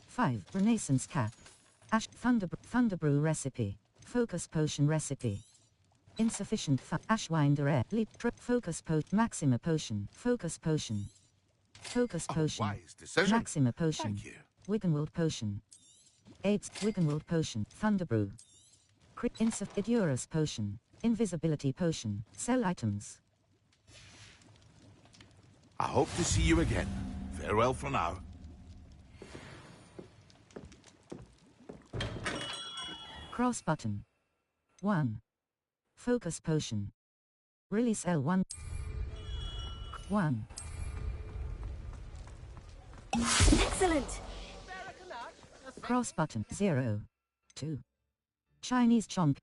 S4: 5. Renaissance cap. Ash. Thunderbrew recipe. Focus potion recipe. Insufficient Ashwinder air. Leap trip. Focus Maxima potion. Focus potion. Focus potion.
S6: Wise decision.
S4: Maxima potion.
S6: Thank you.
S4: Wiggenwald potion. AIDS. Wiggenwald potion. Thunderbrew. Idurus potion. Invisibility potion. Sell items.
S6: I hope to see you again. Farewell for now.
S4: Cross button. 1. Focus potion. Release L1. 1.
S5: Excellent!
S4: Cross button. 0. 2. Chinese chomp.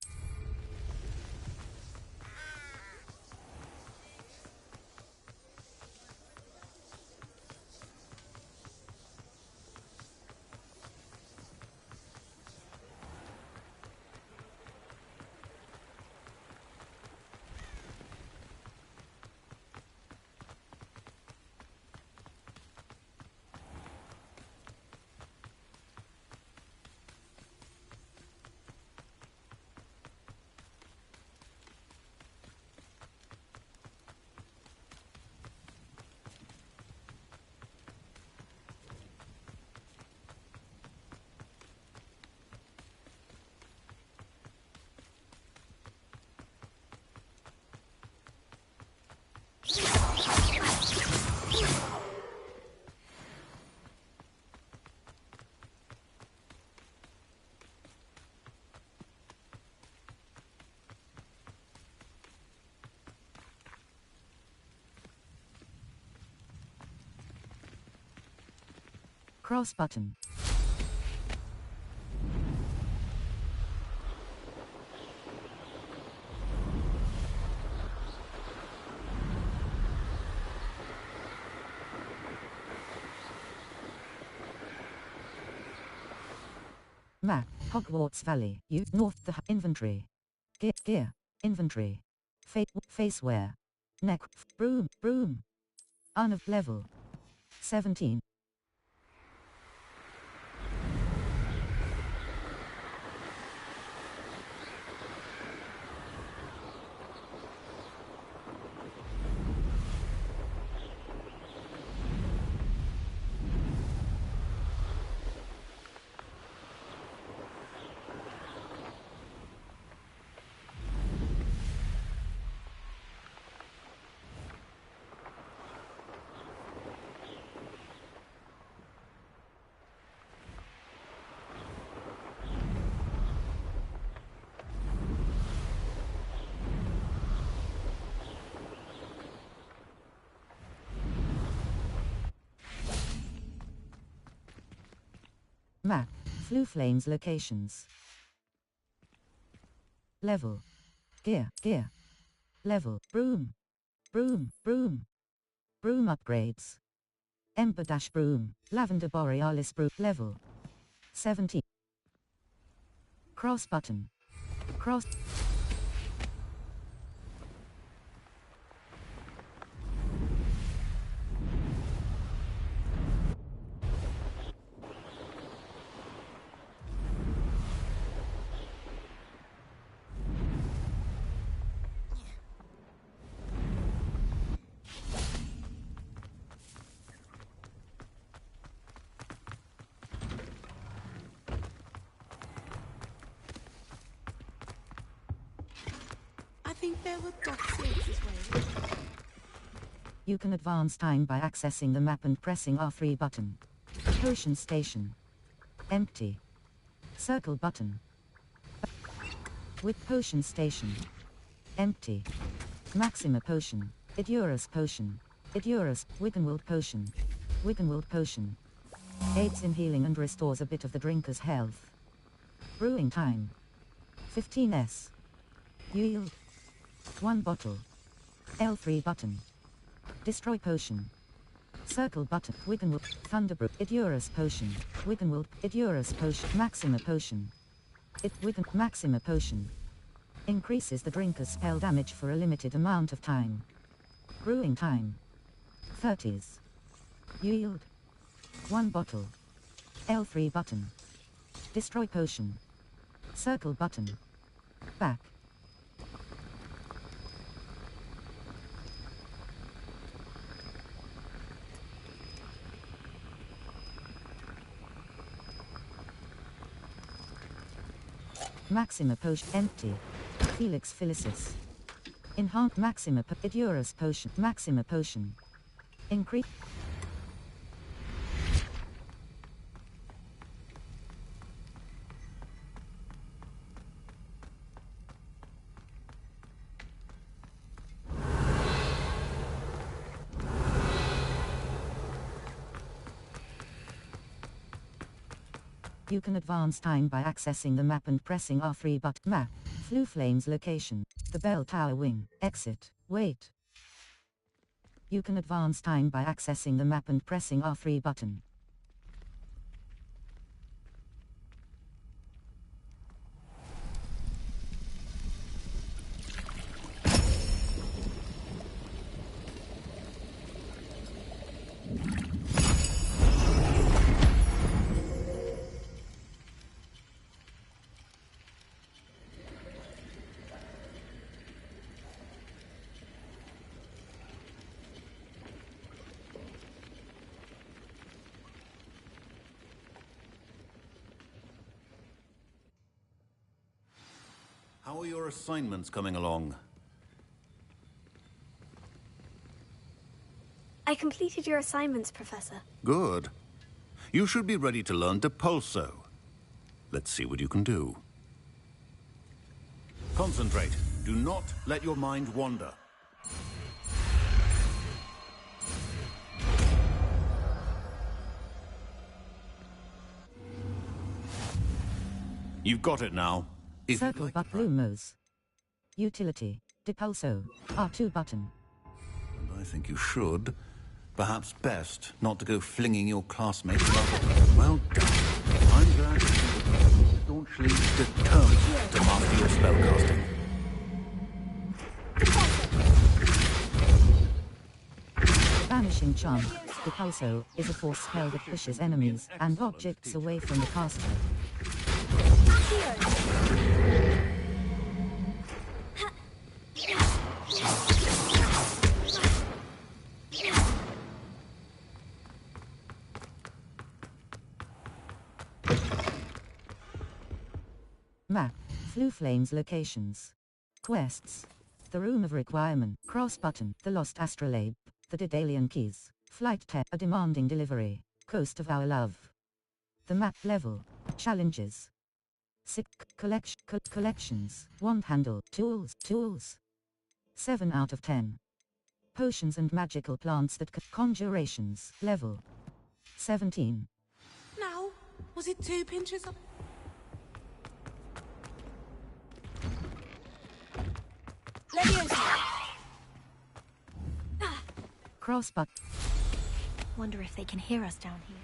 S4: Cross button. Map, Hogwarts Valley, north the inventory. Gear, inventory. Faceware. Neck, broom. Unof level. 17. Map. Flue Flames locations. Level. Gear. Gear. Level. Broom. Broom. Broom. Broom upgrades. Ember Dash Broom. Lavender Borealis Broom. Level. 70. Cross button. Cross.
S21: I think there were boxes this way.
S4: You can advance time by accessing the map and pressing R3 button. Potion station. Empty. Circle button. With potion station. Empty. Maxima potion. Idurus potion. Idurus. Wiggenweld potion. Wiggenweld potion. Aids in healing and restores a bit of the drinker's health. Brewing time. 15s. Yield. 1 bottle. L3 button. Destroy potion. Circle button. Wiggenweld. Thunderbrew. Idurus potion. Wiggenweld. Idurus potion. Maxima potion. Maxima potion. Increases the drinker's spell damage for a limited amount of time. Brewing time. 30s. Yield. 1 bottle. L3 button. Destroy potion. Circle button. Back. Maxima potion. Empty. Felix Felicis. Enhance Maxima Idurus potion. Maxima potion. Increase. You can advance time by accessing the map and pressing R3 but map. Flue Flames location. The Bell Tower wing. Exit. Wait. You can advance time by accessing the map and pressing R3 button.
S14: How are your assignments coming along?
S5: I completed your assignments, Professor.
S14: Good. You should be ready to learn Depulso. Let's see what you can do. Concentrate. Do not let your mind wander. You've got it now.
S4: Circle but Lumos. Utility. Depulso. R2 button.
S14: And I think you should. Perhaps best not to go flinging your classmates about. Well done. I'm glad to see that you're staunchly determined to master your spellcasting.
S4: Vanishing Charm. Depulso is a force spell that pushes enemies and objects away from the caster. Map. Flue Flames locations. Quests. The Room of Requirement. Cross button. The Lost Astrolabe. The Daedalian Keys. Flight Tech. A Demanding Delivery. Coast of Our Love. The map level. Challenges. Sick collections. Wand handle. Tools. 7 out of 10. Potions and magical plants that conjurations. Level 17.
S21: Now,
S16: Was it 2 pinches of...
S18: Crossbuck. Wonder if they can hear us down here.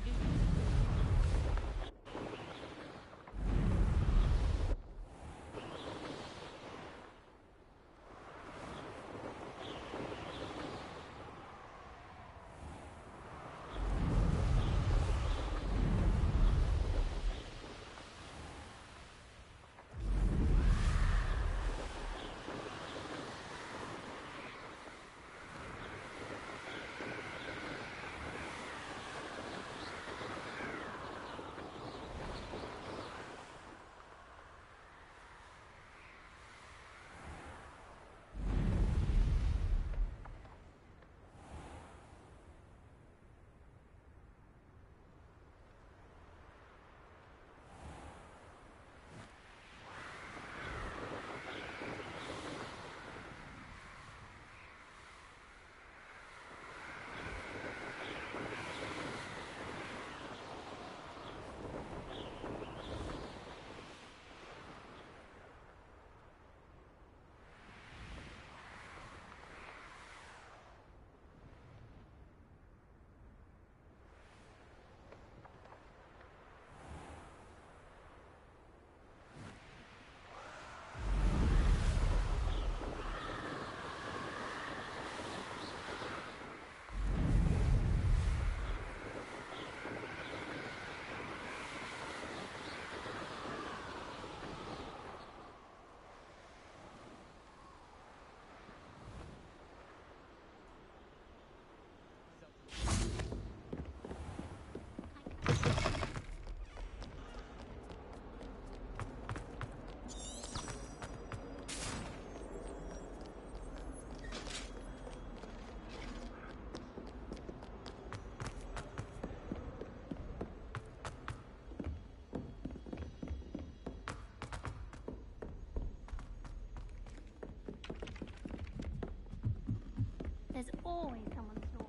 S12: There's always someone snoring.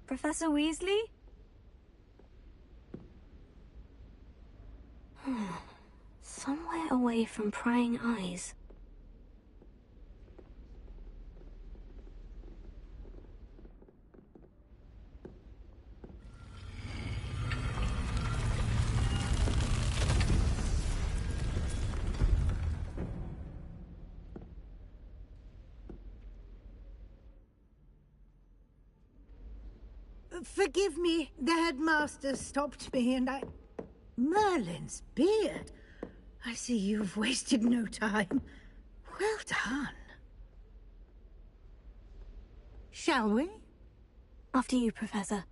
S5: Professor Weasley? Somewhere away from prying eyes.
S23: Forgive me, the headmaster stopped me and I... Merlin's beard! I see you've wasted no time. Well done. Shall we?
S5: After you, Professor.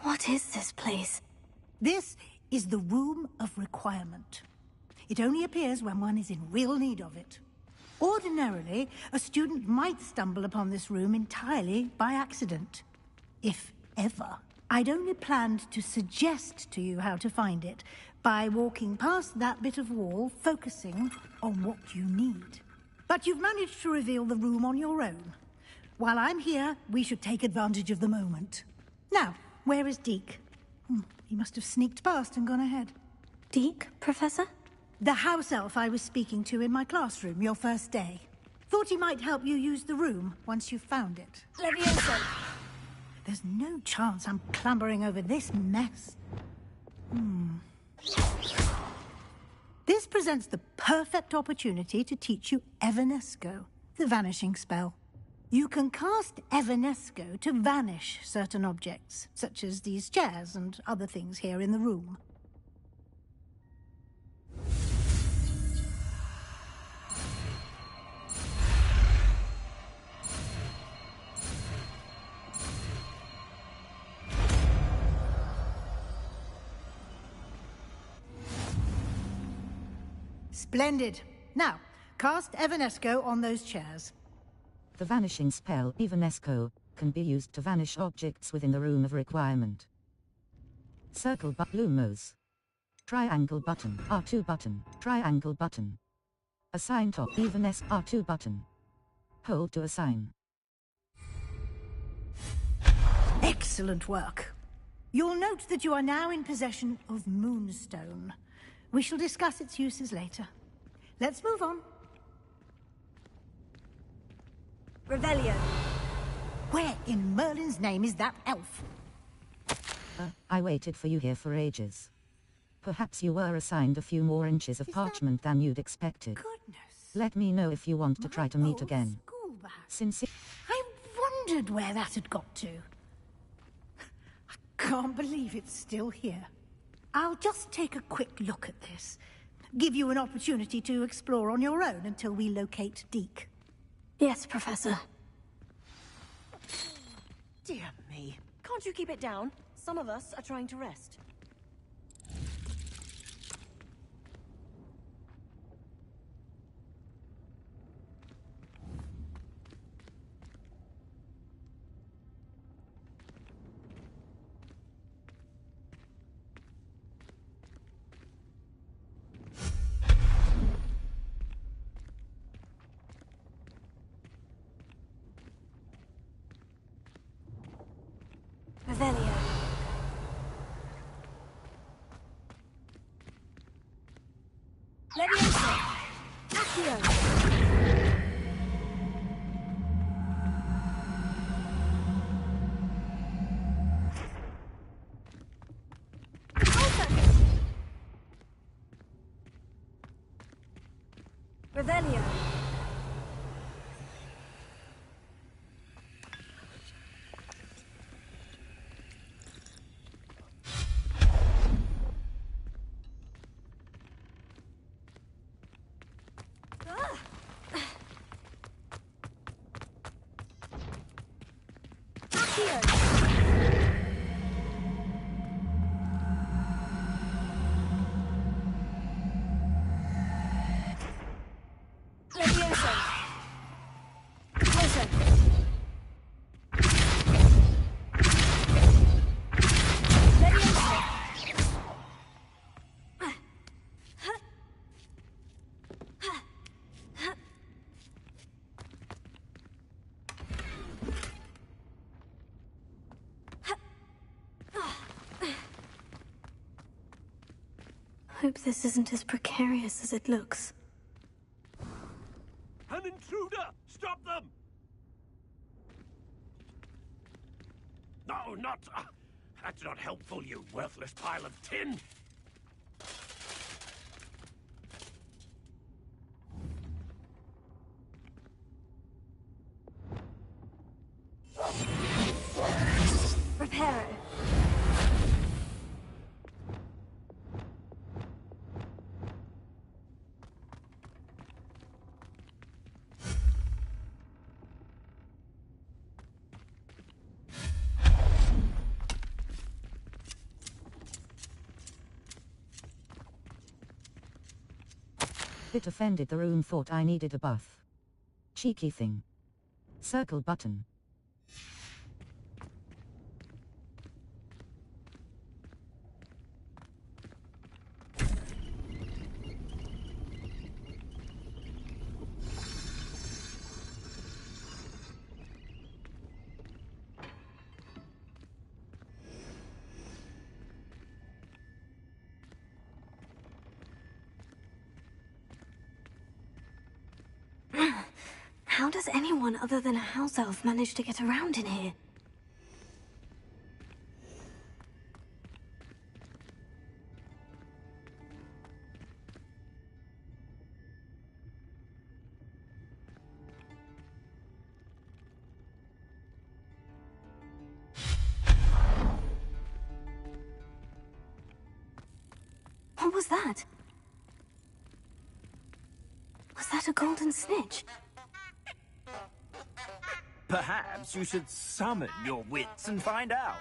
S5: What is this place?
S23: This is the Room of Requirement. It only appears when one is in real need of it. Ordinarily, a student might stumble upon this room entirely by accident. If ever. I'd only planned to suggest to you how to find it by walking past that bit of wall, focusing on what you need. But you've managed to reveal the room on your own. While I'm here, we should take advantage of the moment. Now, where is Deke? He must have sneaked past and gone ahead.
S5: Deke, Professor?
S23: The house elf I was speaking to in my classroom your first day. Thought he might help you use the room once you've found it.
S21: Leviosa!
S23: There's no chance I'm clambering over this mess. This presents the perfect opportunity to teach you Evanesco, the vanishing spell. You can cast Evanesco to vanish certain objects, such as these chairs and other things here in the room. Splendid. Now, cast Evanesco on those chairs.
S4: The vanishing spell, Evanesco, can be used to vanish objects within the room of requirement. Circle Lumos. Triangle button, R2 button, triangle button. Assign top, Evanesco, R2 button. Hold to assign.
S23: Excellent work. You'll note that you are now in possession of Moonstone. We shall discuss its uses later. Let's move on.
S5: Revelio.
S23: Where in Merlin's name is that elf?
S4: I waited for you here for ages. Perhaps you were assigned a few more inches of parchment than you'd expected.
S23: Goodness.
S4: Let me know if you want to try to meet again.
S23: I wondered where that had got to. I can't believe it's still here. I'll just take a quick look at this. Give you an opportunity to explore on your own until we locate Deke.
S5: Yes, Professor.
S9: Dear me. Can't you keep it down? Some of us are trying to rest.
S5: Revelio. Leviosa. Accio. Revelio. Hope this isn't as precarious as it looks.
S11: An intruder! Stop them! No, not... that's not helpful, you worthless pile of tin!
S5: Reparo.
S4: Bit offended the room thought I needed a buff. Cheeky thing. Circle button.
S5: How does anyone other than a house elf manage to get around in here? What was that? Was that a golden snitch?
S19: Perhaps you should summon your wits and find out.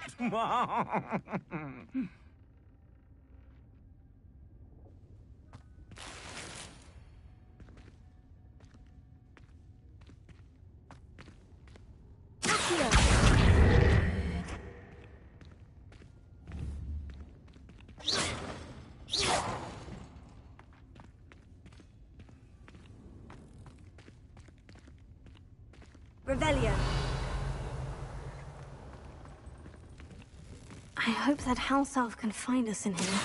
S21: Revelio.
S5: I hope that house elf can find us in here.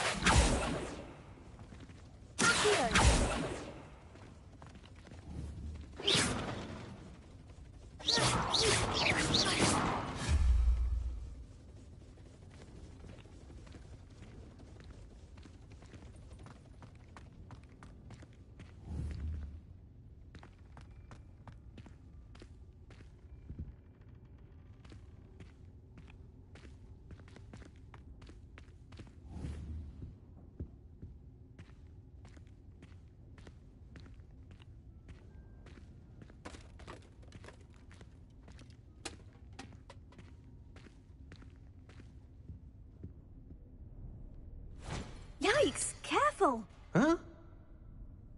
S21: Yikes! Careful!
S11: Huh?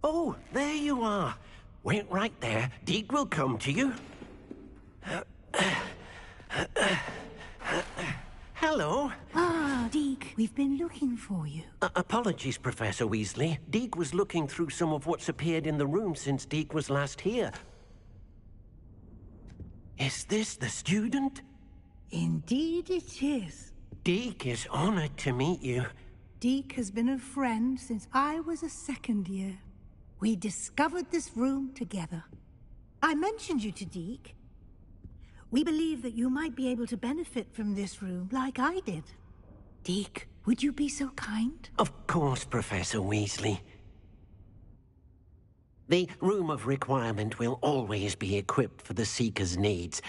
S11: Oh, there you are. Wait right there. Deke will come to you. Hello.
S23: Ah, Deke, we've been looking for you.
S11: Apologies, Professor Weasley. Deke was looking through some of what's appeared in the room since Deke was last here. Is this the student?
S23: Indeed it is.
S11: Deke is honored to meet you.
S23: Deke has been a friend since I was a second year. We discovered this room together. I mentioned you to Deke. We believe that you might be able to benefit from this room like I did. Deke, would you be so kind?
S11: Of course, Professor Weasley. The Room of Requirement will always be equipped for the Seeker's needs.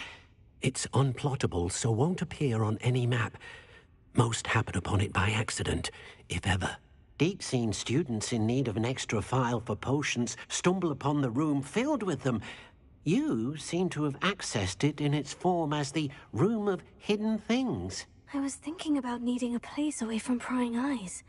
S11: It's unplottable, so won't appear on any map. Most happen upon it by accident, if ever. Deke's seen students in need of an extra file for potions stumble upon the room filled with them. You seem to have accessed it in its form as the Room of Hidden Things.
S5: I was thinking about needing a place away from prying eyes.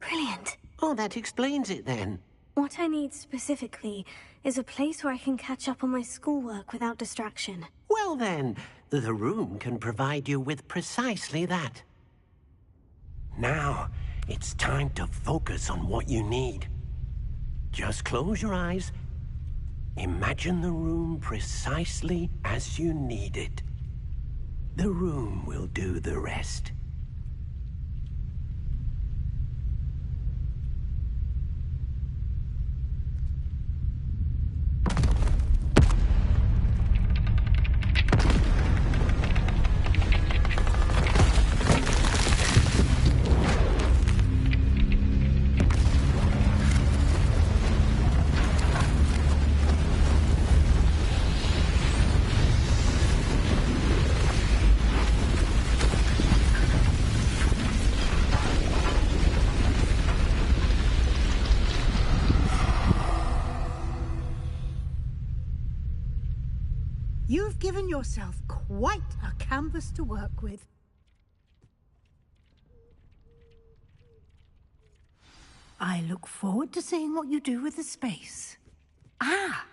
S5: Brilliant.
S11: Oh, that explains it then.
S5: What I need specifically is a place where I can catch up on my schoolwork without distraction.
S11: Well then, the room can provide you with precisely that. Now, it's time to focus on what you need. Just close your eyes. Imagine the room precisely as you need it. The room will do the rest.
S23: You've given yourself quite a canvas to work with. I look forward to seeing what you do with the space. Ah,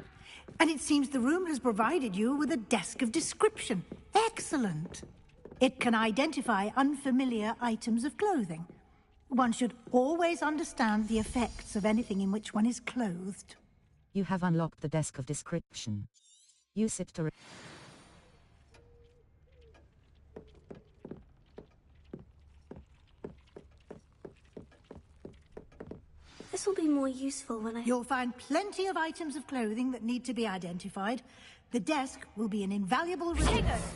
S23: and it seems the room has provided you with a desk of description. Excellent. It can identify unfamiliar items of clothing. One should always understand the effects of anything in which one is clothed.
S4: You have unlocked the desk of description. Use it to...
S5: This will be more useful when
S23: You'll find plenty of items of clothing that need to be identified. The desk will be an invaluable resource.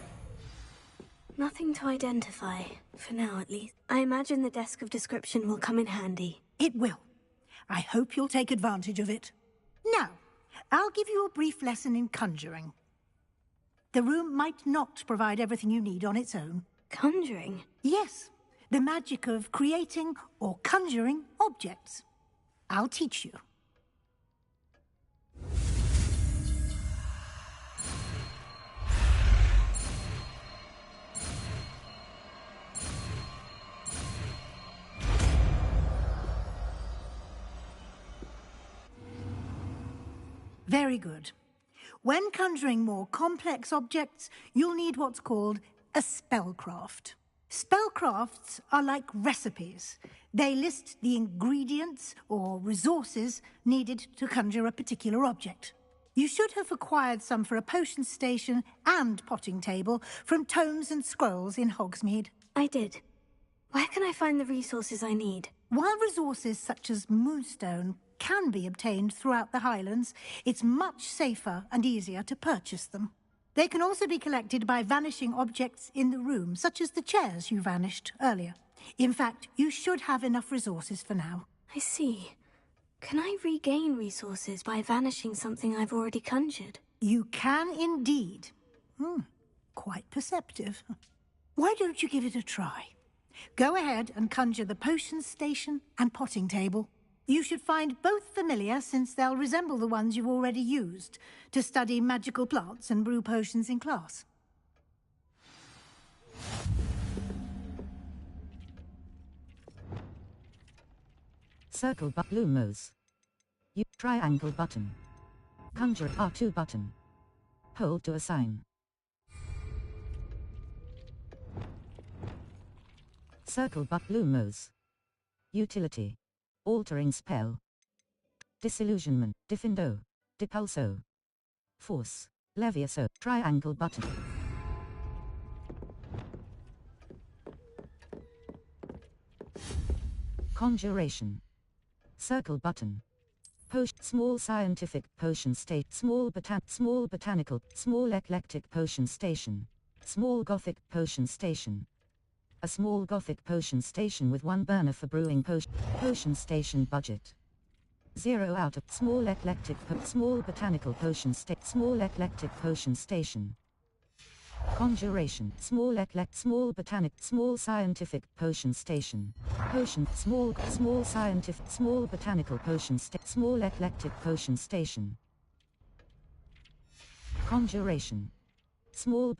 S5: Nothing to identify, for now at least. I imagine the desk of description will come in handy.
S23: It will. I hope you'll take advantage of it. Now, I'll give you a brief lesson in conjuring. The room might not provide everything you need on its own.
S5: Conjuring?
S23: Yes, the magic of creating or conjuring objects. I'll teach you. Very good. When conjuring more complex objects, you'll need what's called a spellcraft. Spellcrafts are like recipes. They list the ingredients or resources needed to conjure a particular object. You should have acquired some for a potion station and potting table from tomes and scrolls in Hogsmeade.
S5: I did. Where can I find the resources I need?
S23: While resources such as moonstone can be obtained throughout the Highlands, it's much safer and easier to purchase them. They can also be collected by vanishing objects in the room, such as the chairs you vanished earlier. In fact, you should have enough resources for now.
S5: I see. Can I regain resources by vanishing something I've already conjured?
S23: You can indeed. Quite perceptive. Why don't you give it a try? Go ahead and conjure the potion station and potting table. You should find both familiar, since they'll resemble the ones you've already used to study magical plants and brew potions in class.
S4: Circle Lumos. Triangle button. Conjure R2 button. Hold to assign. Circle Lumos. Utility. Altering spell. Disillusionment. Diffindo. Depulso. Force. Levioso. Triangle button. Conjuration. Circle button. Small scientific potion state. Small botanical. Small eclectic potion station. Small gothic potion station. A small gothic potion station with 1 burner for brewing potion station budget. 0 out of small eclectic small botanical potion small eclectic potion station. Conjuration. Small small scientific potion station. Small scientific small botanical potion small eclectic potion station. Conjuration. Small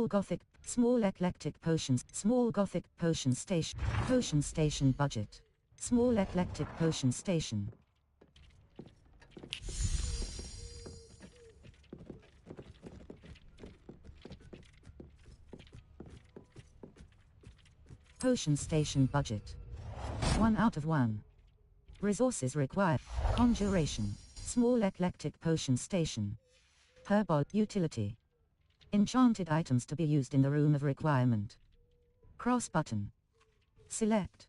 S4: gothic small eclectic potions small gothic potion station budget. Small eclectic potion station. Potion station budget. 1 out of 1. Resources required. Conjuration. Small eclectic potion station. Herbal utility. Enchanted items to be used in the room of requirement. Cross button. Select.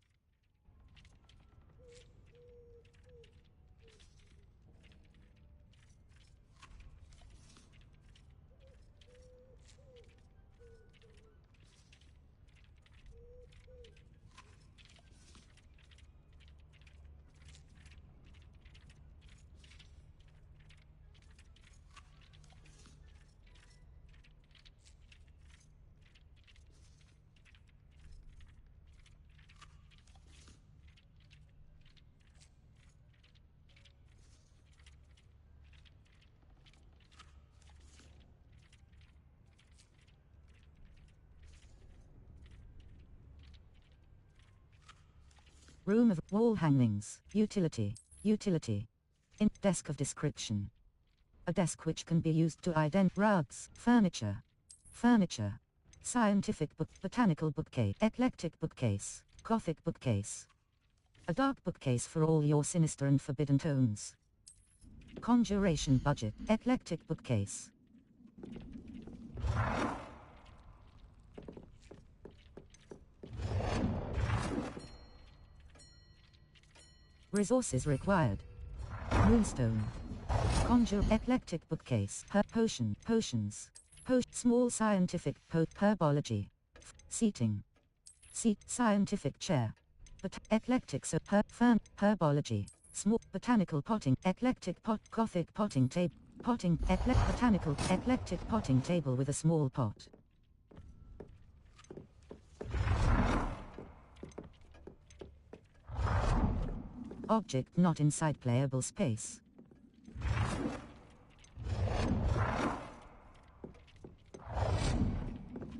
S4: Room of wall hangings. Utility. Utility. In desk of description. A desk which can be used to identify rugs, furniture. Furniture. Scientific book, botanical bookcase, eclectic bookcase, gothic bookcase. A dark bookcase for all your sinister and forbidden tones. Conjuration budget, eclectic bookcase. Resources required. Moonstone. Conjure eclectic bookcase. Potions. Small scientific herbology. Seating. Scientific chair. Eclectic fern herbology. Small botanical potting. Eclectic gothic potting table. Botanical eclectic potting table with a small pot. Object not inside playable space.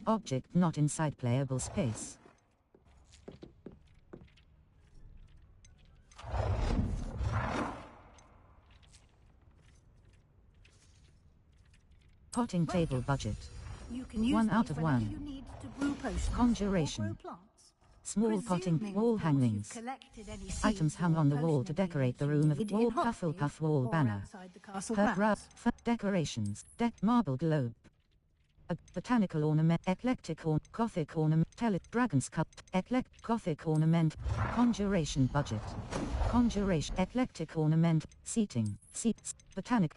S4: Object not inside playable space. Potting table budget.
S23: You can use
S4: 1 out of 1.
S23: you need to brew potions
S4: Conjuration.
S23: or grow plants.
S4: Small potting,
S23: Presuming,
S4: wall
S23: of course,
S4: hangings.
S23: you've collected any
S4: Items
S23: seeds
S4: hung
S23: or
S4: on the wall
S23: potion
S4: to decorate the room of
S23: in
S4: wall
S23: Hogsmeade
S4: Hufflepuff wall
S23: or
S4: banner.
S23: outside the castle
S4: Herb
S23: grounds.
S4: decorations, marble globe. A botanical ornament, eclectic Gothic ornament, dragon's cup, Gothic ornament, conjuration budget. Conjuration, eclectic ornament, seating, seats, botanic,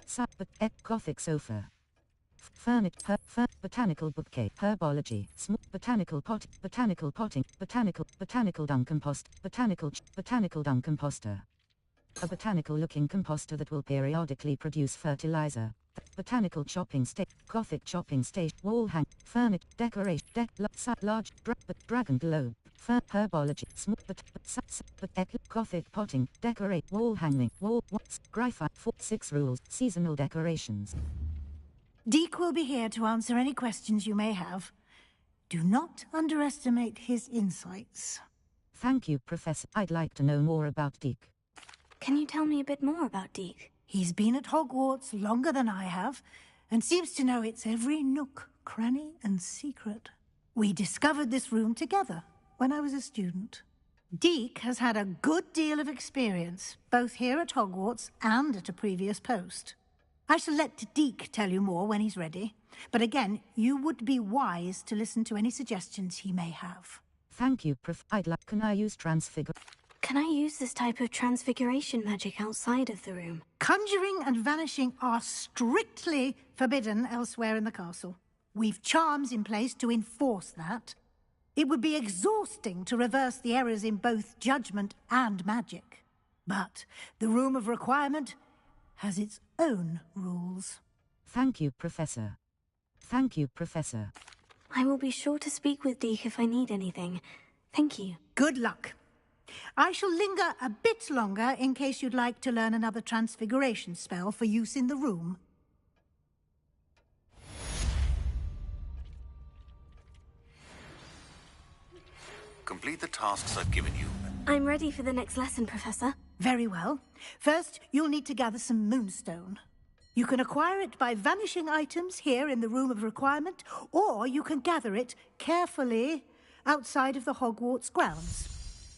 S4: Gothic sofa. Furniture, botanical bookcase, herbology, botanical potting, botanical dung compost, botanical dung composter. A botanical looking composter that will periodically produce fertilizer. Botanical chopping station, Gothic chopping station, wall hang, furniture, decoration, large, dragon globe, herbology, Gothic potting, decorate, wall hanging, Gryphon, 6 rules, seasonal decorations.
S23: Deek will be here to answer any questions you may have. Do not underestimate his insights.
S4: Thank you, Professor. I'd like to know more about Deek.
S5: Can you tell me a bit more about Deek?
S23: He's been at Hogwarts longer than I have, and seems to know its every nook, cranny, and secret. We discovered this room together when I was a student. Deek has had a good deal of experience, both here at Hogwarts and at a previous post. I shall let Deek tell you more when he's ready, but again, you would be wise to listen to any suggestions he may have.
S4: Thank you, Prof. Can I use transfigure?
S5: Can I use this type of transfiguration magic outside of the room?
S23: Conjuring and vanishing are strictly forbidden elsewhere in the castle. We've charms in place to enforce that. It would be exhausting to reverse the errors in both judgment and magic. But the Room of Requirement has its own rules.
S4: Thank you, Professor. Thank you, Professor.
S5: I will be sure to speak with Deek if I need anything. Thank you.
S23: Good luck. I shall linger a bit longer in case you'd like to learn another transfiguration spell for use in the room.
S14: Complete the tasks I've given you.
S5: I'm ready for the next lesson, Professor.
S23: Very well. First, you'll need to gather some moonstone. You can acquire it by vanishing items here in the Room of Requirement, or you can gather it carefully outside of the Hogwarts grounds.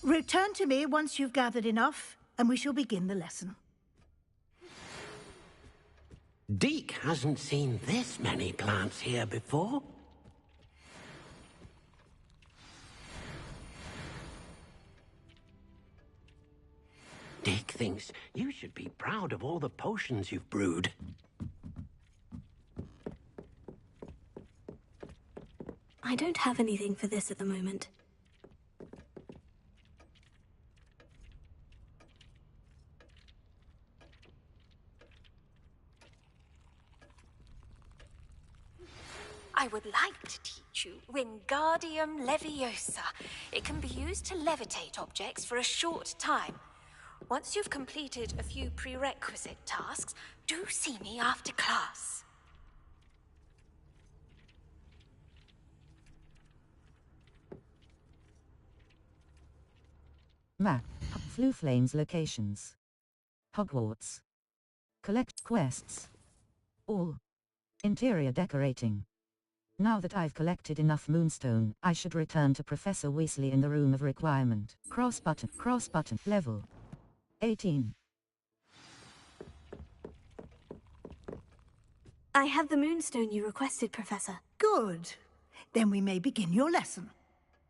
S23: Return to me once you've gathered enough, and we shall begin the lesson.
S11: Deek hasn't seen this many plants here before. Deek thinks you should be proud of all the potions you've brewed.
S5: I don't have anything for this at the moment.
S1: I would like to teach you Wingardium Leviosa. It can be used to levitate objects for a short time. Once you've completed a few prerequisite tasks, do see me after class.
S4: Map. Fluflame's locations. Hogwarts. Collect quests. All. Interior decorating. Now that I've collected enough moonstone, I should return to Professor Weasley in the Room of Requirement. Cross button, level 18.
S5: I have the moonstone you requested, Professor.
S23: Good. Then we may begin your lesson.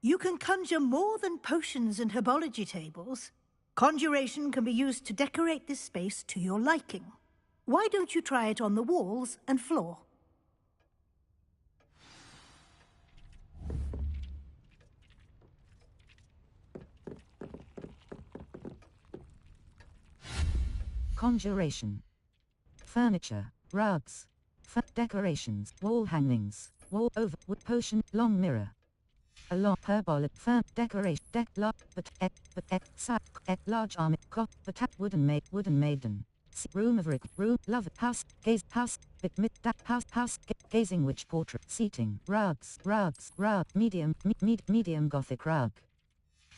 S23: You can conjure more than potions and herbology tables. Conjuration can be used to decorate this space to your liking. Why don't you try it on the walls and floor?
S4: Conjuration. Furniture, rugs, decorations, wall hangings, wall over, wood potion, long mirror. A long herbal, decoration, large army, wooden maiden. Room of room, love, house, gazing witch portrait, seating, rugs, rug, medium Gothic rug.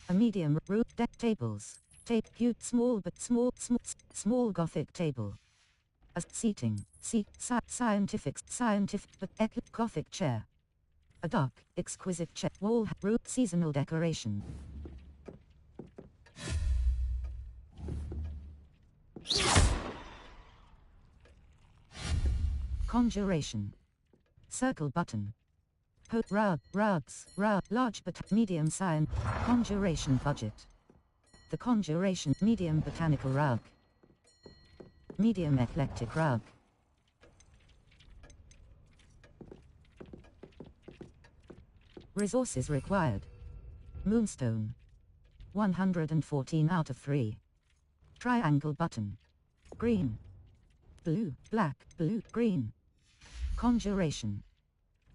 S4: A medium room, tables. Huge, small Gothic table. A seating, scientific, but Gothic chair. A dark, exquisite wall root seasonal decoration. Conjuration. Circle button. Rugs, large but medium size. Conjuration budget. The conjuration medium botanical rug. Medium eclectic rug. Resources required. Moonstone. 114 out of 3. Triangle button. Green. Blue, black, blue, green. Conjuration.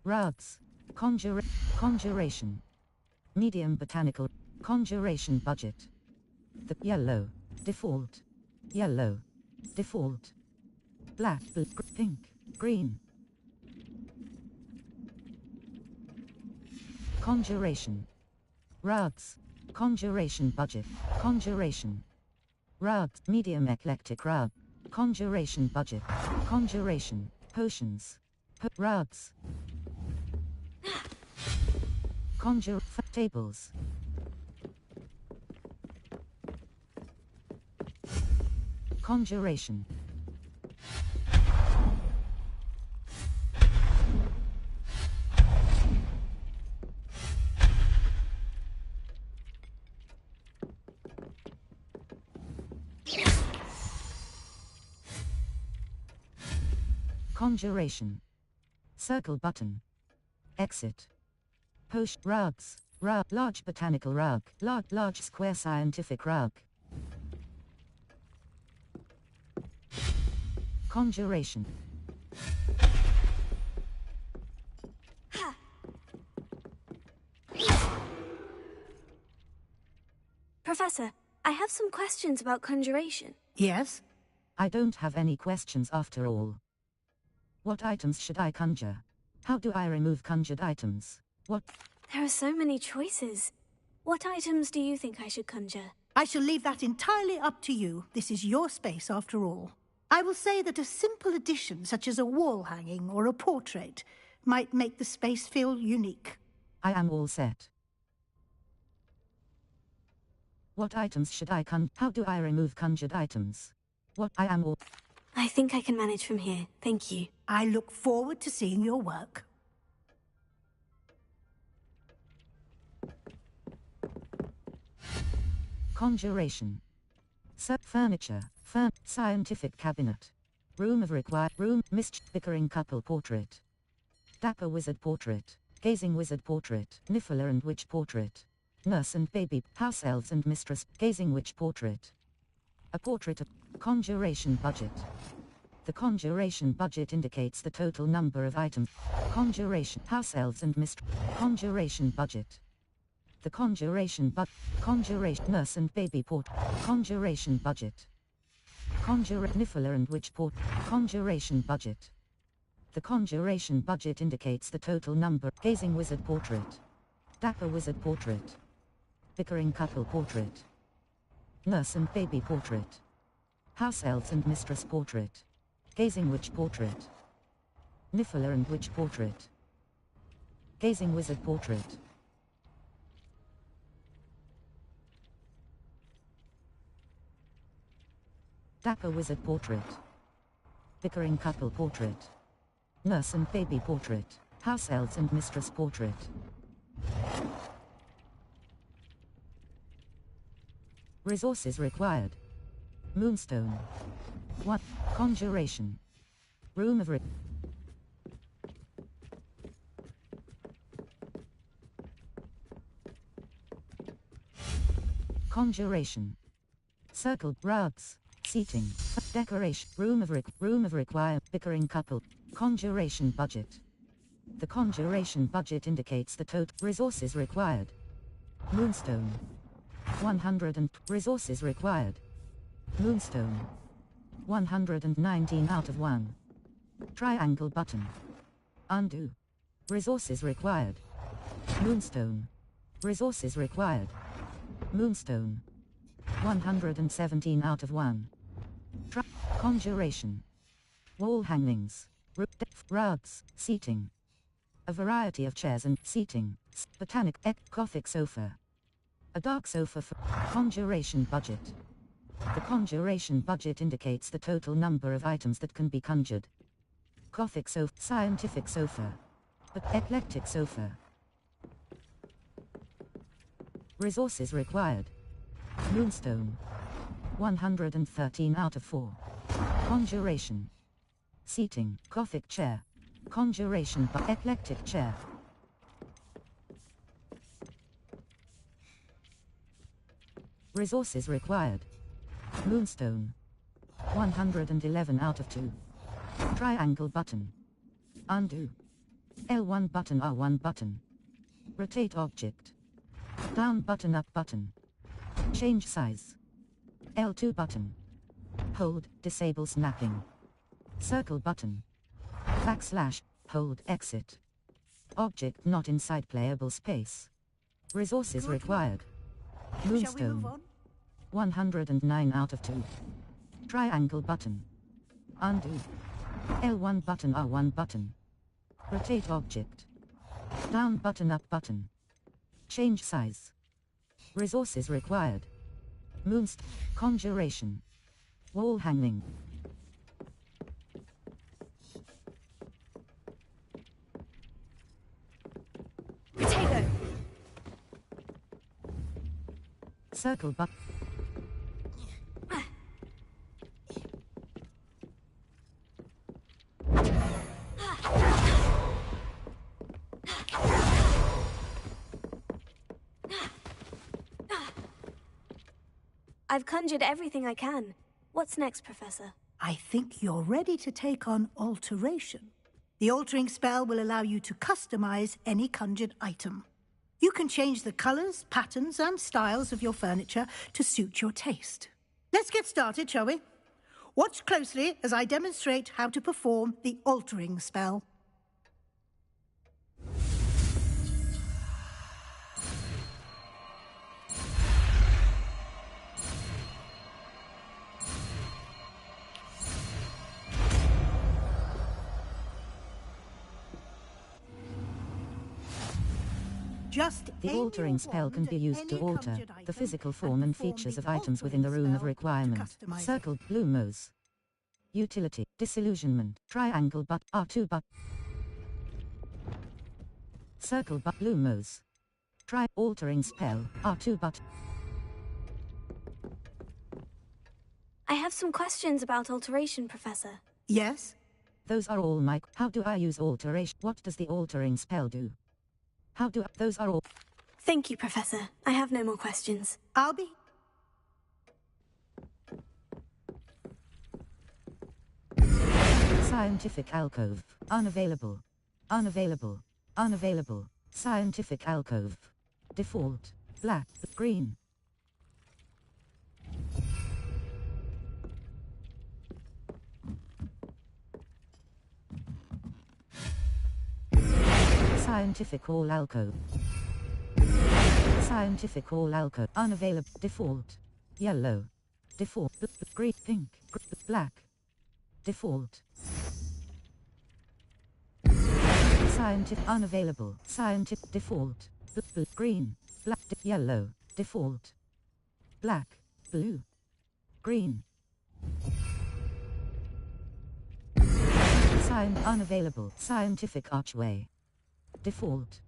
S4: Rugs. Conjuration. Medium botanical. Conjuration budget. The yellow. Default. Yellow. Default. Black, blue, pink, green. Conjuration. Rugs. Conjuration budget. Conjuration. Rugs. Medium eclectic rug. Conjuration budget. Conjuration. Potions. Rugs. Conjure. Tables. Conjuration. Conjuration. Circle button. Exit. Potion. Rugs. Large botanical rug. Large square scientific rug. Conjuration.
S5: Professor, I have some questions about conjuration.
S23: Yes?
S4: I don't have any questions after all. What items should I conjure? How do I remove conjured items? What?
S5: There are so many choices. What items do you think I should conjure?
S23: I shall leave that entirely up to you. This is your space after all. I will say that a simple addition such as a wall hanging or a portrait might make the space feel unique.
S4: I am all set. What items should I How do I remove conjured items? What? I am all...
S5: I think I can manage from here. Thank you.
S23: I look forward to seeing your work.
S4: Conjuration. Furniture. Scientific cabinet. Room bickering couple portrait. Dapper wizard portrait. Gazing wizard portrait. Niffler and witch portrait. Nurse and baby. House elves and mistress. Gazing witch portrait. A portrait of conjuration budget. The conjuration budget indicates the total number of items. Conjuration. House elves and mistress. Conjuration budget. The conjuration nurse and baby portrait. Conjuration budget. Niffler and witch portrait. Conjuration budget. The conjuration budget indicates the total number. Gazing wizard portrait. Dapper wizard portrait. Bickering couple portrait. Nurse and baby portrait. House elves and mistress portrait. Gazing witch portrait. Niffler and witch portrait. Gazing wizard portrait. Dapper wizard portrait. Bickering couple portrait. Nurse and baby portrait. House elves and mistress portrait. Resources required. Moonstone. 1. Conjuration. Room of Conjuration. Circle. Rugs. Seating. Decoration. Room of require. Bickering couple. Conjuration budget. The conjuration budget indicates the total resources required. Moonstone. 100 and resources required. Moonstone. 119 out of 1. Triangle button. Undo. Resources required. Moonstone. Resources required. Moonstone. 117 out of 1. Conjuration. Wall hangings. Rugs. Seating. A variety of chairs and seating. Botanic Gothic sofa. A dark sofa for conjuration budget. The conjuration budget indicates the total number of items that can be conjured. Gothic sofa, scientific sofa. Eclectic sofa. Resources required. Moonstone. 113 out of 4. Conjuration. Seating. Gothic chair. Conjuration by eclectic chair. Resources required. Moonstone. 111 out of 2. Triangle button. Undo. L1 button, R1 button. Rotate object. Down button, up button. Change size. L2 button. Hold, disable snapping. Circle button. / hold, exit. Object not inside playable space. Resources required. Moonstone. 109 out of 2. Triangle button. Undo. L1 button, R1 button. Rotate object. Down button, up button. Change size. Resources required. Moonstone. Conjuration. Wall hanging.
S22: Potato.
S4: Circle button.
S5: I've conjured everything I can. What's next, Professor?
S23: I think you're ready to take on alteration. The altering spell will allow you to customize any conjured item. You can change the colors, patterns, and styles of your furniture to suit your taste. Let's get started, shall we? Watch closely as I demonstrate how to perform the altering spell.
S4: The altering spell can be used to alter the physical form and features of items within the room of requirement. Circle, Lumos. Utility, disillusionment, triangle but R2 but. Circle but Lumos. Try altering spell, R2 but.
S5: I have some questions about alteration, Professor.
S23: Yes?
S4: Those are all my... How do I use alteration? What does the altering spell do? How do... Those are all...
S5: Thank you, Professor. I have no more questions.
S23: Albie?
S4: Scientific alcove. Unavailable. Unavailable. Unavailable. Scientific alcove. Default. Black. Green. Scientific hall alcove. Scientific hall alcove. Unavailable. Default. Yellow. Default. Green. Pink. Black. Default. Scientific. Unavailable. Scientific. Default. Green. Black. Yellow. Default. Black. Blue. Green. Unavailable. Scientific archway. Default.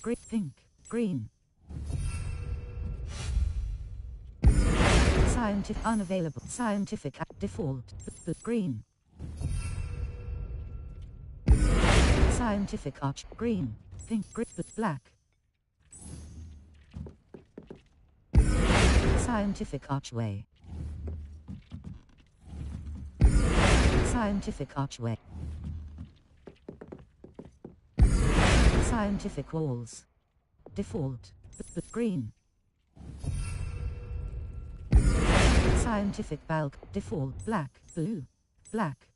S4: Green. Pink. Green. Scientific. Unavailable. Scientific. Default. Green. Scientific arch. Green. Pink. Black. Scientific archway. Scientific archway. Scientific walls. Default. Green. Scientific bulk. Default. Black. Blue. Black.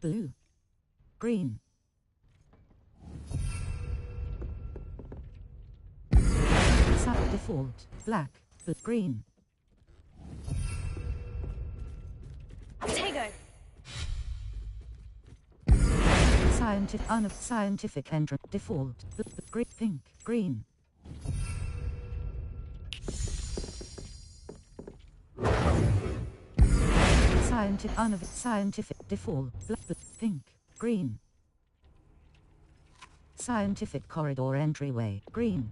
S4: Blue. Green. Default. Black. Green.
S22: Potato.
S4: Scientific entrance. Default. Pink. Green. Scientific. Default. Pink. Green. Scientific corridor entryway. Green.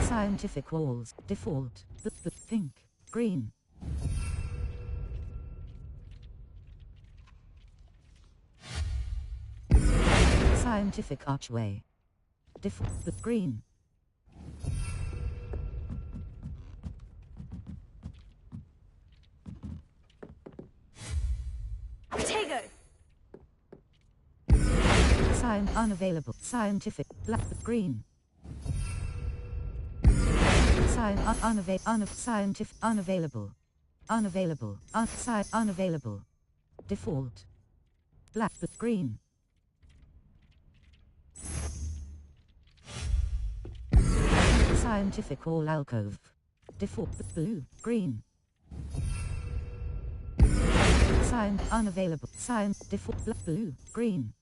S4: Scientific walls. Default. Pink. Green. Scientific archway. Default. Green.
S21: Potato!
S4: Unavailable. Scientific. Black. Green. Scientific. Unavailable. Unavailable. Unavailable. Default. Black. Green. Scientific hall alcove. Default. Blue. Green. Unavailable. Default. Blue. Green.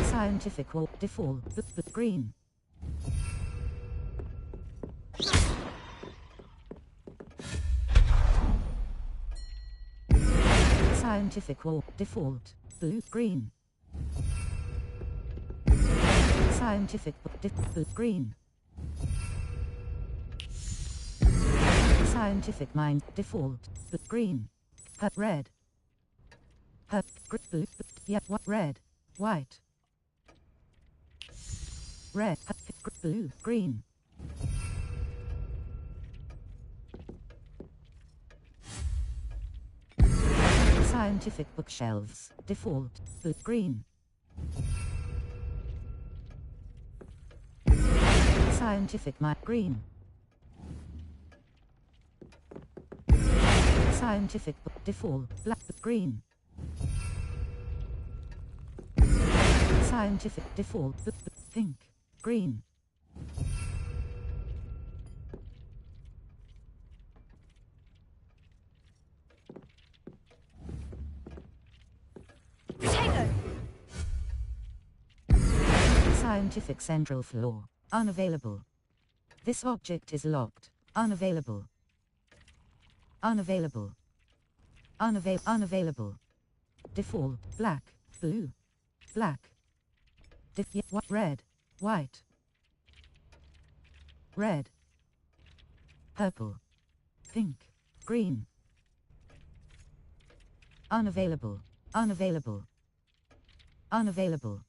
S4: Scientific wall. Default. Green. Scientific wall. Default. Blue. Green. Scientific. Green. Scientific mind. Default. Green. Red. Blue. Yeah. Red. White. Red. Blue. Green. Scientific bookshelves. Default. Green. Scientific green. Scientific default. Black. Green. Scientific default. Pink. Green.
S21: Potato!
S4: Scientific central floor. Unavailable. This object is locked. Unavailable. Unavailable. Unavailable. Default. Black. Blue. Black. Red. White. Red. Purple. Pink. Green. Unavailable. Unavailable. Unavailable.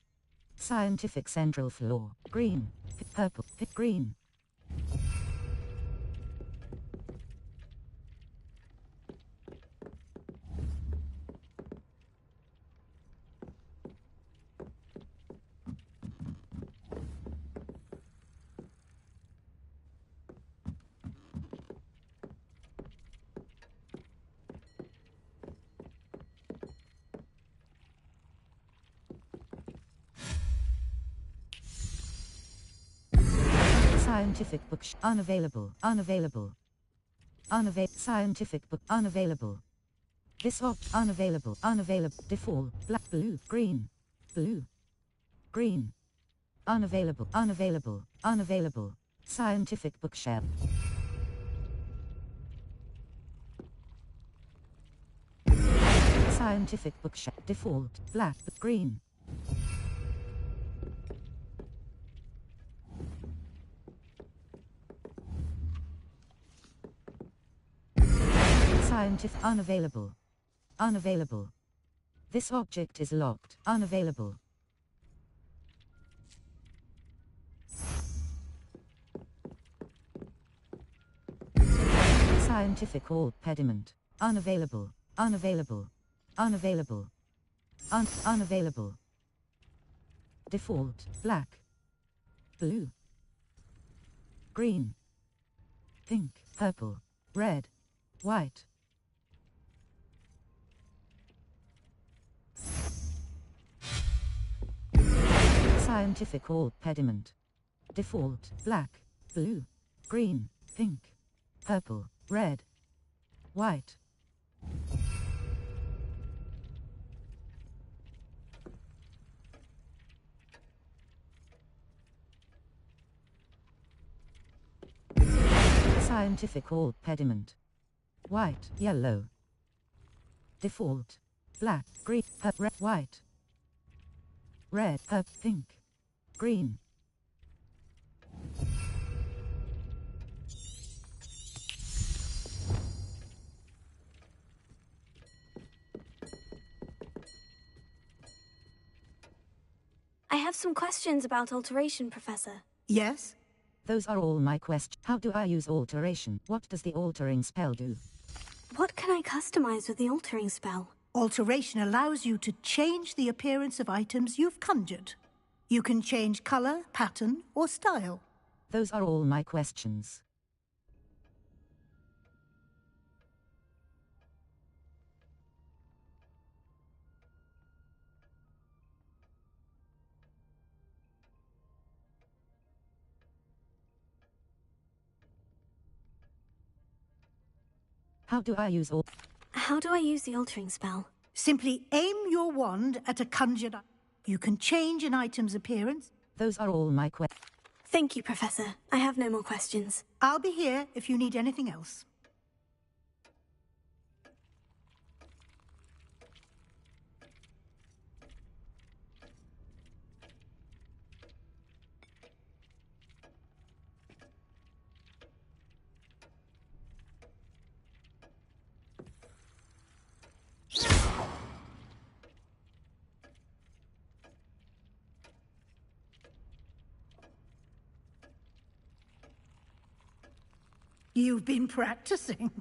S4: Scientific central floor. Green. Purple. Green. Scientific book unavailable. Unavailable. Scientific book unavailable. This object unavailable. Unavailable. Default. Black. Blue. Green. Blue. Green. Unavailable. Unavailable. Unavailable. Scientific bookshelf. Scientific bookshelf. Default. Black. Green. Scientific unavailable. Unavailable. This object is locked. Unavailable. Scientific hall pediment. Unavailable. Unavailable. Unavailable. Unavailable. Default. Black. Blue. Green. Pink. Purple. Red. White. Scientific alt pediment. Default, black, blue, green, pink, purple, red, white. Scientific alt pediment. White, yellow. Default, black, green, red, white, red, pink, green.
S5: I have some questions about alteration, Professor.
S23: Yes?
S4: Those are all my questions. How do I use alteration? What does the altering spell do?
S5: What can I customize with the altering spell?
S23: Alteration allows you to change the appearance of items you've conjured. You can change color, pattern, or style.
S4: Those are all my questions. How do I use
S5: How do I use the altering spell?
S23: Simply aim your wand at a conjured item. You can change an item's appearance.
S4: Those are all my questions.
S5: Thank you, Professor. I have no more questions.
S23: I'll be here if you need anything else. You've been practicing.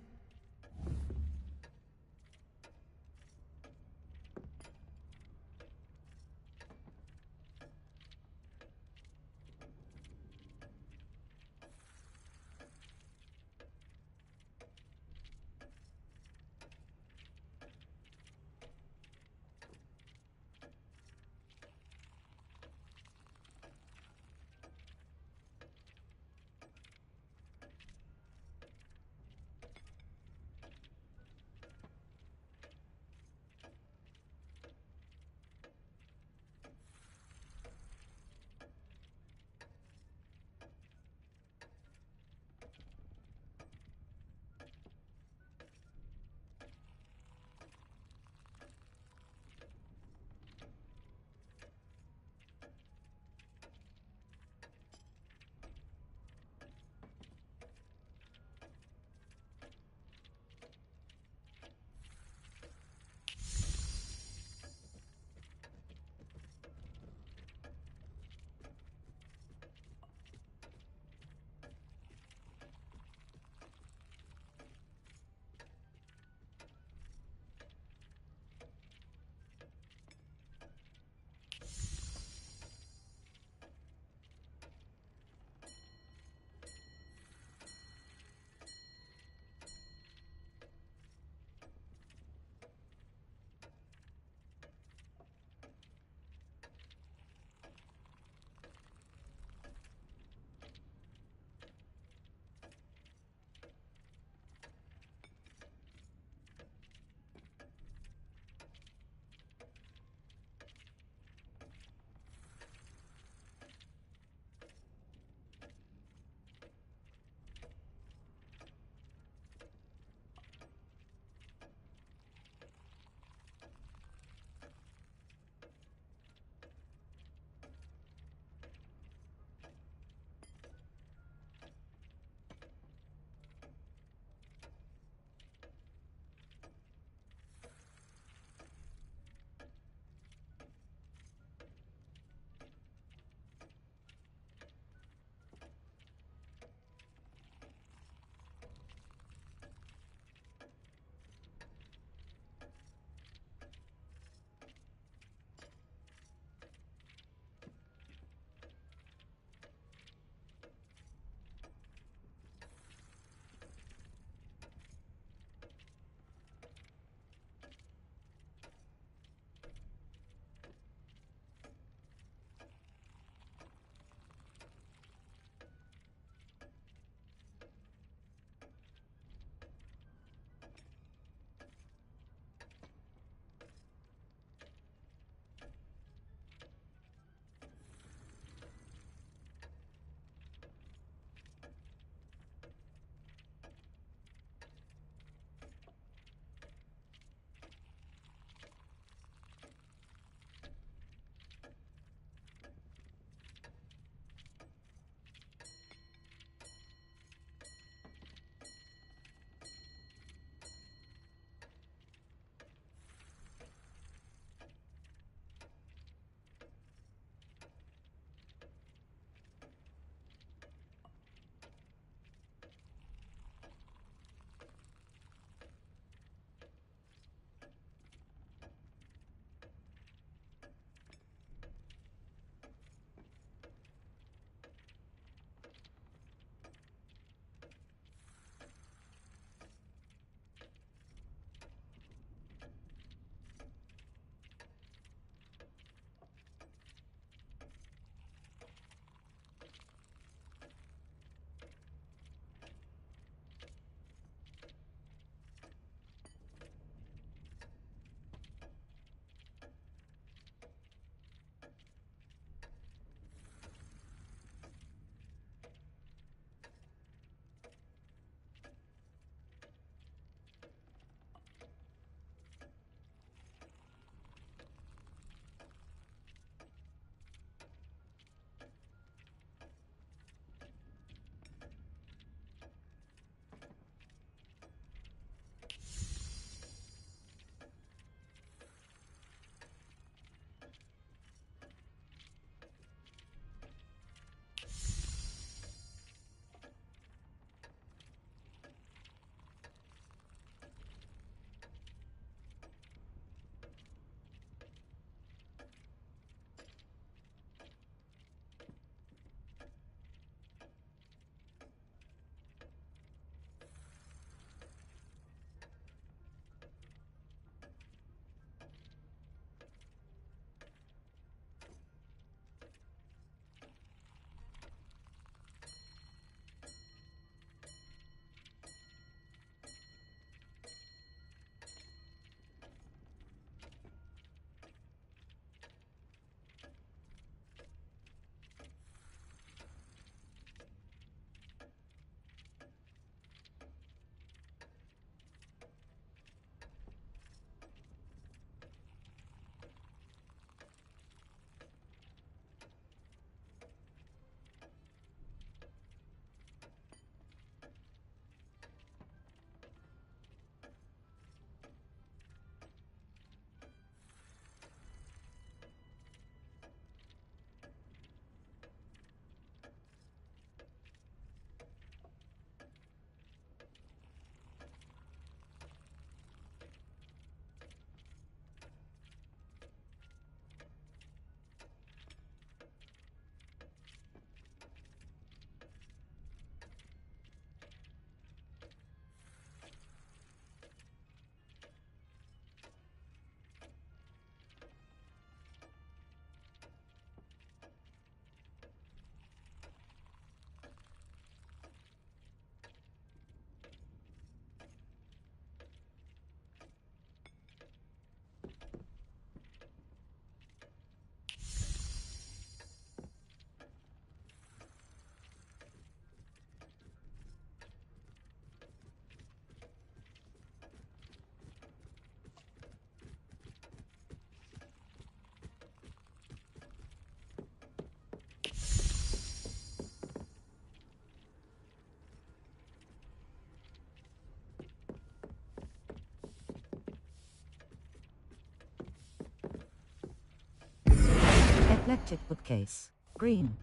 S4: Eclectic bookcase. Green.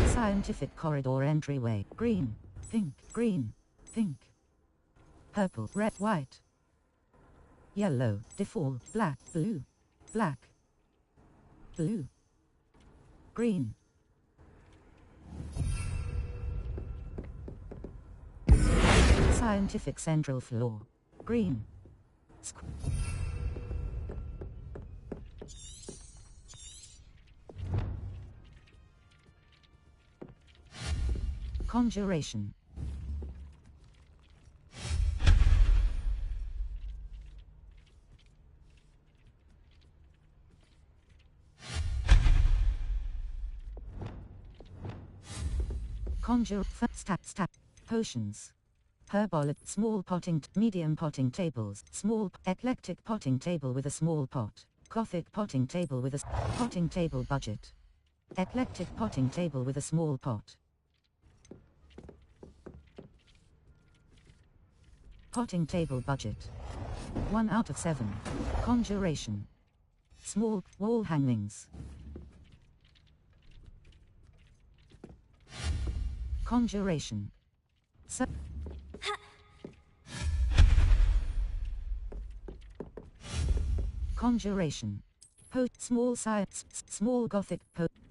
S4: Scientific corridor entryway. Green, pink, green, pink. Purple, red, white. Yellow, default, black, blue, black, blue, green. Scientific central floor. Green. Conjuration. Conjure, stat, potions. Herbal, small potting, medium potting tables, small, eclectic potting table with a small pot, Gothic potting table with a potting table budget, eclectic potting table with a small pot. Potting table budget. 1 out of 7. Conjuration. Small, wall hangings. Conjuration. Conjuration. Small science, small Gothic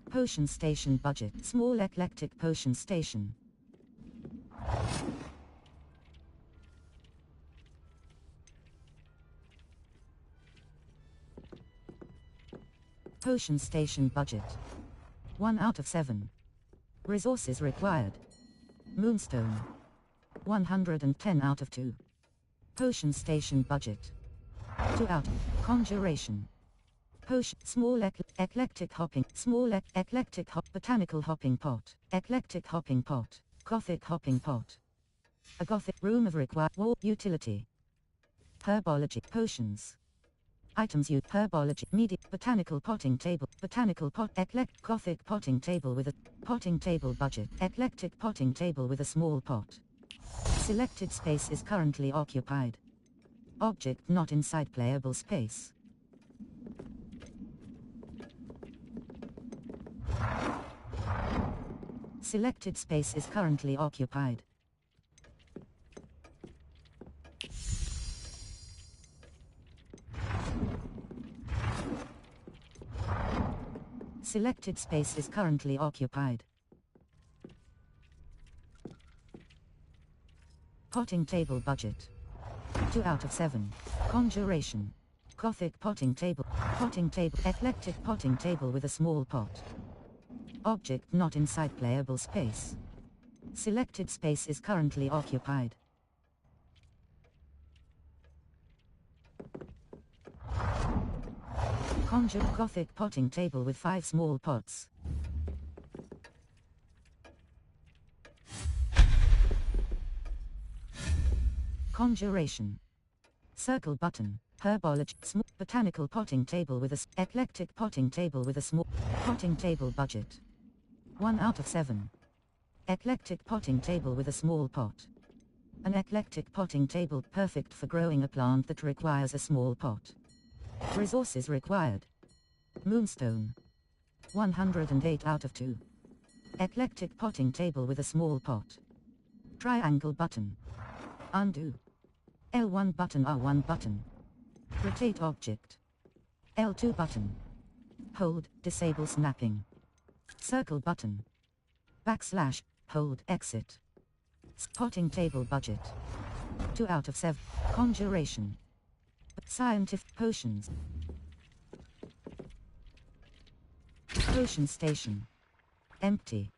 S4: potion station budget. Small eclectic potion station. Potion station budget. 1 out of 7. Resources required. Moonstone. 110 out of 2. Potion station budget. 2 out. Conjuration. Potion. Small eclectic hopping. Small eclectic botanical hopping pot. Eclectic hopping pot. Gothic hopping pot. A Gothic room of required wall utility. Herbology. Potions. Items used. Herbology. Media. Botanical potting table. Botanical pot. Eclectic Gothic potting table with a potting table budget. Eclectic potting table with a small pot. Selected space is currently occupied. Object not inside playable space. Selected space is currently occupied. Selected space is currently occupied. Potting table budget. 2 out of 7. Conjuration. Gothic potting table. Potting table. Eclectic potting table with a small pot. Object not inside playable space. Selected space is currently occupied. Conjure Gothic potting table with 5 small pots. Conjuration. Circle button. Herbology. Botanical potting table with a eclectic potting table with a small potting table budget. 1 out of 7. Eclectic potting table with a small pot. An eclectic potting table perfect for growing a plant that requires a small pot. Resources required. Moonstone. 108 out of 2. Eclectic potting table with a small pot. Triangle button. Undo. L1 button, R1 button. Rotate object. L2 button. Hold, disable snapping. Circle button. Backslash, hold, exit. Potting table budget. 2 out of 7. Conjuration. Scientific potions. Potion station. Empty.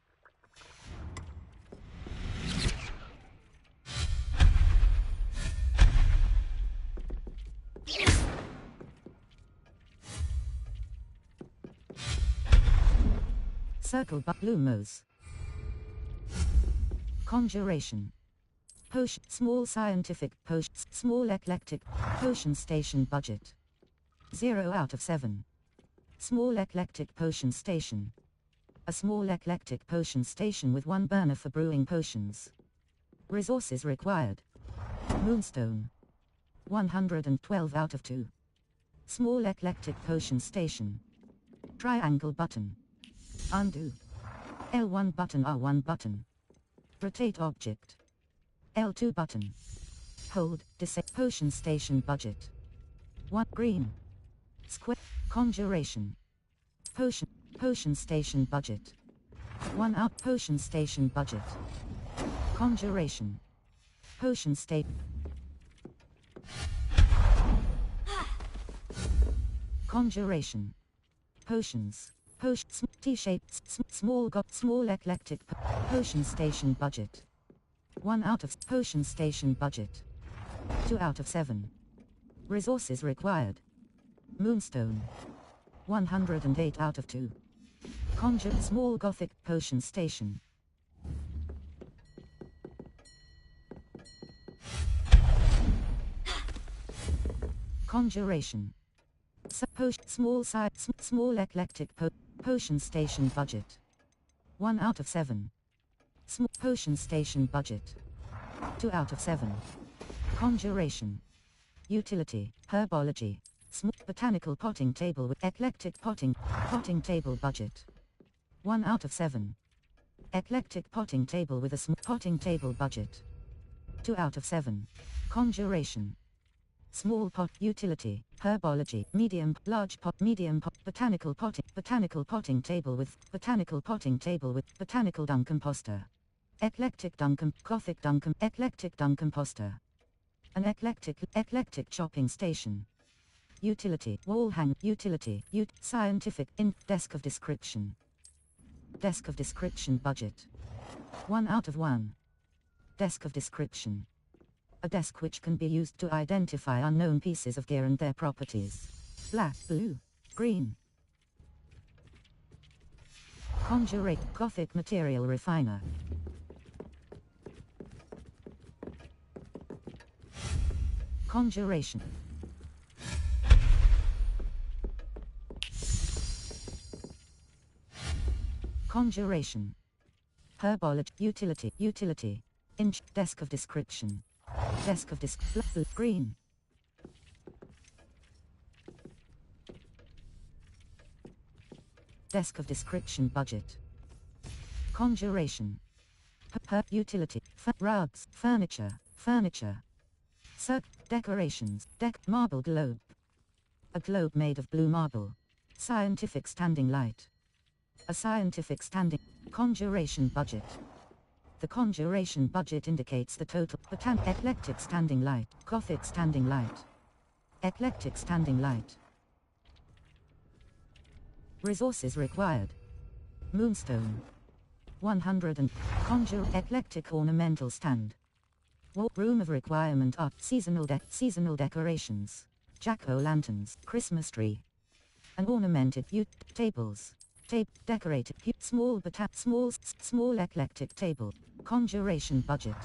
S4: Circle but Lumos. Conjuration. Potion. Small scientific potion. Small eclectic potion station budget. 0 out of 7. Small eclectic potion station. A small eclectic potion station with 1 burner for brewing potions. Resources required. Moonstone. 112 out of 2. Small eclectic potion station. Triangle button. Undo. L1 button, R1 button. Rotate object. L2 button. Hold, disable. Potion station budget. 1 green. Square. Conjuration. Potion station budget. 1 out. Potion station budget. Conjuration. Potion state. Conjuration. Potions. T-shaped. Small eclectic. Potion station budget. 1 out of. Potion station budget. 2 out of 7. Resources required. Moonstone. 108 out of 2. Conjure. Small gothic potion station. Conjuration. Small eclectic potion station budget. 1 out of 7. Small potion station budget. 2 out of 7. Conjuration. Utility. Herbology. Small botanical potting table with eclectic potting table budget. 1 out of 7. Eclectic potting table with a small potting table budget. 2 out of 7. Conjuration. Small pot. Utility. Herbology. Large pot. Medium pot. Botanical potting table with botanical dung composter. Eclectic gothic eclectic dung composter. An eclectic chopping station. Utility. Wall hang. Utility. Scientific. Desk of description. Desk of description budget. 1 out of 1. Desk of description. A desk which can be used to identify unknown pieces of gear and their properties. Black, blue, green. Conjurate. Gothic material refiner. Conjuration. Conjuration. Herbology. Utility. Desk of description. Desk of green. Desk of description budget. Conjuration. Utility. Rugs. Furniture. Decorations. Marble globe. A globe made of blue marble. Scientific standing light. A scientific standing. Conjuration budget. The conjuration budget indicates the total. Eclectic standing light. Gothic standing light. Eclectic standing light. Resources required. Moonstone. 100 and conjure eclectic ornamental stand. Room of requirement art. Seasonal decorations. Jack-o'-lanterns. Christmas tree. An ornamented tables. Decorated small eclectic table. Conjuration budget.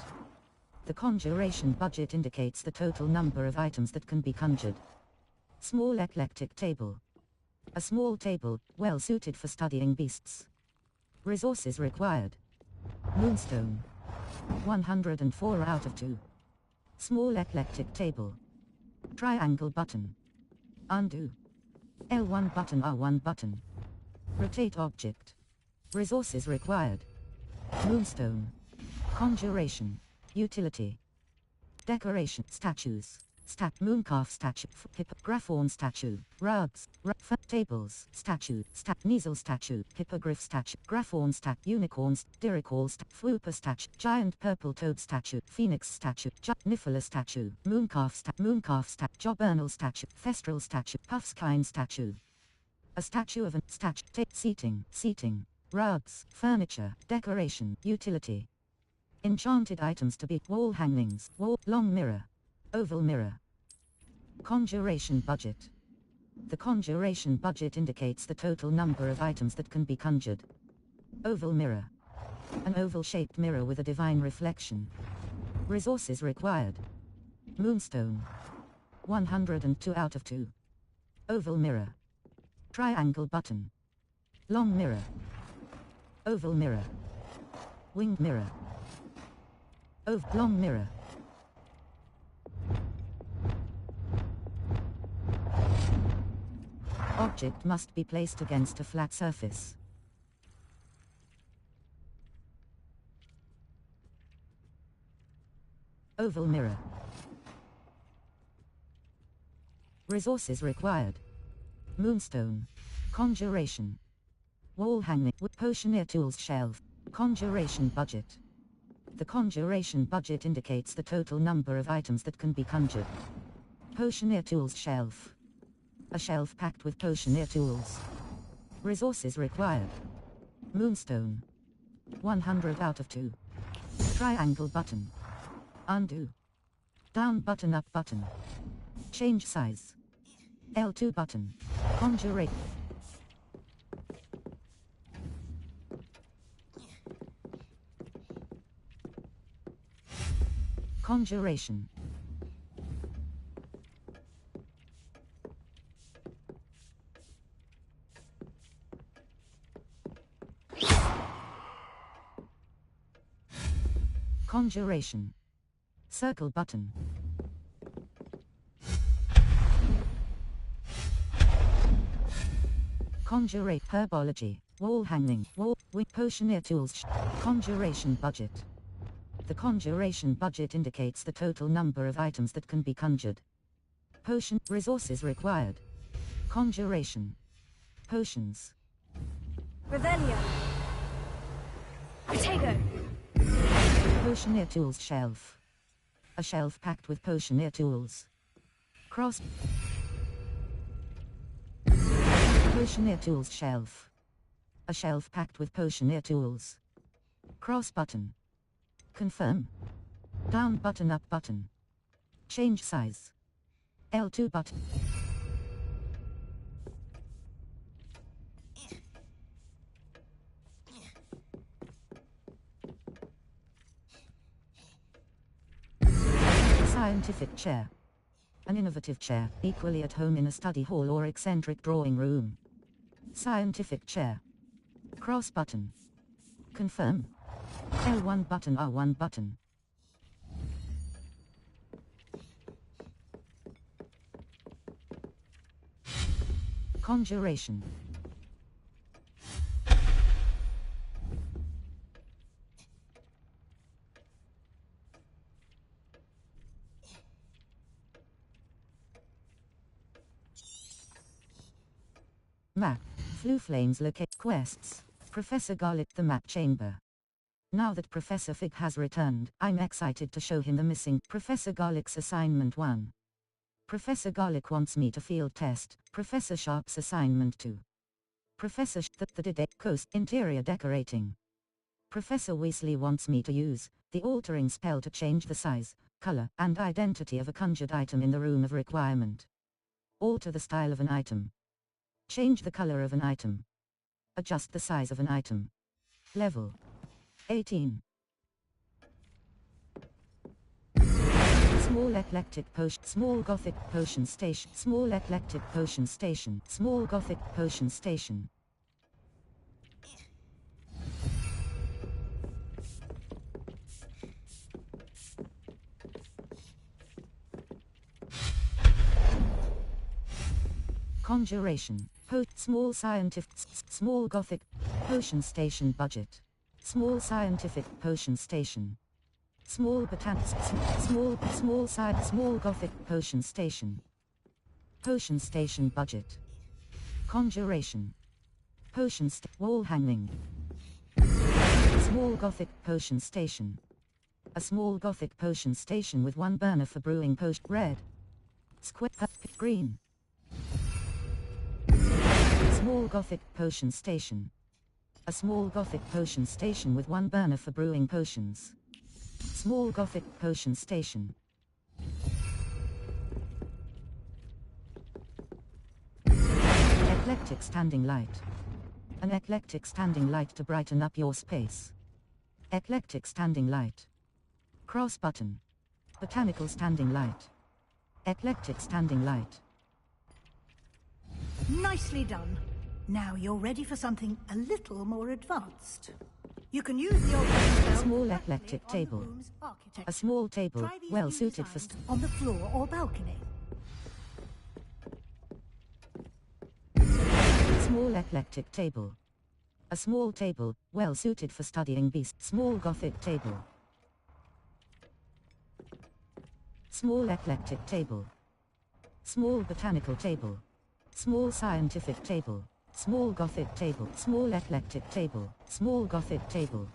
S4: The conjuration budget indicates the total number of items that can be conjured. Small eclectic table. A small table, well suited for studying beasts. Resources required. Moonstone. 104 out of 2. Small eclectic table. Triangle button. Undo. L1 button, R1 button. Rotate object. Resources required. Moonstone. Conjuration. Utility. Decoration. Statues. Mooncalf statue. Graphorn statue. Rugs. Tables. Statue. Kneasel statue. Hippogriff statue. Graphorn statue. Unicorns. Diricawl statue. Fwooper statue. Giant purple toad statue. Phoenix statue. Niffler statue. Mooncalf statue. Joburnal statue. Thestral statue. Puffskine statue. A statue of an statue. Seating. Rugs. Furniture. Decoration. Utility. Enchanted items to be. Wall hangings. Long mirror. Oval mirror. Conjuration budget. The conjuration budget indicates the total number of items that can be conjured. Oval mirror. An oval-shaped mirror with a divine reflection. Resources required. Moonstone. 102 out of 2. Oval mirror. Triangle button. Long mirror. Oval mirror. Winged mirror. Long mirror. Object must be placed against a flat surface. Oval mirror. Resources required. Moonstone. Conjuration. Wall hanging with Potioneer tools shelf. Conjuration budget. The conjuration budget indicates the total number of items that can be conjured. Potioneer tools shelf. A shelf packed with Potioneer tools. Resources required. Moonstone. 100 out of 2. Triangle button. Undo. Down button, up button. Change size. L2 button. Conjurate. Conjuration. Conjuration. Circle button. Conjurate herbology. Wall hanging. Wall with Potioneer tools. Conjuration budget. The conjuration budget indicates the total number of items that can be conjured. Potion resources required. Conjuration. Potions.
S22: Revelio. Protego.
S4: Potioneer tools shelf. A shelf packed with Potioneer tools. Cross. Potioneer tools shelf. A shelf packed with Potioneer tools. Cross button. Confirm. Down button, up button. Change size. L2 button. Scientific chair. An innovative chair, equally at home in a study hall or eccentric drawing room. Scientific chair. Cross button. Confirm. L1 button, R1 button. Conjuration. Map. Flue flames locate quests. Professor Garlic the map chamber. Now that Professor Fig has returned, I'm excited to show him the missing Professor Garlic's assignment 1. Professor Garlic wants me to field test Professor Sharp's assignment 2. Professor the Coast interior decorating. Professor Weasley wants me to use the altering spell to change the size, color, and identity of a conjured item in the room of requirement. Alter the style of an item. Change the color of an item. Adjust the size of an item. Level 18. Small eclectic potion. Small gothic potion station. Small eclectic potion station. Small gothic potion station. Conjuration. Small scientific. Small gothic potion station budget. Small scientific potion station. Small small gothic potion station. Potion station budget. Conjuration. Potion wall hanging. Small gothic potion station. A small gothic potion station with one burner for brewing potion. Red. Square. Green. Small gothic potion station. A small gothic potion station with one burner for brewing potions. Small gothic potion station. Eclectic standing light. An eclectic standing light to brighten up your space. Eclectic standing light. Cross button. Botanical standing light. Eclectic standing light.
S23: Nicely done. Now you're ready for something a little more advanced. You can use the old spell
S4: Small eclectic table. A small table, well suited for
S23: on the floor or balcony.
S4: Small eclectic table. A small table, well suited for studying beasts. Small Gothic table. Small eclectic table. Small botanical table. Small scientific table. Small Gothic table. Small eclectic table. Small Gothic table.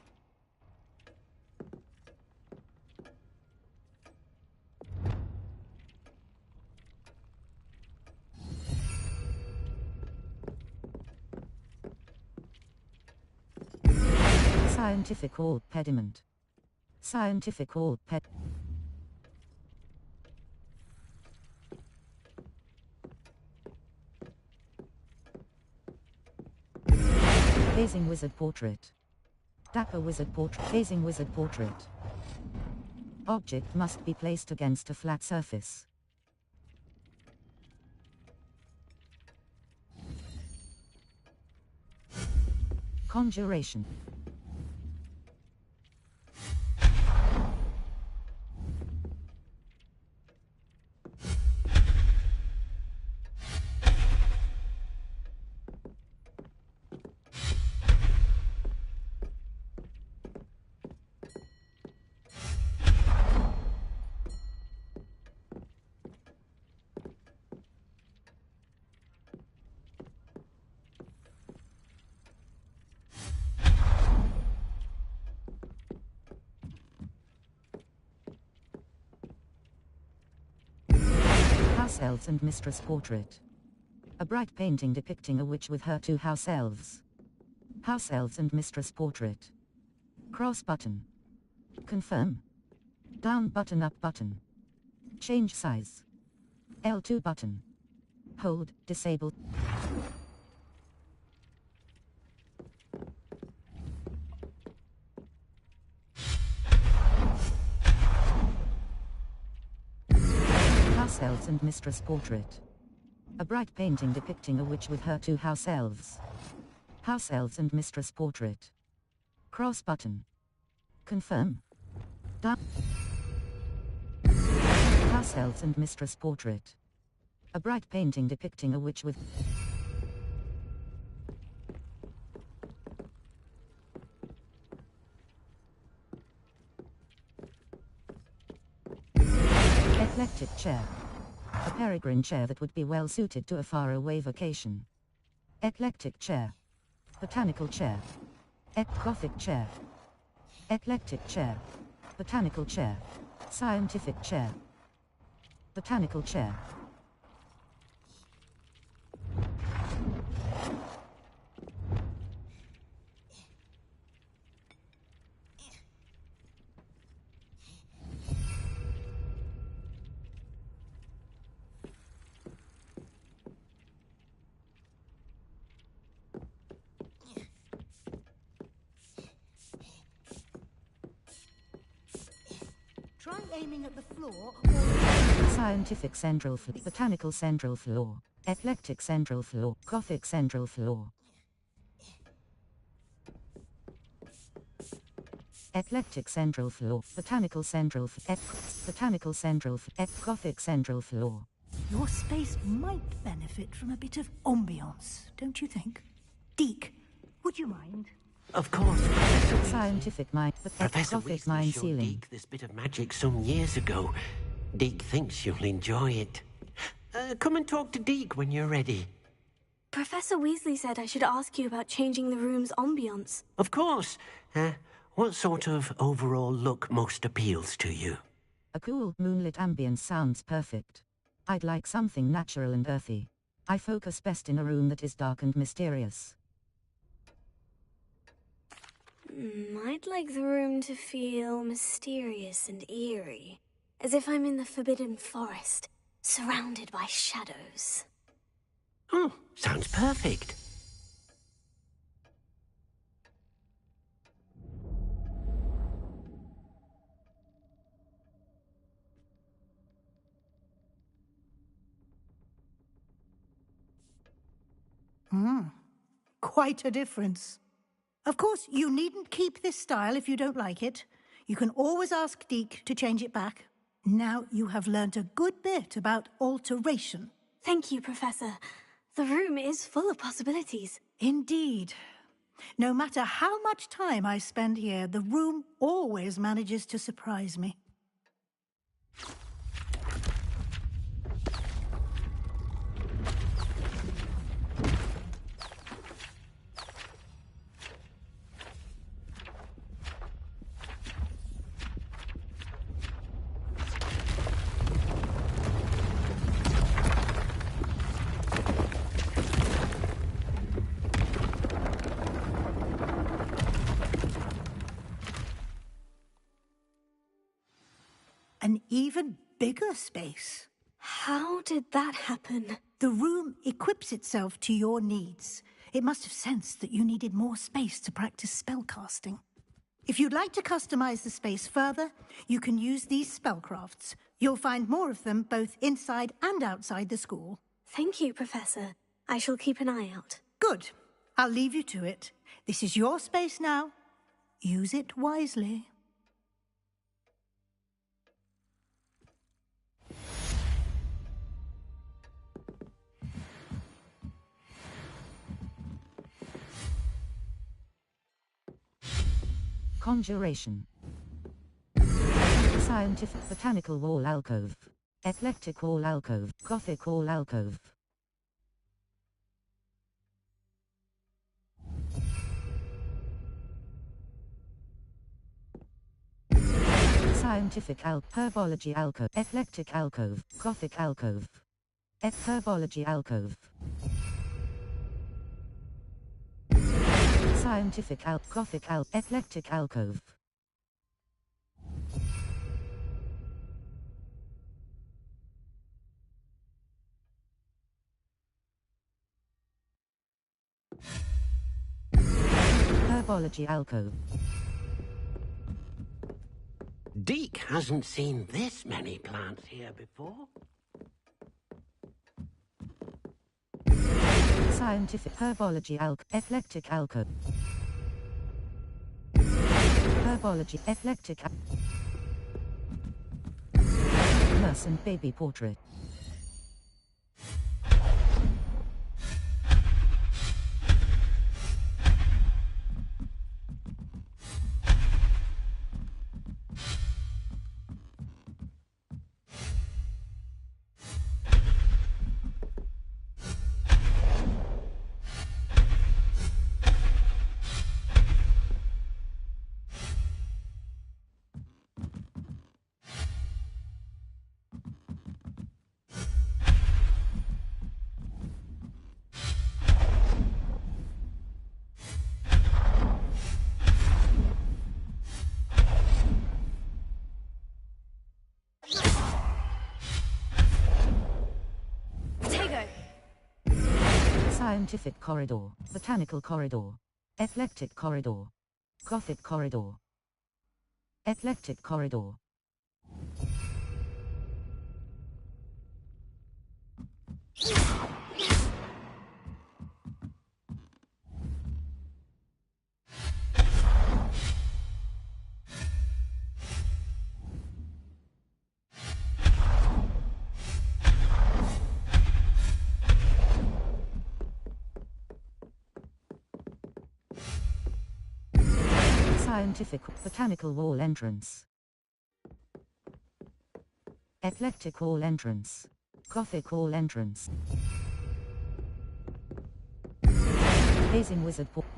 S4: Scientific old pediment. Scientific old ped. Phasing wizard portrait. Dapper wizard portrait. Phasing wizard portrait. Object must be placed against a flat surface. Conjuration. House elves and mistress portrait. A bright painting depicting a witch with her 2 house elves. House elves and mistress portrait. Cross button. Confirm. Down button, up button. Change size. L2 button. Hold, disable. House elves and mistress portrait. A bright painting depicting a witch with her 2 house elves. House elves and mistress portrait. Cross button. Confirm. Down. House elves and mistress portrait. A bright painting depicting a witch with... Eclectic chair. A peregrine chair that would be well suited to a faraway vacation. Eclectic chair. Botanical chair. Gothic chair. Eclectic chair. Botanical chair. Scientific chair. Botanical chair.
S23: Try aiming at the floor or...
S4: Scientific central floor. Botanical central floor. Eclectic central floor. Gothic central floor. Eclectic central floor. Botanical central floor. Botanical central floor. Gothic central floor.
S23: Your space might benefit from a bit of ambiance, don't you think? Deke, would you mind?
S11: Of course, Professor Weasley.
S4: Scientific mind.
S11: Professor
S4: Gothic
S11: Weasley
S4: mind
S11: showed
S4: ceiling.
S11: Deke this bit of magic some years ago. Deke thinks you'll enjoy it. Come and talk to Deke when you're ready.
S5: Professor Weasley said I should ask you about changing the room's ambience.
S11: Of course. What sort of overall look most appeals to you?
S4: A cool, moonlit ambience sounds perfect. I'd like something natural and earthy. I focus best in a room that is dark and mysterious.
S5: I'd like the room to feel mysterious and eerie, as if I'm in the Forbidden Forest, surrounded by shadows.
S11: Oh, sounds perfect.
S23: Quite a difference. Of course, you needn't keep this style if you don't like it. You can always ask Deke to change it back. Now you have learnt a good bit about alteration.
S5: Thank you, Professor. The room is full of possibilities.
S23: Indeed. No matter how much time I spend here, the room always manages to surprise me. An even bigger space.
S5: How did that happen?
S23: The room equips itself to your needs. It must have sensed that you needed more space to practice spellcasting. If you'd like to customize the space further, you can use these spellcrafts. You'll find more of them both inside and outside the school.
S5: Thank you, Professor. I shall keep an eye out.
S23: Good. I'll leave you to it. This is your space now. Use it wisely.
S4: Conjuration. Scientific botanical wall alcove. Eclectic wall alcove. Gothic wall alcove. Scientific herbology alcove. Eclectic alcove. Gothic alcove. Herbology alcove. Scientific Gothic Eclectic alcove. Herbology alcove.
S11: Deke hasn't seen this many plants here before.
S4: Scientific herbology eclectic alcove. Herbology eclectic nurse and baby portrait. Scientific corridor, botanical corridor, eclectic corridor, Gothic corridor, eclectic corridor. Scientific botanical wall entrance. Eclectic wall entrance. Gothic wall entrance. Hazing wizard portal.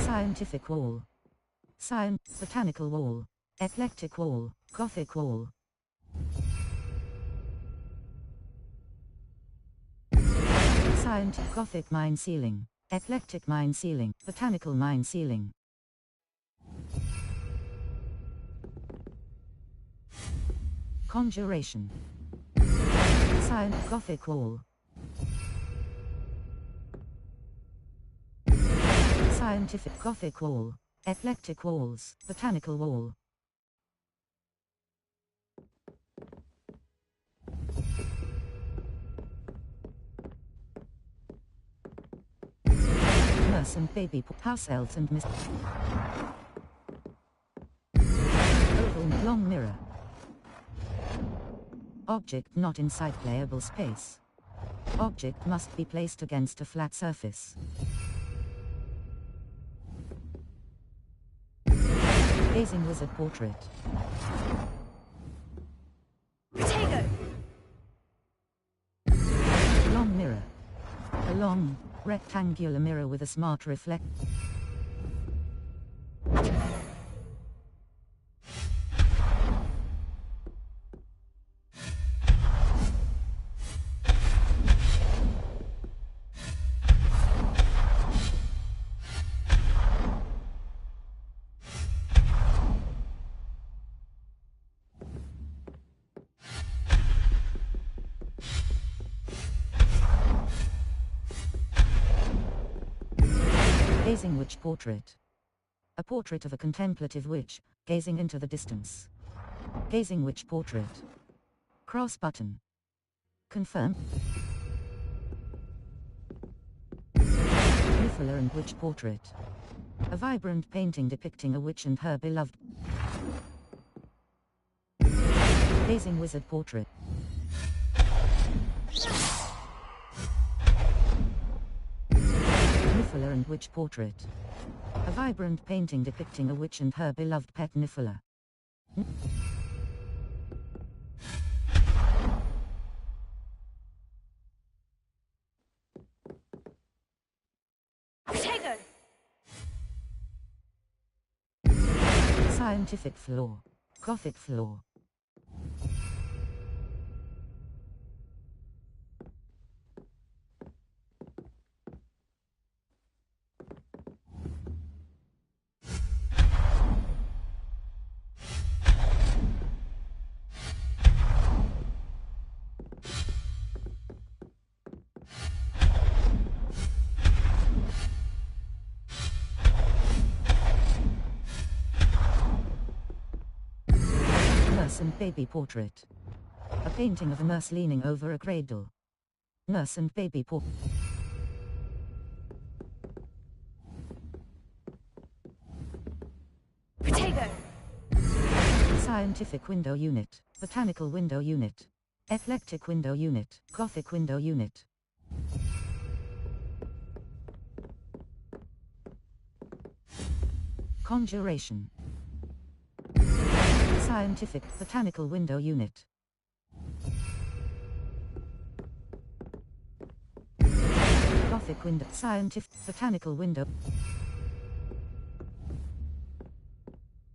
S4: Scientific wall. Botanical wall. Eclectic wall. Gothic wall. Scientific Gothic mine ceiling. Eclectic mine ceiling. Botanical mine ceiling. Conjuration. Gothic wall. Scientific Gothic wall. Eclectic walls. Botanical wall. Nurse and baby. House elves and mist. Oval long mirror. Object not inside playable space. Object must be placed against a flat surface. Gazing wizard portrait.
S21: Potato!
S4: Long mirror. A long, rectangular mirror with a smart reflect. Gazing witch portrait. A portrait of a contemplative witch, gazing into the distance. Gazing witch portrait. Cross button. Confirm. Niffler and witch portrait. A vibrant painting depicting a witch and her beloved. Gazing wizard portrait. Niffler and witch portrait. A vibrant painting depicting a witch and her beloved pet Niffler.
S21: Potato!
S4: Scientific floor. Gothic floor. Nurse and baby portrait. A painting of a nurse leaning over a cradle. Nurse and baby portrait.
S21: Potato!
S4: Scientific window unit. Botanical window unit. Eclectic window unit. Gothic window unit. Conjuration. Scientific botanical window unit. Gothic window. Scientific botanical window.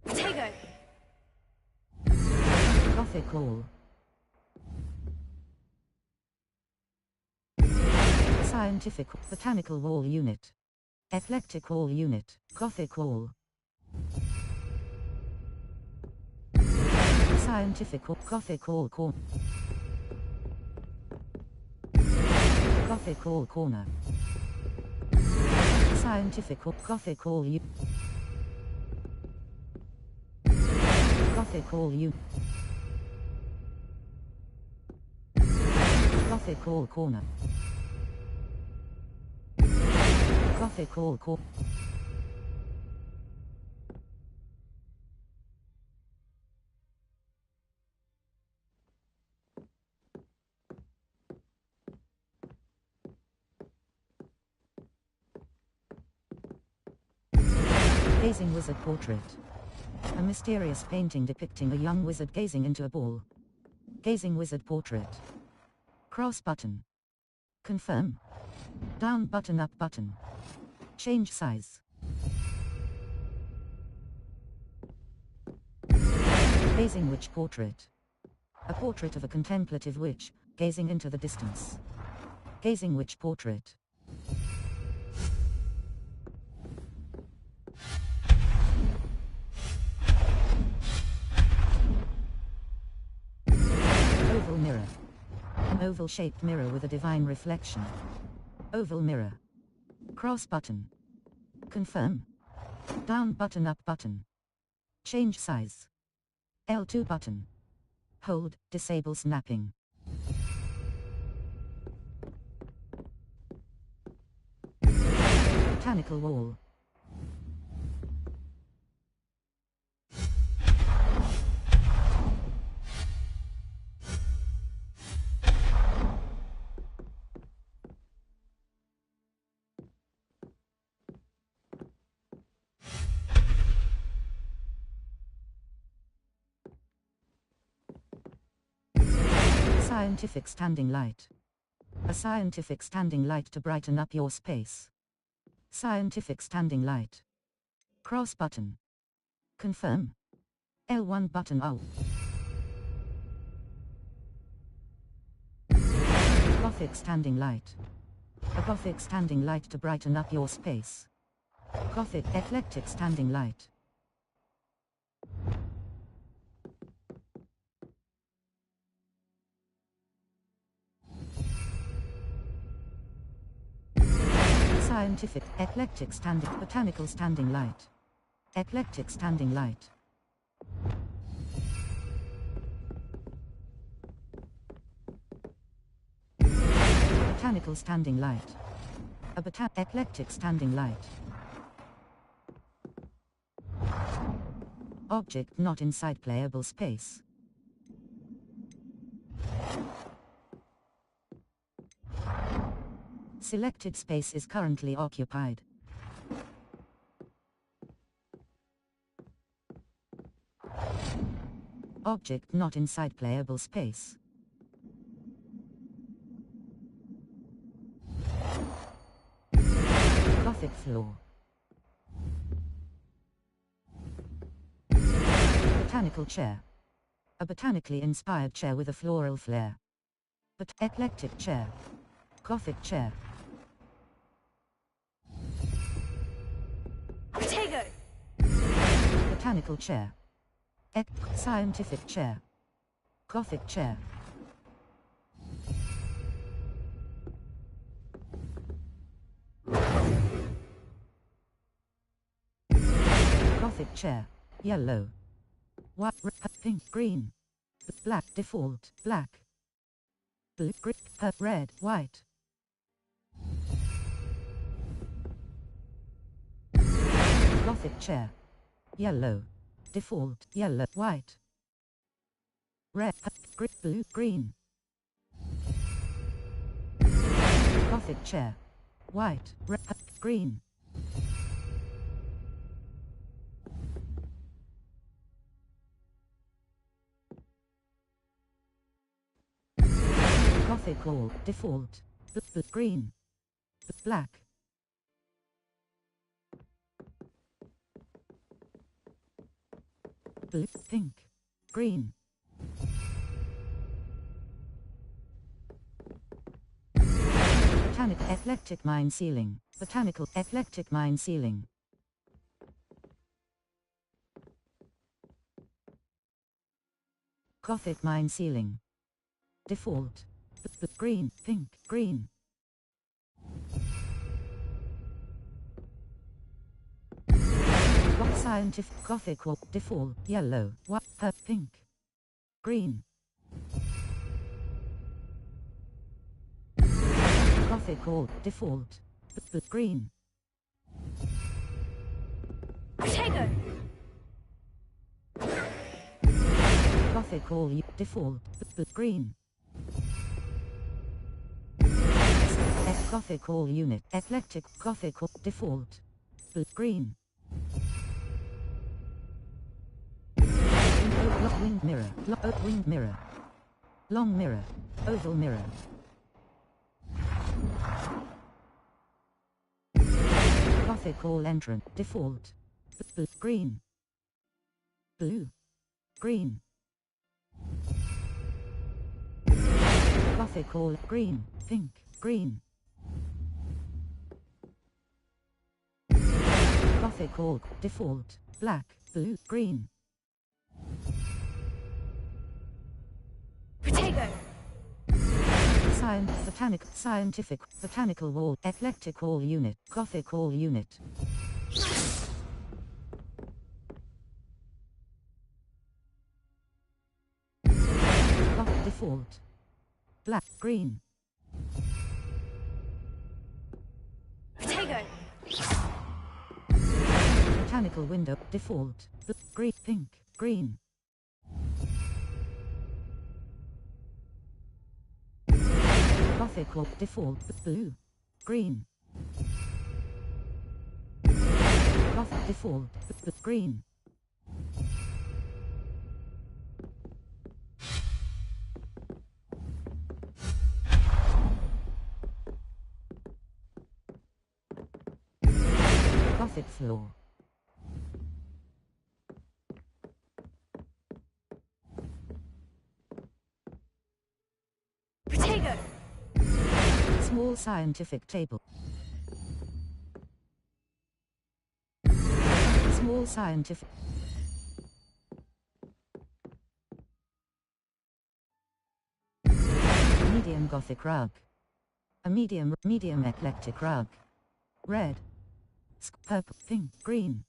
S21: Potato!
S4: Gothic wall. Scientific botanical wall unit. Eclectic wall unit. Gothic wall. Scientific Gothic wall corner. Gothic wall corner. Scientific Gothic wall u. Gothic wall u. Gothic wall corner. Gothic wall corner. Gazing wizard portrait. A mysterious painting depicting a young wizard gazing into a ball. Gazing wizard portrait. Cross button. Confirm. Down button, up button. Change size. Gazing witch portrait. A portrait of a contemplative witch, gazing into the distance. Gazing witch portrait. oval-shaped mirror with a divine reflection. Oval mirror. Cross button. Confirm. Down button, up button. Change size. L2 button. Hold, disable snapping. Botanical wall. Scientific standing light. A scientific standing light to brighten up your space. Scientific standing light. Cross button. Confirm. L1 button out. Gothic standing light. A Gothic standing light to brighten up your space. Gothic eclectic standing light. Scientific, eclectic standing, botanical standing light. Eclectic standing light. Botanical standing light. A eclectic standing light. Object not inside playable space. Selected space is currently occupied. Object not inside playable space. Gothic floor. Botanical chair. A botanically inspired chair with a floral flair. But eclectic chair. Gothic chair.
S21: Potato!
S4: Botanical chair. Scientific chair. Gothic chair. Gothic chair. Yellow. White, pink, green. Black, default, black. Blue, green, red, white. Gothic chair. Yellow. Default. Yellow. White. Red. Blue. Green. Gothic chair. White. Red. Green. Gothic wall. Default. Green. Black. Blue, pink, green. Botanical eclectic mine ceiling. Botanical eclectic mine ceiling. Gothic mine ceiling. Default. Green, pink, green. Scientific Gothic wall. Default. Yellow. White. Pink. Green. Gothic wall. Default. Green.
S21: Potato!
S4: Gothic wall. Default. Green. Gothic wall unit. Eclectic Gothic wall. Default. Green. Winged mirror. Winged mirror. Long mirror. Oval mirror. Gothic hall entrance. Default. Green. Blue. Green. Gothic hall. Green. Pink. Green. Gothic hall. Default. Black. Blue. Green.
S21: Potato!
S4: Scientific, botanical wall, eclectic wall unit, Gothic wall unit. Default. Black, green.
S22: Potato.
S4: Botanical window, default. Green, pink, green. Gothic wall, default, blue, green. Gothic default, green. Gothic floor.
S22: Potato.
S4: Small scientific table. Small scientific. Medium Gothic rug. A medium eclectic rug. Red. Purple, pink, green.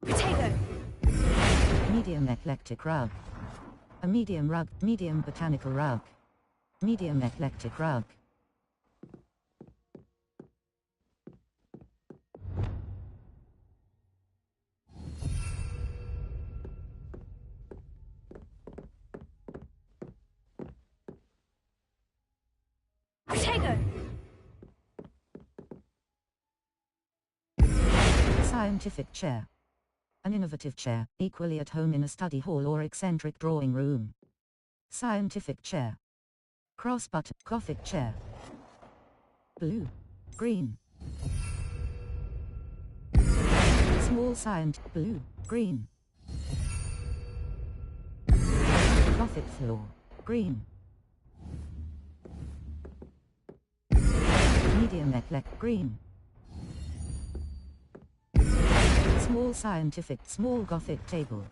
S22: Potato.
S4: Medium eclectic rug. A medium rug, medium botanical rug. Medium eclectic rug.
S22: Potato.
S4: Scientific chair. An innovative chair, equally at home in a study hall or eccentric drawing room. Scientific chair. Cross button, Gothic chair. Blue. Green. Small blue, green. Gothic floor, green. Medium eclectic, green. Small Gothic table.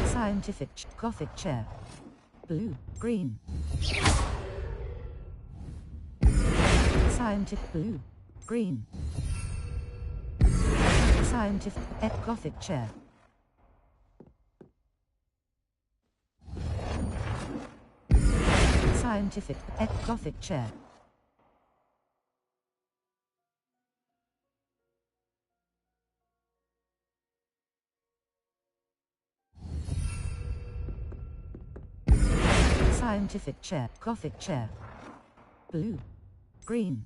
S4: Scientific Gothic chair. Blue, green. Scientific blue, green. Scientific Gothic chair. Scientific Gothic chair. Scientific chair, Gothic chair. Blue, green.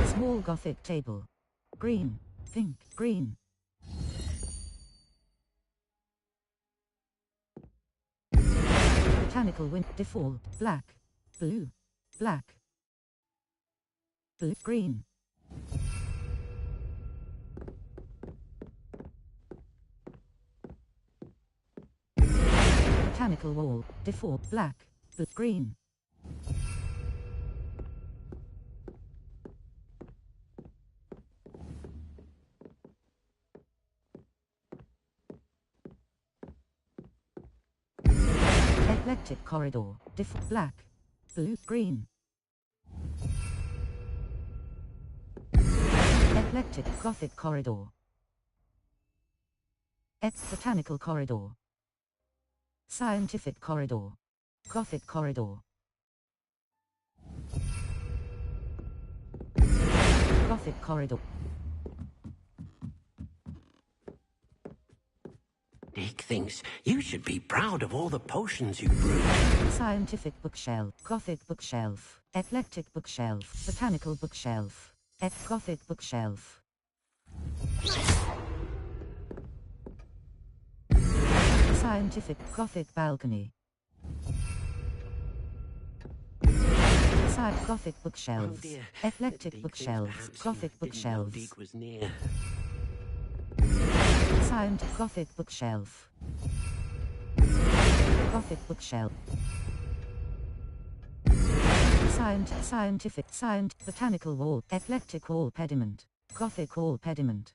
S4: Small Gothic table. Green, pink, green. Botanical wind default, black, blue, black. Blue, green. Botanical wall, default, black, blue, green. Eclectic corridor, default, black, blue, green. Eclectic Gothic corridor. Botanical corridor. Scientific corridor. Gothic corridor. Gothic corridor.
S11: Dick thinks you should be proud of all the potions you brewed.
S4: Scientific bookshelf. Gothic bookshelf. Eclectic bookshelf. Botanical bookshelf. Gothic bookshelf. Scientific Gothic balcony. Gothic bookshelves.
S11: Oh dear.
S4: Eclectic
S11: Deke
S4: bookshelves.
S11: thinks
S4: Gothic
S11: perhaps you didn't know
S4: bookshelves.
S11: Deke was near.
S4: Gothic bookshelf. Gothic bookshelf. Scientific, botanical wall, eclectic wall pediment, Gothic wall pediment.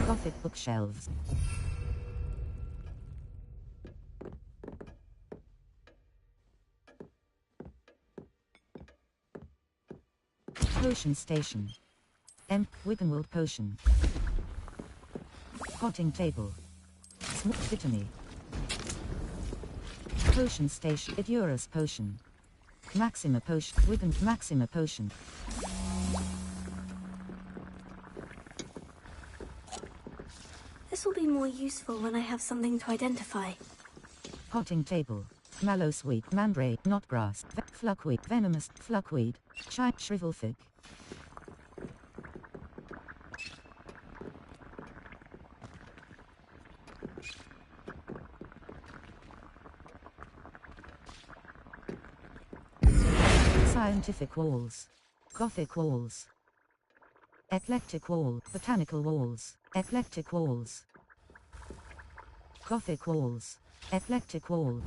S4: Gothic bookshelves. Potion station. Wickenwold potion. Potting table. Vitamy. Potion station. Edurus potion. Maxima potion. Maxima potion.
S5: This will be more useful when I have something to identify.
S4: Potting table. Mallowsweet, mandrake, knotgrass, fluckweed, venomous, fluckweed, shrivelfig. Scientific walls. Gothic walls. Eclectic wall. Botanical walls. Eclectic walls. Gothic walls. Eclectic wall.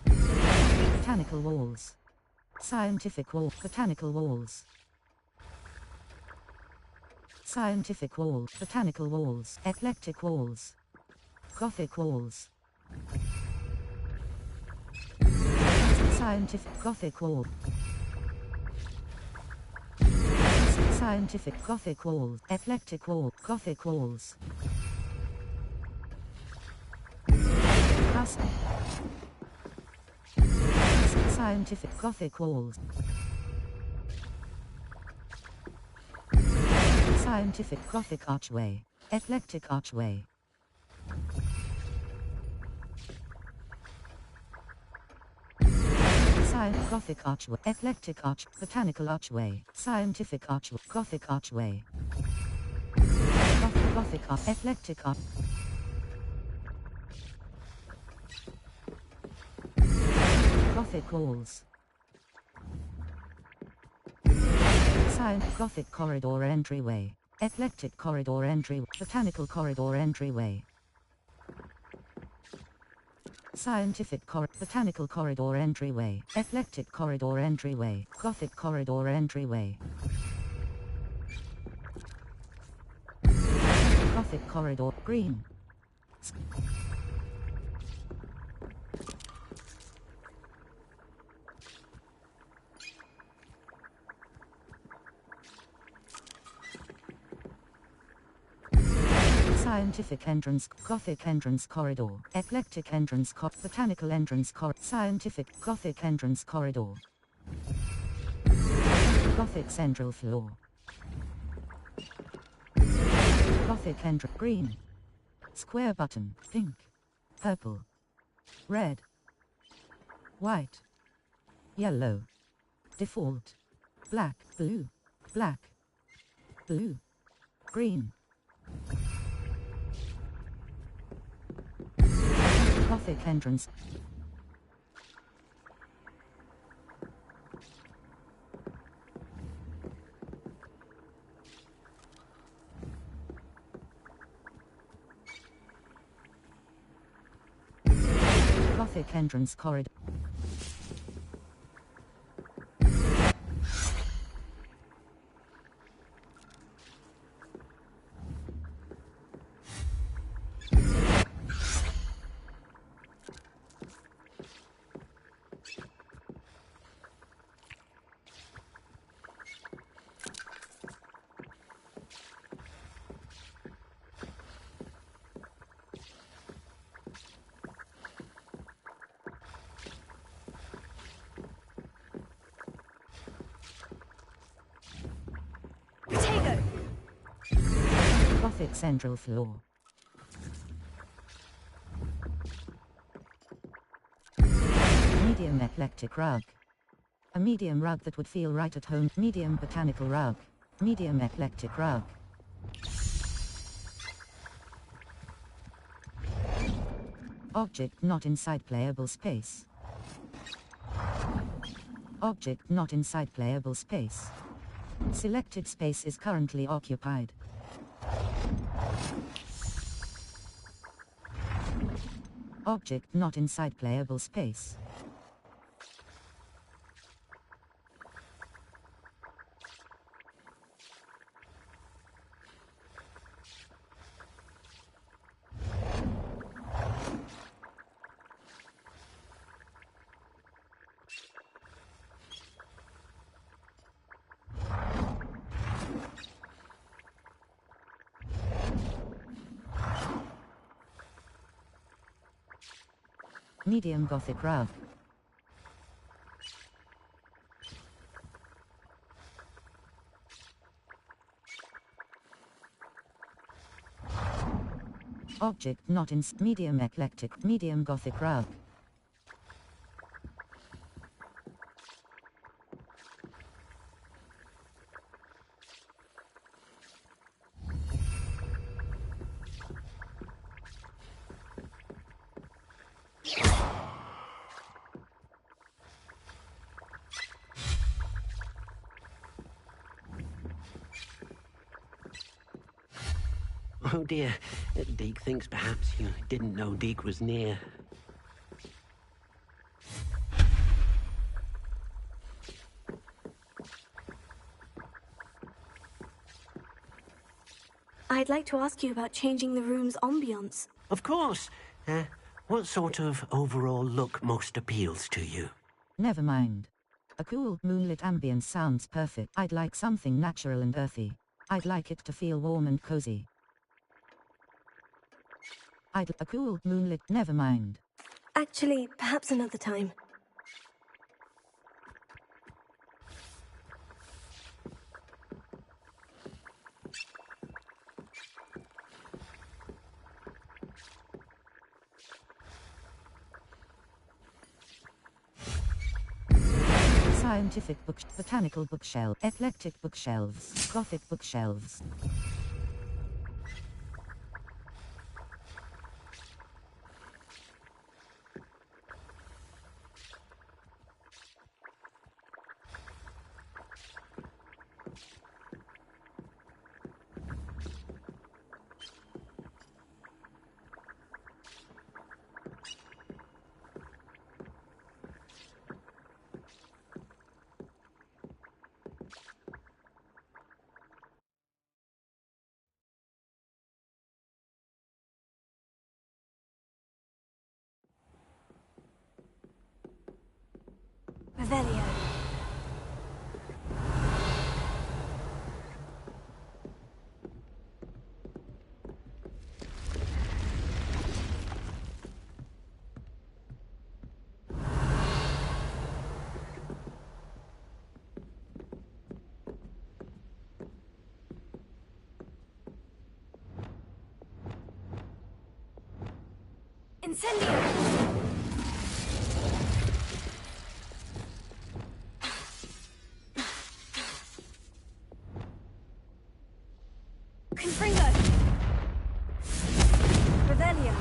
S4: Botanical walls. Scientific wall. Botanical walls. Scientific wall. Botanical walls. Eclectic walls. Gothic walls. Scientific Gothic wall. Scientific Gothic walls. Eclectic wall. Gothic walls. Custom. Scientific Gothic walls. Scientific Gothic archway. Eclectic archway. Gothic archway. Eclectic arch. Botanical archway. Scientific archway. Gothic archway. Gothic arch. Eclectic arch. Gothic walls. Gothic corridor entryway. Eclectic corridor entry. Botanical corridor entryway. Scientific botanical corridor entryway. Eclectic corridor entryway. Gothic corridor entryway. Gothic corridor. Green. Scientific entrance, Gothic entrance corridor, eclectic entrance botanical entrance scientific Gothic entrance corridor. Gothic central floor. Gothic entrance green. Square button, pink, purple, red, white, yellow, default, black, blue, green. Gothic entrance. Gothic entrance corridor. Gothic central floor. Medium eclectic rug. A medium rug that would feel right at home. Medium botanical rug. Medium eclectic rug. Object not inside playable space. Object not inside playable space. Selected space is currently occupied. Object not inside playable space. Medium Gothic rug. Object not in medium eclectic, medium Gothic rug.
S11: Oh dear, Deke thinks perhaps you didn't know Deke was near.
S5: I'd like to ask you about changing the room's ambience.
S11: Of course. What sort of overall look most appeals to you?
S4: Never mind. A cool, moonlit ambience sounds perfect. I'd like something natural and earthy. I'd like it to feel warm and cozy. A cool, moonlit, never mind.
S5: Actually, perhaps another time.
S4: Scientific book, botanical bookshelf, eclectic bookshelves, Gothic bookshelves.
S5: Revelio. Incendio! Confringo! Revelio!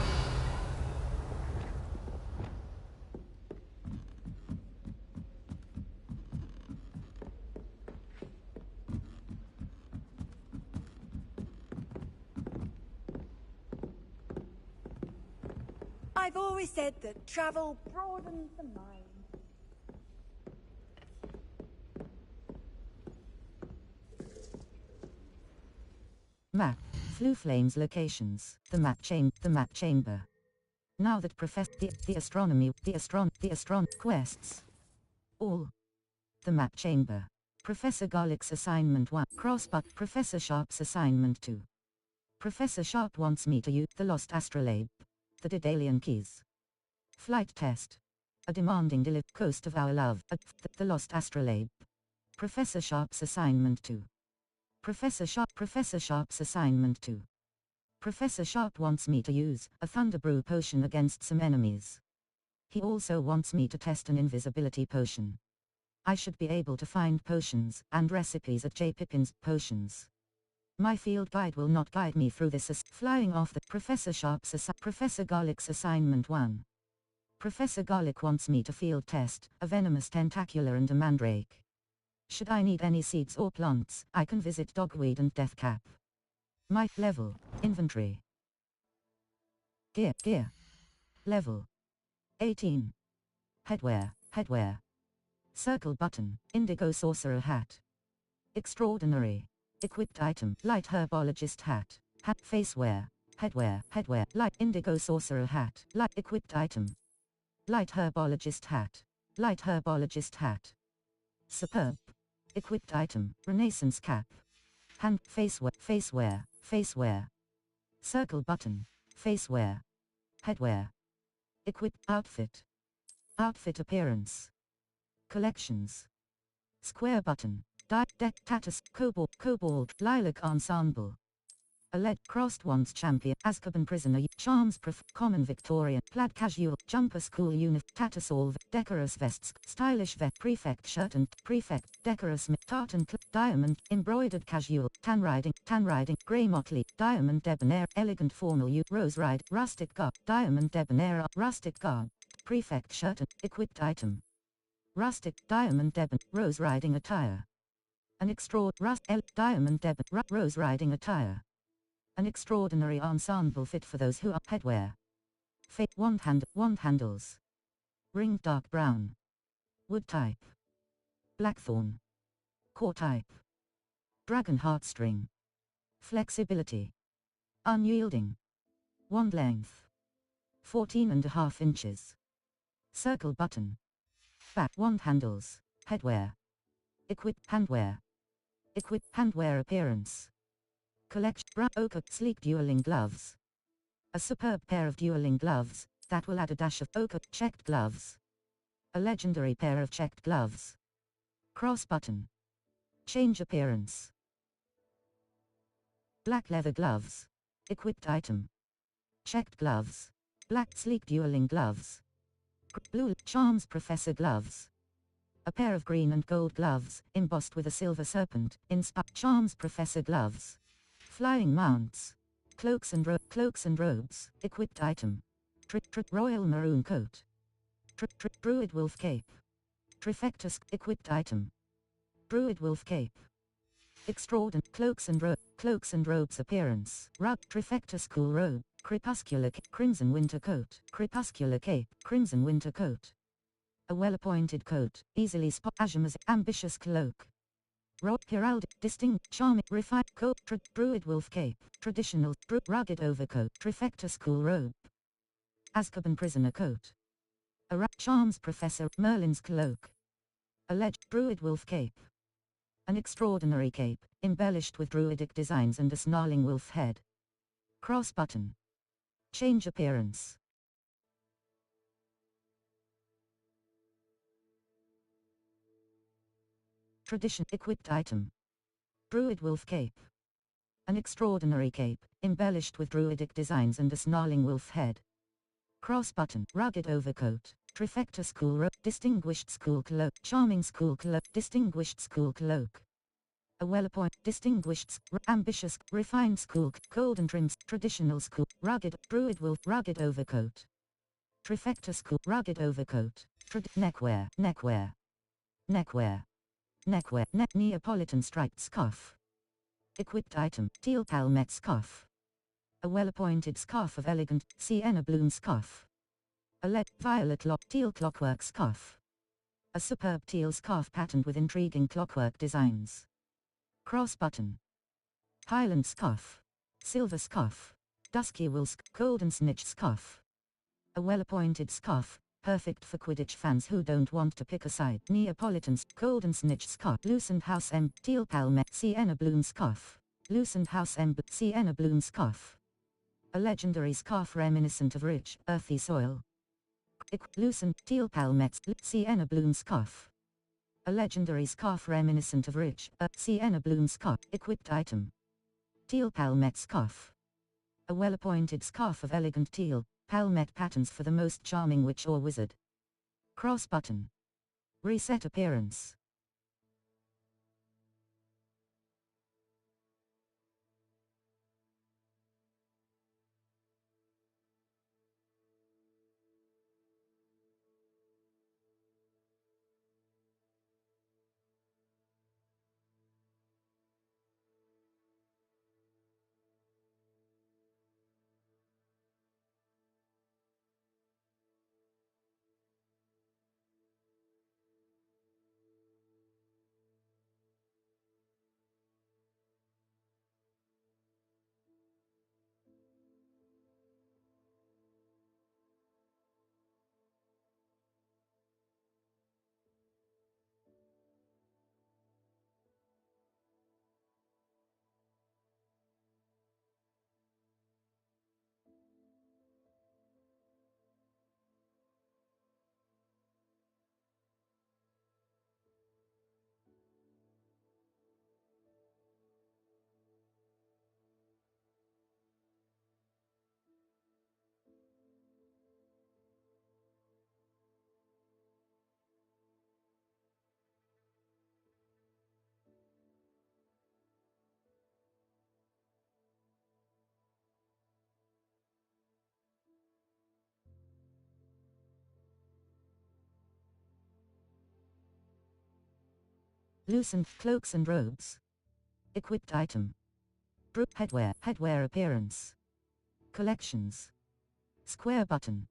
S21: I've always said that travel broadens the mind.
S4: Map. Flue Flames locations. The map chamber. Now that the astronomy quests. All. The map chamber. Professor Garlick's assignment 1. Crossbuck. Professor Sharp's assignment 2. Professor Sharp wants me to use the lost astrolabe. The Daedalian keys. Flight test. A demanding coast of our love. The lost astrolabe. Professor Sharp's assignment 2. Professor Sharp's assignment 2. Professor Sharp wants me to use a Thunderbrew potion against some enemies. He also wants me to test an invisibility potion. I should be able to find potions and recipes at J. Pippin's Potions. My field guide will not guide me through this flying off the Professor Garlick's assignment 1. Professor Garlick wants me to field test a venomous tentacular and a mandrake. Should I need any seeds or plants, I can visit Dogweed and Deathcap. Might level, inventory. Gear. Level 18. Headwear. Circle button, indigo sorcerer hat. Extraordinary. Equipped item, light herbologist hat. Hat facewear. Headwear, light indigo sorcerer hat. Light equipped item. Light herbologist hat. Superb. Equipped item, renaissance cap. Hand facewear. Circle button, facewear. Headwear. Equipped outfit appearance. Collections. Square button, deck tatus, cobalt, lilac ensemble. A lead crossed wands champion, Azkaban prisoner, charms common Victorian, plaid casual, jumper school unit, tatusol, decorous vests, stylish vet, prefect shirt and prefect, decorous tartan, diamond, embroidered casual, tan riding, grey motley, diamond debonair, elegant formal rose ride, rustic garb, diamond debonair, rustic garb, prefect shirt and equipped item. Rustic, diamond debon, rose riding attire. An diamond debon, rose riding attire. An extraordinary ensemble fit for those who are headwear. Wand handles. Ring dark brown. Wood type. Blackthorn. Core type. Dragon heartstring. Flexibility. Unyielding. Wand length. 14.5 inches. Circle button. Back wand handles. Headwear. Equipped handwear. Equipped handwear appearance. Collection brown ochre sleek dueling gloves. A superb pair of dueling gloves that will add a dash of ochre checked gloves. A legendary pair of checked gloves. Cross button. Change appearance. Black leather gloves. Equipped item. Checked gloves. Black sleek dueling gloves. Blue charms professor gloves. A pair of green and gold gloves embossed with a silver serpent. Charms professor gloves. Flying mounts. Cloaks and robes. Equipped item. Royal maroon coat. Druid wolf cape. Trifectus. Equipped item. Druid wolf cape. Extraordinary cloaks and robes appearance. Rug. Trifectus cool robe. Crepuscular crimson winter coat. Crepuscular cape. Crimson winter coat. A well-appointed coat. Easily spot. Ajamas. Ambitious cloak. Heraldic, distinct, charming, refined coat, Druid wolf cape, traditional, rugged overcoat, Trifectus cool robe. Azkaban prisoner coat. A charms professor, Merlin's cloak. Alleged Druid wolf cape. An extraordinary cape, embellished with druidic designs and a snarling wolf head. Cross button. Change appearance. Tradition equipped item. Druid wolf cape. An extraordinary cape, embellished with druidic designs and a snarling wolf head. Cross button, rugged overcoat, Trifecta school robe, distinguished school cloak, charming school cloak, distinguished school cloak. A well-appointed, distinguished, ambitious, refined school, golden trims, traditional school, rugged, druid wolf, rugged overcoat. Trifecta school, rugged overcoat, neckwear. Neapolitan striped scarf. Equipped item, teal palmet scarf. A well-appointed scarf of elegant, sienna bloom scarf. A violet teal clockwork scarf. A superb teal scarf patterned with intriguing clockwork designs. Cross button. Highland scarf. Silver scarf. Dusky wool golden snitch scarf. A well-appointed scarf, perfect for Quidditch fans who don't want to pick a side. Neapolitan golden snitch scarf. Loosened house teal palmet sienna bloom scarf. Loosened house sienna bloom scarf. A legendary scarf reminiscent of rich, earthy soil. Loosened teal palmet sienna bloom scarf. A legendary scarf reminiscent of rich, sienna bloom scarf. Equipped item. Teal palmet scarf. A well-appointed scarf of elegant teal, palmet patterns for the most charming witch or wizard. Cross button. Reset appearance. Loosened cloaks and robes. Equipped item. Headwear. Headwear appearance. Collections. Square button.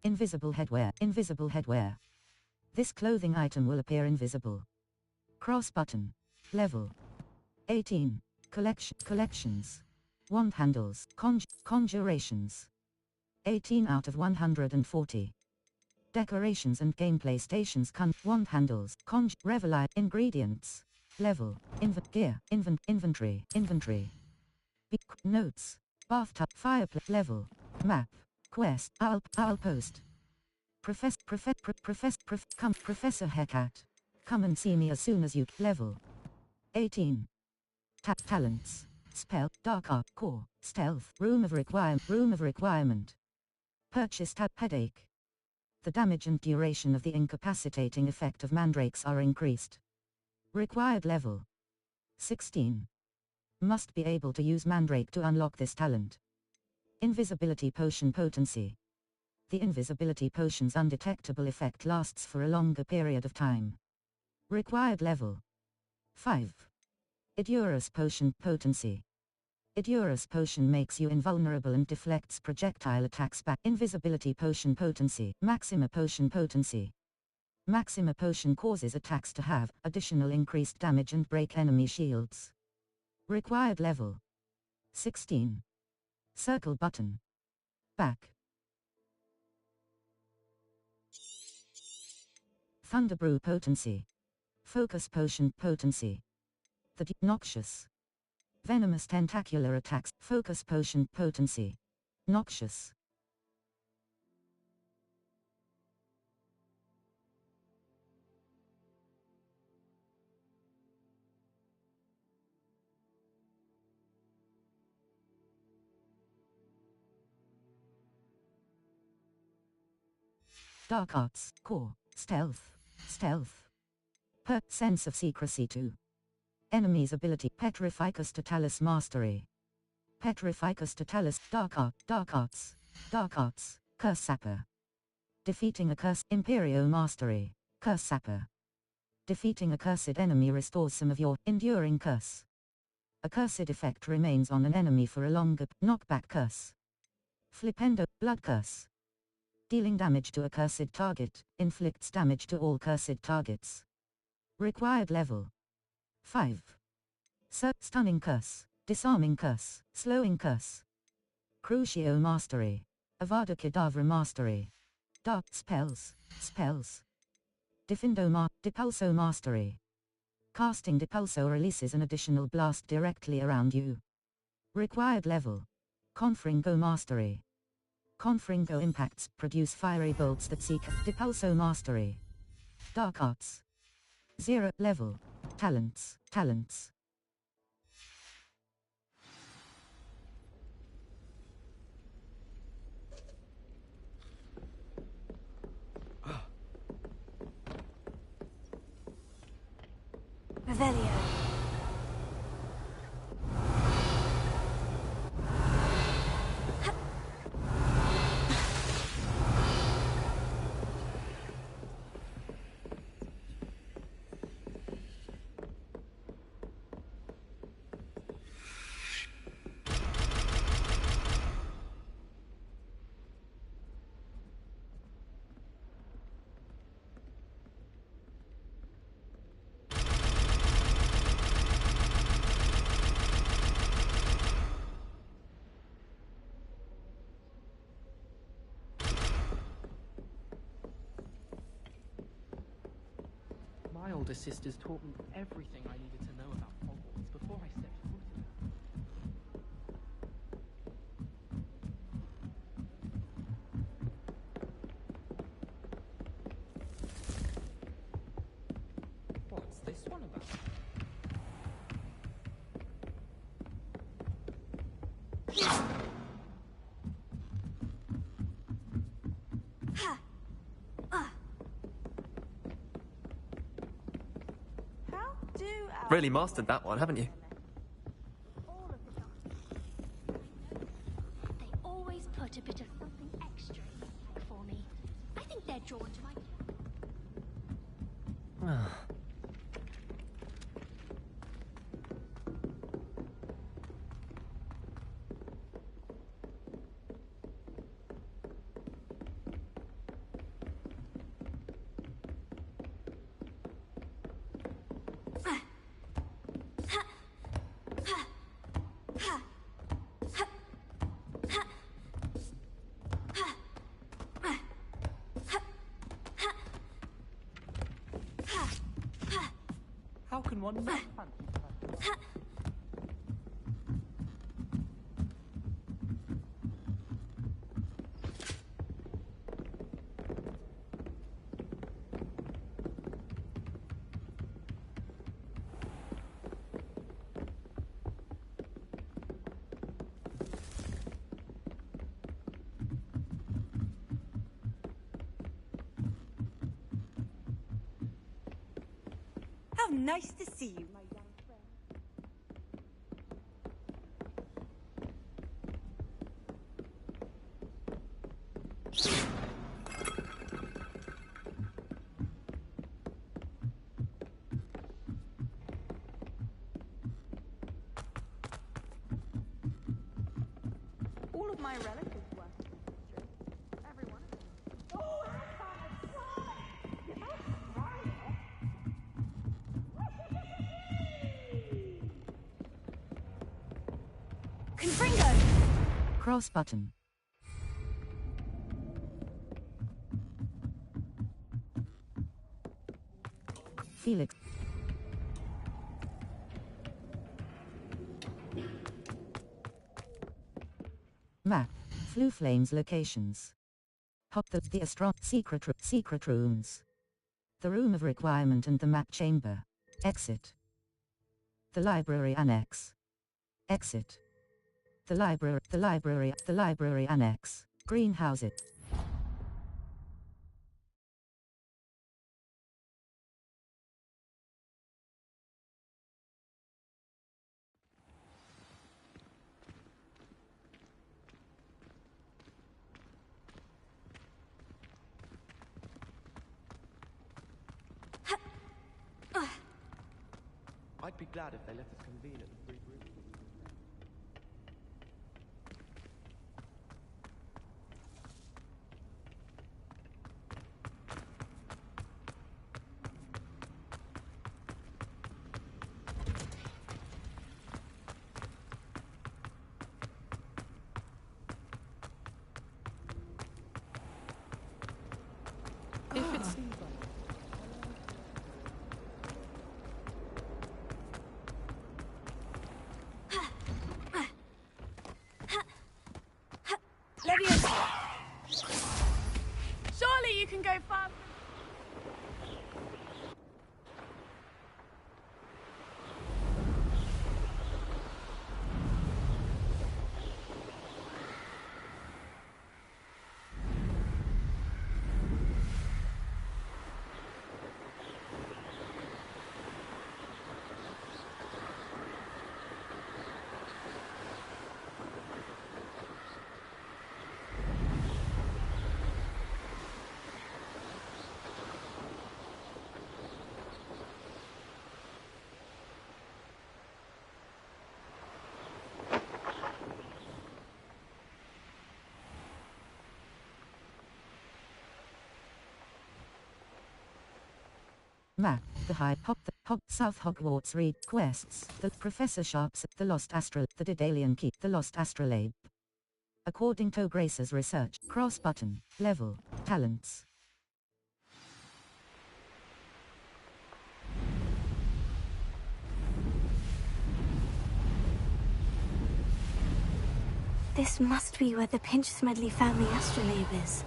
S4: Invisible headwear. Invisible headwear. This clothing item will appear invisible. Cross button. Level 18. Collections. Wand handles. Conjurations. 18 out of 140. Decorations and gameplay stations. Wand handles. Reveille. Ingredients. Level. Gear. Inventory. Notes. Bathtub. Fireplace. Level. Map. Quest. I'll post. Professor Haircat. Come and see me as soon as you. Level 18. Talents. Spell. Dark art. Core. Stealth. Room of requirement. Purchase tab. Headache. The damage and duration of the incapacitating effect of mandrakes are increased. Required level 16. Must be able to use mandrake to unlock this talent. Invisibility potion potency. The invisibility potion's undetectable effect lasts for a longer period of time. Required level 5. Idurus potion potency. Idurus potion makes you invulnerable and deflects projectile attacks back. Invisibility potion potency. Maxima potion potency. Maxima potion causes attacks to have additional increased damage and break enemy shields. Required level 16. Circle button. Back. Thunderbrew potency. Focus potion potency. The noxious. Venomous tentacular attacks. Focus potion potency. Noxious. Dark arts. Core. Stealth. Sense of secrecy 2. Enemy's ability. Petrificus Totalis Mastery. Petrificus Totalis. Dark arts. Curse Sapper. Defeating a curse. Imperio Mastery. Curse Sapper. Defeating a cursed enemy restores some of your enduring curse. A cursed effect remains on an enemy for a longer knockback curse. Flipendo. Blood Curse. Dealing damage to a cursed target, inflicts damage to all cursed targets. Required level 5. Stunning Curse, Disarming Curse, Slowing Curse. Crucio Mastery. Avada Kedavra Mastery. Dark Spells. Depulso Mastery. Casting Depulso releases an additional blast directly around you. Required level. Confringo Mastery. Confringo impacts produce fiery bolts that seek. Depulso Mastery. Dark Arts. 0 level. Talents.
S5: Revelio.
S15: My older sisters taught me everything I needed to know about Hogwarts before I stepped foot in it. What's this one about?
S10: Really mastered that one, haven't you?
S12: They always put a bit of something extra in the pack for me. I think they're drawn to my...
S19: than one night fancy.
S21: How nice to see you, my young friend. All of my relatives work in this district. Every one of them. Oh,
S5: Confringo!
S4: Cross button. Felix. Map. Flue Flames locations. Hop the secret rooms. The room of requirement and the map chamber. Exit. The library annex. Exit. The library annex. Greenhouse it.
S10: I'd be glad if they let us convene at the Free Room. If it seems like
S21: surely you can go fast.
S4: Map. The South Hogwarts read quests. The Professor Sharp's The Lost Astral. The Daedalian Keep. The Lost Astrolabe. According to Grace's research. Cross button. Level. Talents.
S5: This must be where the Pinch-Smedley family astrolabe is.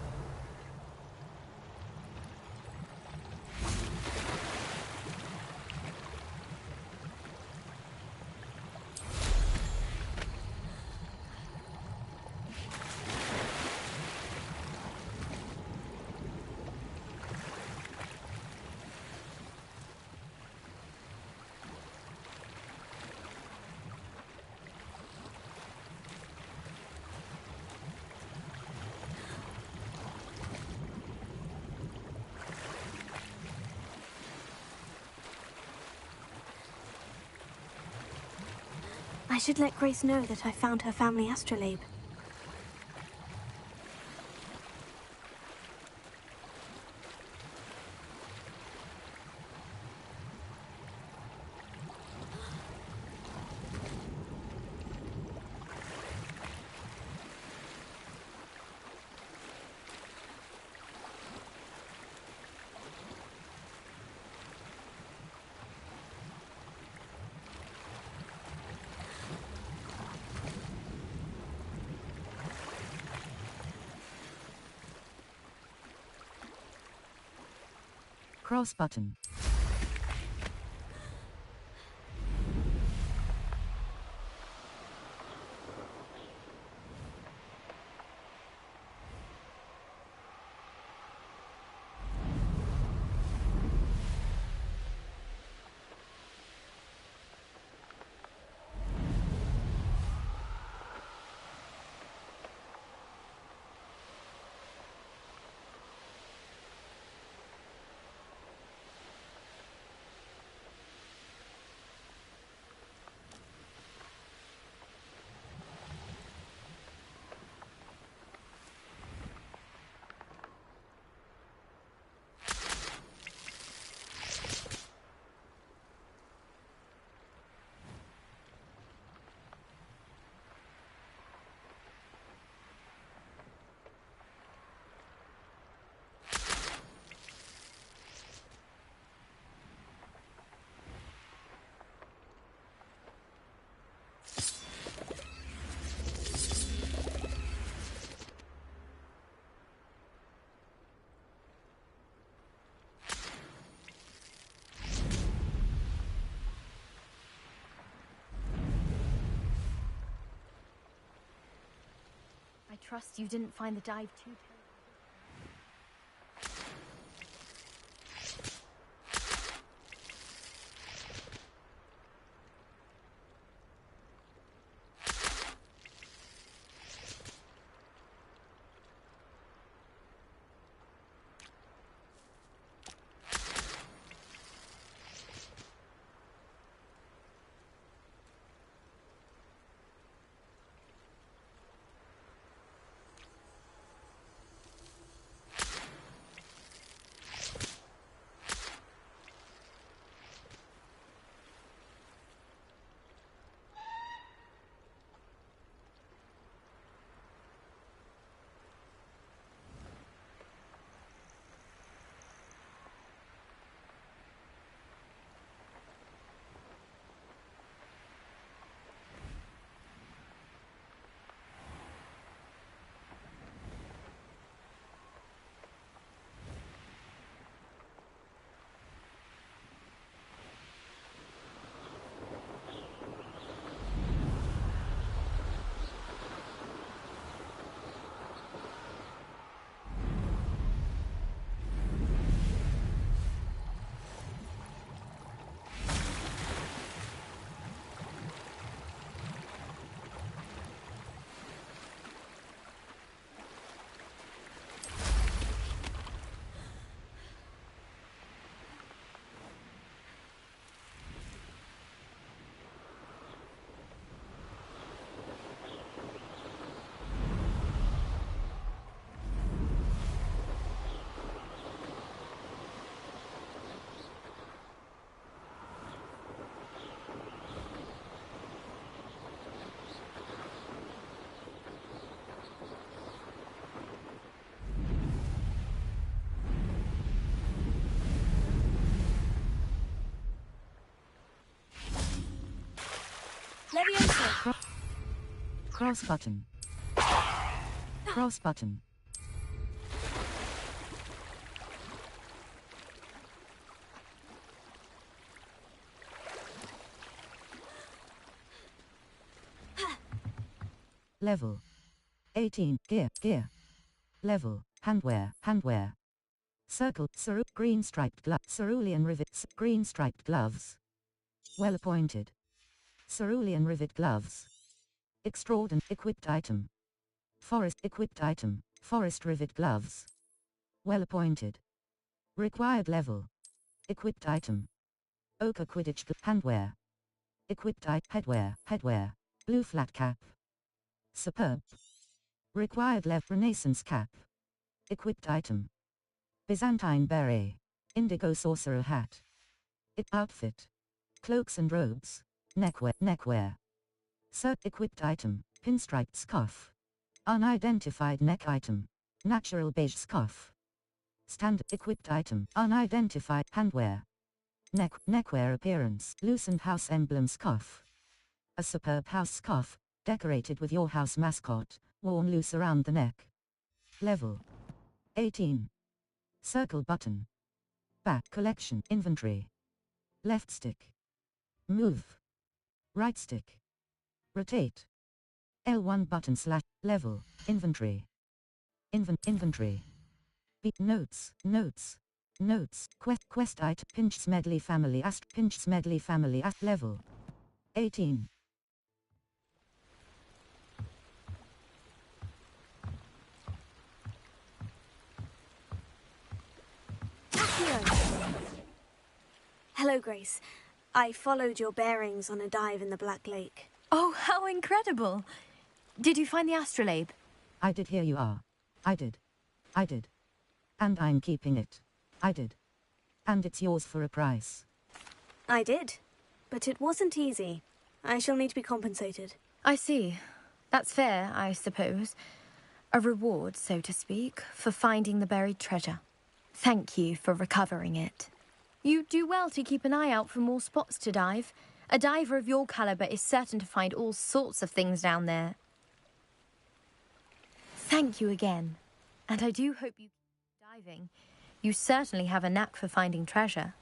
S5: I should let Grace know that I found her family astrolabe.
S4: Cross button.
S18: I trust you didn't find the dive too terrible. Leviosa!
S4: Cross button. Cross button. Level 18. Gear. Level handwear. Circle green striped glove. Cerulean rivets. Green striped gloves. Well appointed. Cerulean rivet gloves. Extraordinary equipped item. Forest equipped item. Forest rivet gloves. Well appointed. Required level. Equipped item. Ochre Quidditch handwear. Equipped headwear. Blue flat cap. Superb. Required level Renaissance cap. Equipped item. Byzantine beret. Indigo sorcerer hat. Outfit. Cloaks and robes. Neckwear. Equipped item. Pinstriped scarf. Unidentified neck item. Natural beige scarf. Standard equipped item. Unidentified handwear. Neckwear appearance. Loosened house emblem scarf. A superb house scarf, decorated with your house mascot, worn loose around the neck. Level 18. Circle button. Back. Collection. Inventory. Left stick. Move. Right stick. Rotate. L1 button / level. Inventory. Inventory. Notes. Quest item. Pinch medley family. Pinch medley family. Level. 18.
S5: Hello, Grace. I followed your bearings on a dive in the Black Lake.
S18: Oh, how incredible! Did you find the astrolabe?
S4: I did. Here you are. I did. And I'm keeping it. I did. And it's yours for a price.
S5: I did. But it wasn't easy. I shall need to be compensated.
S18: I see. That's fair, I suppose. A reward, so to speak, for finding the buried treasure. Thank you for recovering it. You do well to keep an eye out for more spots to dive. A diver of your caliber is certain to find all sorts of things down there. Thank you again. And I do hope you keep diving. You certainly have a knack for finding treasure.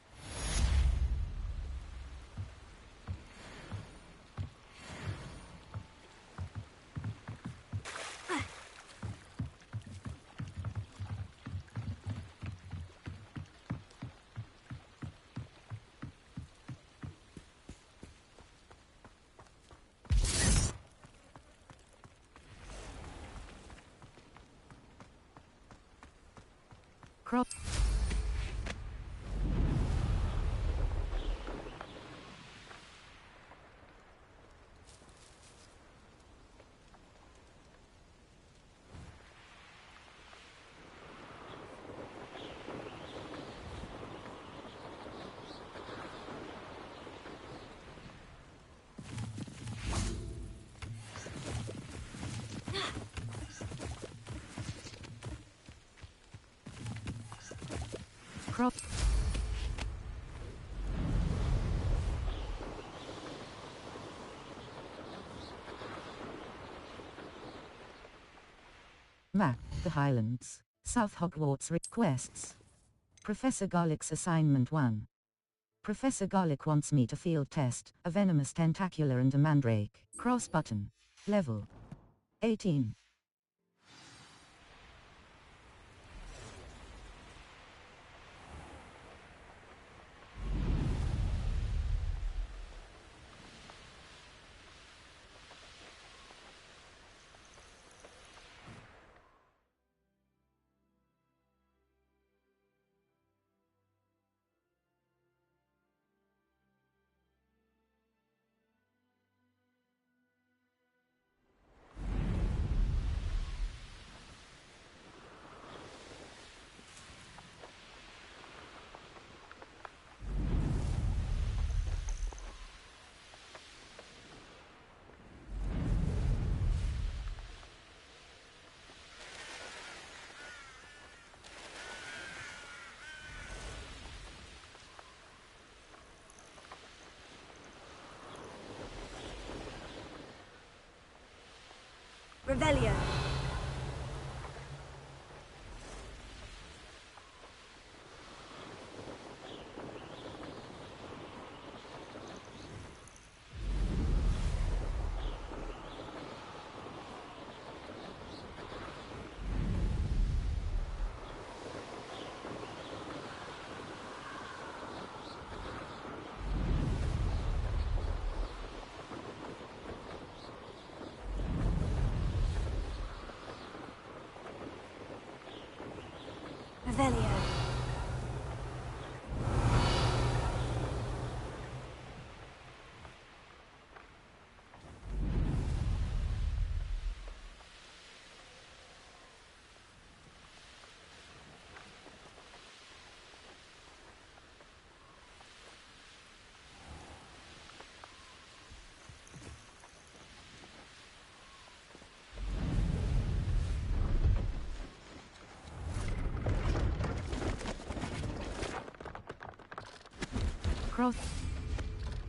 S4: Map. The Highlands. South Hogwarts requests. Professor Garlick's assignment 1. Professor Garlick wants me to field test a venomous tentacular and a mandrake. Cross button. Level 18.
S5: Revelio. Revelio.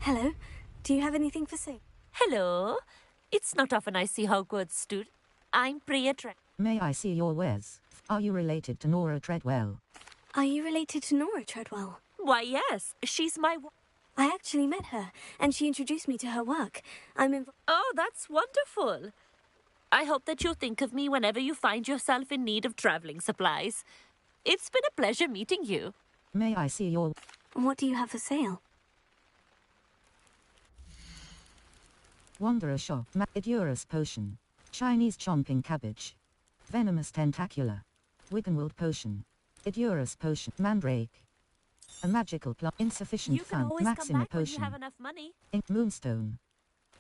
S5: Hello. Do you have anything for sale?
S13: Hello. It's not often I see Hogwarts students. I'm Priya Treadwell.
S4: May I see your wares? Are you related to Nora Treadwell?
S5: Are you related to Nora Treadwell?
S13: Why, yes. She's my...
S5: I actually met her, and she introduced me to her work.
S13: Oh, that's wonderful. I hope that you'll think of me whenever you find yourself in need of traveling supplies. It's been a pleasure meeting you.
S4: May I see your...
S5: What do you have for sale?
S4: Wanderer shop. Idurus potion. Chinese chomping cabbage. Venomous tentacula. Wiggenweld potion. Idurus potion. Mandrake. A magical plant. Insufficient
S13: You can
S4: fund.
S13: always
S4: Maxima
S13: come back
S4: potion.
S13: when you have enough money.
S4: Moonstone.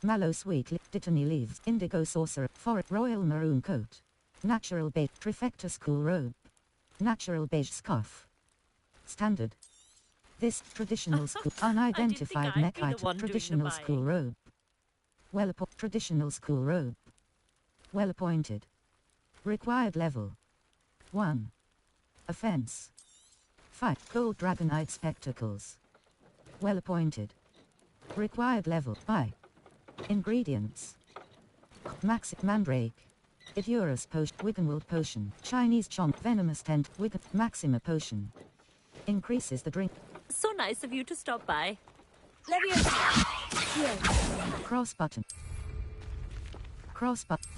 S4: Mallow sweet. Dittany leaves. Indigo sorcerer. Forest. Royal maroon coat. Natural beige. Trifecta school robe. Natural beige scarf. Standard. This traditional school. Unidentified neck item. Traditional school robe. Traditional school robe. Well appointed. Required level. 1. Offense. 5. Gold dragonite spectacles. Well appointed. Required level. 5. Ingredients. Maxi Mandrake. Idurus potion. Wiggenweld potion. Chinese chomp. Venomous tent. Maxima potion. Increases the drink.
S13: So nice of you to stop by.
S4: Cross button. Cross button.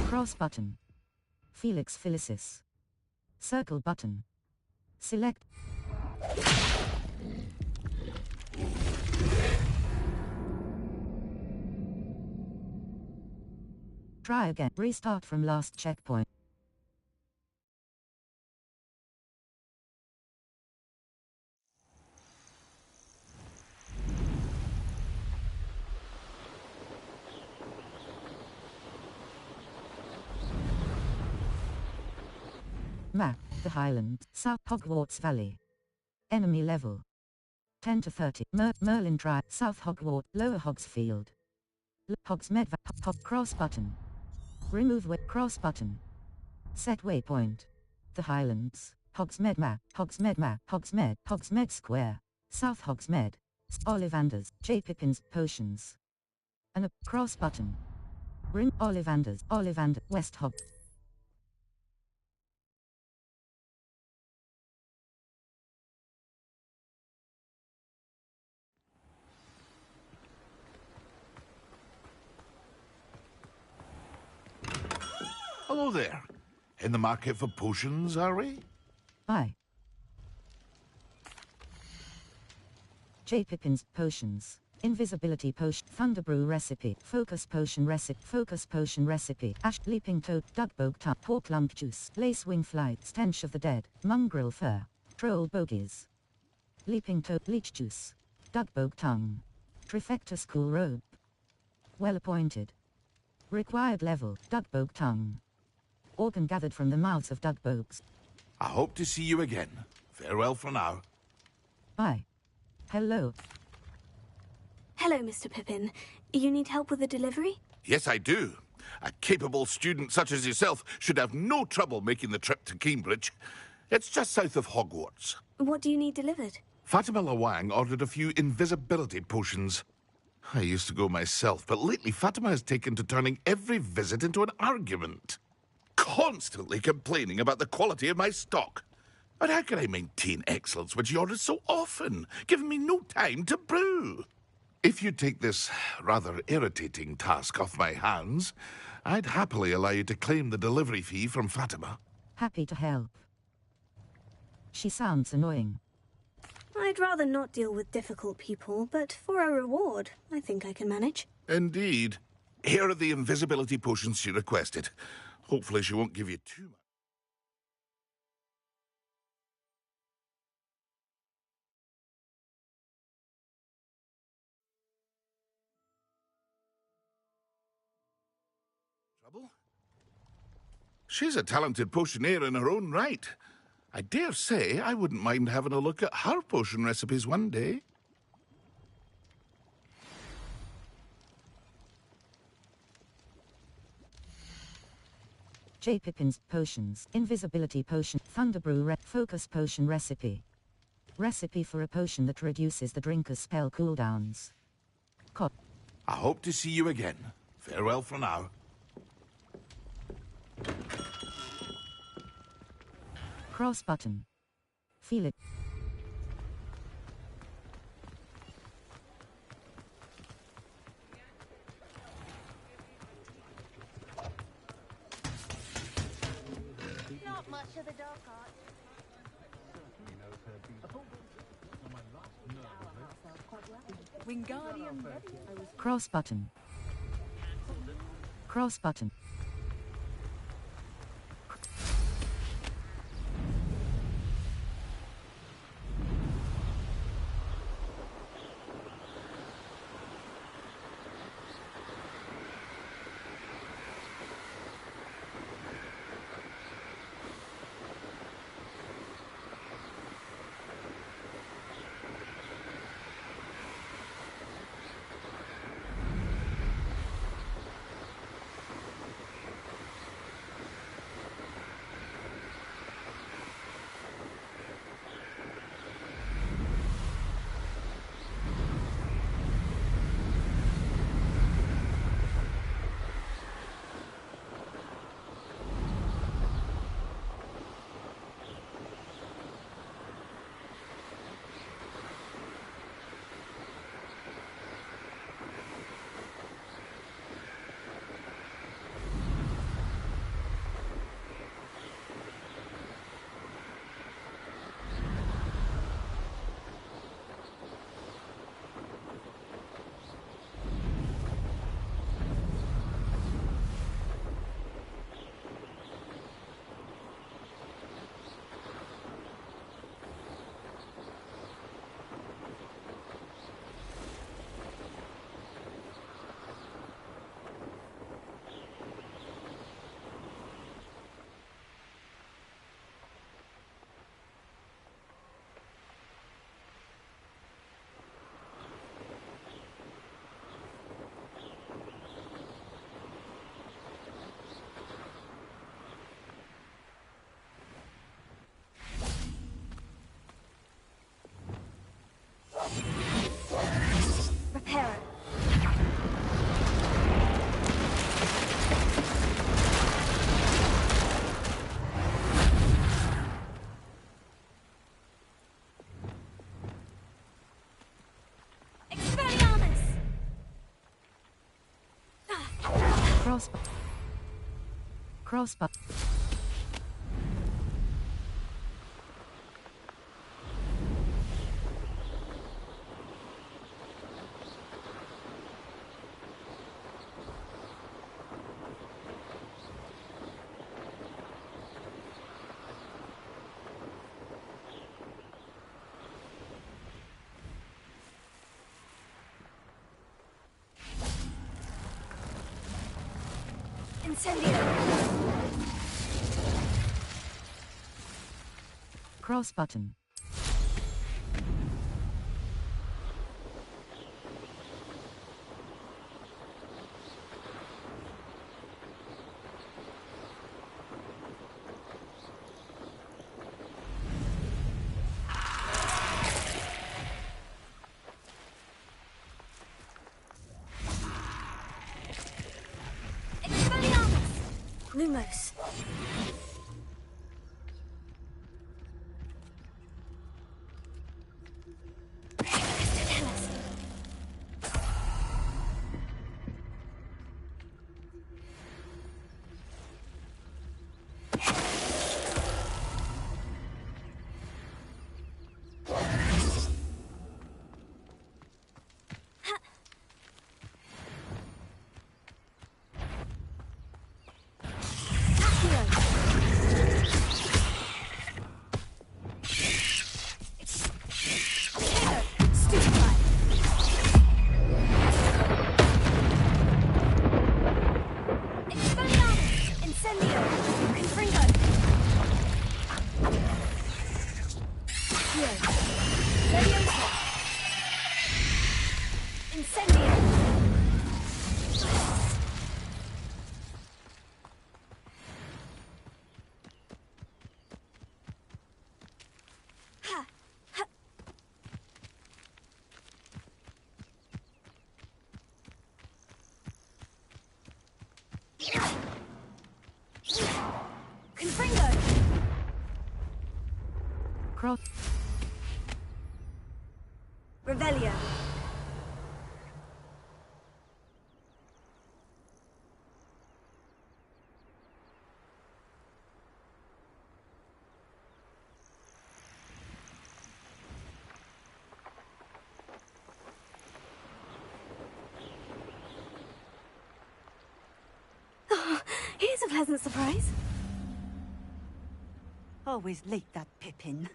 S4: Cross button. Felix Felicis. Circle button. Select. Try again. Restart from last checkpoint. Map, the Highlands, South Hogwarts Valley. Enemy level. 10 to 30. Merlin Drive, South Hogwarts, Lower Hogsfield. Hogsmeade, cross button. Remove cross button. Set waypoint. The Highlands, Hogsmeade map, Hogsmeade Square, South Hogsmeade, Ollivanders, J. Pippin's, potions. And a cross button. Ollivanders, West Hog.
S6: Hello there. In the market for potions, are we?
S4: Aye. J. Pippin's, potions. Invisibility potion, Thunderbrew recipe, Focus potion recipe, Ash, Leaping Toad, Dugbog Tart, Pork Lump Juice, Lace Wing Fly, Stench of the Dead, Mongrel Fur, Troll Bogies. Leaping Toad, Leech Juice, Dugbog Tongue. Trifecta School Robe. Well appointed. Required level, Dugbog Tongue. Organ gathered from the mouths of Dugbogs.
S6: I hope to see you again. Farewell for now.
S4: Bye. Hello.
S5: Hello, Mr. Pippin. You need help with the delivery?
S6: Yes, I do. A capable student such as yourself should have no trouble making the trip to Cambridge. It's just south of Hogwarts.
S5: What do you need delivered?
S6: Fatima Lawang ordered a few invisibility potions. I used to go myself, but lately Fatima has taken to turning every visit into an argument. Constantly complaining about the quality of my stock. But how can I maintain excellence when she orders so often, giving me no time to brew? If you take this rather irritating task off my hands, I'd happily allow you to claim the delivery fee from Fatima.
S4: Happy to help. She sounds annoying.
S5: I'd rather not deal with difficult people, but for a reward, I think I can manage.
S6: Indeed. Here are the invisibility potions she requested. Hopefully she won't give you too much. Trouble? She's a talented potioneer in her own right. I dare say I wouldn't mind having a look at her potion recipes one day.
S4: J. Pippin's potions. Invisibility potion. Thunderbrew focus potion recipe. Recipe for a potion that reduces the drinker's spell cooldowns.
S6: I hope to see you again. Farewell for now.
S4: Cross button. Feel it.
S21: Not much of the dark art. Wingardium Leviosa.
S4: Cross button. Cross button.
S5: Reparo.
S1: Expelliarmus!
S4: Cross button.
S1: Incendio!
S4: Cross button.
S5: Lumos.
S4: Cross.
S5: Revelio. Oh, here's a pleasant surprise.
S3: Always late, that Pippin.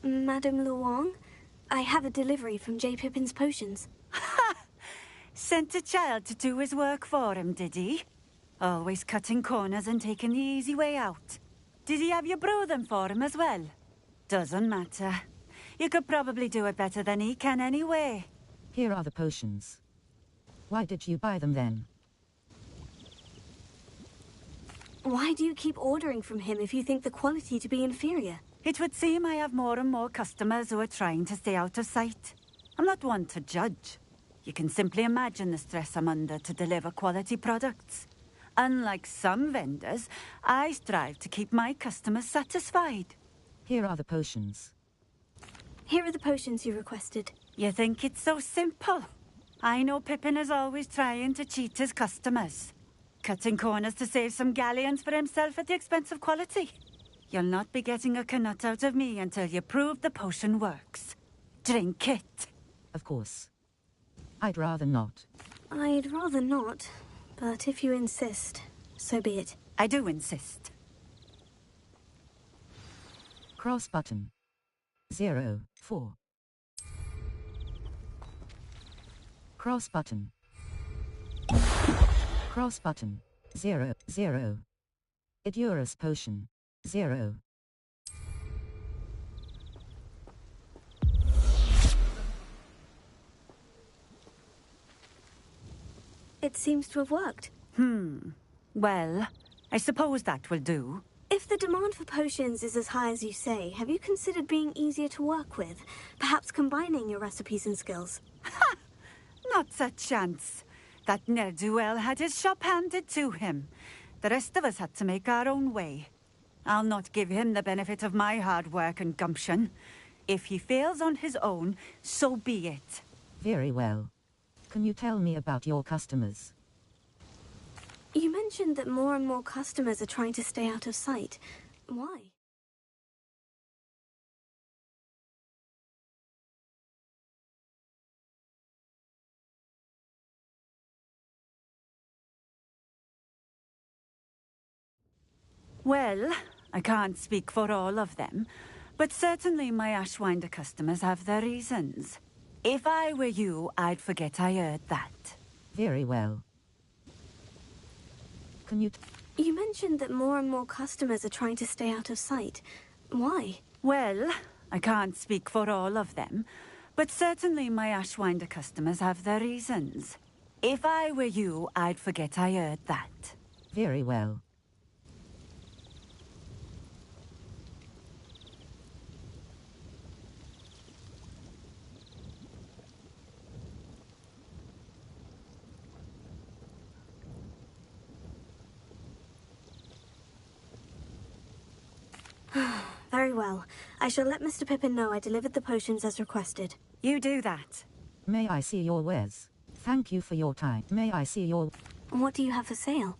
S5: Madame Luong, I have a delivery from J. Pippin's Potions.
S3: Sent a child to do his work for him, did he? Always cutting corners and taking the easy way out. Did he have you brew them for him as well? Doesn't matter. You could probably do it better than he can anyway.
S4: Here are the potions. Why did you buy them then?
S5: Why do you keep ordering from him if you think the quality to be inferior?
S3: It would seem I have more and more customers who are trying to stay out of sight. I'm not one to judge. You can simply imagine the stress I'm under to deliver quality products. Unlike some vendors, I strive to keep my customers satisfied.
S4: Here are the potions.
S5: Here are the potions you requested.
S3: You think it's so simple? I know Pippin is always trying to cheat his customers. Cutting corners to save some galleons for himself at the expense of quality. You'll not be getting a canut out of me until you prove the potion works. Drink it.
S4: Of course. I'd rather not.
S5: I'd rather not, but if you insist, so be it.
S3: I do insist.
S4: Cross button. 04. Cross button. Cross button. 00. Edurus potion. 0.
S5: It seems to have worked.
S3: Well, I suppose that will do.
S5: If the demand for potions is as high as you say, have you considered being easier to work with? Perhaps combining your recipes and skills?
S3: Ha! Not a chance. That ne'er-do-well had his shop handed to him. The rest of us had to make our own way. I'll not give him the benefit of my hard work and gumption. If he fails on his own, so be it.
S4: Very well. Can you tell me about your customers?
S5: You mentioned that more and more customers are trying to stay out of sight. Why?
S3: Well, I can't speak for all of them, but certainly my Ashwinder customers have their reasons. If I were you, I'd forget I heard that.
S4: Very well. Can you...
S5: You mentioned that more and more customers are trying to stay out of sight. Why?
S3: Well, I can't speak for all of them, but certainly my Ashwinder customers have their reasons. If I were you, I'd forget I heard that.
S4: Very well.
S5: well. I shall let Mr. Pippin know I delivered the potions as requested.
S3: You do that.
S4: May I see your wares? Thank you for your time. May I see your...
S5: What do you have for sale?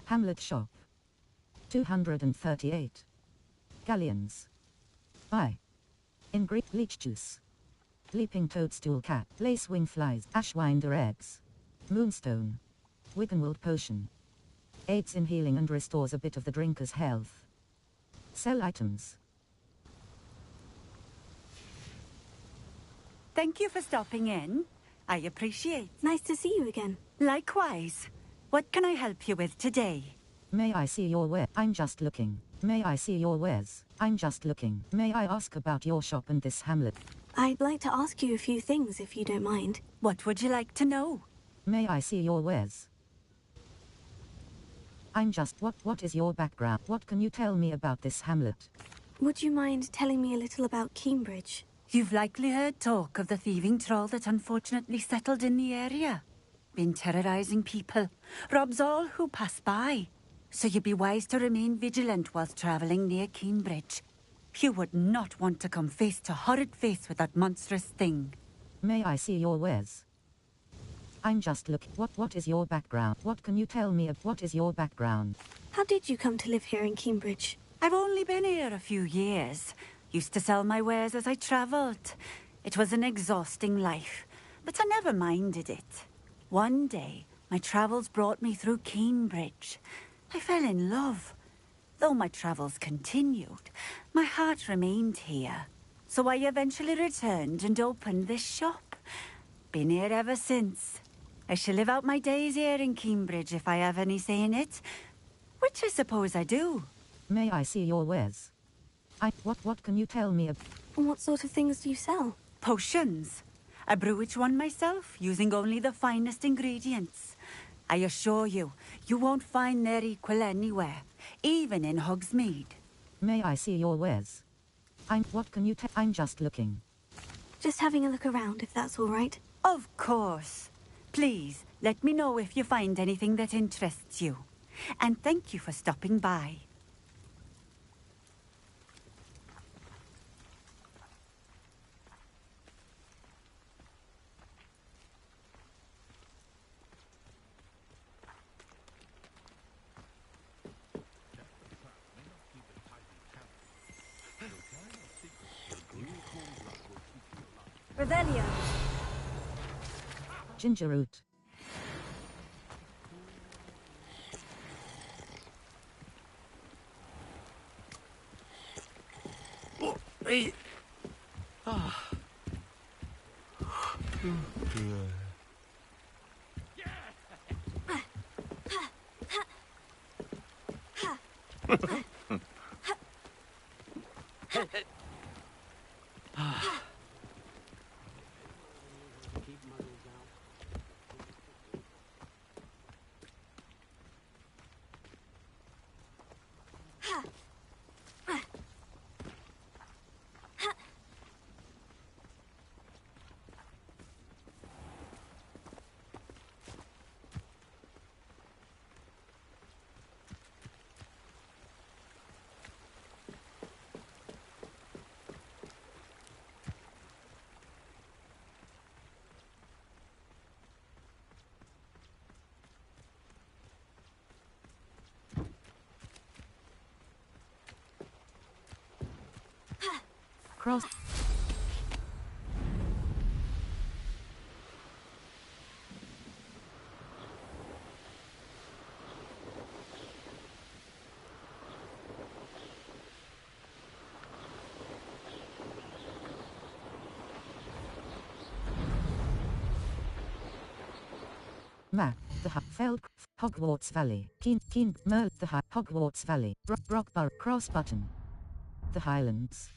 S4: Hamlet shop. 238. Galleons. Buy. Ingrid leech juice. Leaping toadstool cat. Lace wing flies. Ashwinder eggs. Moonstone. Wickenwold potion. Aids in healing and restores a bit of the drinker's health. Sell items.
S3: Thank you for stopping in. I appreciate.
S5: Nice to see you again.
S3: Likewise. What can I help you with today?
S4: May I see your ware? I'm just looking. May I see your wares? I'm just looking. May I ask about your shop and this hamlet?
S5: I'd like to ask you a few things, if you don't mind.
S3: What would you like to know?
S4: May I see your wares? I'm just... What is your background? What can you tell me about this hamlet?
S5: Would you mind telling me a little about Cambridge?
S3: You've likely heard talk of the thieving troll that unfortunately settled in the area. Been terrorizing people. Robs all who pass by. So you'd be wise to remain vigilant whilst travelling near Cambridge. You would not want to come face to horrid face with that monstrous thing.
S4: May I see your wares? I'm just looking. What is your background? What can you tell me of what is your background?
S5: How did you come to live here in Cambridge?
S3: I've only been here a few years. Used to sell my wares as I travelled. It was an exhausting life, but I never minded it. One day, my travels brought me through Cambridge. I fell in love. Though my travels continued, my heart remained here. So I eventually returned and opened this shop. Been here ever since. I shall live out my days here in Cambridge if I have any say in it, which I suppose I do.
S4: May I see your wares? What can you tell me of...
S5: What sort of things do you sell?
S3: Potions. I brew each one myself, using only the finest ingredients. I assure you, you won't find their equal anywhere, even in Hogsmeade.
S4: May I see your wares? What can you tell? I'm just looking.
S5: Just having a look around, if that's all right.
S3: Of course. Please, let me know if you find anything that interests you. And thank you for stopping by.
S5: Revelio.
S4: Ginger root. Cross. Map. The Feld. Hogwarts Valley. Keen. Merle. The Hogwarts Valley. Rockborough. Cross button. The Highlands.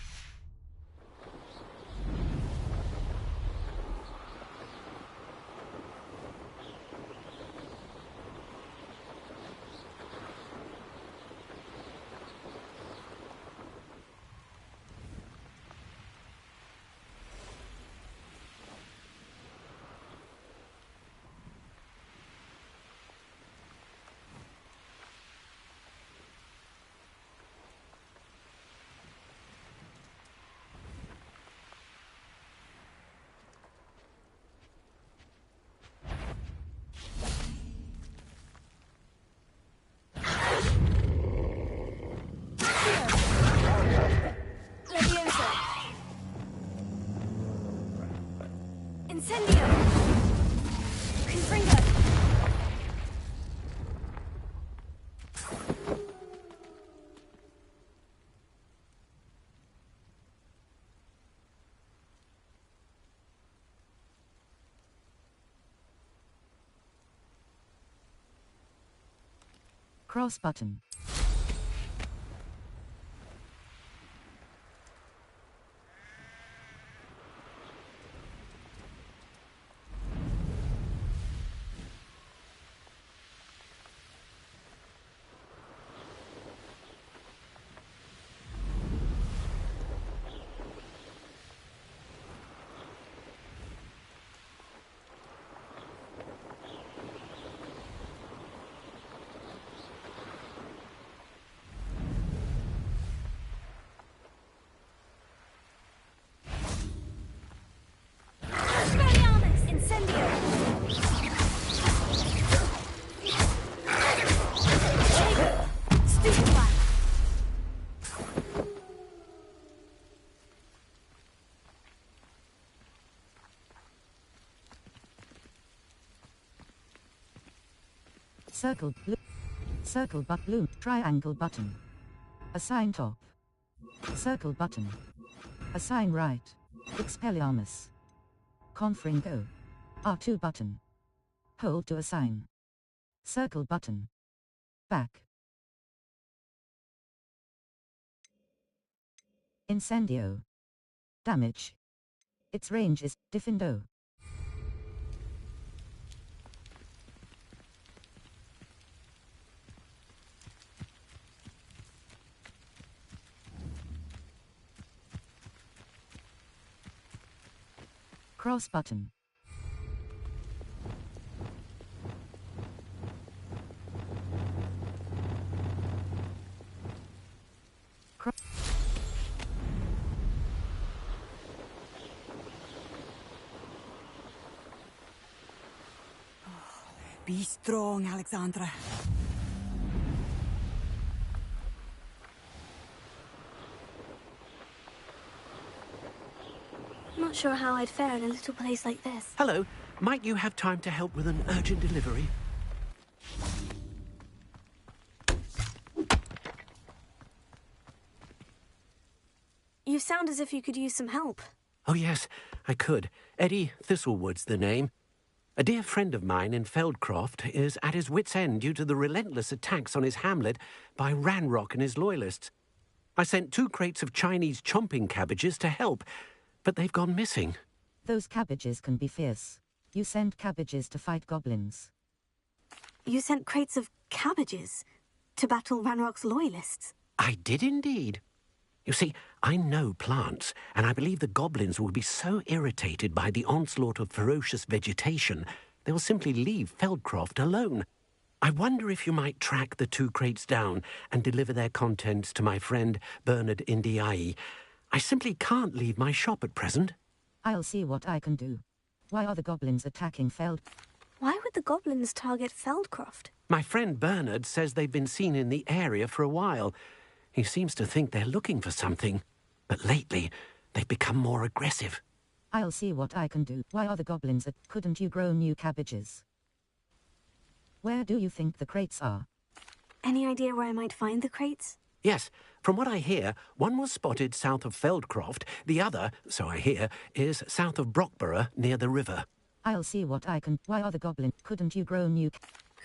S22: Incendio! Confringo!
S4: Cross button. Circle blue, triangle button. Assign top. Circle button. Assign right. Expelliarmus. Confringo. R2 button. Hold to assign. Circle button. Back. Incendio. Damage. Its range is Diffindo. Cross button.
S3: Be strong, Alexandra.
S5: Not sure how I'd fare in a little place like this.
S11: Hello. Might you have time to help with an urgent delivery?
S5: You sound as if you could use some help.
S11: Oh, yes, I could. Eddie Thistlewood's the name. A dear friend of mine in Feldcroft is at his wit's end due to the relentless attacks on his hamlet by Ranrock and his loyalists. I sent 2 crates of Chinese chomping cabbages to help, but they've gone missing.
S4: Those cabbages can be fierce. You send cabbages to fight goblins.
S5: You sent crates of cabbages to battle Ranrock's loyalists?
S11: I did indeed. You see, I know plants, and I believe the goblins will be so irritated by the onslaught of ferocious vegetation, they will simply leave Feldcroft alone. I wonder if you might track the 2 crates down and deliver their contents to my friend Bernard Indiai. I simply can't leave my shop at present.
S4: I'll see what I can do. Why are the goblins attacking Feld?
S5: Why would the goblins target Feldcroft?
S11: My friend Bernard says they've been seen in the area for a while. He seems to think they're looking for something. But lately, they've become more aggressive.
S4: I'll see what I can do. Why are the goblins couldn't you grow new cabbages? Where do you think the crates are?
S5: Any idea where I might find the crates?
S11: Yes, from what I hear, one was spotted south of Feldcroft, the other, so I hear, is south of Brockborough near the river.
S4: I'll see what I can. Why are the goblins? Couldn't you grow new?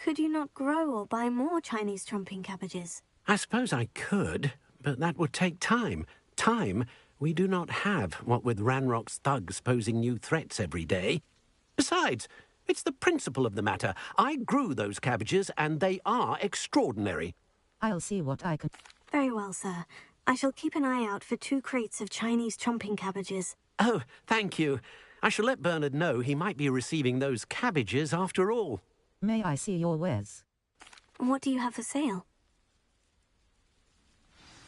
S5: Could you not grow or buy more Chinese chomping cabbages?
S11: I suppose I could, but that would take time. Time we do not have, what with Ranrock's thugs posing new threats every day. Besides, it's the principle of the matter. I grew those cabbages, and they are extraordinary.
S4: I'll see what I can...
S5: Very well, sir. I shall keep an eye out for 2 crates of Chinese chomping cabbages.
S11: Oh, thank you. I shall let Bernard know he might be receiving those cabbages after all.
S4: May I see your wares?
S5: What do you have for sale?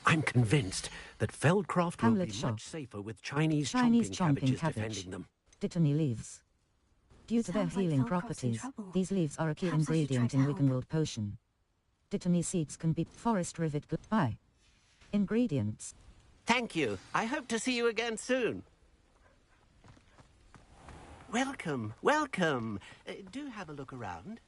S11: I'm convinced that Feldcroft
S4: Hamlet
S11: will be
S4: shop.
S11: much safer with Chinese chomping cabbages
S4: cabbage.
S11: defending them.
S4: Dittany leaves. Due to their
S5: Sounds like
S4: healing
S5: Feldcroft's in
S4: properties,
S5: trouble.
S4: these leaves are a key
S5: Perhaps I should
S4: ingredient
S5: try
S4: in
S5: to help.
S4: Wiggenweld potion. Dittany seeds can be forest rivet by ingredients.
S11: Thank you. I hope to see you again soon. Welcome, welcome. Do have a look around.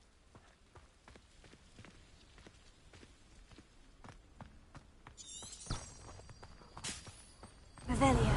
S5: Revelio.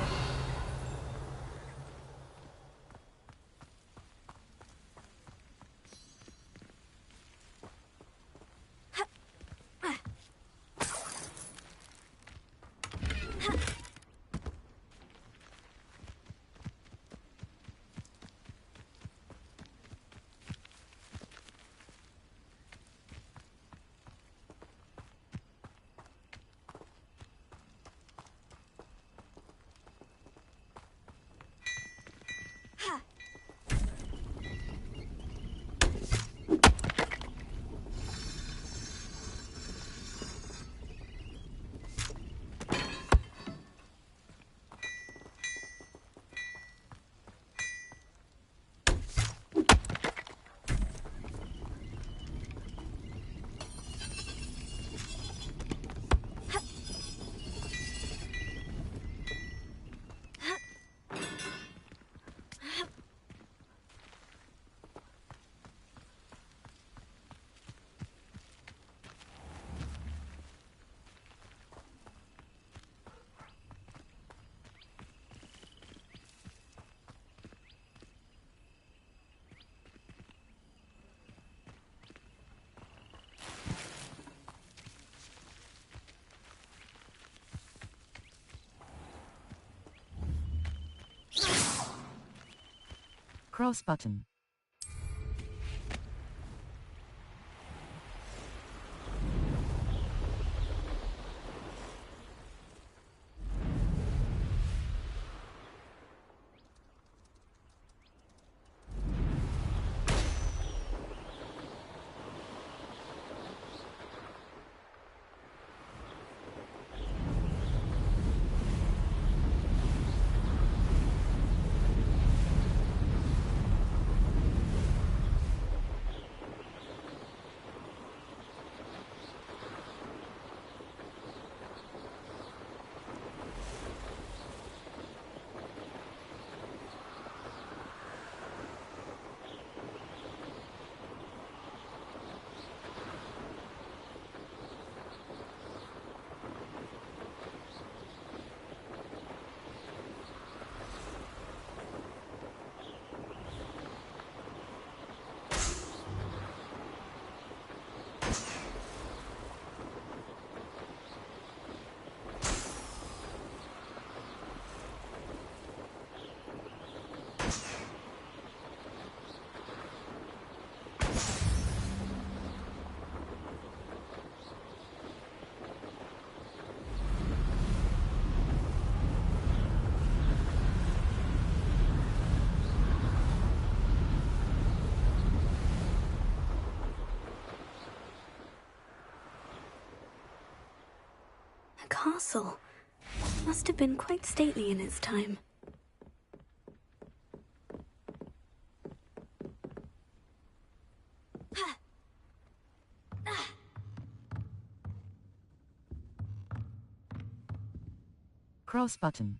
S4: Cross button.
S5: A castle. Must have been quite stately in its time.
S4: Cross button.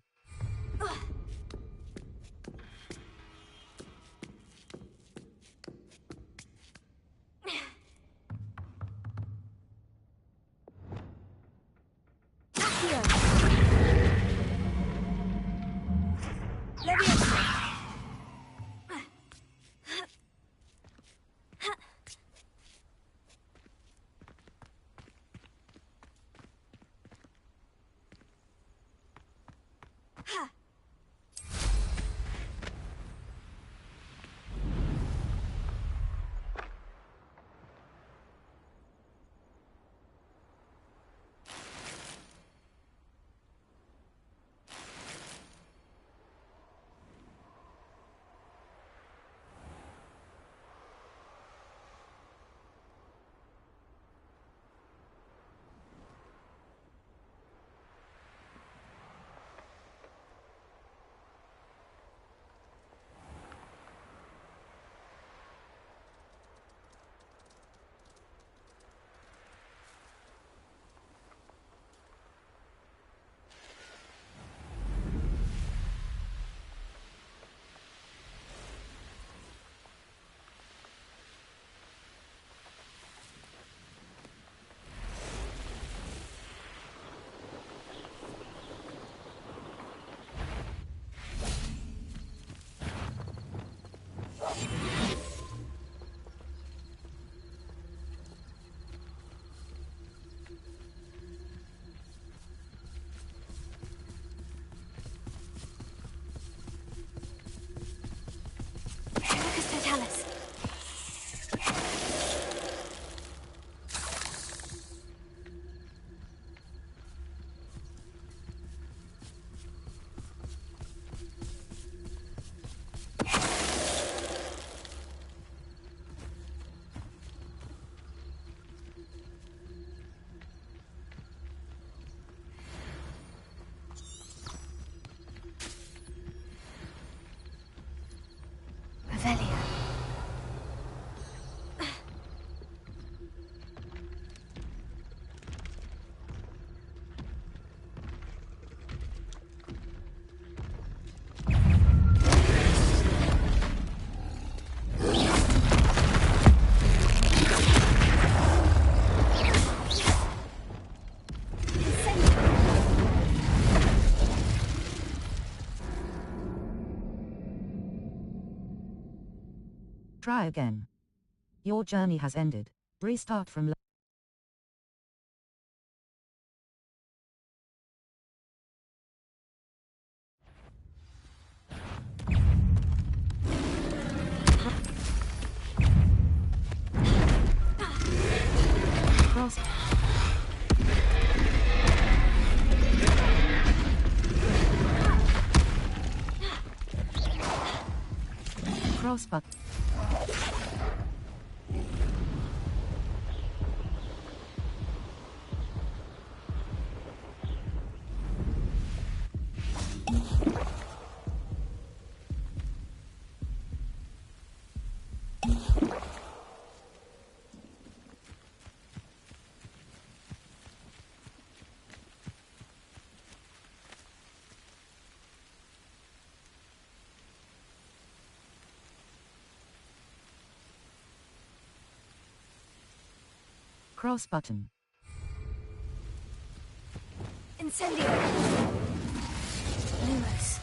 S4: Try again. Your journey has ended. Restart from cross. Cross button. Cross button.
S22: Incendio! Lumos.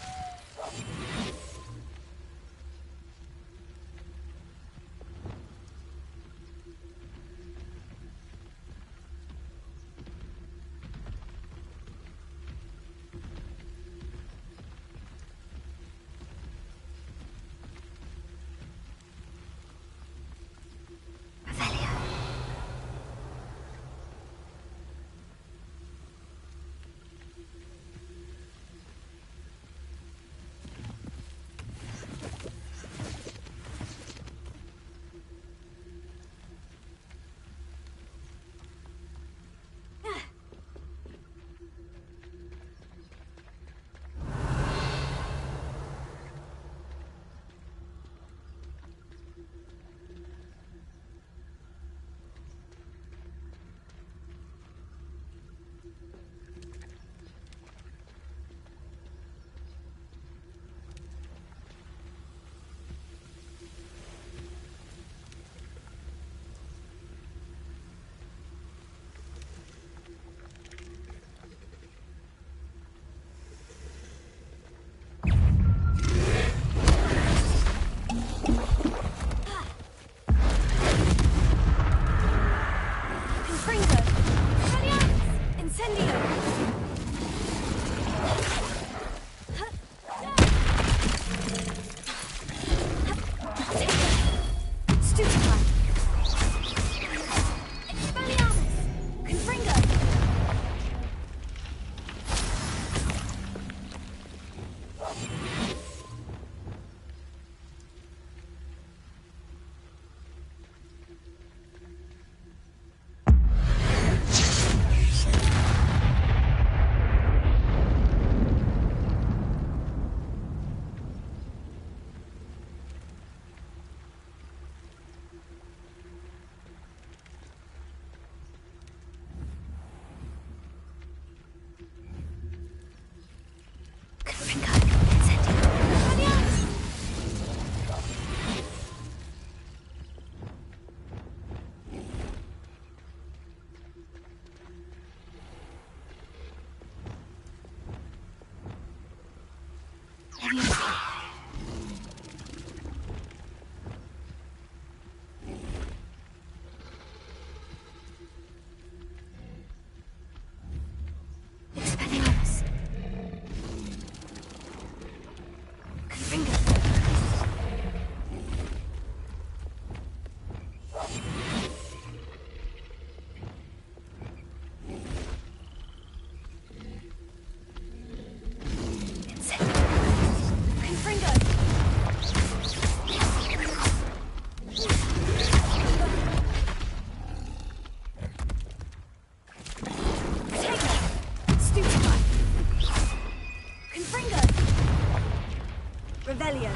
S5: Revelio.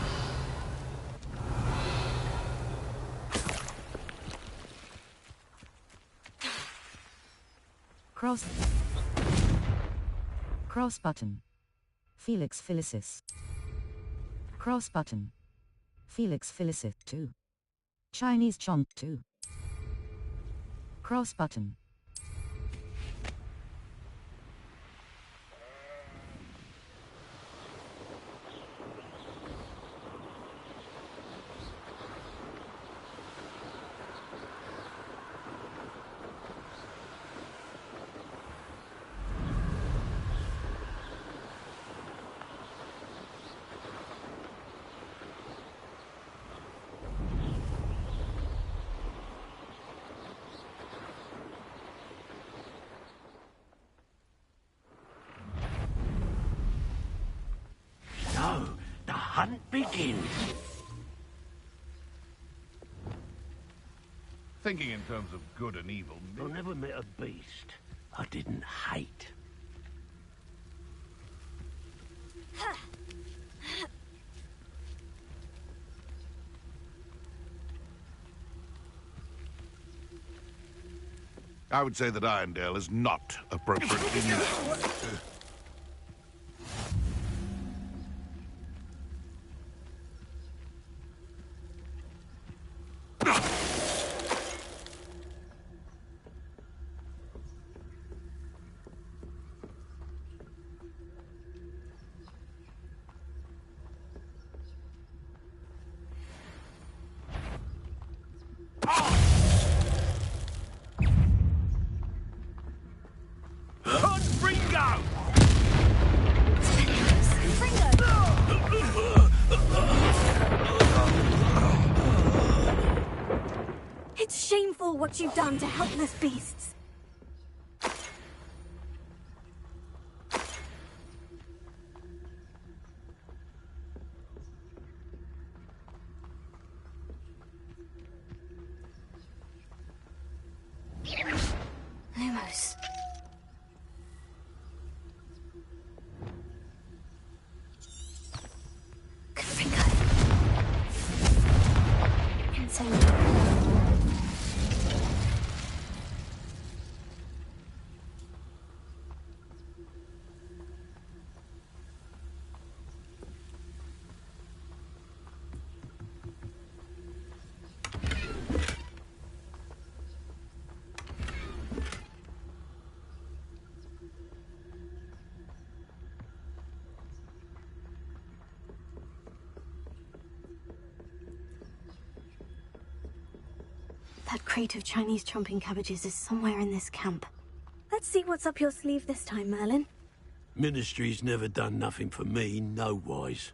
S4: Cross button. Felix Felicis. Cross button. Felix Felicis 2. Chinese Chong 2. Cross button.
S11: begin.
S6: Thinking in terms of good and evil.
S11: I never met a beast I didn't hate.
S6: I would say that Irondale is not appropriately named.
S5: It's shameful what you've done to helpless beasts. Lumos. Confringo. Insane. That crate of Chinese chomping cabbages is somewhere in this camp. Let's see what's up your sleeve this time, Merlin.
S11: Ministry's never done nothing for me, no-wise.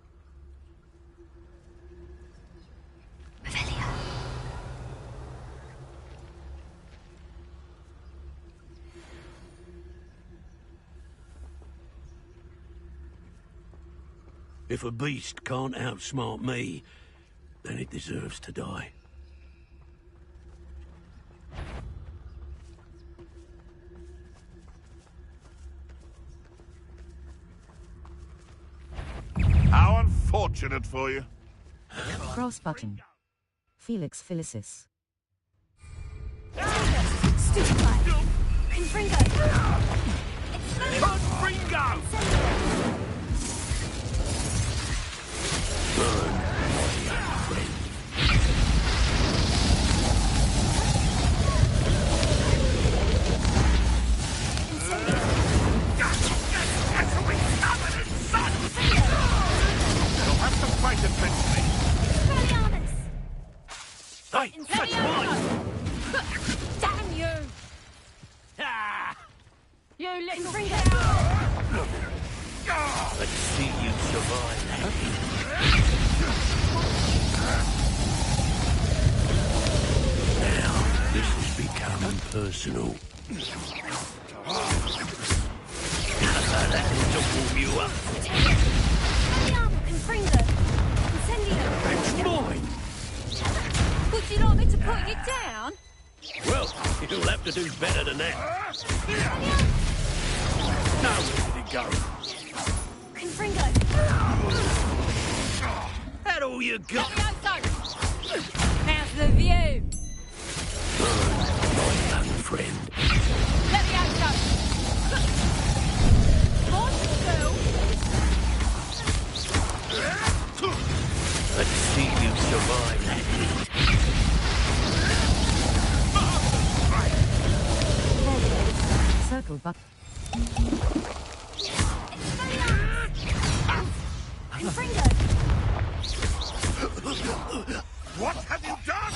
S5: Revelio.
S11: If a beast can't outsmart me, then it deserves to die.
S6: How unfortunate for you.
S4: Cross button. Felix Felicis.
S5: Stupefy. Confringo.
S19: Confringo!
S11: Hey, that's mine!
S13: Damn you!
S19: Ah!
S13: You little
S11: Let's see you survive that. Now, this has become personal. That'll warm you up.
S5: Confringo. Incendio.
S11: That's mine!
S13: Would you like me to put you down?
S11: Well, you'll have to do better than that. Now where did it go?
S5: Confringo.
S11: That all you got?
S13: How's the view?
S11: My young friend.
S13: Levioso! More to do?
S11: Let's see you survive that heat.
S4: Circle button.
S5: Confringo.
S6: What have you done?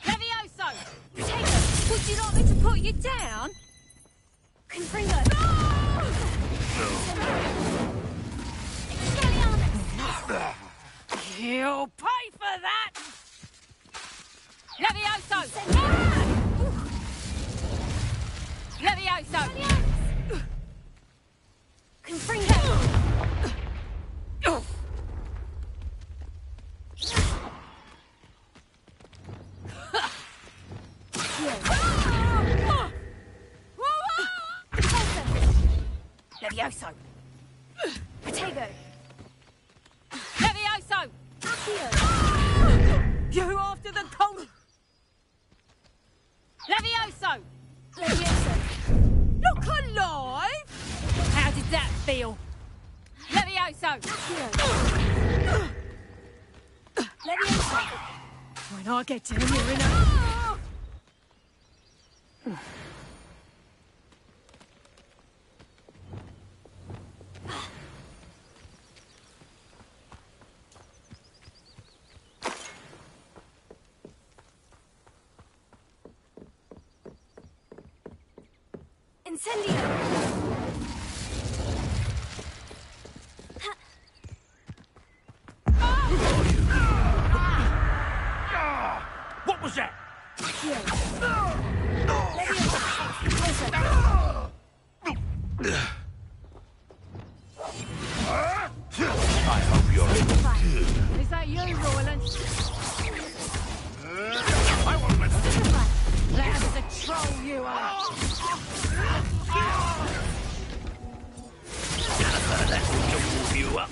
S13: Levioso! Take it! Would you like me to put you down?
S5: Confringo.
S13: You'll pay for that! Levioso! Levioso!
S5: Confringo.
S1: Levioso!
S22: Protego!
S1: Levioso!
S9: You after the cold...
S1: Levioso!
S22: Levioso!
S9: Look alive!
S1: How did that feel? Levioso!
S22: Levioso!
S9: When I get to him, you're in a...
S22: Incendio!
S19: What was that? I hope you're
S9: Is that you, Roland?
S19: I won't let
S9: Loud as a troll you are!
S19: that will warm you up.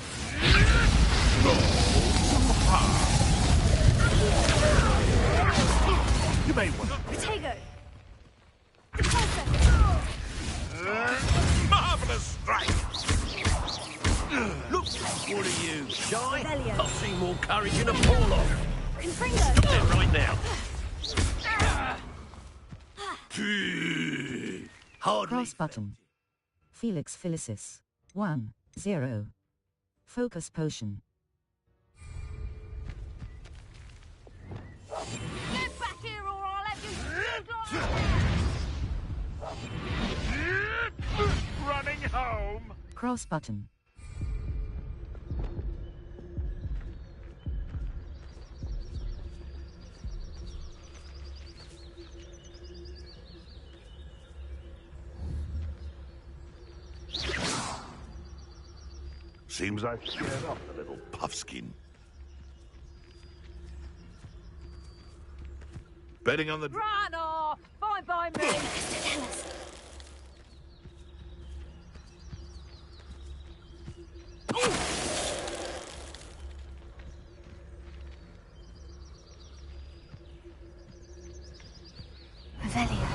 S19: You may want
S22: Protego!
S19: marvelous strike. Look, what are you, shy?
S22: Revelio.
S19: I've seen more courage in a fall-off.
S22: Confringo!
S19: Stop that right now. Hardly.
S4: Cross button. Felix Felicis. 1, 0. Focus potion.
S9: Get back here or I'll have you...
S19: Running home.
S4: Cross button.
S6: Seems I've scared off the little puffskin. Betting on the...
S9: Run off! Fine by me!
S22: Revelio.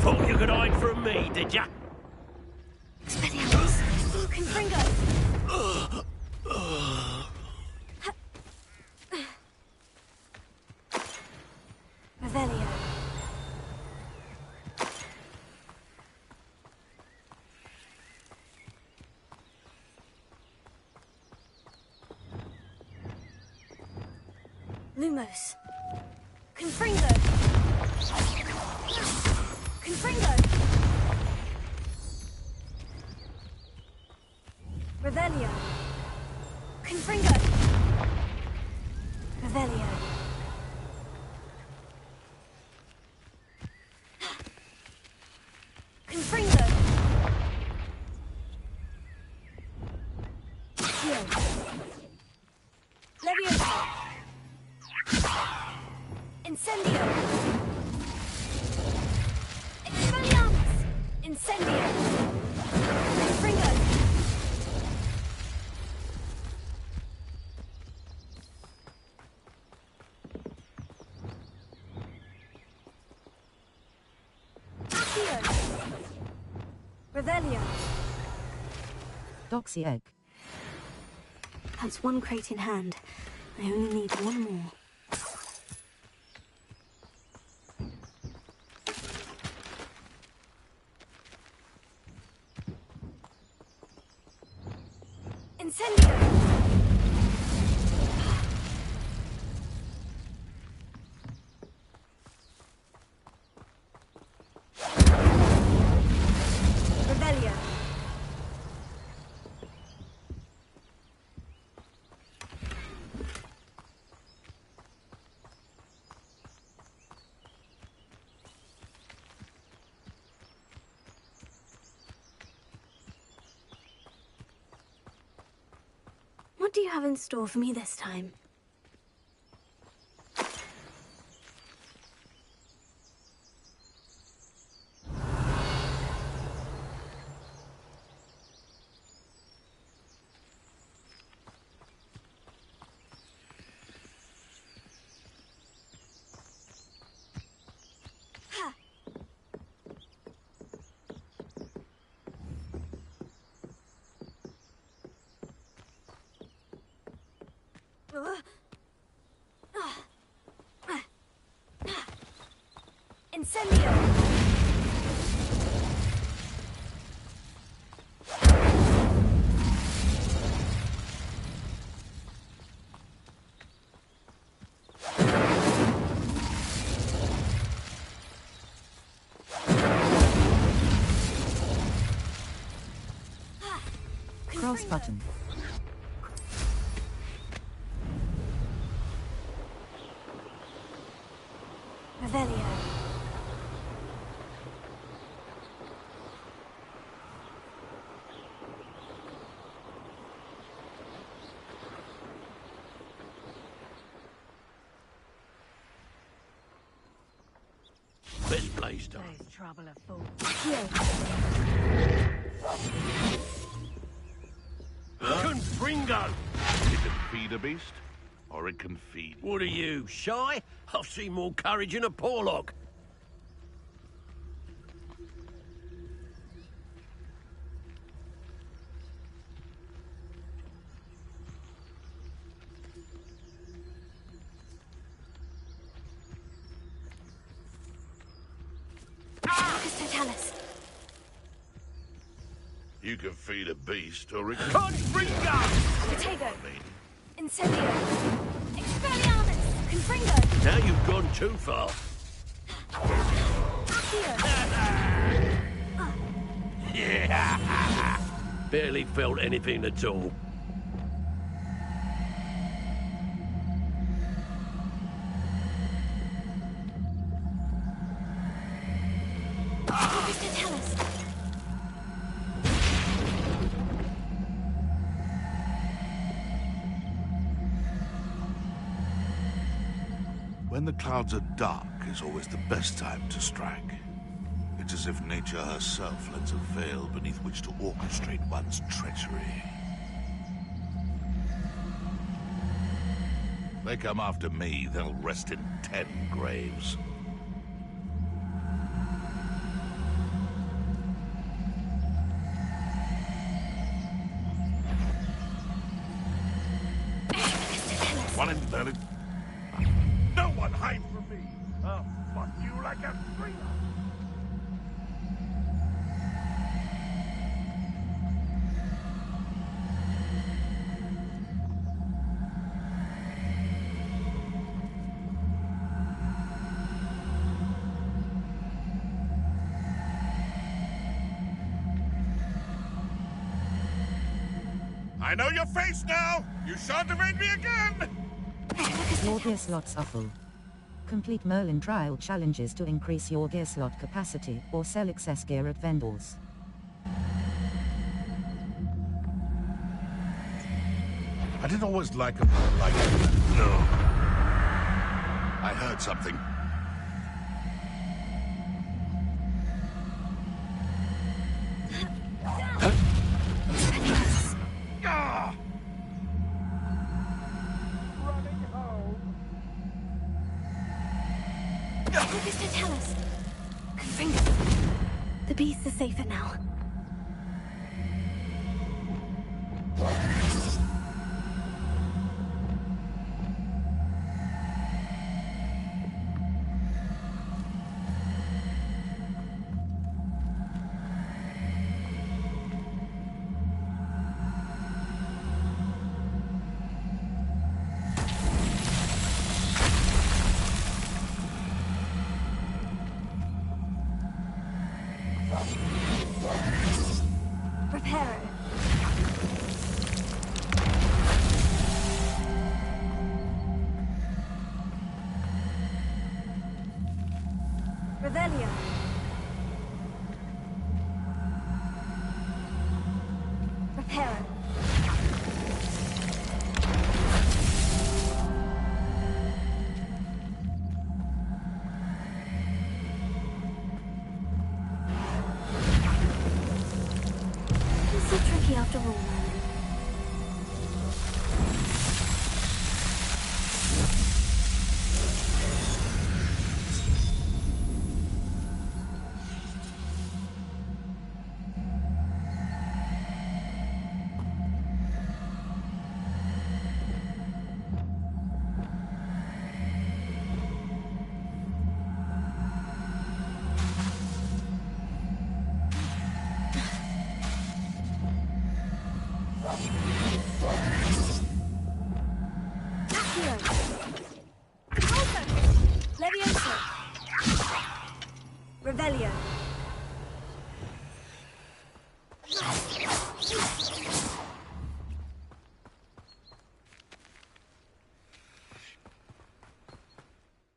S19: Thought you could hide from me, did ya?
S22: Expelliarmus! Confringo! Revelio. Lumos. Confringo! Confringo! Revelio. Confringo. Revelio. Confringo. Levioso. Incendio. Expelliarmus. Incendio. Confringo. Revelio.
S4: Doxy egg.
S22: That's one crate in hand. I only need one more. Incendio! Revelio.
S5: What do you have in store for me this time?
S22: Incendio!
S4: Cross button.
S5: Revelio.
S11: This place, Tom.
S3: There's trouble afoot.
S11: Confringo!
S8: It can feed a beast, or it can feed.
S11: What are you, shy? I've seen more courage in a Porlock.
S8: You can feed a beast, or it can...
S22: Confringo! Protego! Incendio! Expelliarmus! Confringo!
S11: Now you've gone too far. Yeah! Barely felt anything at all.
S8: When the clouds are dark is always the best time to strike. It's as if nature herself lends a veil beneath which to orchestrate one's treachery. They come after me, they'll rest in 10 graves. One invented. No one hide from me! I'll fuck you like a stringer! I know your face now! You shan't evade me again!
S4: Your gear slots are full. Complete Merlin trial challenges to increase your gear slot capacity or sell excess gear at vendors.
S8: I didn't always like him like No. I heard something.
S5: The beasts are safer now.
S22: Revelio. Reparo. after all, Merlin. Leviosa! Revelio!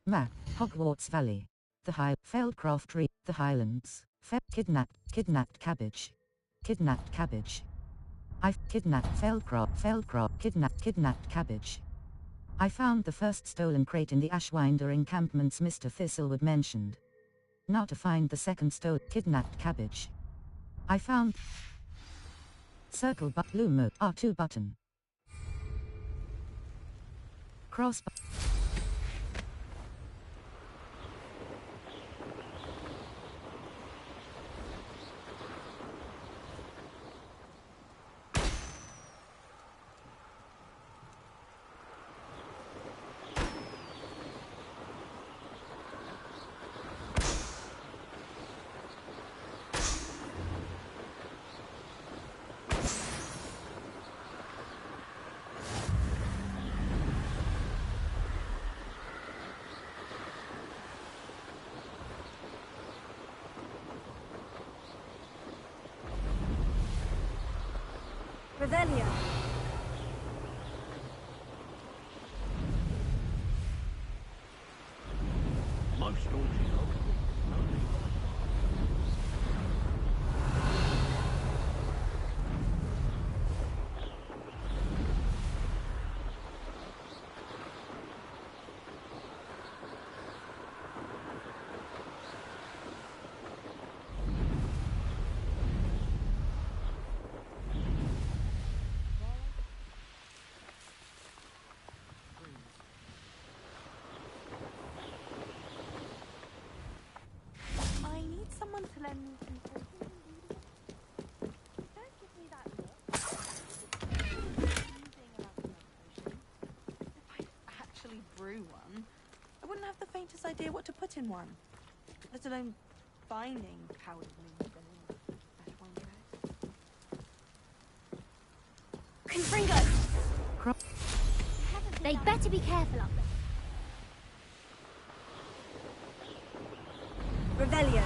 S4: Map, Hogwarts Valley. The Feldcroft Tree, the Highlands. Kidnapped cabbage. Kidnapped cabbage. I've kidnapped Feldcroft, kidnapped cabbage. I found the first stolen crate in the Ashwinder encampments Mr. Thistlewood mentioned. Now to find the second kidnapped cabbage. I found circle blue mode R2 button. Cross
S22: Revelio!
S11: Most original.
S21: Someone to lend me some potion. Don't give me that look. If I actually brew one, I wouldn't have the faintest idea what to put in one, let alone finding powdered moon
S22: Confringo!
S12: They'd better be careful up there.
S22: Revelio!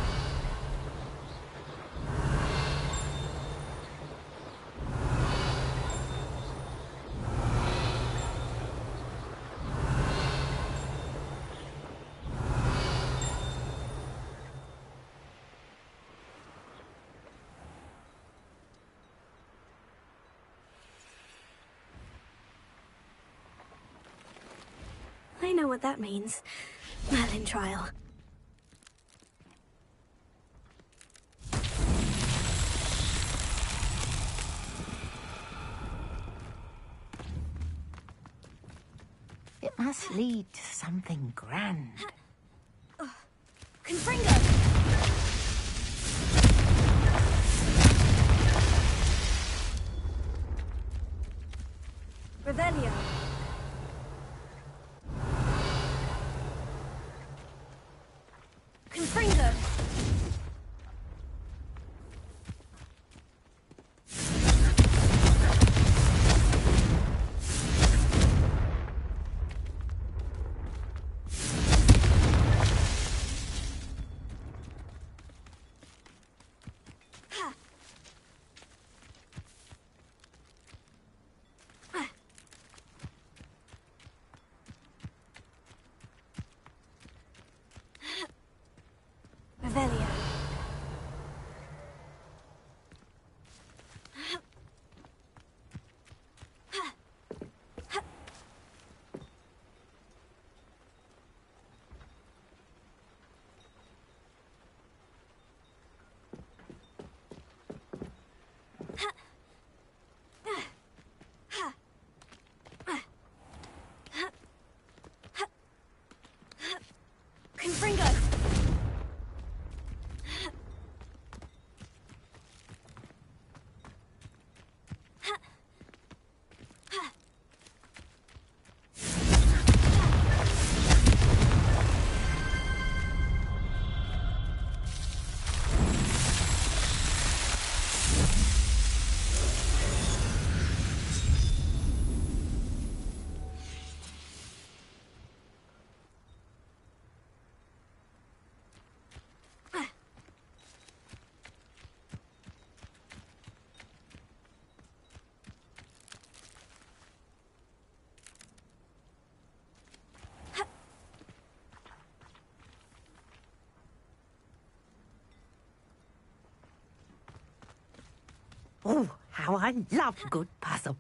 S22: I know what that means. Merlin trial.
S16: It must lead to something grand.
S22: Confringo! Revelio! Confringo!
S16: Oh, how I love a good puzzle.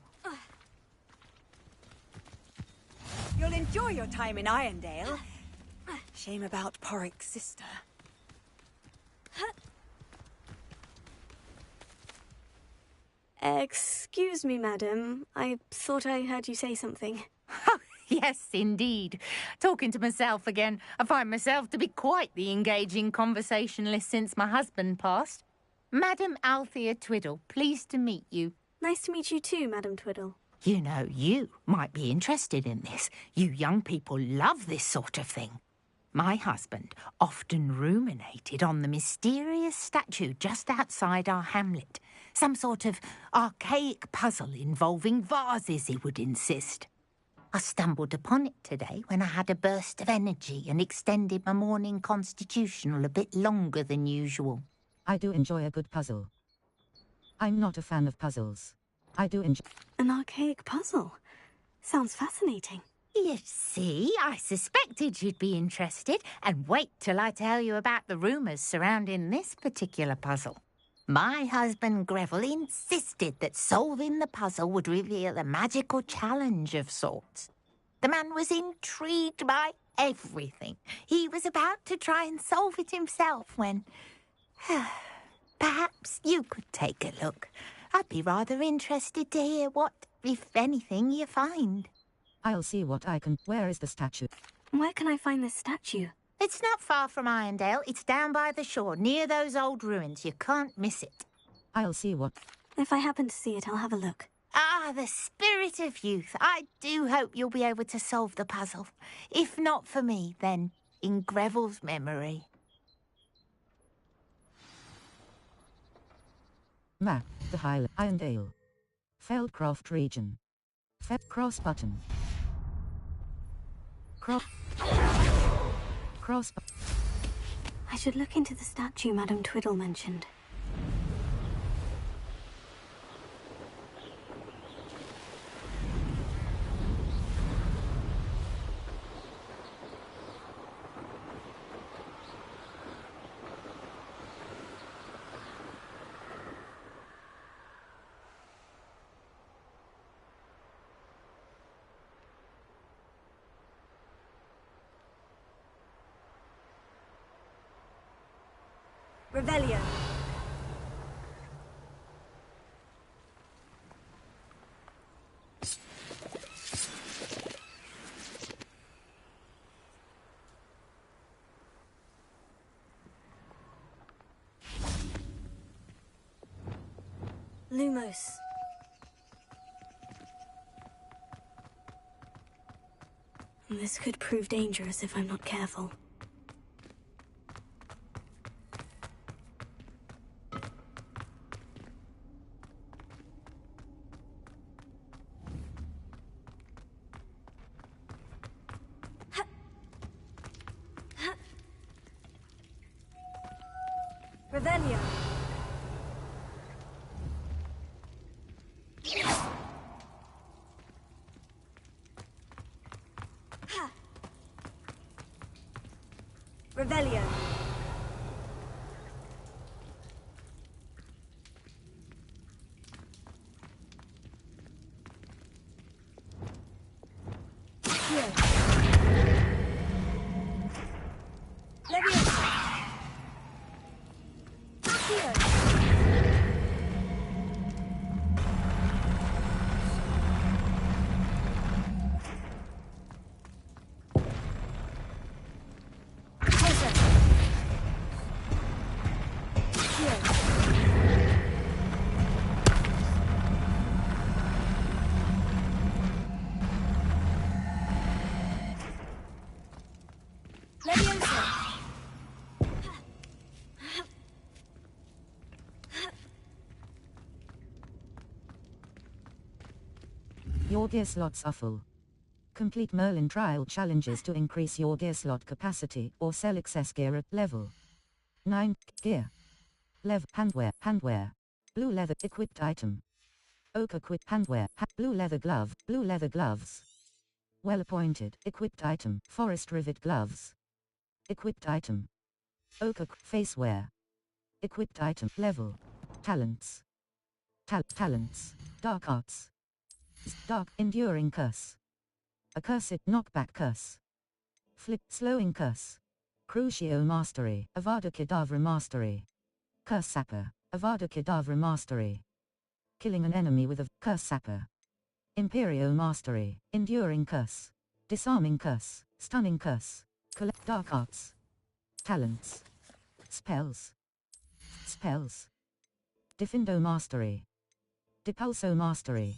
S3: You'll enjoy your time in Irondale. Shame about Porrick's sister.
S5: Excuse me, madam. I thought I heard you say something.
S16: Yes, indeed. Talking to myself again. I find myself to be quite the engaging conversationalist since my husband passed. Madam Althea Twiddle, pleased to meet you.
S5: Nice to meet you too, Madam Twiddle.
S16: You know, you might be interested in this. You young people love this sort of thing. My husband often ruminated on the mysterious statue just outside our hamlet. Some sort of archaic puzzle involving vases, he would insist. I stumbled upon it today when I had a burst of energy and extended my morning constitutional a bit longer than usual.
S4: I do enjoy a good puzzle. I'm not a fan of puzzles. I do enjoy...
S5: An archaic puzzle? Sounds fascinating.
S16: You see, I suspected you'd be interested, and wait till I tell you about the rumours surrounding this particular puzzle. My husband Greville insisted that solving the puzzle would reveal a magical challenge of sorts. The man was intrigued by everything. He was about to try and solve it himself when... Perhaps you could take a look. I'd be rather interested to hear what, if anything, you find.
S4: I'll see what I can... Where is the statue?
S5: Where can I find this statue?
S16: It's not far from Irondale. It's down by the shore, near those old ruins. You can't miss it.
S4: I'll see what...
S5: If I happen to see it, I'll have a look.
S16: Ah, the spirit of youth. I do hope you'll be able to solve the puzzle. If not for me, then in Greville's memory.
S4: Map, the Highland, Irondale. Feldcroft region. Cross button. Cross
S5: I should look into the statue Madam Twiddle mentioned. Revelio. Lumos. This could prove dangerous if I'm not careful. Revelio. Revelio.
S4: Your gear slots are full. Complete Merlin trial challenges to increase your gear slot capacity or sell excess gear at level 9. Gear. Handwear. Blue leather equipped item. Oak equipped handwear. Blue leather gloves. Well appointed equipped item. Forest rivet gloves. Equipped item. Oak faceware. Equipped item. Level. Talents. Talents. Dark arts. Dark enduring curse. Accursed knockback curse. Flip slowing curse. Crucio mastery. Avada Kedavra mastery. Curse sapper. Avada Kedavra mastery. Killing an enemy with a curse sapper. Imperio mastery. Enduring curse. Disarming curse. Stunning curse. Collect dark arts. Talents. Spells. Spells. Defindo mastery. Depulso mastery.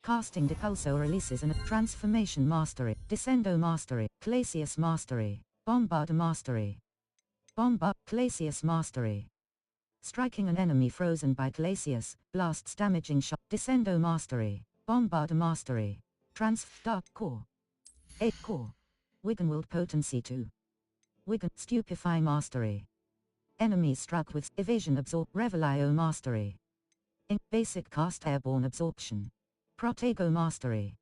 S4: Casting Depulso releases and transformation mastery. Descendo mastery. Glacius mastery. Bombard mastery. Glacius mastery. Striking an enemy frozen by Glacius, blasts damaging shot. Descendo mastery. Bombard mastery. Dark core. 8 core. Wiggenweld potency 2. Wiggen stupefy mastery. Enemies struck with evasion absorb. Revelio mastery. Basic cast airborne absorption. Protego mastery.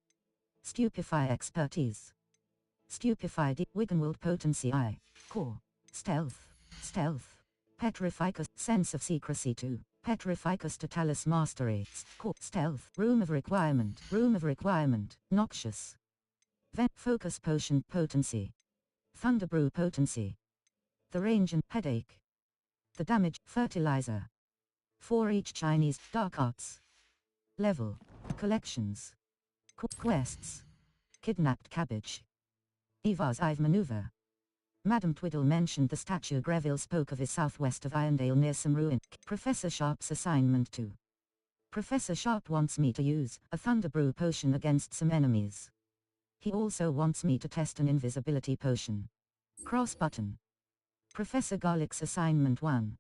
S4: Stupefy expertise. Stupefy Wiggenweld potency I. Core. Stealth. Stealth. Petrificus sense of secrecy 2. Petrificus totalis mastery. Core. Stealth. Room of requirement. Room of requirement. Noxious. Vent focus potion potency. Thunderbrew potency. The range and headache. The damage fertilizer. For each Chinese dark arts. Level. Collections. Quests. Kidnapped cabbage. Eva's Ive maneuver. Madame Twiddle mentioned the statue Greville spoke of is southwest of Irondale near some ruin. Professor Sharp's assignment 2. Professor Sharp wants me to use a Thunderbrew potion against some enemies. He also wants me to test an invisibility potion. Cross button. Professor Garlick's assignment 1.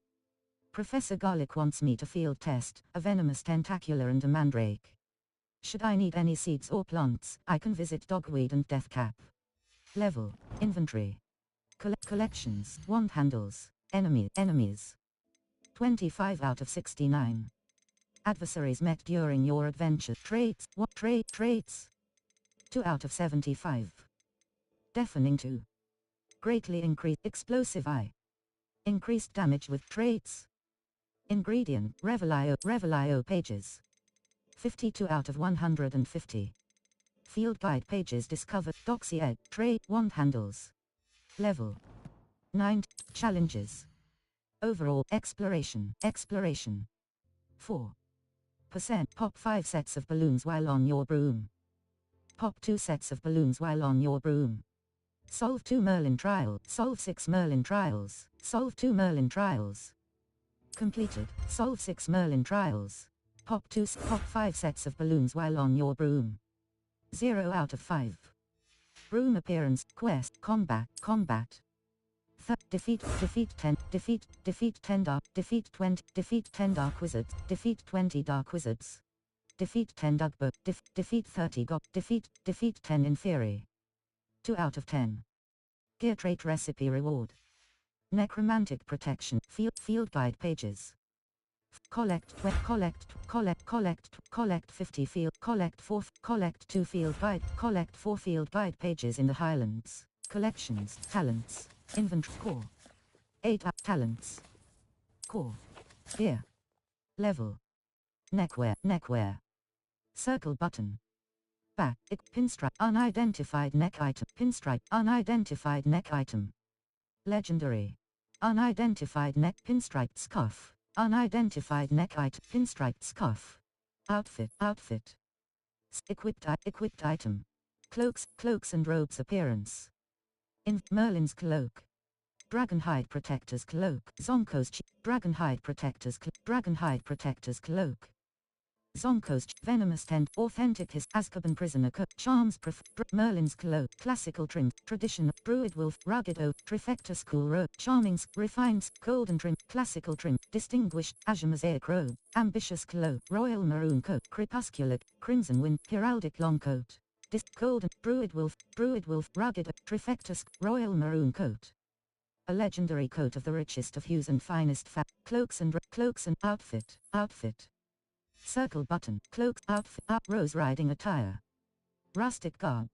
S4: Professor Garlick wants me to field test a venomous tentacular and a mandrake. Should I need any seeds or plants, I can visit Dogweed and Deathcap. Level. Inventory. Collections. Wand handles. Enemies. 25 out of 69. Adversaries met during your adventure. Traits. What traits? 2 out of 75. Deafening 2. Greatly increased explosive eye. Increased damage with traits. Ingredient. Revelio pages. 52 out of 150. Field guide pages discovered. Doxier. Trait. Wand handles. Level. 9. Challenges. Overall. Exploration. 4%. Pop 5 sets of balloons while on your broom. Pop 2 sets of balloons while on your broom. Solve 2 Merlin trials. Solve 6 Merlin trials. Solve 2 Merlin trials. Completed. Solve 6 Merlin trials. Pop 5 sets of balloons while on your broom. 0 out of 5. Broom appearance. Quest. Combat. Defeat 10 dark. Defeat 20. Defeat 10 dark wizards. Defeat 20 dark wizards. Defeat 10 Dugbug. Defeat 30 Gog. Defeat 10 Inferi. 2 out of 10. Gear trait recipe reward. Necromantic protection. Field guide pages. Collect 50 field. Collect 2 field guide. Collect 4 field guide pages in the Highlands. Collections. Talents. Inventory. Core. 8 talents. Core. Gear. Level. Neckwear. Circle button. Back. Pinstripe. Unidentified neck item. Pinstripe. Unidentified neck item. Legendary. Unidentified neck. Pinstriped scarf. Unidentified neck item. Pinstriped scarf. Outfit. Equipped item. Cloaks and robes appearance. In Merlin's cloak. Dragonhide protector's cloak. Zonko's Dragonhide protector's cloak. Zonko's venomous tent. Authentic his Azkaban prisoner coat. Charms Merlin's cloak. Classical trim. Traditional. Druid wolf. Rugged oak. Trifecta school robe. Charming. Refined. Golden trim. Classical trim. Distinguished. Azure mosaic robe. Ambitious cloak. Royal maroon coat. Crepuscular. Crimson wind. Heraldic long coat. Golden. Druid wolf. Rugged. Trifecta. Royal maroon coat. A legendary coat of the richest of hues and finest fat. Cloaks and outfit. Circle button. Cloak. Outfit. Rose riding attire. Rustic garb.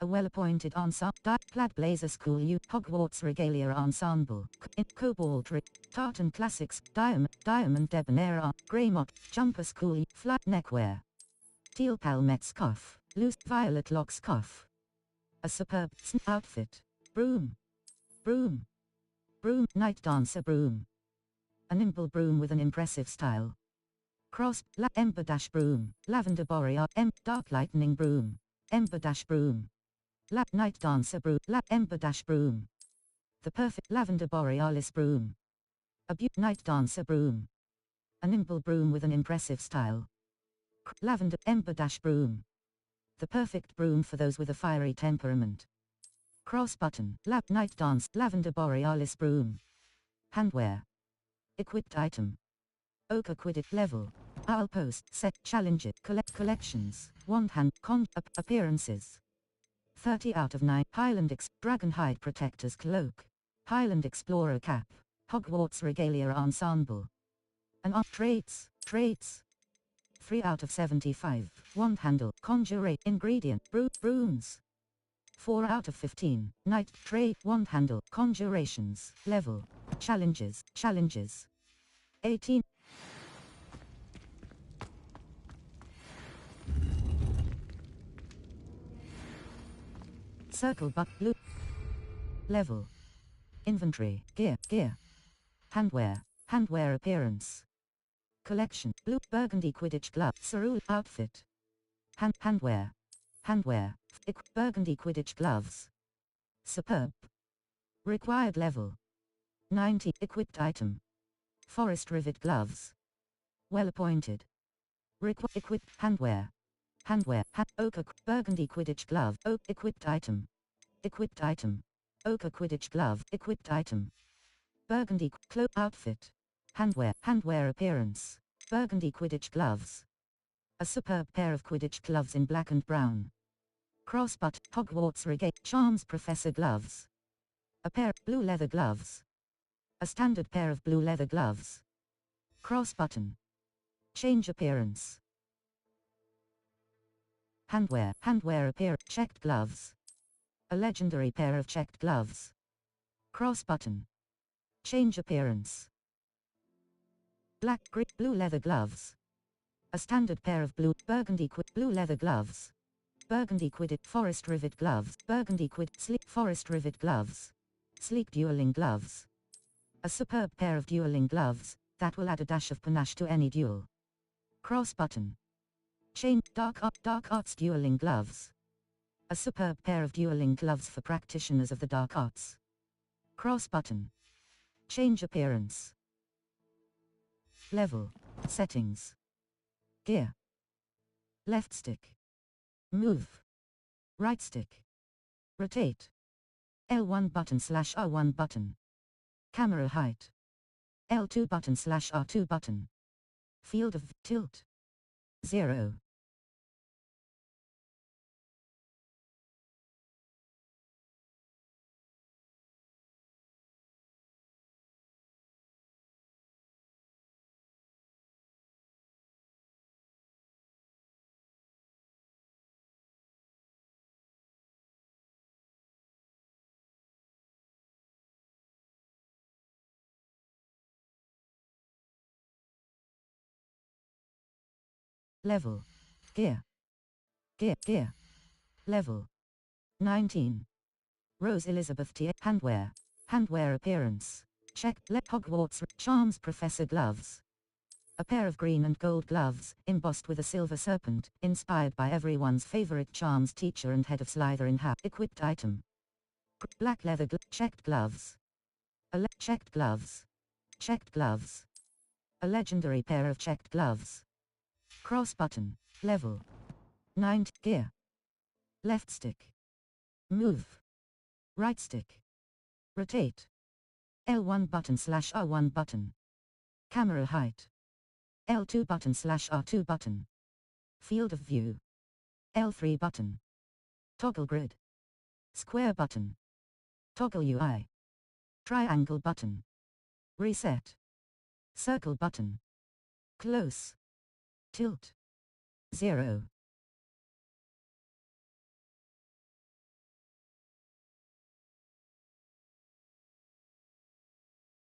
S4: A well-appointed ensemble. Plaid Blazer School U. Hogwarts Regalia Ensemble. In Cobalt Tartan Classics. Diamond Debonair. Greymont. Jumper School. Flat Neckwear. Teal Palmet Scarf. Loose Violet Lock Scarf. A superb outfit. Broom. Broom. Broom. Night Dancer Broom. A nimble broom with an impressive style. Cross. Ember Dash Broom. Lavender Boreal. Dark Lightning Broom. Ember Dash Broom. Night Dancer Broom. Ember Dash Broom. The perfect Lavender Borealis Broom. A Night Dancer Broom. A nimble broom with an impressive style. Lavender Ember Dash Broom. The perfect broom for those with a fiery temperament. Cross button. Night Dance. Lavender Borealis Broom. Handwear. Equipped item. Ochre Quidditch level. Owl post. Set. Challenges. Collections. Wand hand. Appearances. 30 out of 9. Highland Dragonhide Protector's Cloak. Highland Explorer Cap. Hogwarts Regalia Ensemble. Traits. 3 out of 75. Wand handle. Conjure ingredient. Brooms. 4 out of 15. Night trait. Wand handle. Conjurations. Level. Challenges. 18. Circle but blue. Level. Inventory. Gear. Handwear appearance. Collection. Blue burgundy Quidditch glove. Cerule outfit. Handwear. Burgundy Quidditch gloves. Superb. Required level. 90. Equipped item. Forest rivet gloves. Well appointed. Equipped handwear. Ochre burgundy Quidditch glove. Equipped item. Ochre Quidditch glove. Equipped item. Burgundy cloak outfit. Handwear appearance. Burgundy Quidditch gloves. A superb pair of Quidditch gloves in black and brown. Crossbutt Hogwarts Regalia Charms Professor gloves. A pair of blue leather gloves. A standard pair of blue leather gloves. Cross button. Change appearance. Handwear appear checked gloves. A legendary pair of checked gloves. Cross button. Change appearance. Black blue leather gloves. A standard pair of burgundy blue leather gloves. Burgundy Quidditch forest rivet gloves. Burgundy sleek forest rivet gloves. Sleek dueling gloves. A superb pair of dueling gloves that will add a dash of panache to any duel. Cross button. Chain dark arts dueling gloves. A superb pair of dueling gloves for practitioners of the dark arts. Cross button. Change appearance. Level. Settings. Gear. Left stick. Move. Right stick. Rotate. L1 button / R1 button. Camera height. L2 button / R2 button. Field of tilt. 0. Level. Gear. Level. 19. Rose Elizabeth T. Handwear appearance. Check. Hogwarts Charms Professor gloves. A pair of green and gold gloves, embossed with a silver serpent, inspired by everyone's favorite Charms teacher and head of Slytherin hat. Equipped item. Black leather checked gloves. Checked gloves. A legendary pair of checked gloves. Cross button. Level. 9. Gear. Left stick. Move. Right stick. Rotate. L1 button / R1 button. Camera height. L2 button / R2 button. Field of view. L3 button. Toggle grid. Square button. Toggle UI. Triangle button. Reset. Circle button. Close. Tilt. 0.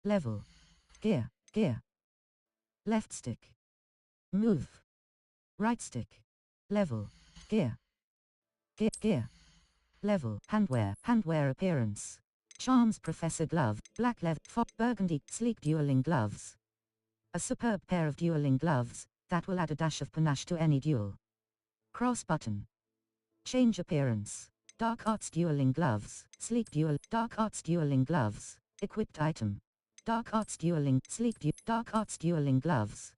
S4: Level. Gear. Gear. Left stick. Move. Right stick. Level. Gear. Gear. Gear. Level. Handwear. Handwear appearance. Charms Professor Glove. Black leather. Burgundy. Sleek dueling gloves. A superb pair of dueling gloves that will add a dash of panache to any duel. Cross button. Change appearance. Dark Arts dueling gloves. Sleek duel. Dark Arts dueling gloves. Equipped item. Dark Arts dueling. Dark Arts dueling gloves.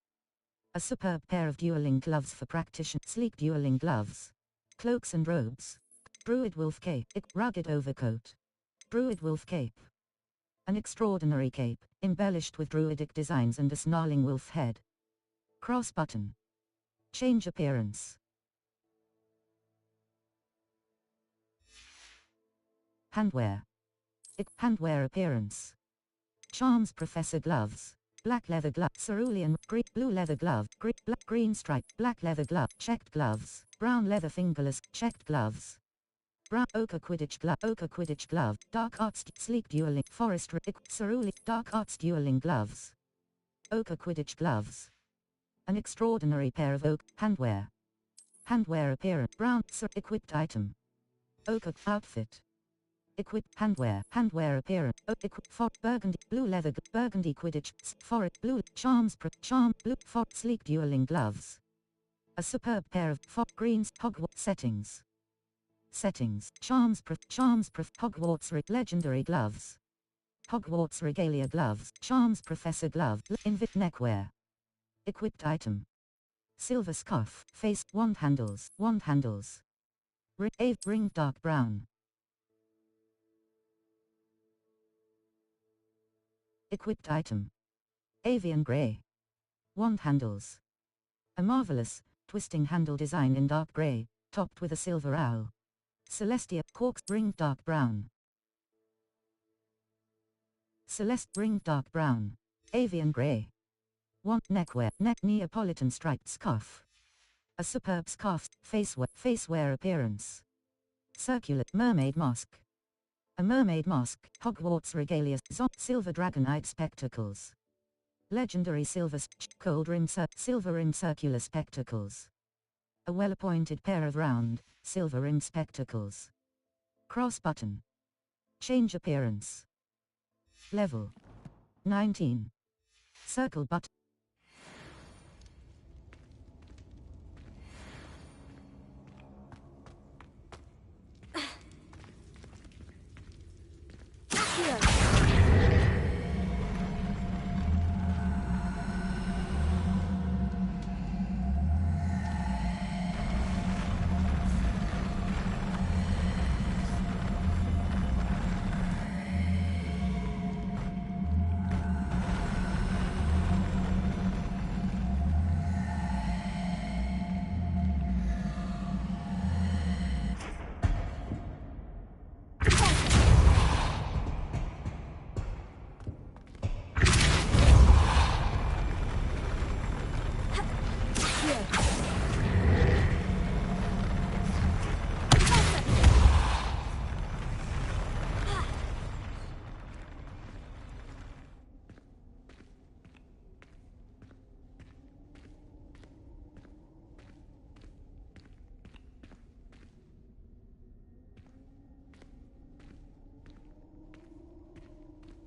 S4: A superb pair of dueling gloves for practitioner. Sleek dueling gloves. Cloaks and robes. Druid wolf cape. Rugged overcoat. Druid wolf cape. An extraordinary cape, embellished with druidic designs and a snarling wolf head. Cross button. Change appearance. Handwear. Handwear appearance. Charms Professor Gloves. Black leather glove. Cerulean. Blue leather glove. Green stripe. Black leather glove. Checked gloves. Brown leather fingerless. Checked gloves. Brown ochre Quidditch glove. Ochre Quidditch glove. Dark Arts sleek dueling. Forest cerulean. Dark Arts dueling gloves. Ochre Quidditch gloves. An extraordinary pair of oak handwear. Handwear appearance. Brown equipped item. Ochre outfit. Equipped handwear. Handwear appearance. Burgundy. Blue leather. Burgundy Quidditch. Forest. Blue. Charms. Charm. Blue. Sleek dueling gloves. A superb pair of greens. Hogwarts settings. Settings. Charms. Hogwarts legendary gloves. Hogwarts regalia gloves. Charms Professor glove. Invit neckwear. Equipped item. Silver scarf. Face. Wand handles. Wand handles. Ring dark brown. Equipped item. Avian grey. Wand handles. A marvelous, twisting handle design in dark grey, topped with a silver owl. Celestia corks ring dark brown. Celeste ring dark brown. Avian grey. Wand neckwear. Neapolitan striped scarf. A superb scarf. Facewear appearance. Circular mermaid mask. A mermaid mask. Hogwarts regalia. Silver dragonite spectacles. Legendary silver gold rim silver rim circular spectacles. A well-appointed pair of round, silver rimmed spectacles. Cross button. Change appearance. Level. 19. Circle button.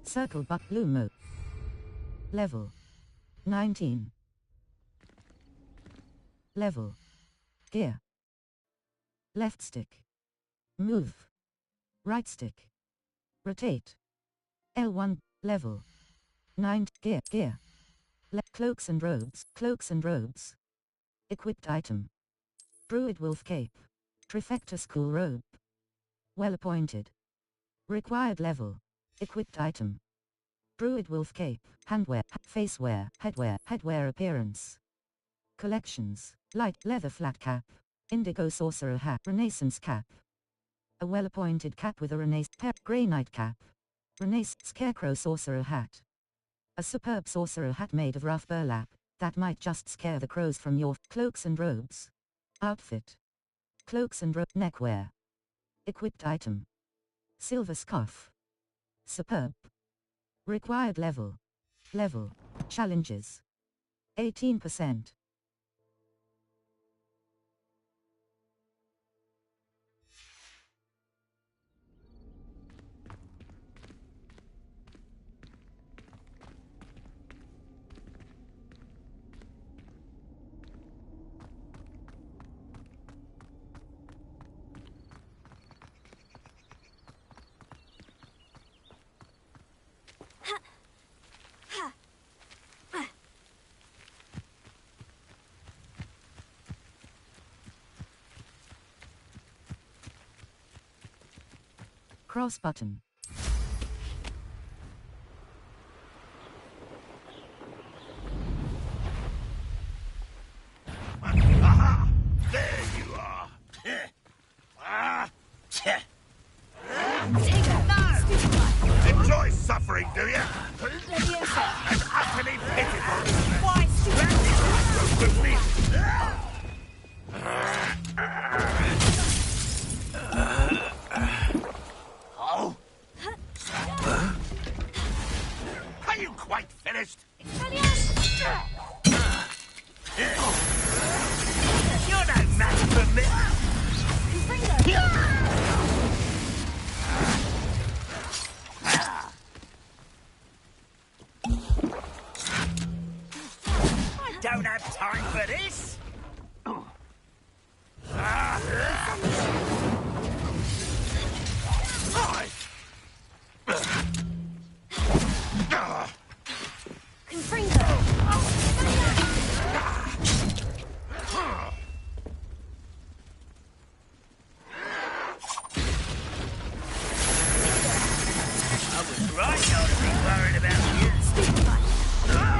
S4: Circle but blue mode. Level. 19. Level. Gear. Left stick. Move. Right stick. Rotate. L1. Level. 9. Gear. Gear. Cloaks and robes. Cloaks and robes. Equipped item. Druid wolf cape. Trifecta school robe. Well appointed. Required level. Equipped item. Druid wolf cape. Handwear. Facewear. Headwear appearance. Collections. Light leather flat cap. Indigo sorcerer hat. Renaissance cap. A well-appointed cap with a Renaissance grey nightcap. Renaissance scarecrow sorcerer hat. A superb sorcerer hat made of rough burlap that might just scare the crows from your cloaks and robes. Outfit. Cloaks and neckwear. Equipped item. Silver scarf. Superb. Required level. Level. Challenges. 18%. Cross button.
S6: Aha! There you are. Enjoy suffering, do you? And utterly pitiful. Why, Oh? Are you quite finished? You're no match for me. I don't have time for this.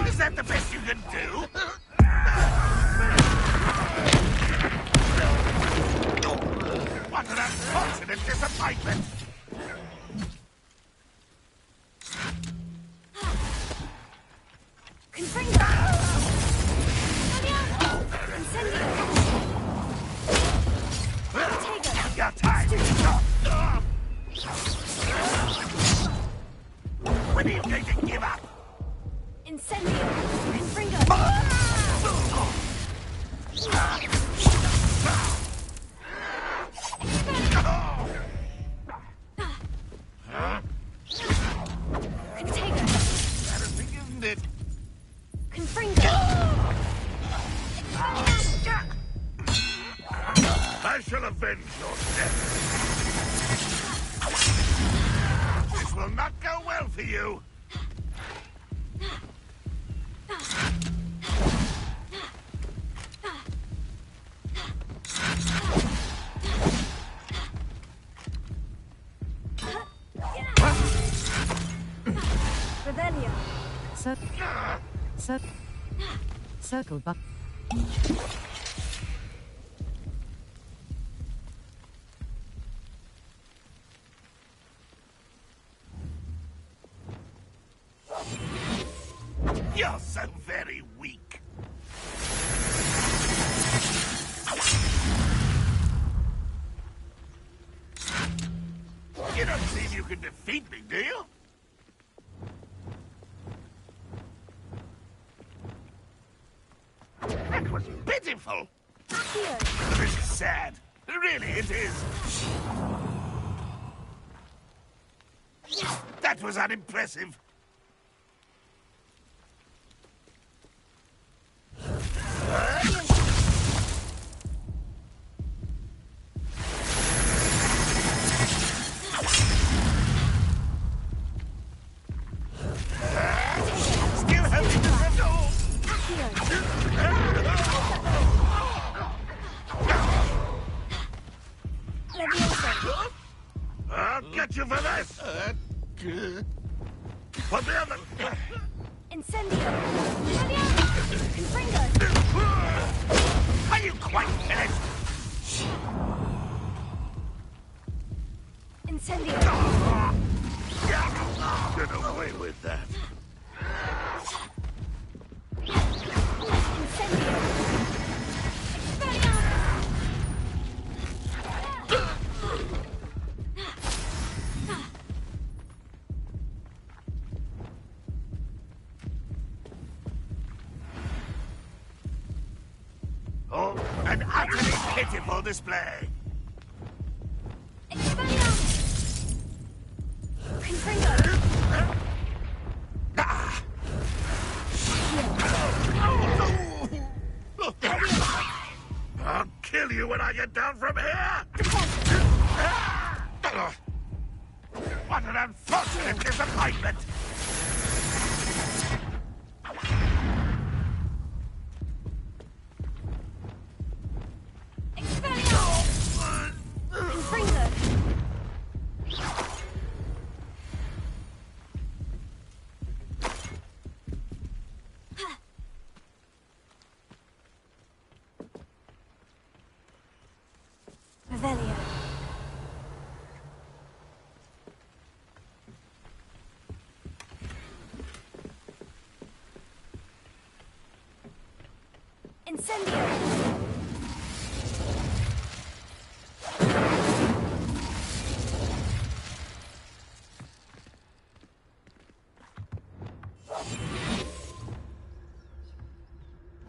S6: Is that the best you can do? What an unfortunate disappointment! Your time is up! When are you going to give up?
S22: Incendio! Confringo! Contago!
S6: Embarrassing, isn't it?
S22: Confringo!
S6: I shall avenge your death. This will not go well for you.
S22: Revelio!
S4: Circle button.
S6: You're so very weak. You don't seem you can defeat me, do you? That was pitiful. This is sad. Really, it is. That was unimpressive. Still holding the door. I'll get you for this.
S8: Oh, an utterly pitiful display. I'll kill you when I get down from here! What an unfortunate disappointment!
S5: Revelio. Incendio.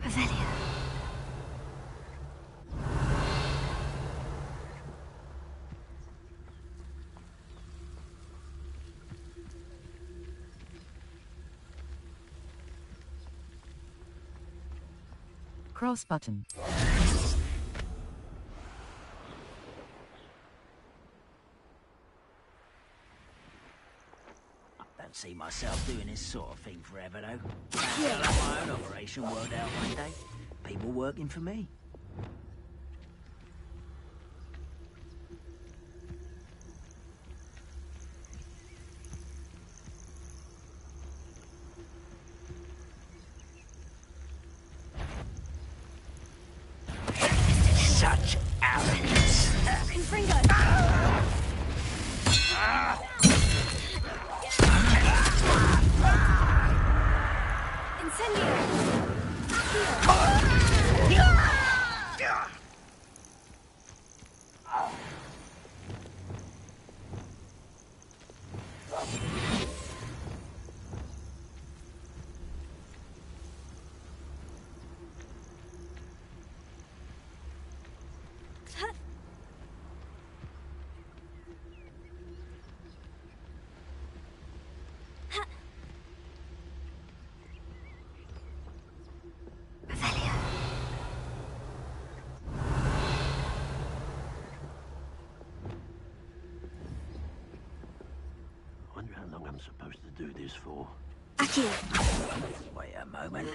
S5: Revelio.
S4: Cross button.
S7: Don't see myself doing this sort of thing forever, though. I'll have my own operation worked out one day. People working for me. Such arrogance.
S5: Confringo.
S7: Wonder how long I'm supposed to do this for.
S5: Accio.
S7: Wait a moment.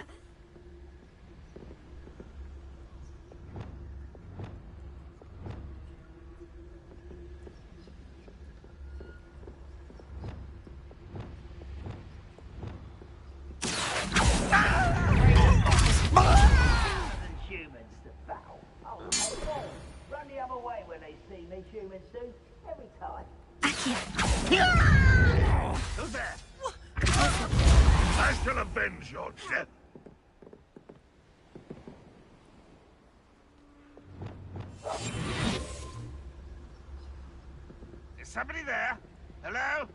S7: Humans to battle. Oh, run the other way when they see me, humans do. Every time.
S8: Who's there? I shall avenge your death. Is somebody there? Hello?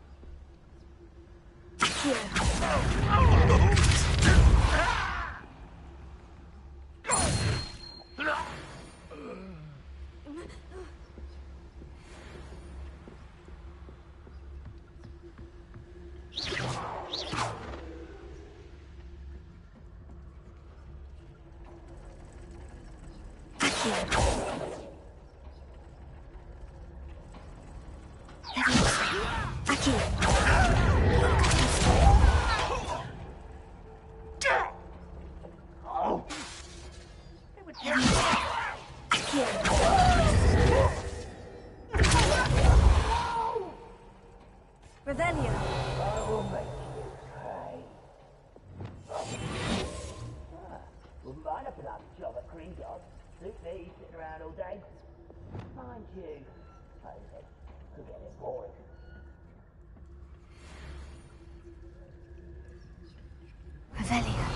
S5: Revelio.
S7: I will make you cry. Wouldn't mind a bloody job at Gringotts. Suit me, sitting around all day. Mind you, could get it boring.
S5: Revelio.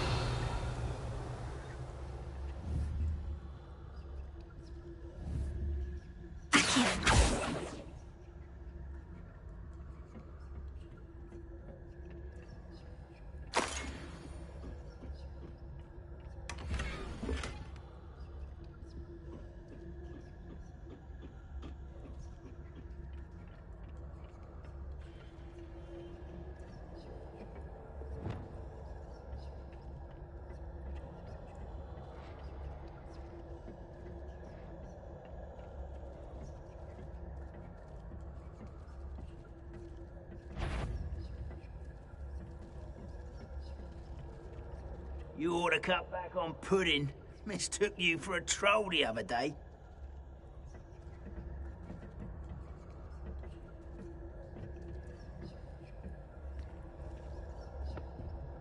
S7: You ought to cut back on pudding. Mistook you for a troll the other day.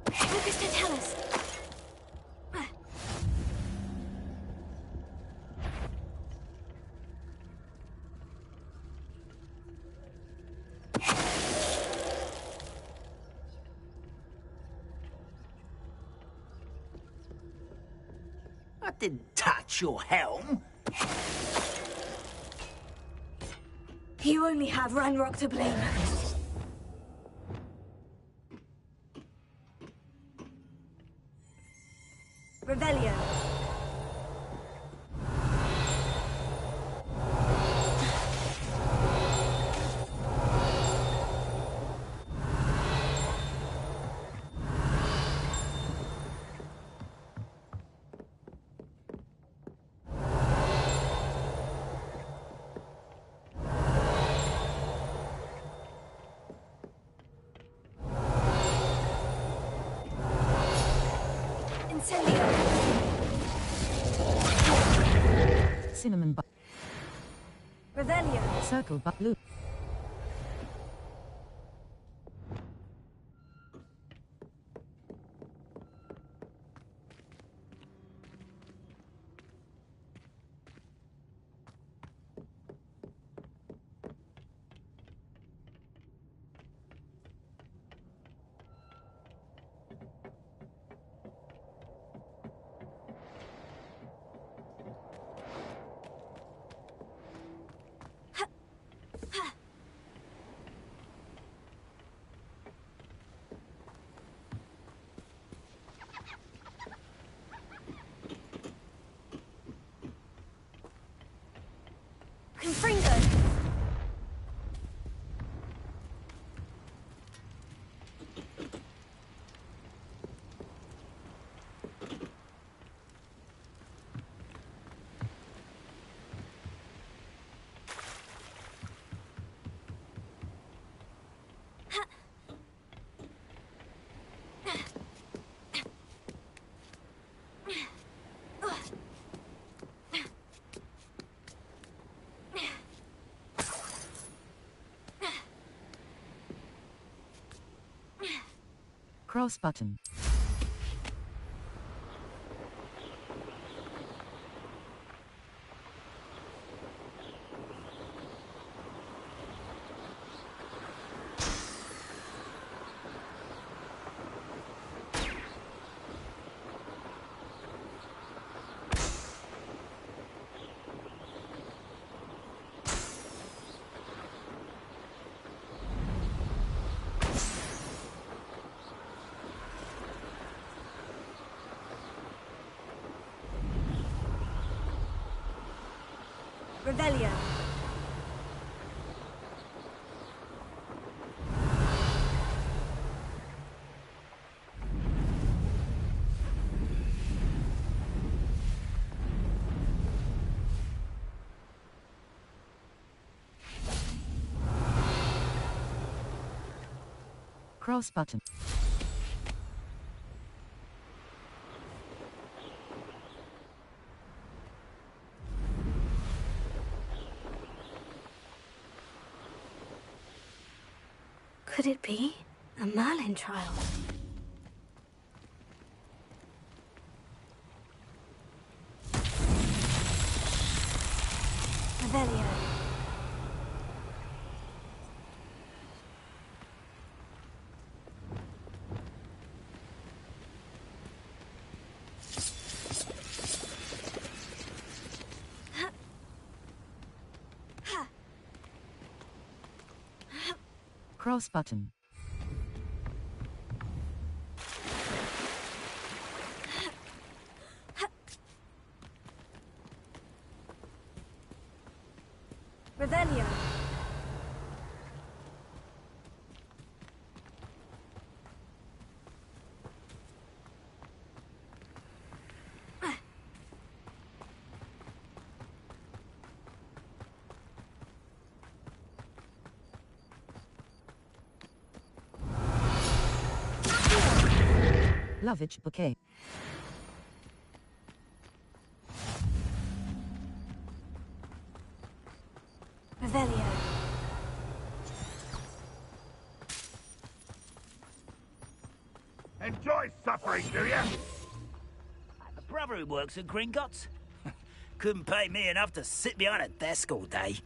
S5: Augusta, tell us.
S7: I didn't touch your helm.
S5: You only have Ranrock to blame. Revelio.
S4: Cinnamon
S5: Revelio.
S4: Circle but loop.
S5: Confringo.
S4: Cross button.
S5: Revelio.
S4: Cross button.
S5: Could it be a Merlin trial? Revelio.
S4: Cross button.
S5: Revelio.
S4: Lovage bouquet.
S5: Revelio.
S19: Enjoy suffering, do you?
S7: A brother who works at Gringotts. Couldn't pay me enough to sit behind a desk all day.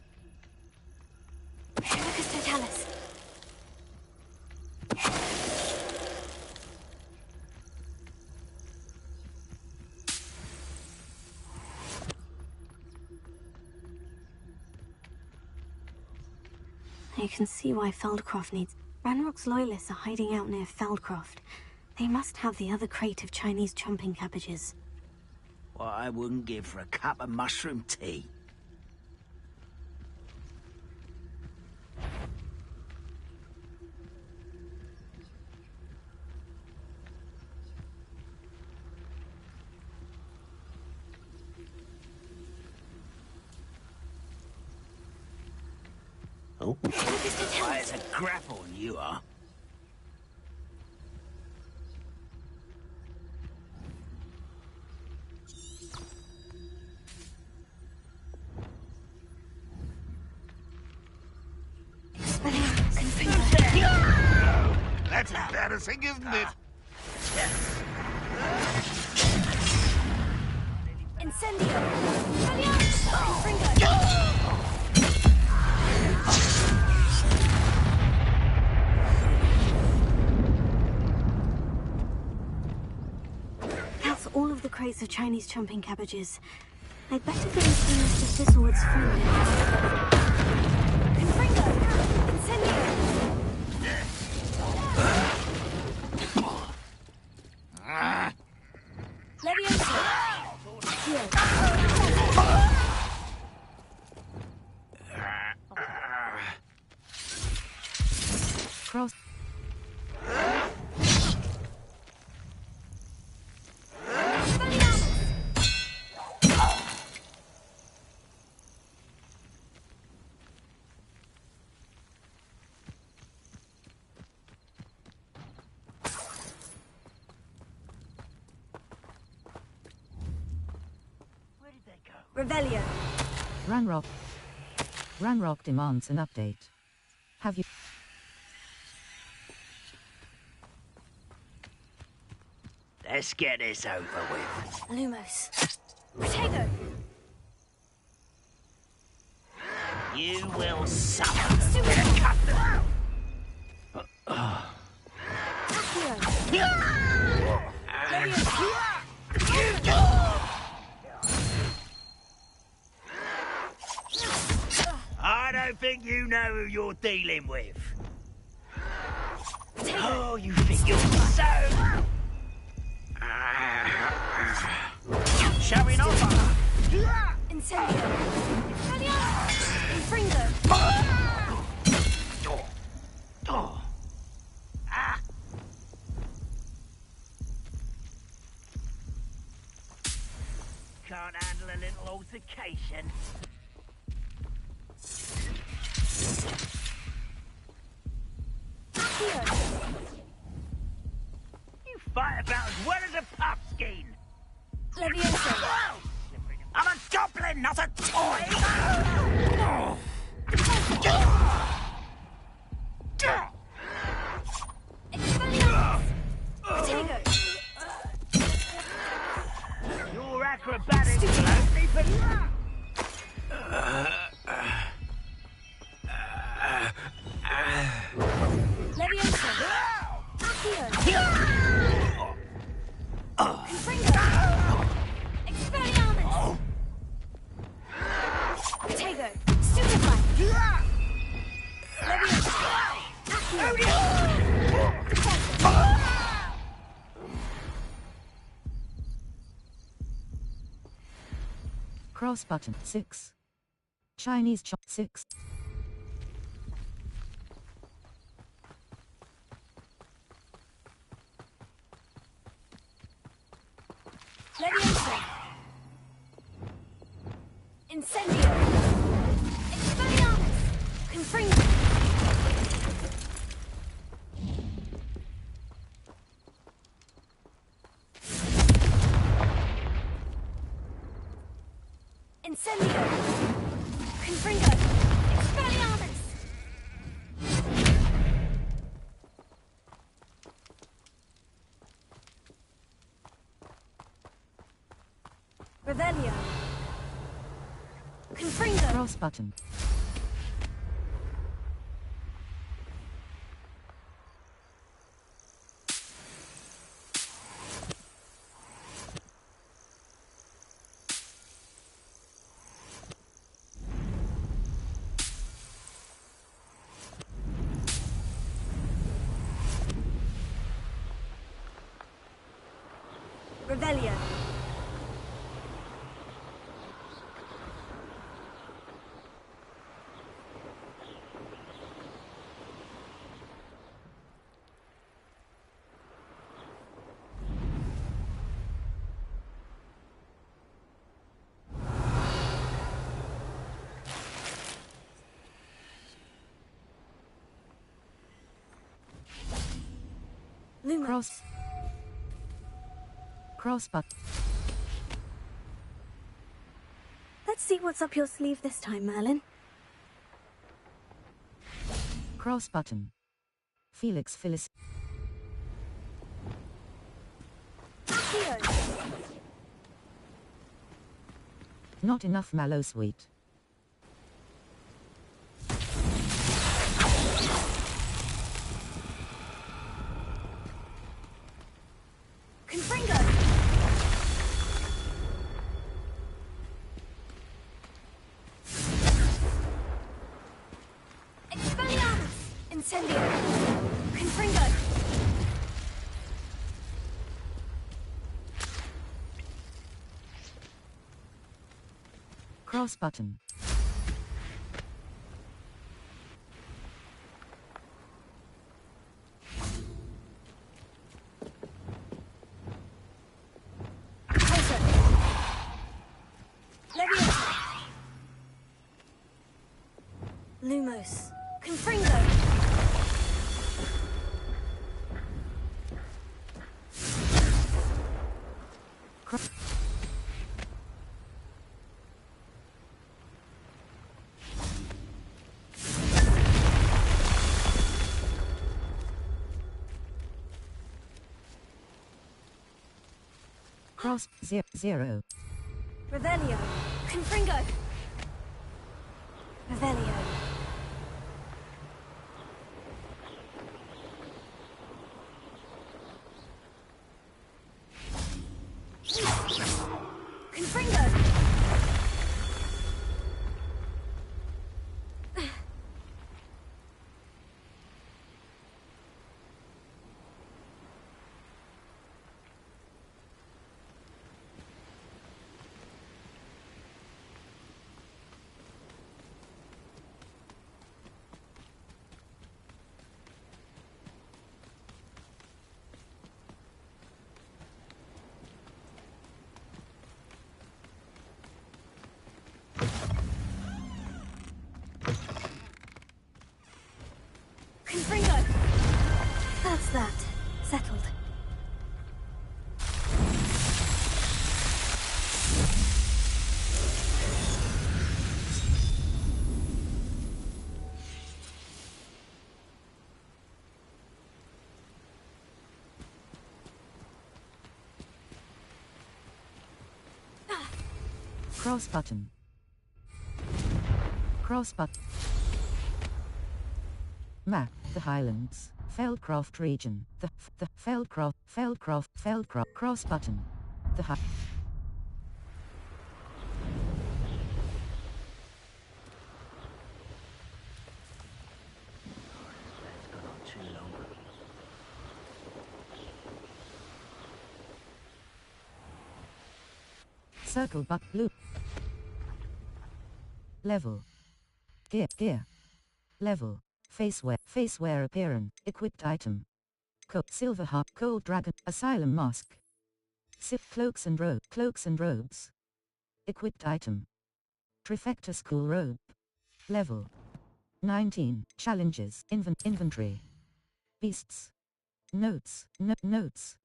S5: Lucas Totalis. You can see why Feldcroft needs... Ranrock's loyalists are hiding out near Feldcroft. They must have the other crate of Chinese chomping cabbages.
S7: What I wouldn't give for a cup of mushroom tea.
S11: Oh.
S7: Why, it's a grapple, you are.
S6: That's embarrassing, isn't it?
S5: Incendio! That's all of the crates of Chinese chomping cabbages. I'd better go and see Mr. Thistlewood's friend. Confringo! Incendio!
S4: Cross.
S5: Revelio.
S4: Ranrock demands an update. Have you...
S7: Let's get this over with.
S5: Lumos. Protego.
S7: You will suffer. Cut them. I don't think you know who you're dealing with. Oh, you think you're so... Showing off.
S5: Incendio. Infringo.
S7: Can't handle a little altercation. You fight about as well as a pumpkin.
S5: Leviosa.
S7: I'm a goblin, not a toy! Your acrobatics won't be for...
S5: Leviosa. Accio. Confringo. Expelliarmus. Protego. Stupefy. Leviosa. Accio.
S4: Cross button 6. Chinese chop 6.
S5: Leviosa. Incendio. Expelliarmus. Confringo. Incendio. Confringo. Revelio. Confringo.
S4: Cross button.
S5: Revelio.
S4: Lumos. Cross button.
S5: Let's see what's up your sleeve this time, Merlin.
S4: Cross button. Felix Phyllis. Not enough mallow sweet.
S5: Confringo. Expelliarmus. Incendio. Confringo.
S4: Cross button.
S5: Lumos. Confringo.
S4: Cross 0.
S5: Revelio. Confringo. Revelio. Confringo. Confringo. That's that. Settled.
S4: Cross button. Cross button. Map, the Highlands, Feldcroft region, the Feldcroft, cross button. The High. Circle buck loop. Level. Gear. Level. Faceware appearance. Equipped item. Silver harp. Cold dragon. Asylum mask. Cloaks and robes. Equipped item. Trifecta school robe. Level. 19. Challenges. Inventory. Beasts. Notes. Notes.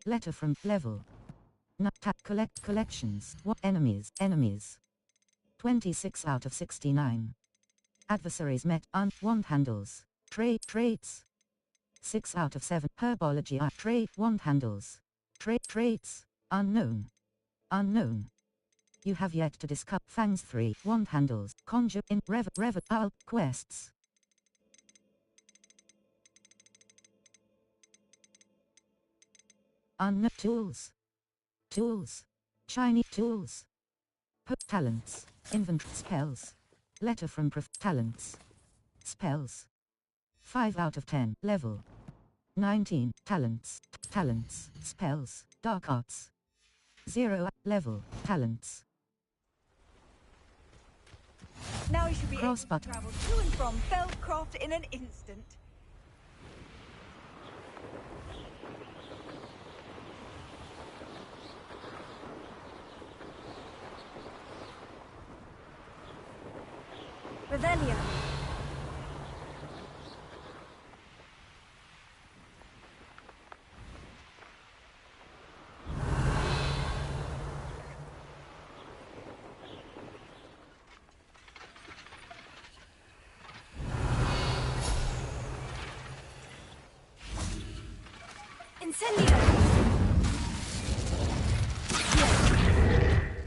S4: Letter from level. Collections. What enemies? 26 out of 69. Adversaries met. Wand handles. Traits. 6 out of 7. Herbology. Wand handles. Traits. Unknown. You have yet to discover Fangs 3 wand handles, conjure in rev quests. Tools. Shiny tools. Talents. Inventory spells. Letter from talents. Spells. 5 out of 10. Level 19. Talents. Spells. Dark arts. 0 level. Talents.
S2: Now you should be able to
S4: Crossbutton.
S2: travel to and from Feldcroft in an instant. Revelio. Incendio.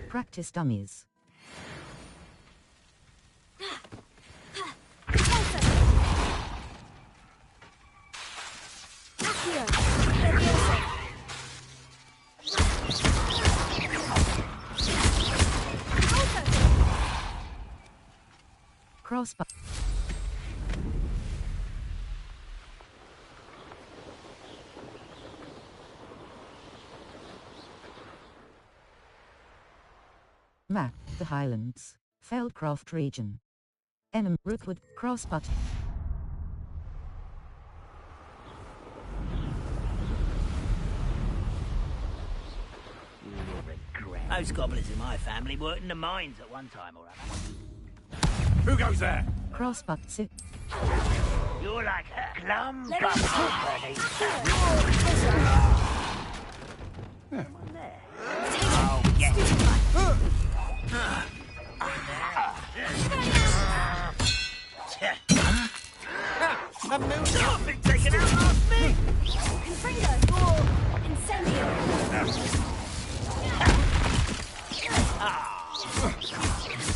S4: Practice dummies. Crossbar. Map, the Highlands, Feldcroft region. Enum, Rookwood, Crossbutton.
S7: Most gobblers in my family worked in the mines at one time or other.
S19: Who goes there?
S4: Crossbutton.
S7: You're like a glum bastard, Bernie. Oh, yes. A million has been taken out last me!
S2: Confringo or Incendio.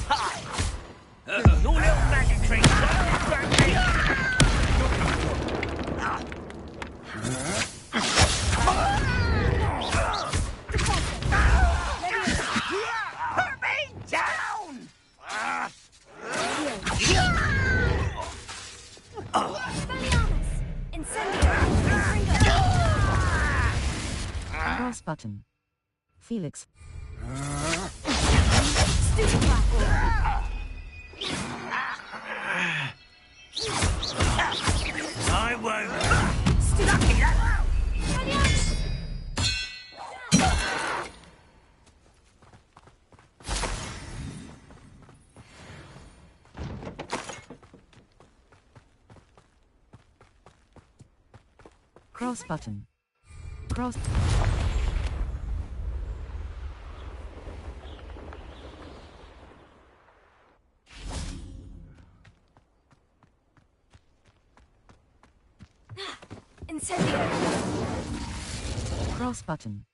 S7: Hi! Your little magic trick! Put me down!
S4: Crossbutton. Felix.
S7: I won't.
S4: Crossbutton. Cross.
S2: Incendio.
S4: Crossbutton.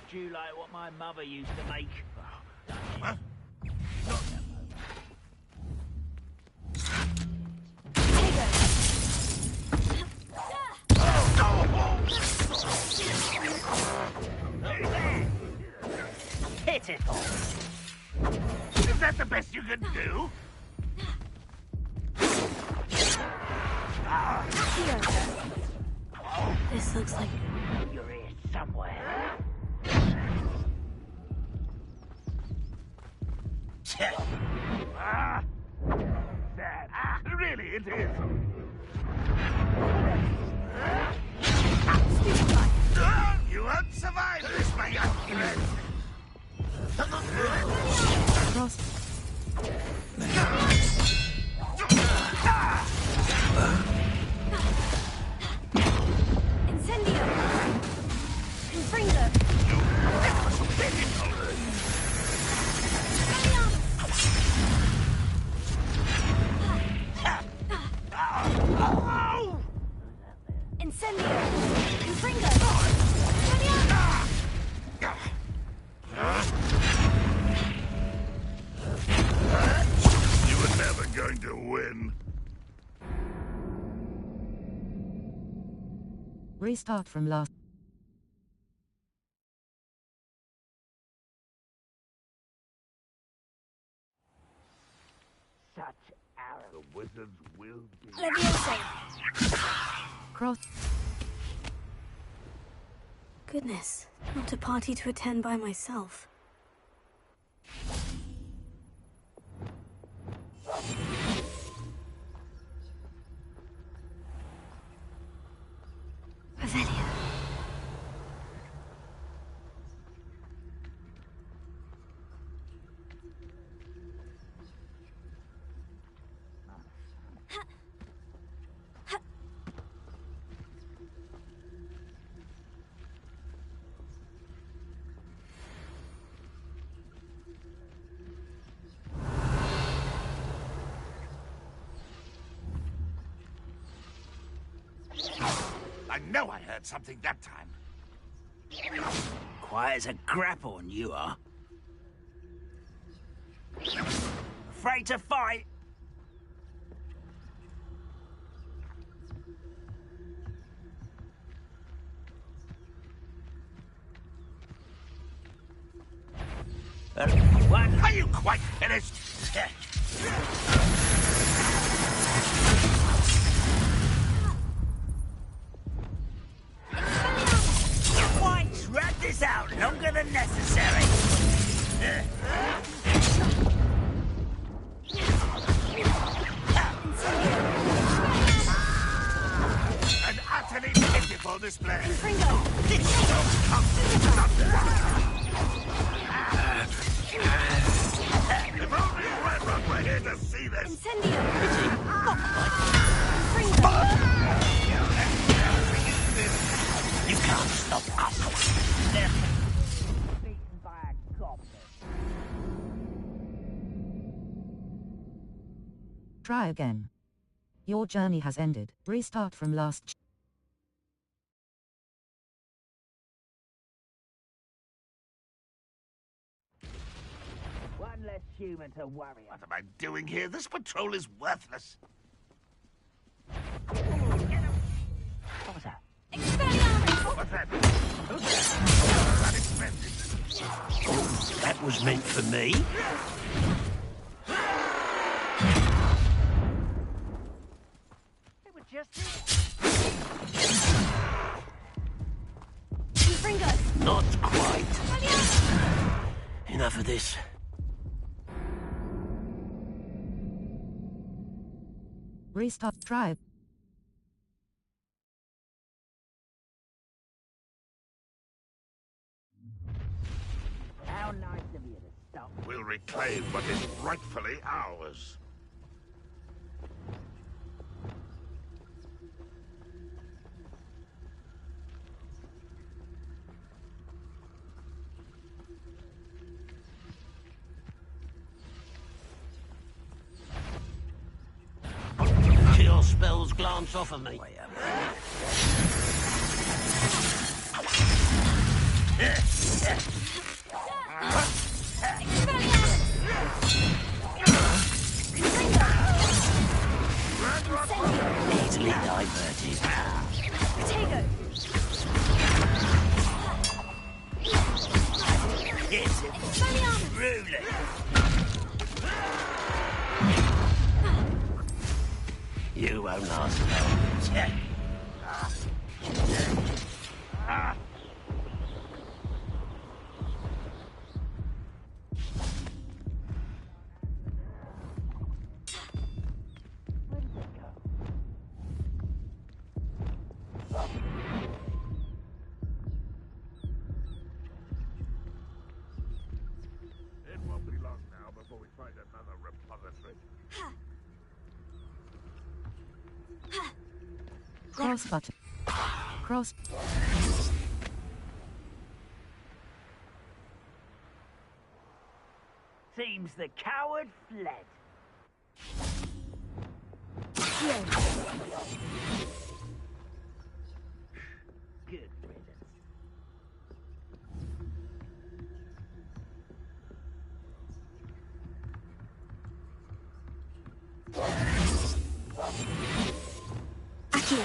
S7: Stew like what my mother used to make.
S6: Huh?
S7: Pitiful.
S6: Is that the best you can do?
S5: This looks like
S7: you're here somewhere.
S6: Sad. Really, it is. You won't survive this, my young friend.
S4: Cross.
S2: Incendio. Confringo.
S8: going to win.
S4: Restart from last.
S7: Such arrow.
S8: The wizards will be...
S22: Leviosa!
S4: Cross.
S5: Goodness, not a party to attend by myself. Revelio.
S6: I know I heard something that time.
S7: Quiet as a grapple, you are. Afraid to fight? One.
S6: Are you quite finished?
S7: Why drag this out longer than necessary?
S6: An utterly pitiful display. If only Redrock were here to see this.
S7: You can't stop us. Beaten by a goblin.
S4: Try again. Your journey has ended. Restart from last.
S7: One less human to worry
S6: What am I doing here? This patrol is worthless.
S7: What was that?
S6: What's that? Unexpected.
S11: Oh, that was meant for me.
S7: It was just
S11: Not quite. Enough of this.
S4: Restart. Try.
S7: How nice of you to stop.
S6: We'll reclaim what is rightfully ours.
S11: Your spells glance off of me. Easily diverted.
S22: Potato.
S11: Yes, truly. You won't last long.
S6: It won't be long now before we find another repository.
S4: Cross button. Cross.
S7: Seems the coward fled. Good riddance.
S22: Accio.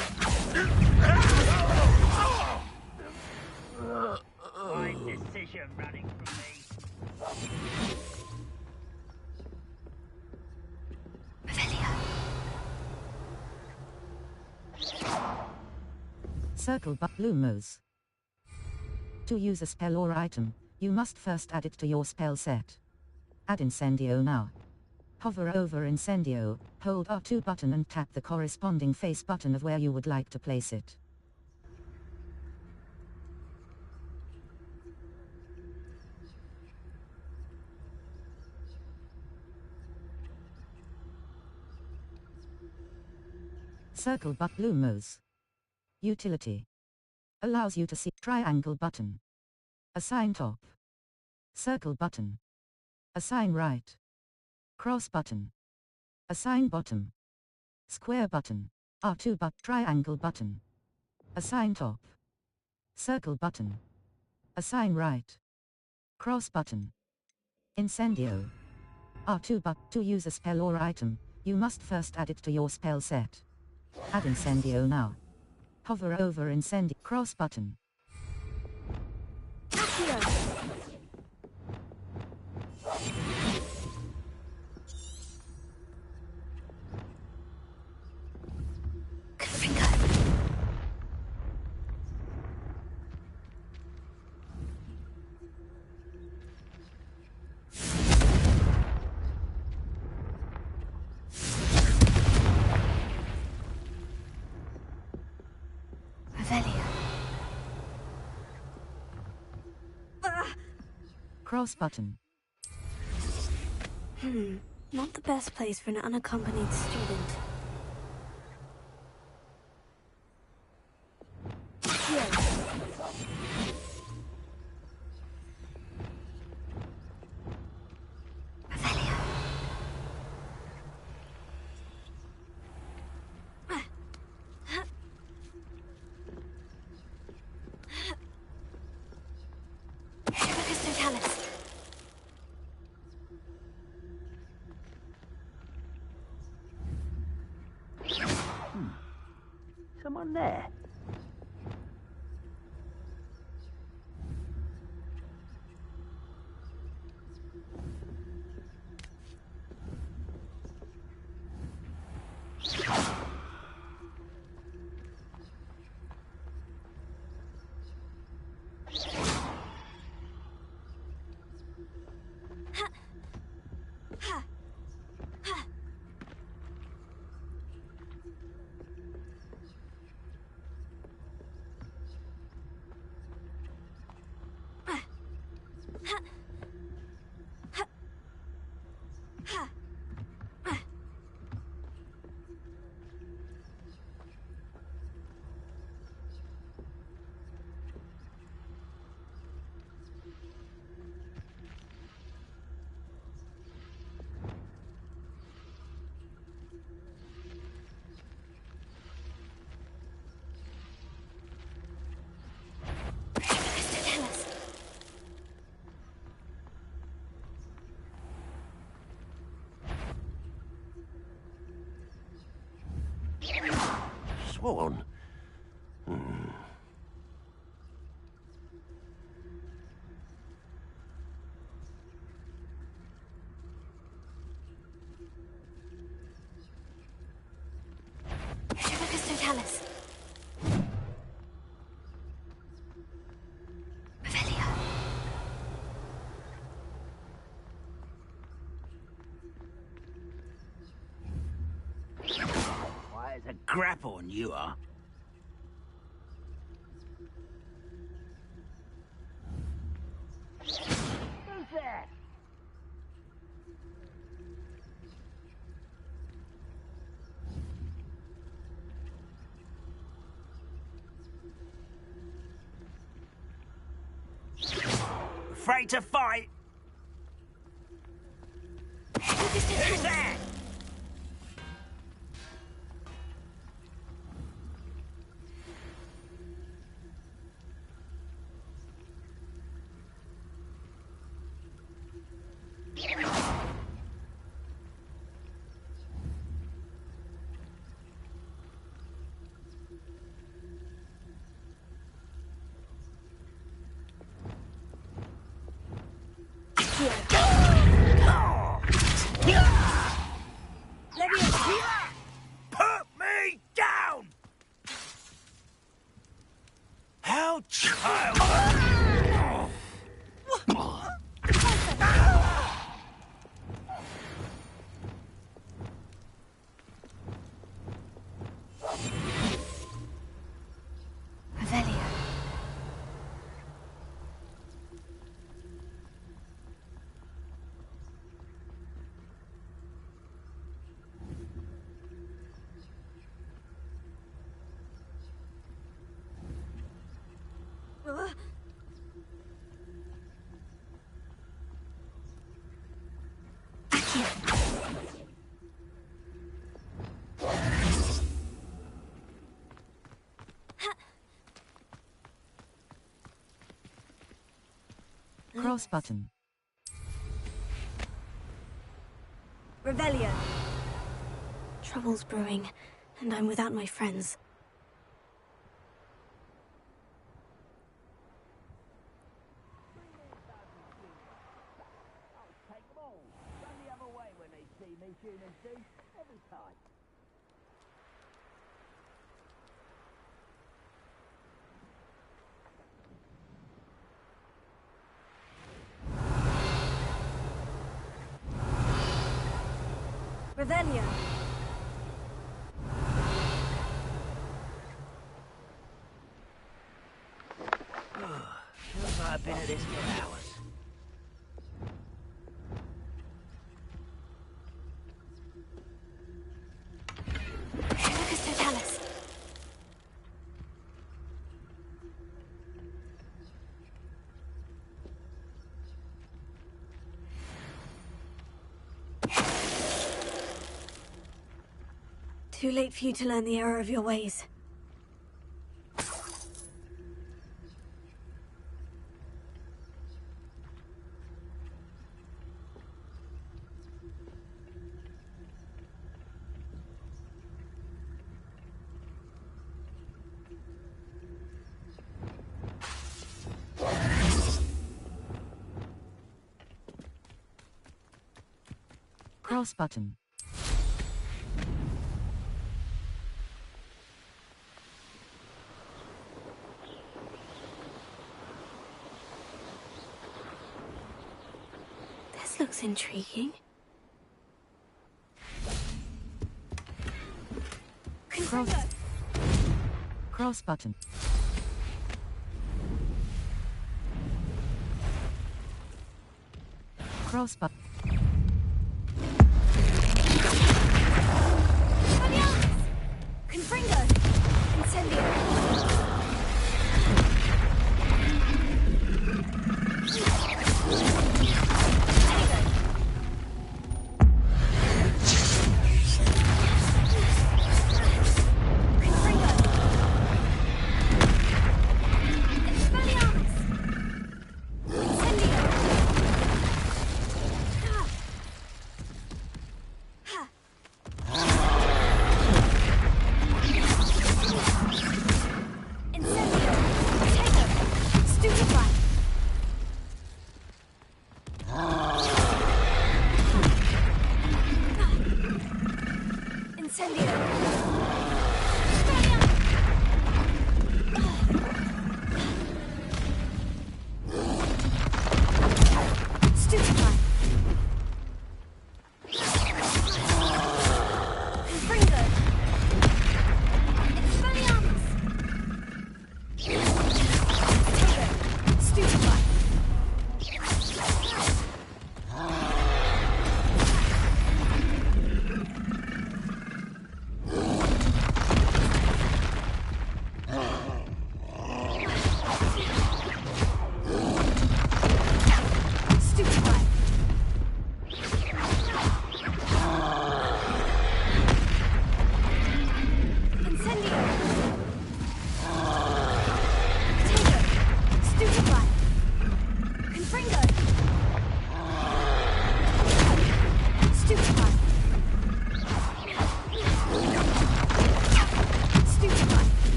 S7: My decision running from me.
S4: Circle but Lumos. To use a spell or item, you must first add it to your spell set. Add Incendio now. Hover over Incendio, hold R2 button and tap the corresponding face button of where you would like to place it. Circle but Lumos. Utility. Allows you to see triangle button. Assign top. Circle button. Assign right. Cross button. Assign bottom. Square button. R2 but triangle button. Assign top. Circle button. Assign right. Cross button. Incendio. R2 but to use a spell or item, you must first add it to your spell set. Add Incendio now. Hover over Incendio. Cross button. Cross button.
S5: Not the best place for an unaccompanied student.
S7: Someone there?
S11: Sworn.
S22: Totalis.
S7: Why, it's a grapple on you are. Who's there? Afraid to fight? Who's there?
S4: Cross button.
S5: Revelio. Trouble's brewing, and I'm without my friends.
S7: Take them all. Run the other way when they see me human do. Every time.
S5: Revelio.
S7: Feels like I've been at this for hours.
S5: Lucas Totalis. Too late for you to learn the error of your ways.
S4: Cross button.
S5: This looks intriguing.
S4: Cross button. Cross button.
S2: Confringo! Incendio!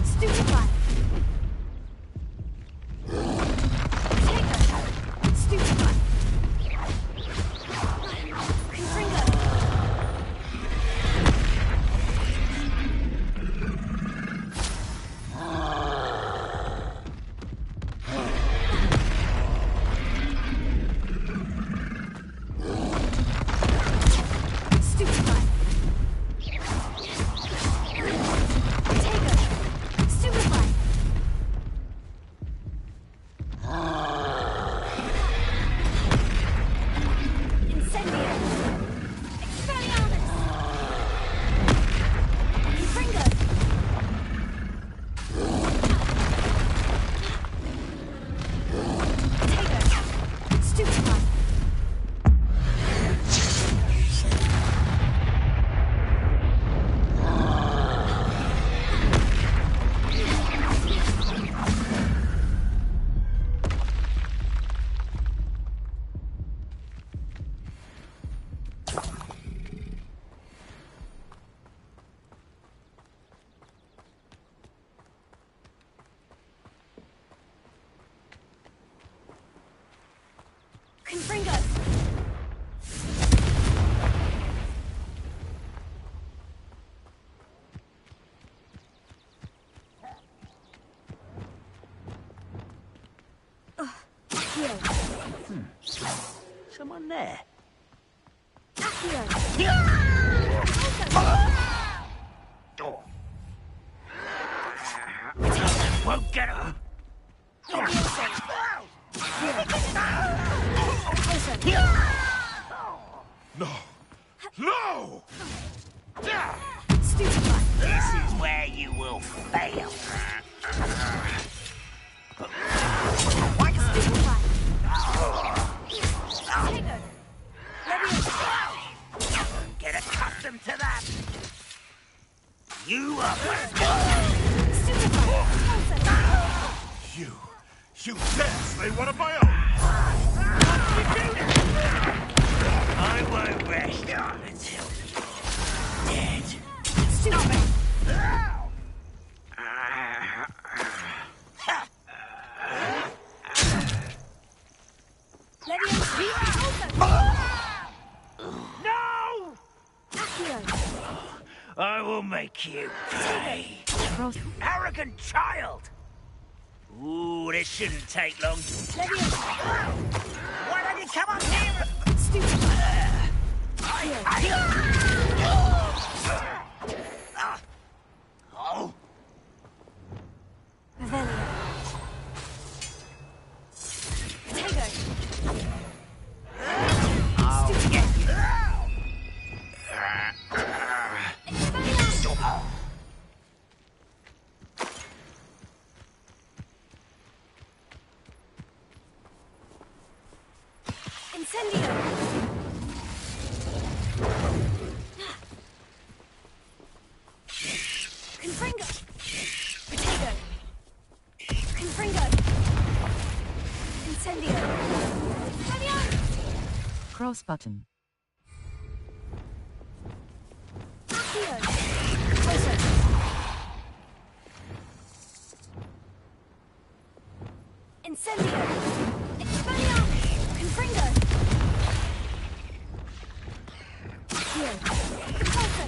S22: Stupefy. Stupefy. Confringo. Stupefy. Potato. Stupefy. Incendio. Expelliarmus. Confringo. Potato. Stupefy. Confringo. Accio.
S7: Someone there?
S22: Accio.
S7: Won't get her.
S8: No! No!
S22: Stupefy.
S7: This is where you will fail.
S22: Stupefy. Potato.
S7: Don't get accustomed to that. You are
S8: You dare slay one of my own!
S7: I won't rest until you're dead.
S22: Stop it.
S7: No!
S22: Accio.
S7: I will make you pay. Arrogant child! Ooh, this shouldn't take long. Why don't you come up here? Oh.
S22: Revelio. Potato.
S7: I'll get you.
S22: Incendio. Confringo. Potato. Confringo. Incendio.
S4: Cross button.
S22: Accio. Potato. Incendio. Expelliarmus. Confringo. Accio. Potato.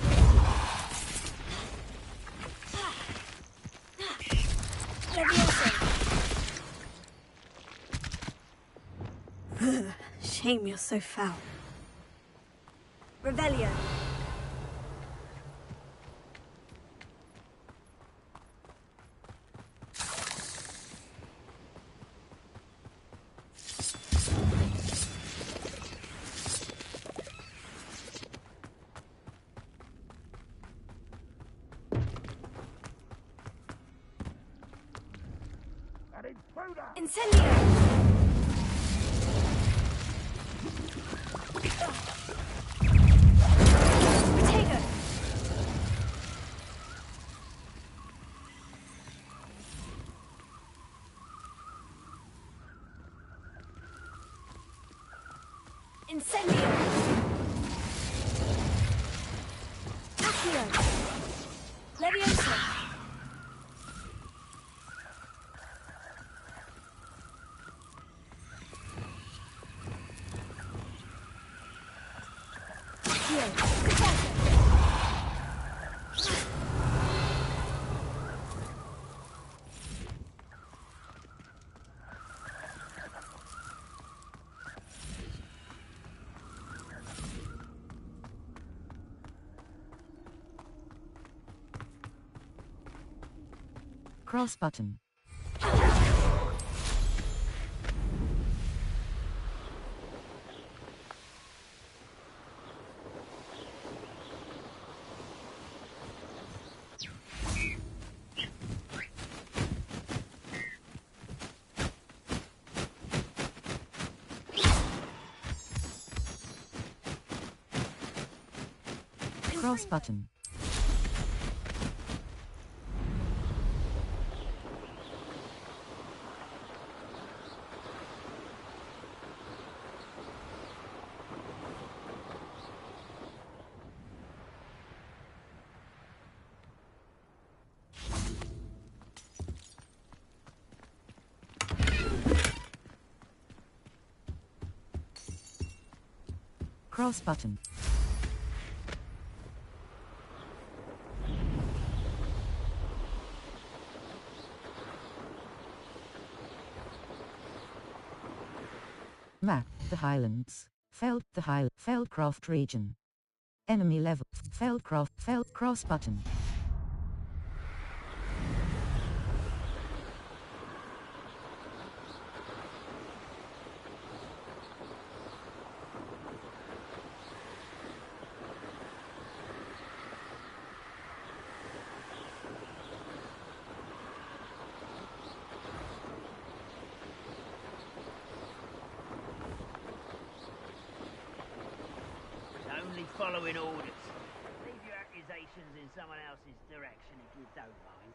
S22: Levioso. Shame you're so foul. Revelio. Incendio. Potato. Incendio. Accio. Leviosa.
S4: Cross button. Cross button. Cross button. Map, the Highlands. Feldcroft region. Enemy level. Feld cross button.
S7: Following orders. Leave your accusations in someone else's direction if you don't mind.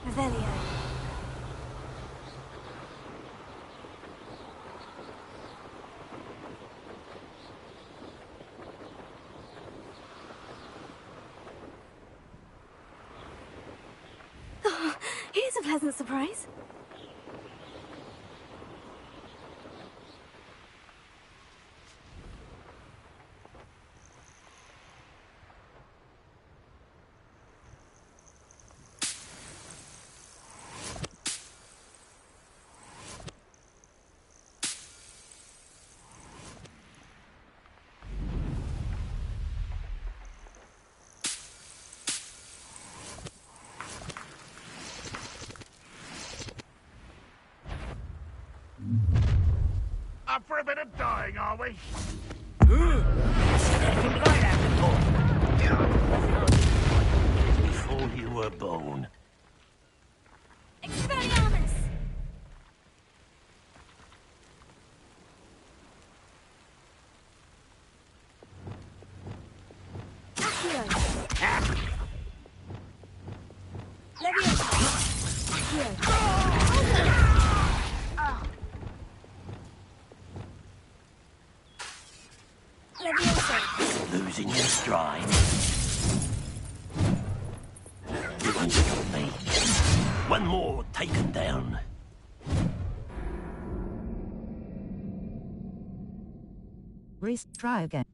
S22: Revelio. Oh, here's a pleasant surprise.
S6: Up for a bit of dying, are we?
S11: Before you were born.
S22: Expelliarmus! Accio! Leviosa!
S11: Losing your stride. You won't stop me. One more taken down.
S4: Reese, try again.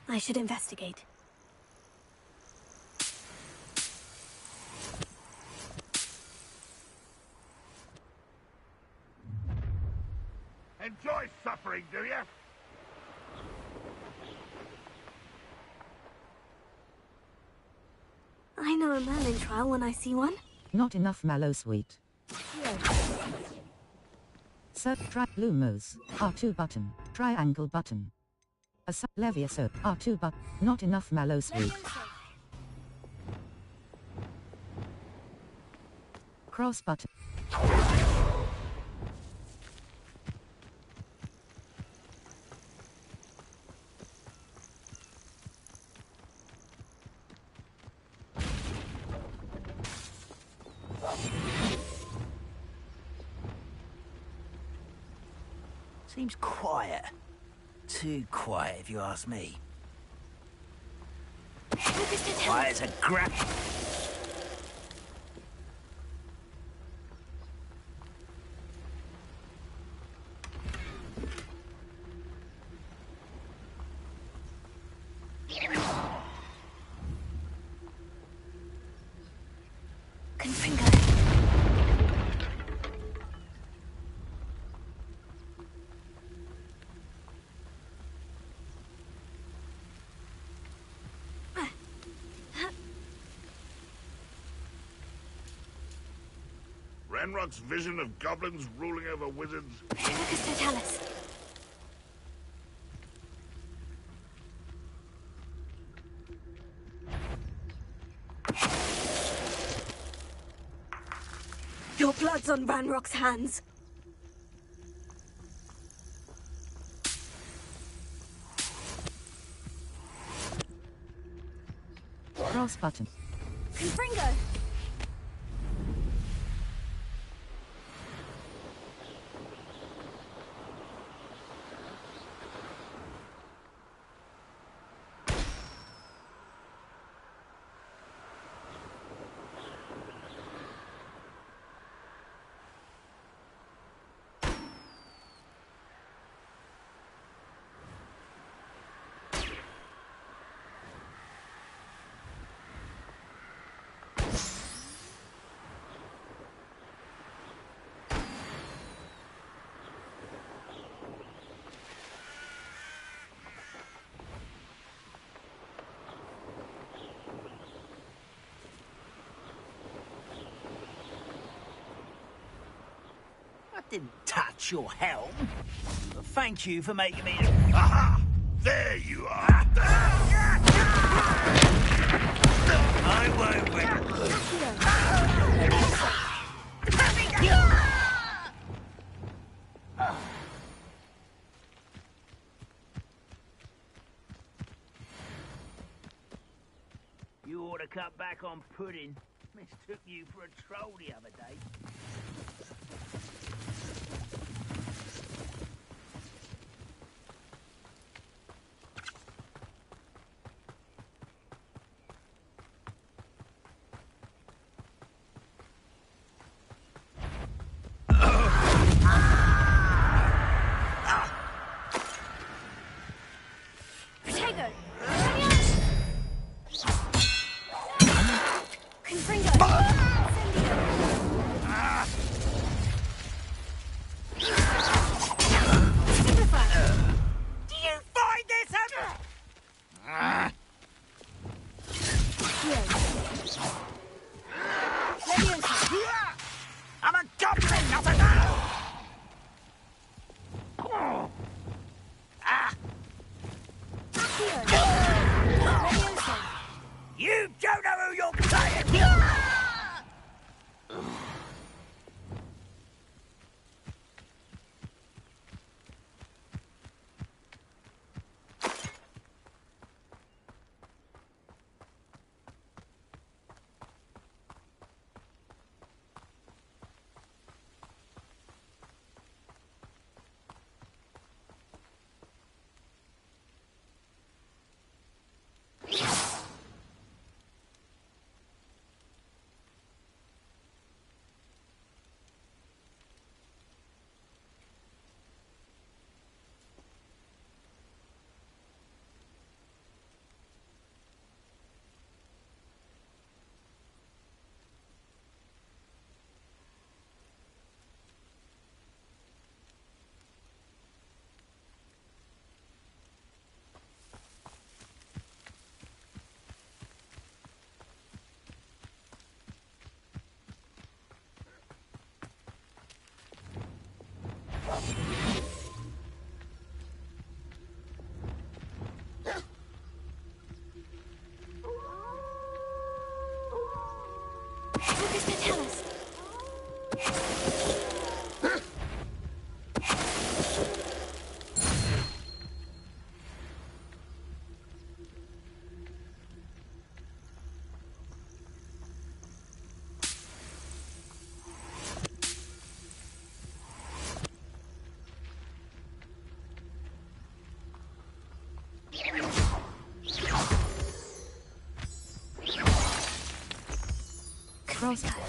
S5: I should investigate.
S8: Enjoy suffering, do you?
S5: I know a Merlin trial when I see one.
S4: Not enough mallow sweet. Search try Lumos. R2 button. Triangle button. A Levioso. R2 button. Not enough mallow sweet. Cross button.
S7: Seems quiet. Too quiet, if you ask me. Quiet as a grap.
S8: Ranrock's vision of goblins ruling over wizards.
S5: Lucas Totalis. Your blood's on Ranrock's hands.
S4: Cross button.
S22: Confringo!
S7: Didn't touch your helm. But thank you for making me...
S8: Aha! There you are!
S7: I won't win. You ought to cut back on pudding. Mistook you for a troll the other day.
S4: Cross.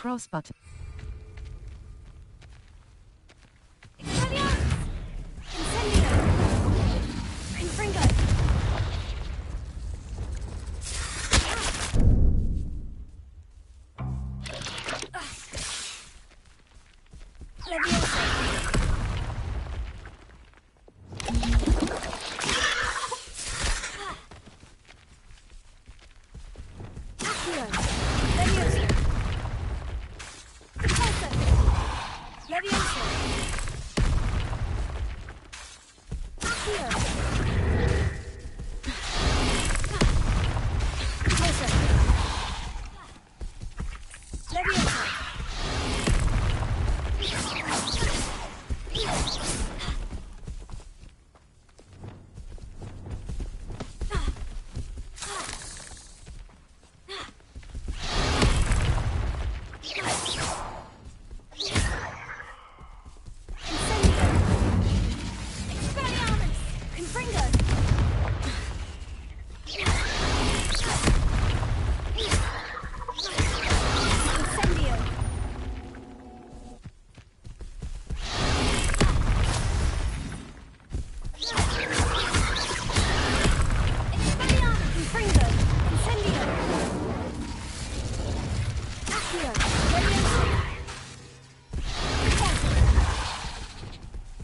S4: Cross button.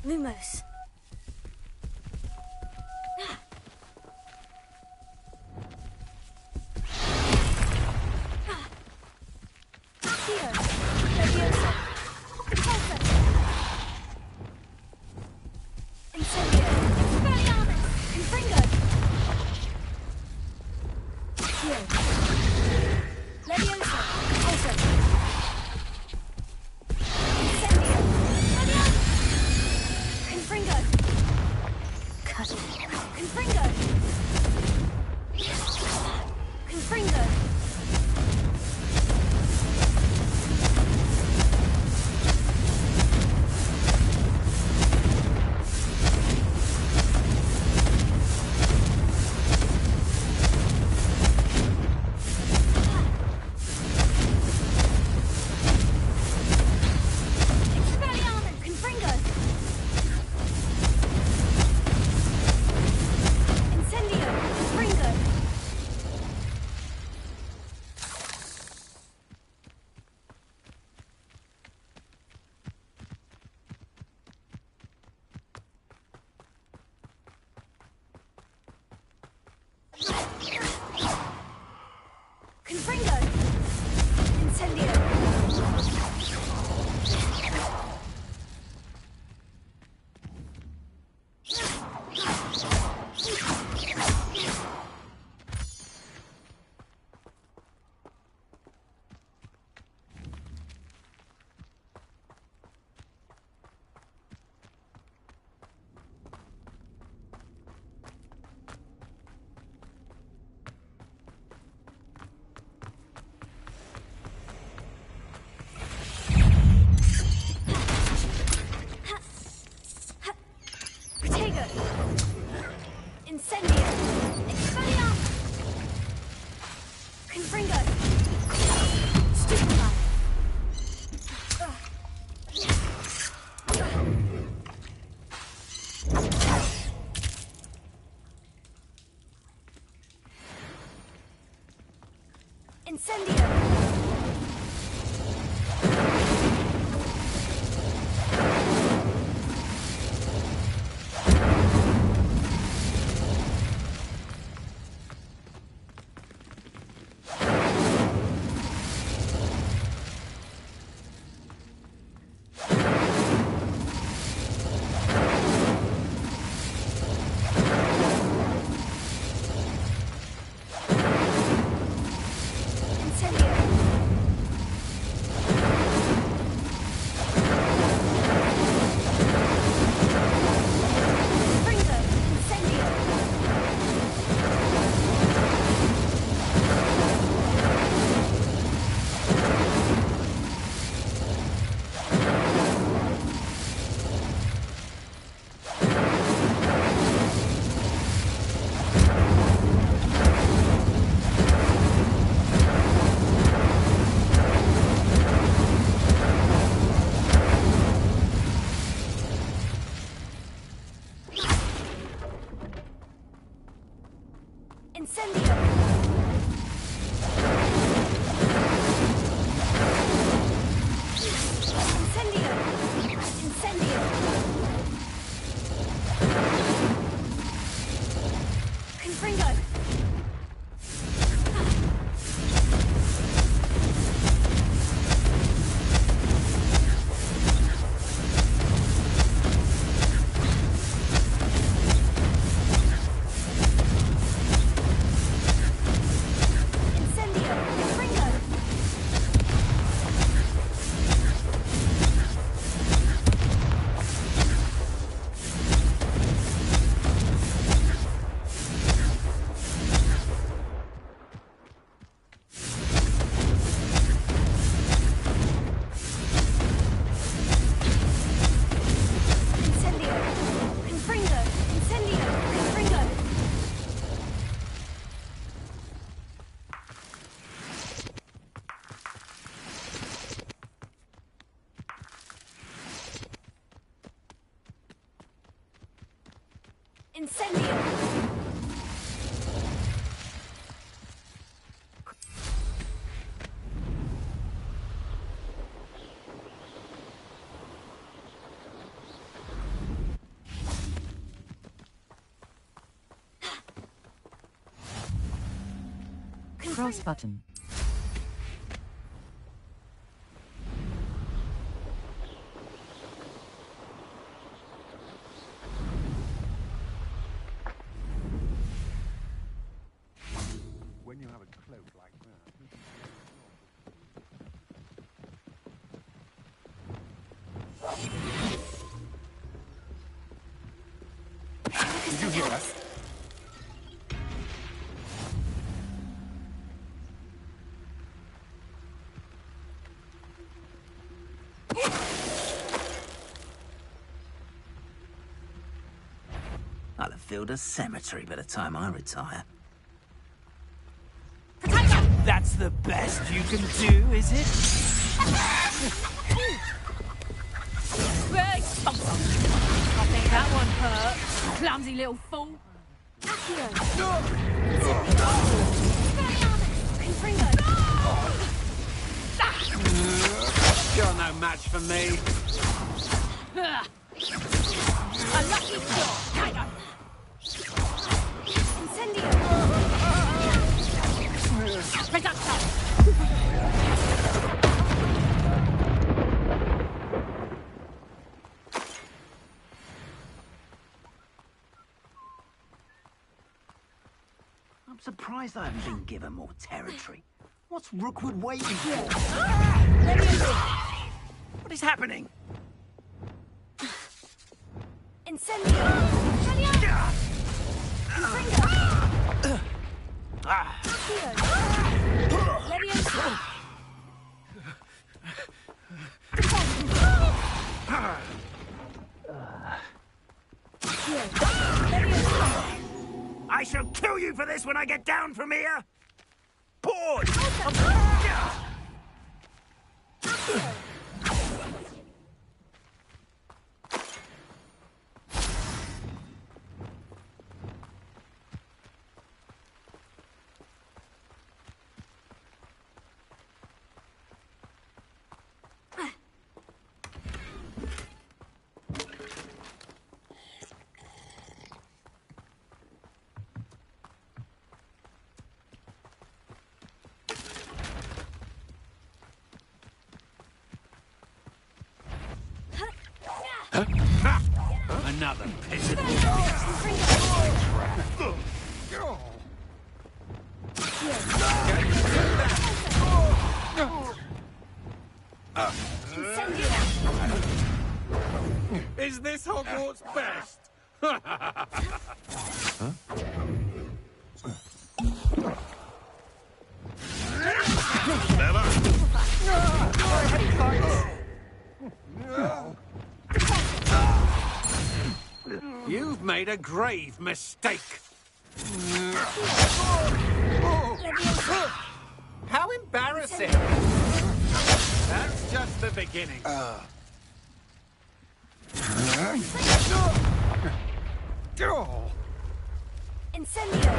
S5: Lumos.
S22: Confringo! Stupefy! Incendio! Incendio!
S4: Cross button.
S8: When you have a cloak like that. Did you hear that?
S7: I'll have filled a cemetery by the time I retire.
S19: That's the best you can do, is it?
S9: Great! I think that one hurt. Clumsy little fool.
S19: You're no match for me.
S9: A lucky claw.
S22: Incendio!
S7: I'm surprised I haven't been given more territory. What's Rookwood waiting for? What is happening?
S22: Incendio!
S7: I shall kill you for this when I get down from here! Bored!
S11: Another peasant.
S19: Is this Hogwarts best?
S11: You've made a grave mistake.
S19: How embarrassing! That's just the beginning.
S22: Incendio!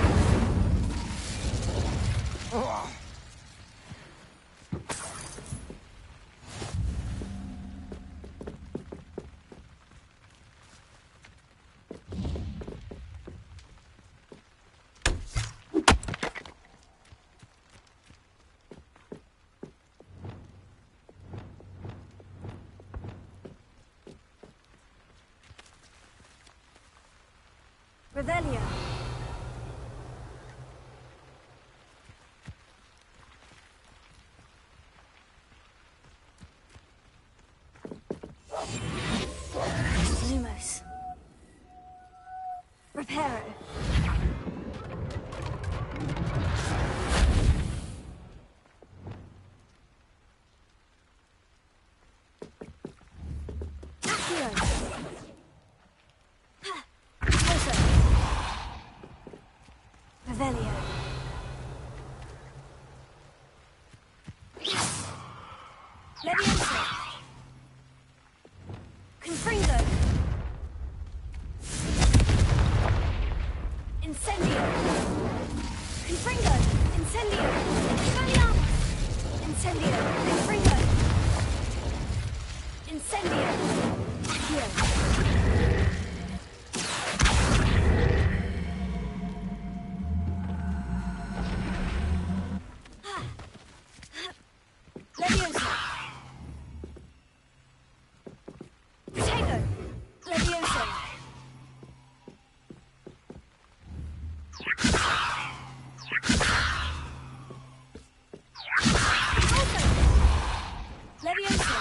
S22: Revelio. Lumos. Reparo. Accio. Oso. Revelio. Levioso. Confringo. Incendio. Confringo. Incendio. Expelliarmus. Incendio. Confringo. Incendio. Accio. Levioso. Potato. Levioso. Also. Levioso.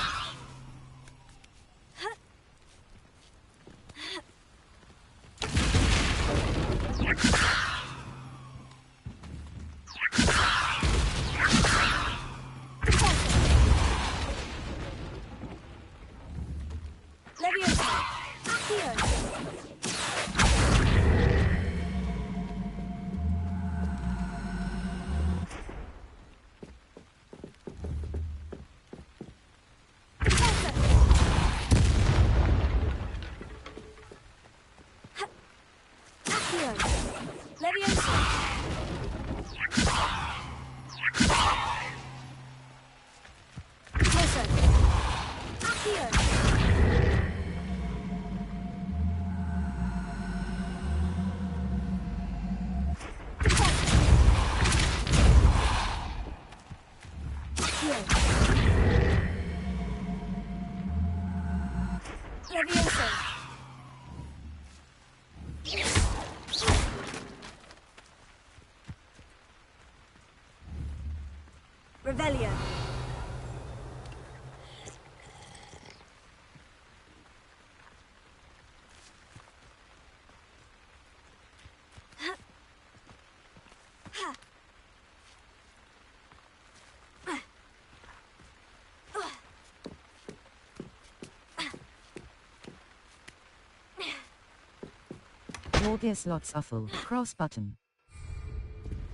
S22: Levioso. Accio. Accio. Levioso. Oso. Accio. Levioso. Revelio.
S4: Morgius Lotsuffle. Cross button.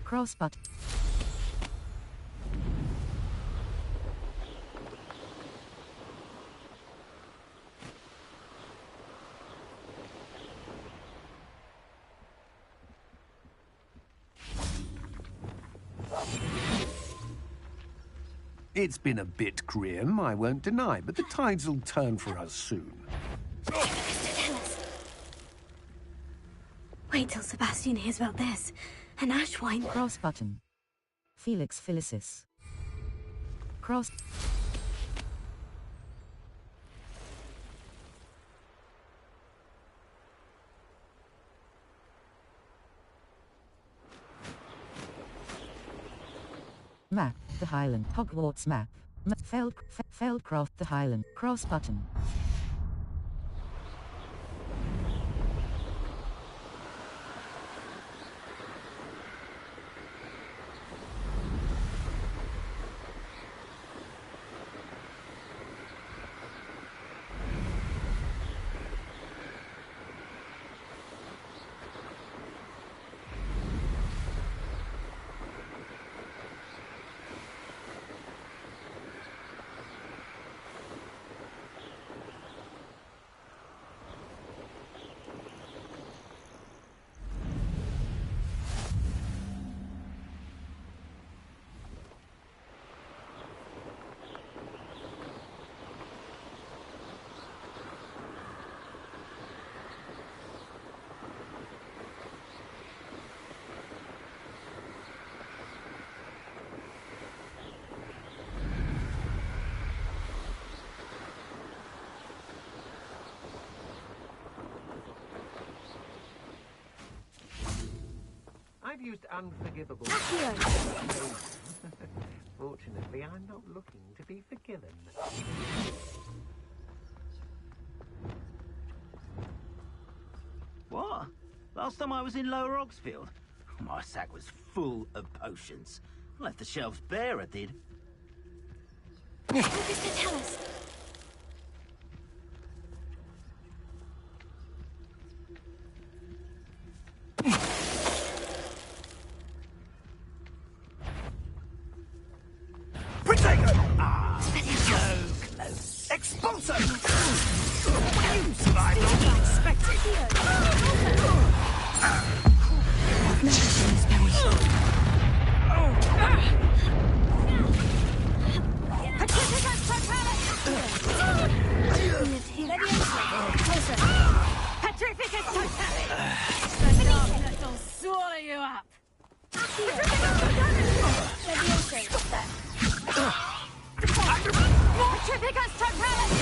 S4: Cross button.
S14: It's been a bit grim, I won't deny, but the tides will turn for us soon.
S5: Wait till Sebastian hears about this. An ashwine.
S4: Cross button. Felix Felicis. Cross. Map. The Highland. Hogwarts map. Feldcroft. The Highland. Cross button.
S11: I've used unforgivable. Fortunately, I'm not looking to be forgiven.
S19: What? Last time I was in Lower Oxfield, my sack was full of potions. I left the shelves bare, I did.
S22: Focus to tell us.
S19: Expulso! You survived longer than expected!
S22: I've never seen this very.
S3: Petrificus Totalis! The darkness will swallow you up! Petrificus Totalis!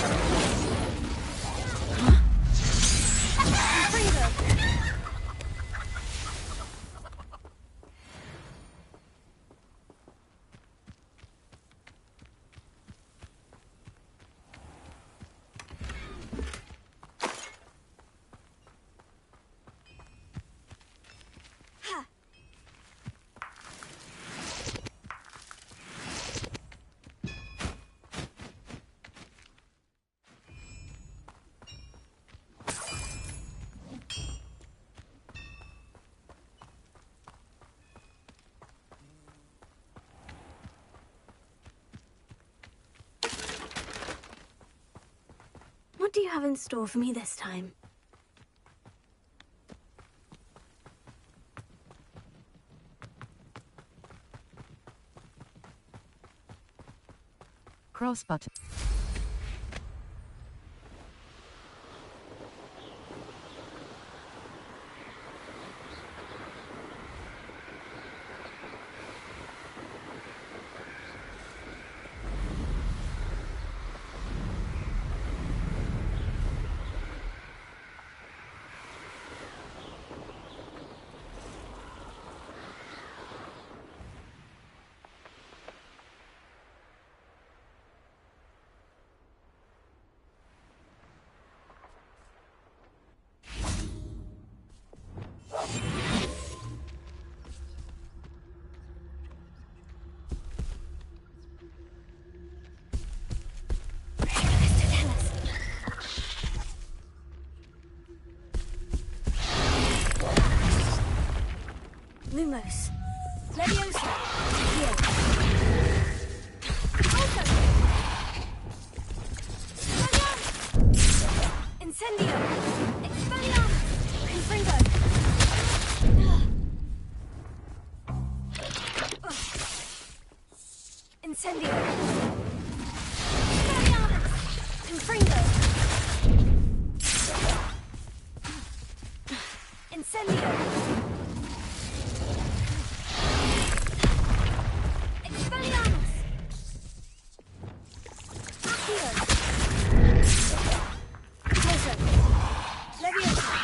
S5: What do you have in store for me this time?
S4: Cross button.
S22: Lumos.
S3: Leviosa.
S22: Here. Incendio. Expelliarmus. Confringo. Incendio. Expelliarmus. Confringo. Incendio. Expelliarmus! Accio! Closer! Leviosa!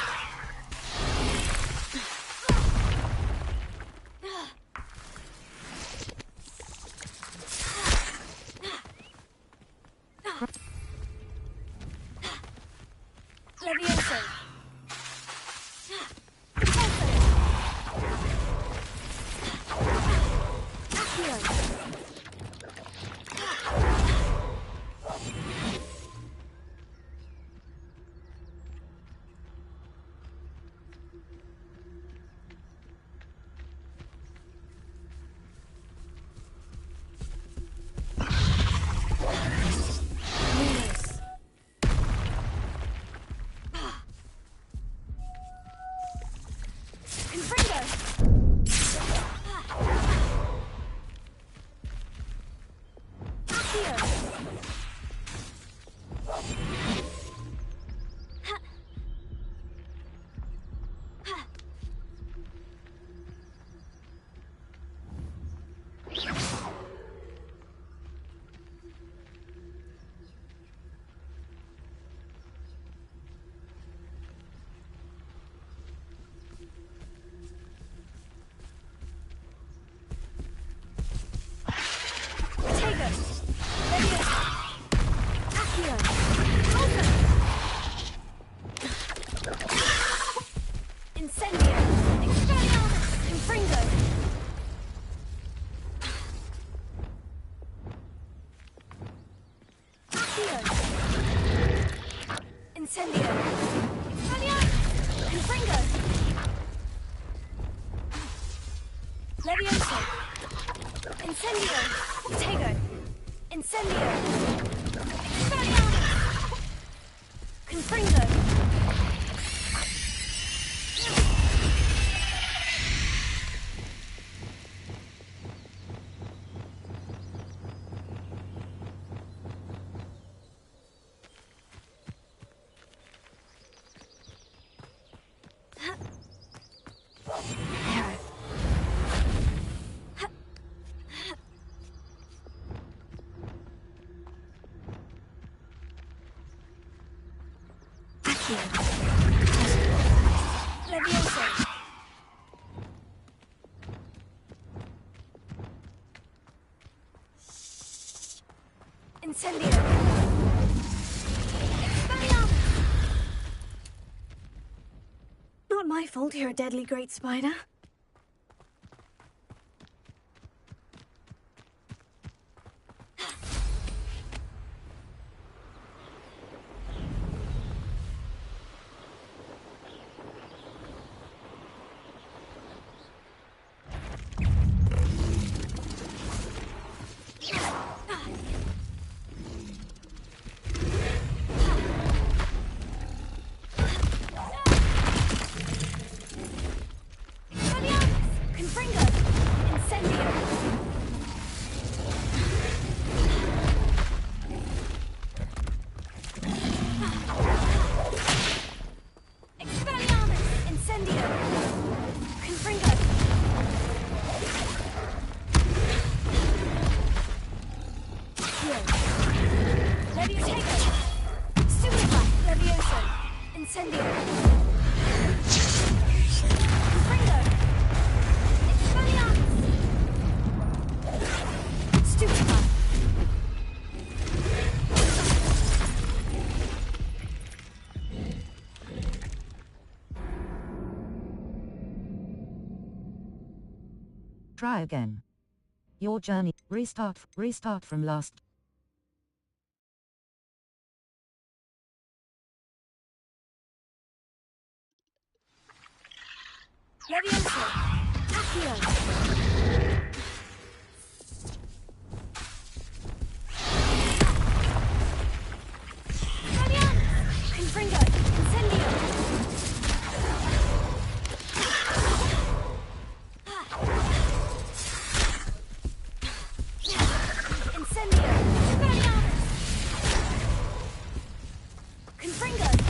S5: Not my fault you're a deadly great spider.
S4: Try again. Your journey. Restart from last.
S5: Levioso! Accio! Confringo! Incendio! Incendio! Confringo!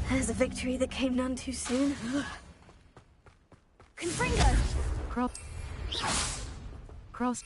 S5: There's a victory that came none too soon. Confringo!
S4: Cross.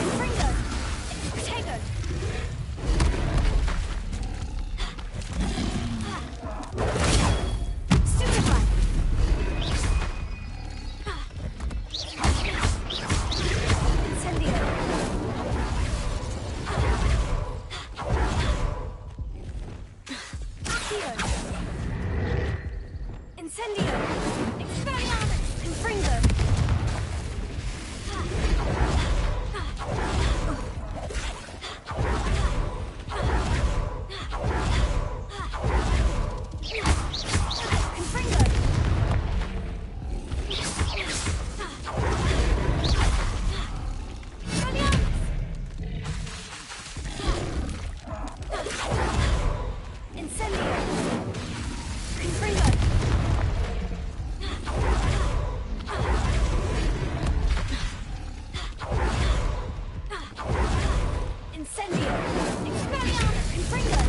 S22: Confringo! Protego! Superfly! Incendio! Accio! Incendio! Expelliarmus! Confringo! Confringo! Incendio! Confringo! Incendio! Expelliarmus! Confringo!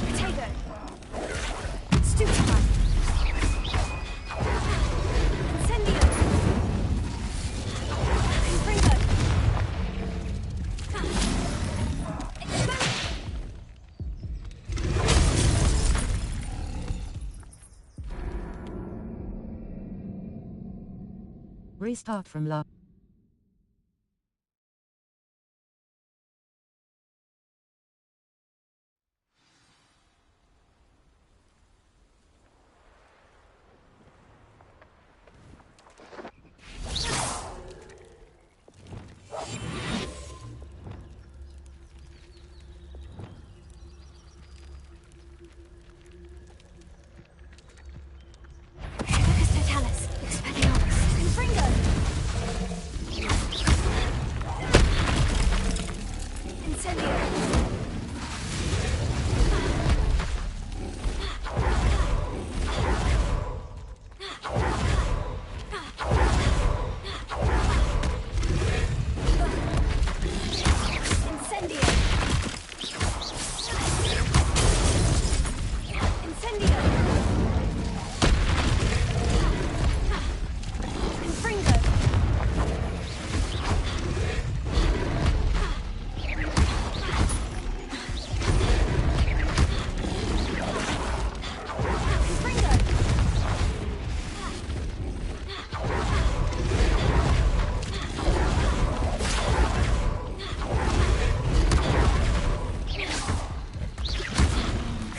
S22: Protego! Stupefy! Incendio! Confringo!
S4: Restart from log.
S22: Lucas Totalis! Expelliarmus! Confringo! Incendio! Incendio! Incendio! Confringo! Confringo!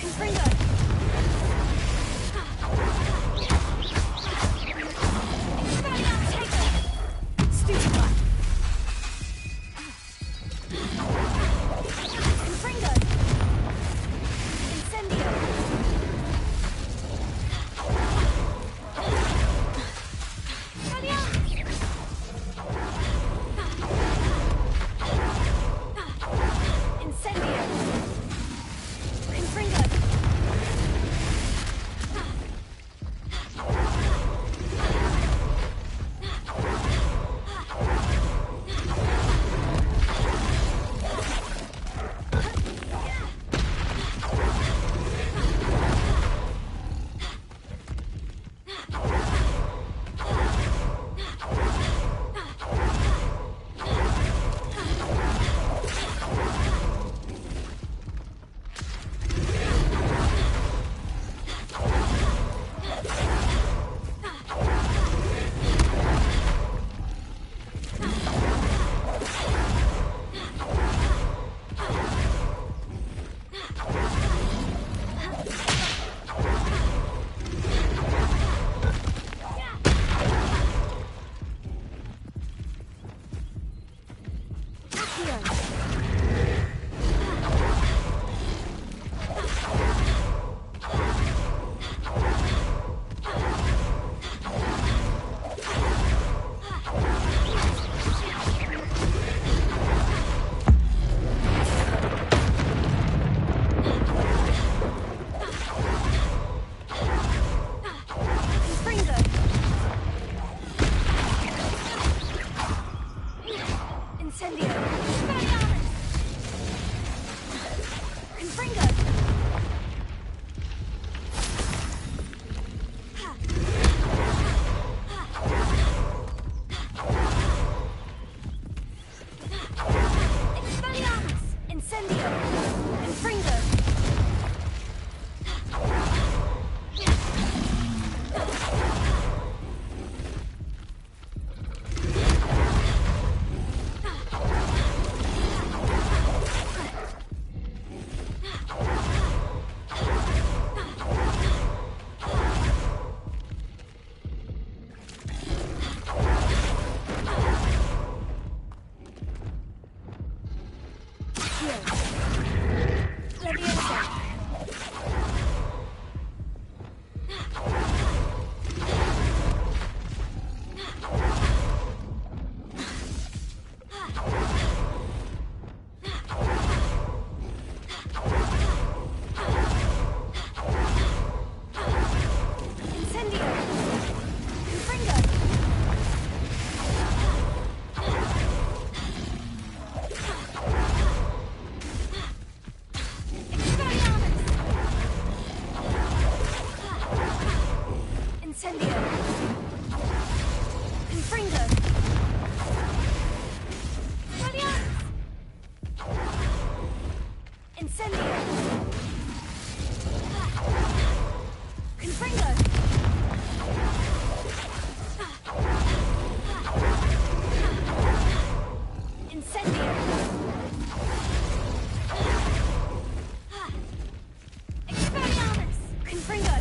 S22: Confringo! Confringo! Incendio! Expelliarmus! Confringo!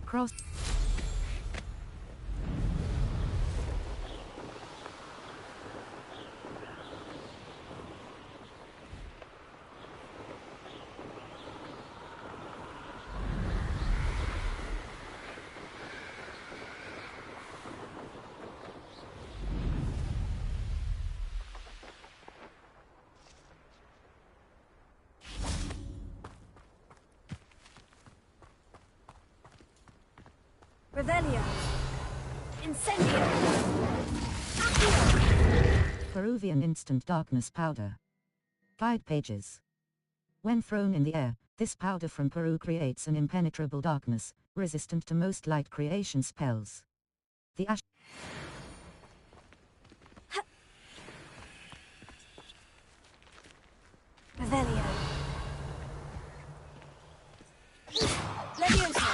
S4: Cross.
S22: Revelio! Incendio!
S4: Peruvian Instant Darkness Powder. 5 pages. When thrown in the air, this powder from Peru creates an impenetrable darkness, resistant to most light creation spells. The ash...
S22: Revelio! Leviosa!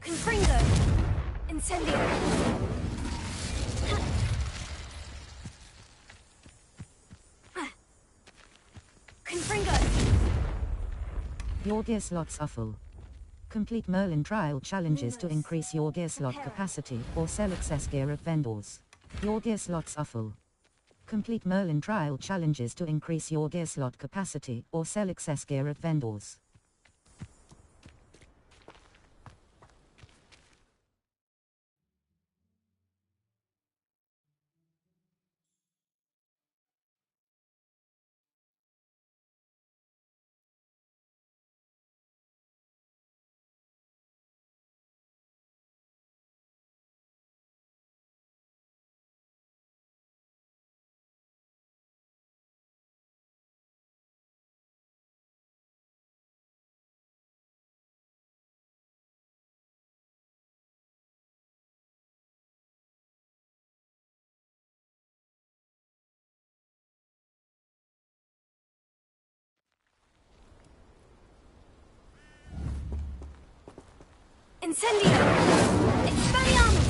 S22: Confringo! Incendio! Confringo!
S4: Your gear slots are full. Complete Merlin trial challenges to increase your gear slot capacity or sell excess gear at vendors. Your gear slots are full. Complete Merlin trial challenges to increase your gear slot capacity or sell excess gear at vendors.
S22: Incendio! Expelliarmus!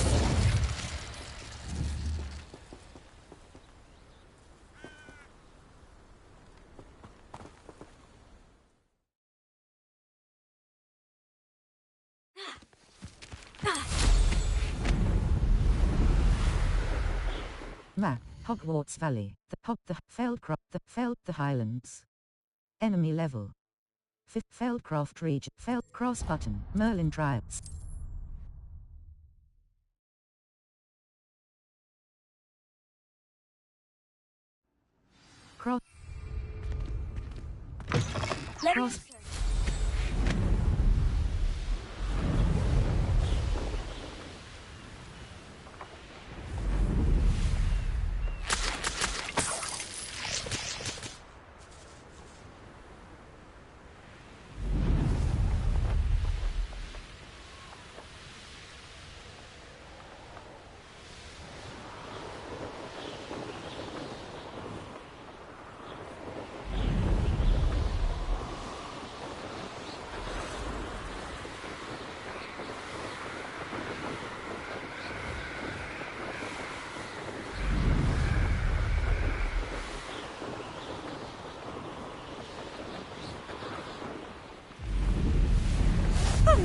S4: Map, Hogwarts Valley, the Highlands. Enemy level. Feldcroft region, Cross Button, Merlin Trials. Cross.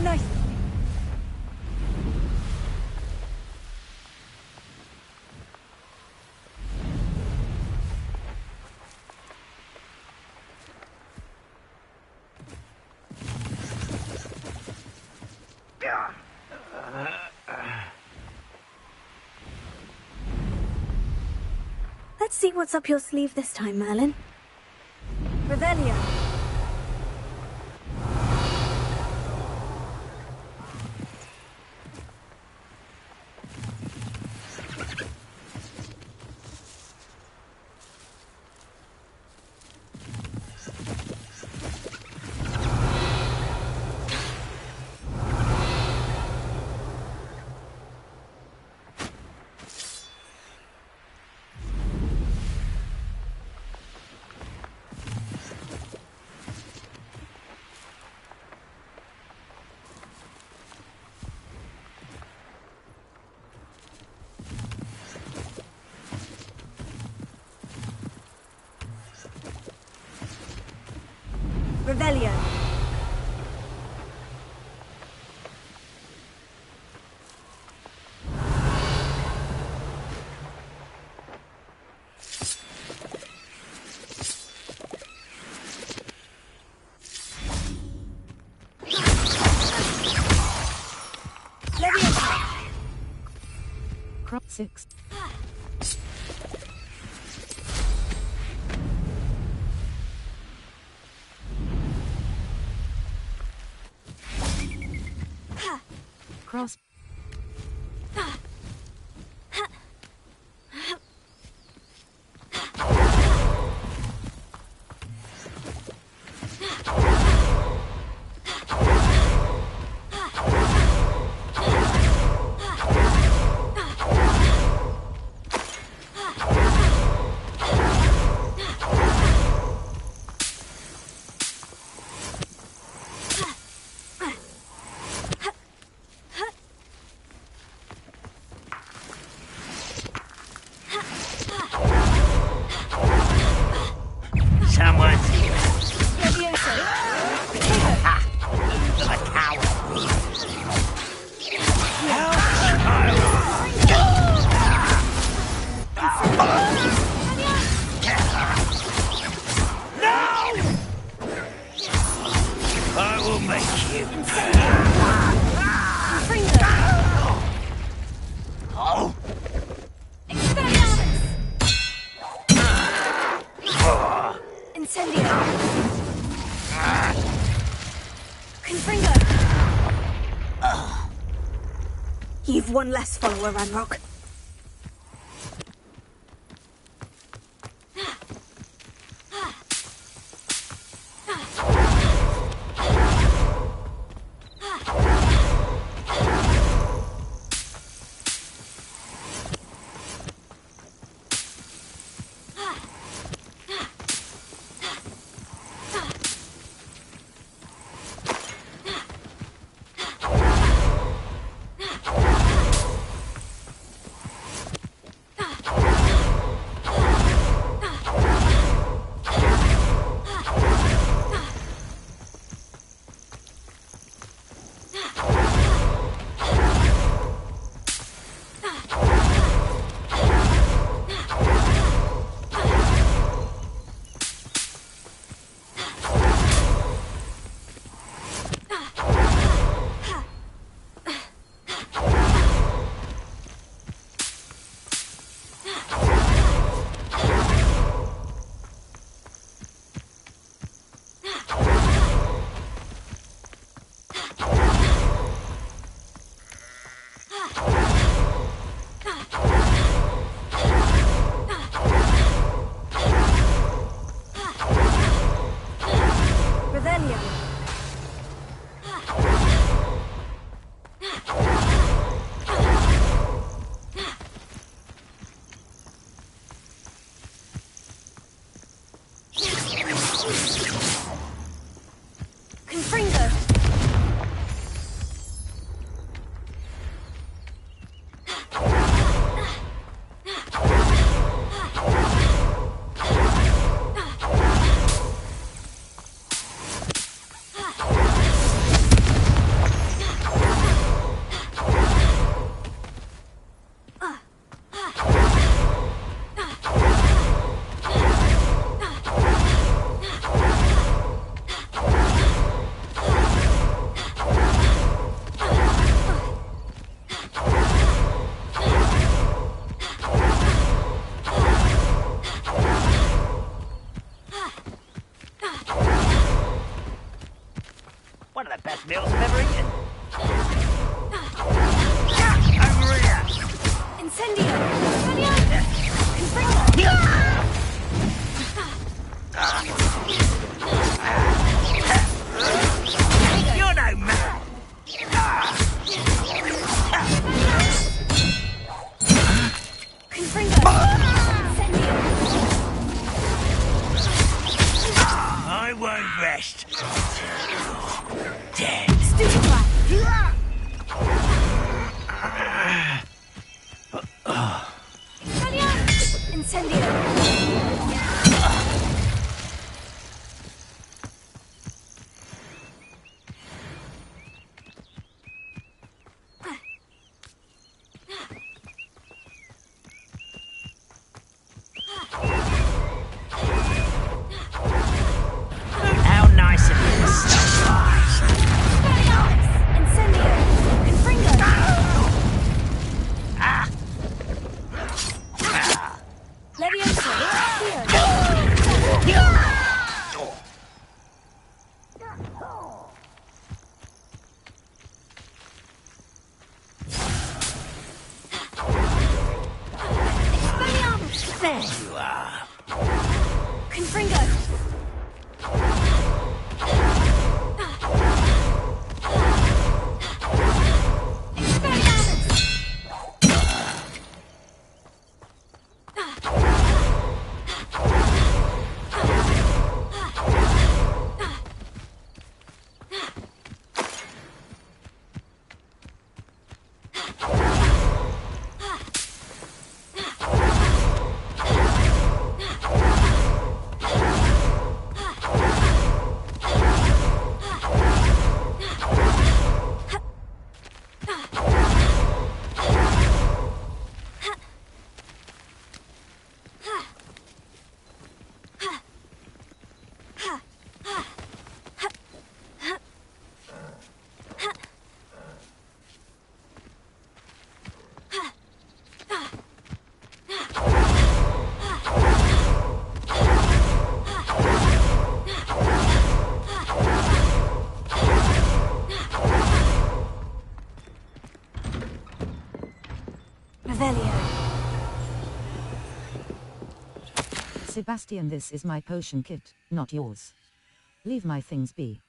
S3: Nice.
S5: Let's see what's up your sleeve this time, Merlin. Revelio. Revelio.
S4: Crop 6. Cross.
S7: Someone's here. A coward. I will make you. Oh.
S22: Incendio. Confringo.
S5: You've one less follower, Ranrock.
S7: One of the best meals I've ever eaten. Over here!
S22: Incendio!
S7: You're no man! I won't rest until you're dead. How nice of you to stop There you are.
S22: Confringo!
S4: Sebastian, this is my potion kit, not yours. Leave my things be.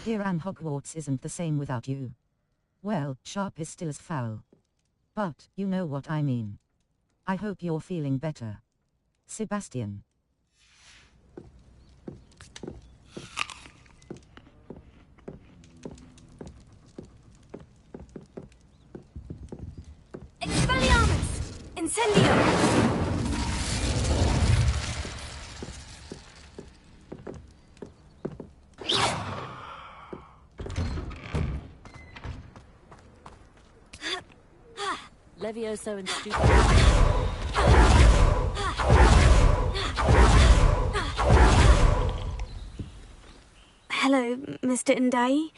S4: Here and Hogwarts isn't the same without you. Well, sharp is still as foul. But, you know what I mean. I hope you're feeling better. Sebastian.
S22: Expelliarmus! Incendio!
S13: Levioso and stupid.
S5: Hello, Mr. Ndai.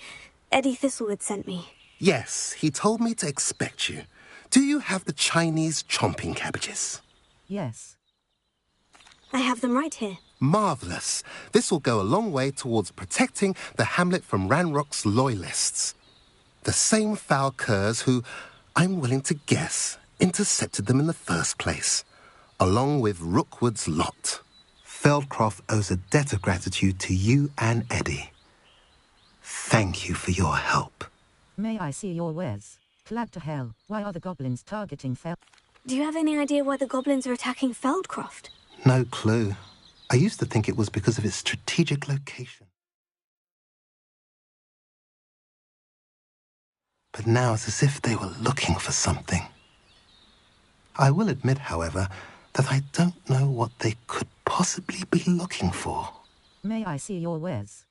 S5: Eddie Thistlewood sent me.
S17: Yes, he told me to expect you. Do you have the Chinese chomping cabbages?
S4: Yes.
S5: I have them right here.
S17: Marvellous. This will go a long way towards protecting the hamlet from Ranrock's loyalists. The same foul curs who, I'm willing to guess, intercepted them in the first place, along with Rookwood's lot.
S20: Feldcroft owes a debt of gratitude to you and Eddie. Thank you for your help.
S4: May I see your wares? Clad to hell, why are the goblins targeting Feld?
S5: Do you have any idea why the goblins are attacking Feldcroft?
S20: No clue. I used to think it was because of its strategic location. But now it's as if they were looking for something. I will admit, however, that I don't know what they could possibly be looking for.
S4: May I see your wares?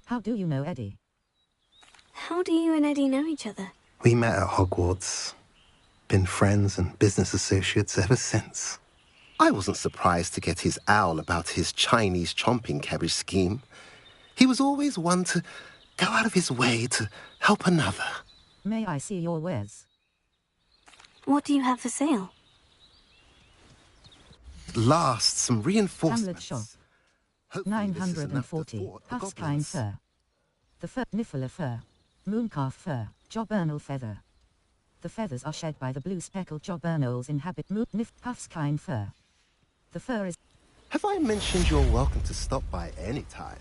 S4: How do you know Eddie?
S5: How do you and Eddie know each other?
S20: We met at Hogwarts. Been friends and business associates ever since.
S17: I wasn't surprised to get his owl about his Chinese chomping cabbage scheme. He was always one to go out of his way to help another.
S4: May I see your wares?
S5: What do you have for sale?
S17: At last, some reinforcements.
S4: Hamlet shop.
S17: Hopefully this is enough to
S4: 940.
S17: thwart the
S4: Huskine
S17: goblins.
S4: fur. The fur, Niffler fur. Mooncalf fur. Jobernal feather. The feathers are shed by the blue speckled jobernals inhabit Huskine fur. The fur is...
S17: Have I mentioned you're welcome to stop by any time?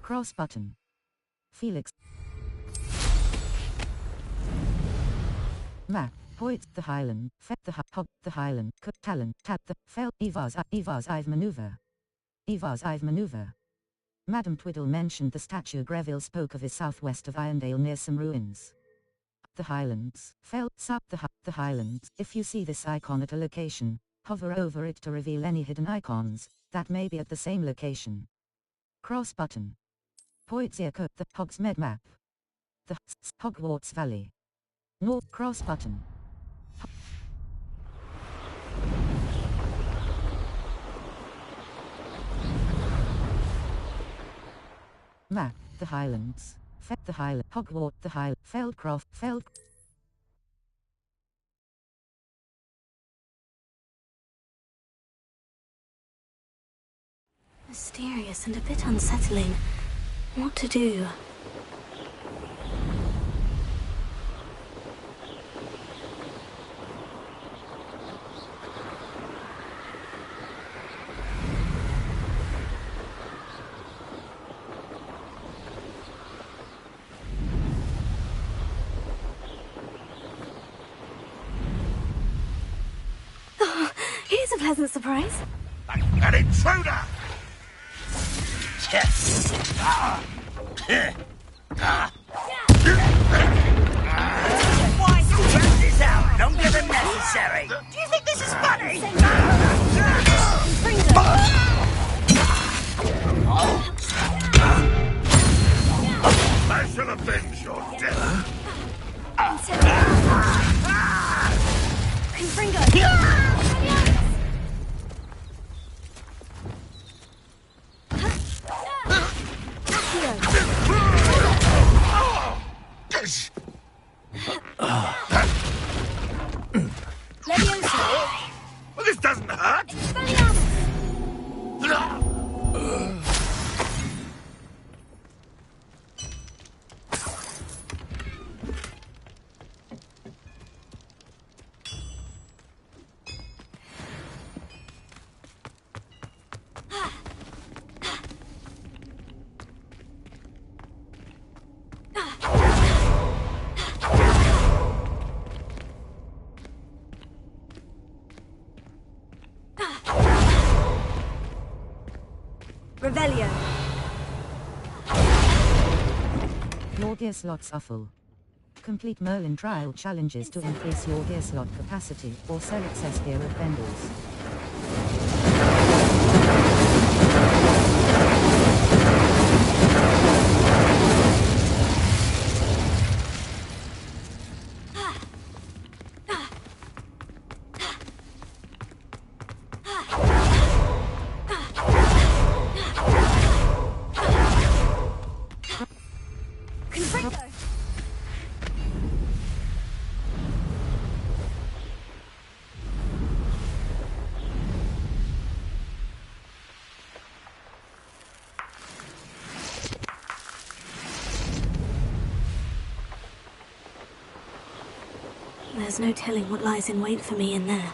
S4: Cross button. Felix. Map. Hoyt, the Highland. Fet, the Hog, the Highland. Cook, Talon, Tab, the Fel, Evars, Ive maneuver. Evars Ive maneuver. Madame Twiddle mentioned the statue Greville spoke of is southwest of Irondale near some ruins. The Highlands. Fel, Sup, the Highlands. If you see this icon at a location, hover over it to reveal any hidden icons that may be at the same location. Cross button. Poitsiaco, the Hogsmeade map. The Hogwarts Valley. North cross button. Map, the Highlands. Fet the Highland. Hogwarts, the Highland. Feldcroft, Feld.
S5: Mysterious and a bit unsettling. What to do? Oh, here's a pleasant surprise.
S6: An intruder!
S7: Why check this out? Longer than necessary. Do you think this is funny?
S6: I shall avenge your death. Well, this doesn't hurt.
S5: Revelio.
S4: Your gear slot shuffle. Complete Merlin trial challenges to increase your gear slot capacity or sell excess gear at vendors.
S5: There's no telling what lies in wait for me in there.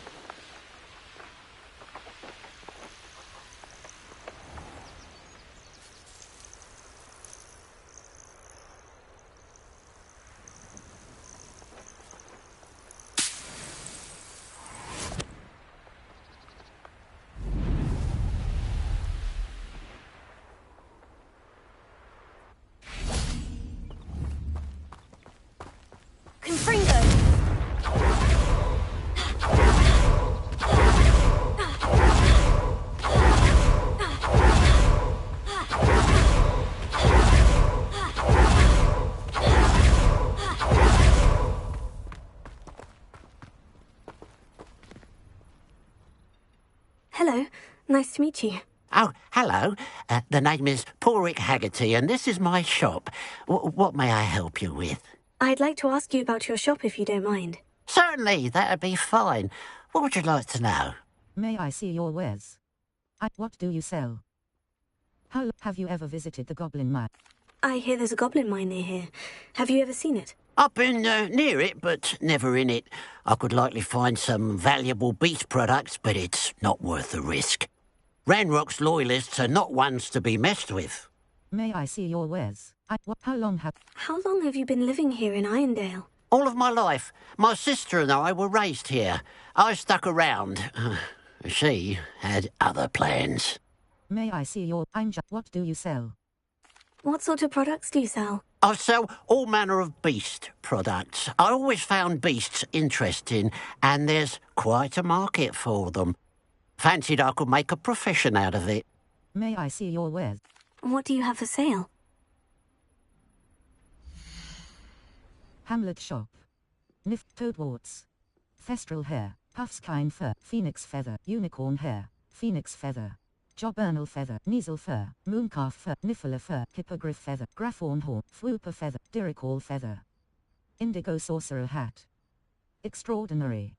S5: Hello. Nice to meet you.
S11: Oh, hello. The name is Porrick Haggerty, and this is my shop. What may I help you with?
S5: I'd like to ask you about your shop if you don't mind.
S11: Certainly, that'd be fine. What would you like to know?
S4: May I see your wares? What do you sell? How have you ever visited the Goblin Mine?
S5: I hear there's a goblin mine near here. Have you ever seen it?
S11: I've been near it, but never in it. I could likely find some valuable beast products, but it's not worth the risk. Ranrock's loyalists are not ones to be messed with.
S4: May I see your wares? How long
S5: have you been living here in Irondale?
S11: All of my life. My sister and I were raised here. I stuck around. She had other plans.
S4: May I see your... What do you sell?
S5: What sort of products do you sell?
S11: I sell all manner of beast products. I always found beasts interesting, and there's quite a market for them. Fancied I could make a profession out of it.
S4: May I see your wares?
S5: What do you have for sale?
S4: Hamlet shop. Toadwarts. Thestral hair. Puffskine fur. Phoenix feather. Unicorn hair. Phoenix feather. Jobernal feather. Kneazle fur. Mooncalf fur. Niffler fur. Hippogriff feather. Graphorn horn. Fwooper feather. Diricall feather. Indigo sorcerer hat. Extraordinary.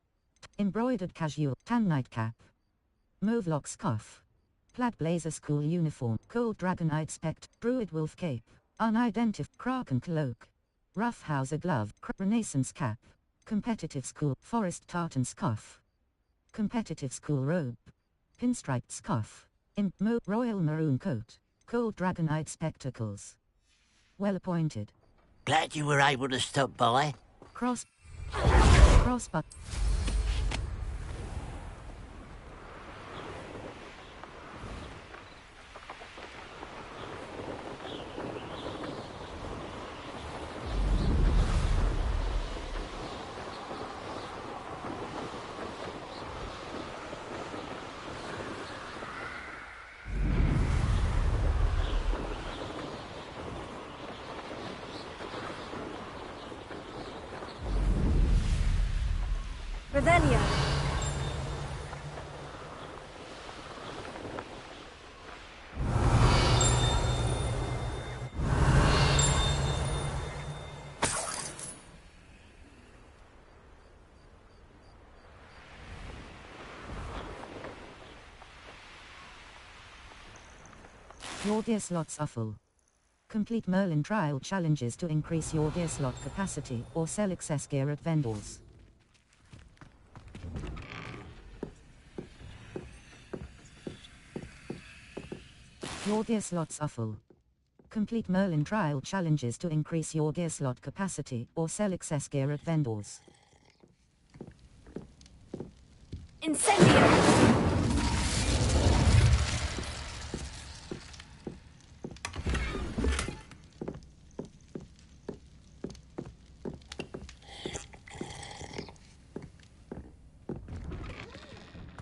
S4: Embroidered casual. Tan nightcap. Movelock scarf. Plaid blazer school uniform. Cold dragonite spect. Druid wolf cape. Unidentified. Kraken cloak. Roughhouser glove. Renaissance cap. Competitive school. Forest tartan scarf. Competitive school robe. Pinstriped scarf. Royal maroon coat. Cold dragonite spectacles. Well appointed.
S11: Glad you were able to stop by.
S4: Crossbutt.
S22: Revelio.
S4: Your gear slots are full. Complete Merlin trial challenges to increase your gear slot capacity or sell excess gear at vendors. Your gear slots are full. Complete Merlin trial challenges to increase your gear slot capacity or sell excess gear at vendors.
S22: Incendio!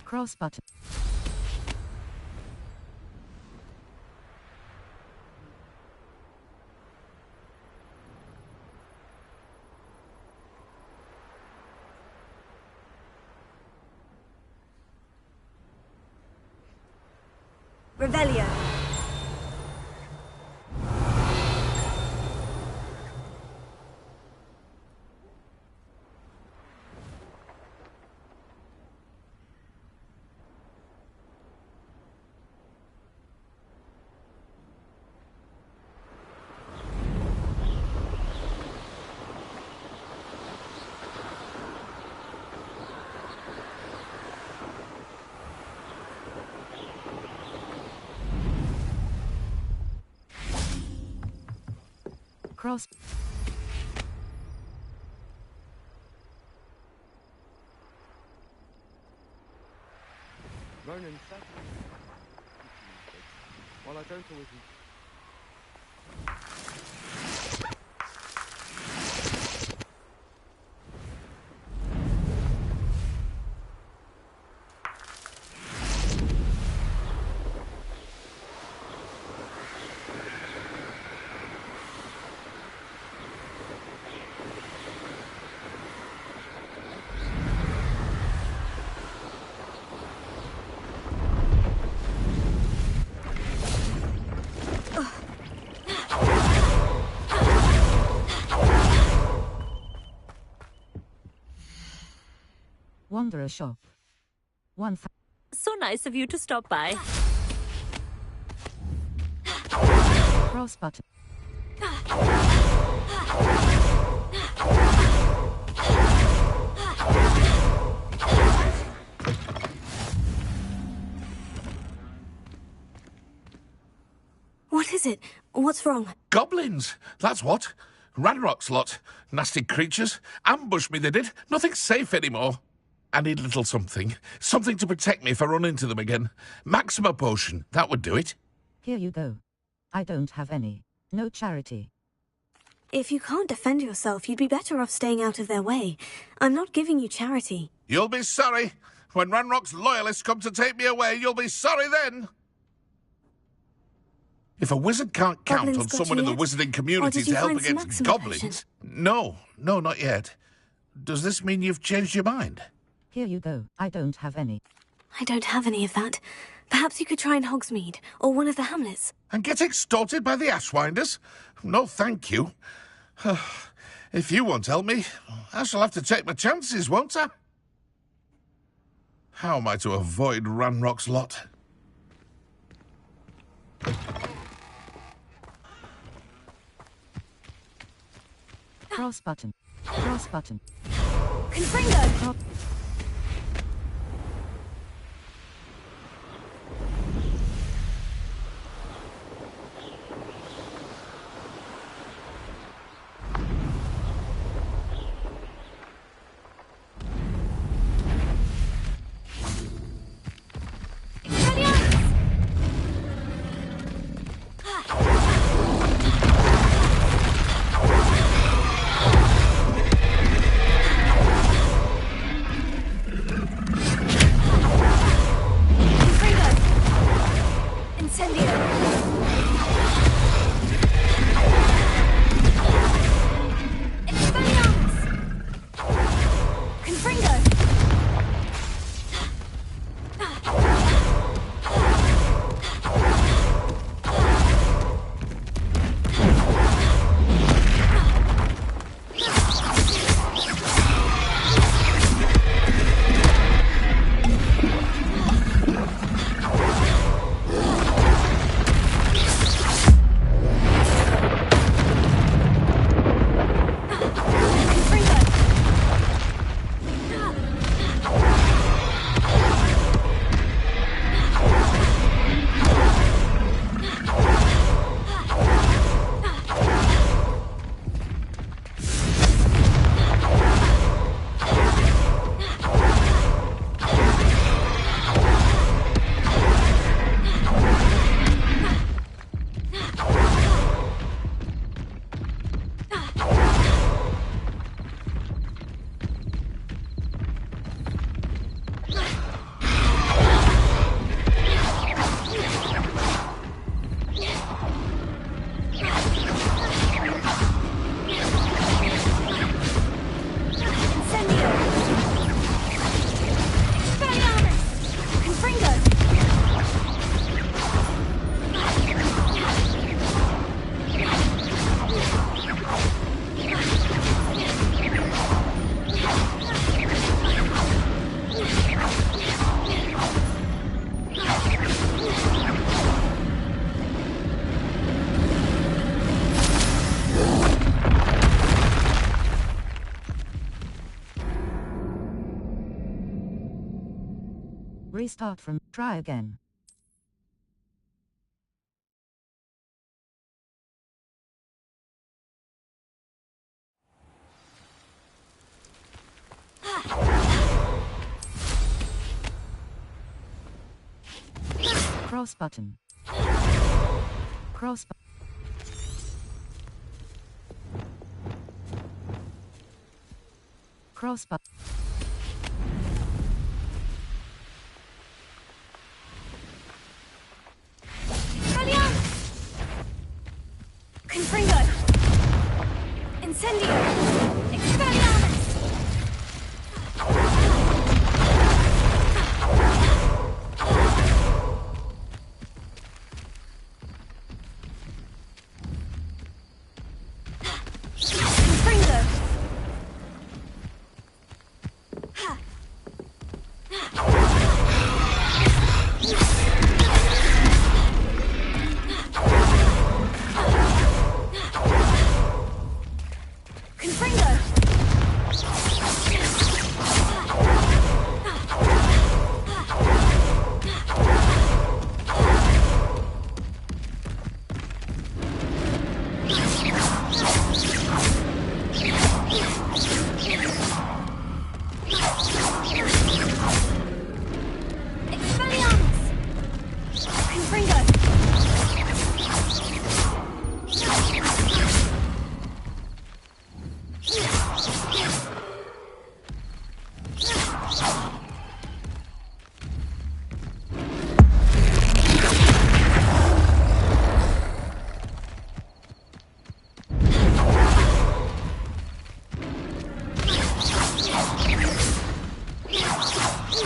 S4: Cross button.
S22: Revelio.
S4: Cross.
S10: Ronan certainly. While I don't always.
S4: Wanderer shop.
S13: So nice of you to stop by.
S4: Cross button.
S5: What is it? What's wrong?
S6: Goblins, that's what. Ranrock's lot. Nasty creatures. Ambushed me, they did. Nothing's safe anymore. I need a little something. Something to protect me if I run into them again. Maxima potion, that would do it.
S4: Here you go. I don't have any. No charity.
S5: If you can't defend yourself, you'd be better off staying out of their way. I'm not giving you charity.
S6: You'll be sorry. When Ranrock's loyalists come to take me away, you'll be sorry then. If a wizard can't count on someone in the wizarding community to help against goblins... No, not yet. Does this mean you've changed your mind?
S4: Here you go. I don't have any.
S5: I don't have any of that. Perhaps you could try in Hogsmeade, or one of the hamlets.
S6: And get extorted by the Ashwinders? No, thank you. If you won't help me, I shall have to take my chances, won't I? How am I to avoid Ranrock's lot?
S4: Cross button. Cross button.
S22: Confringo!
S4: Restart from try again. Cross button. Cross button. Cross button.
S22: Confringo! Incendio! Expelliarmus! Confringo!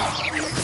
S22: Please.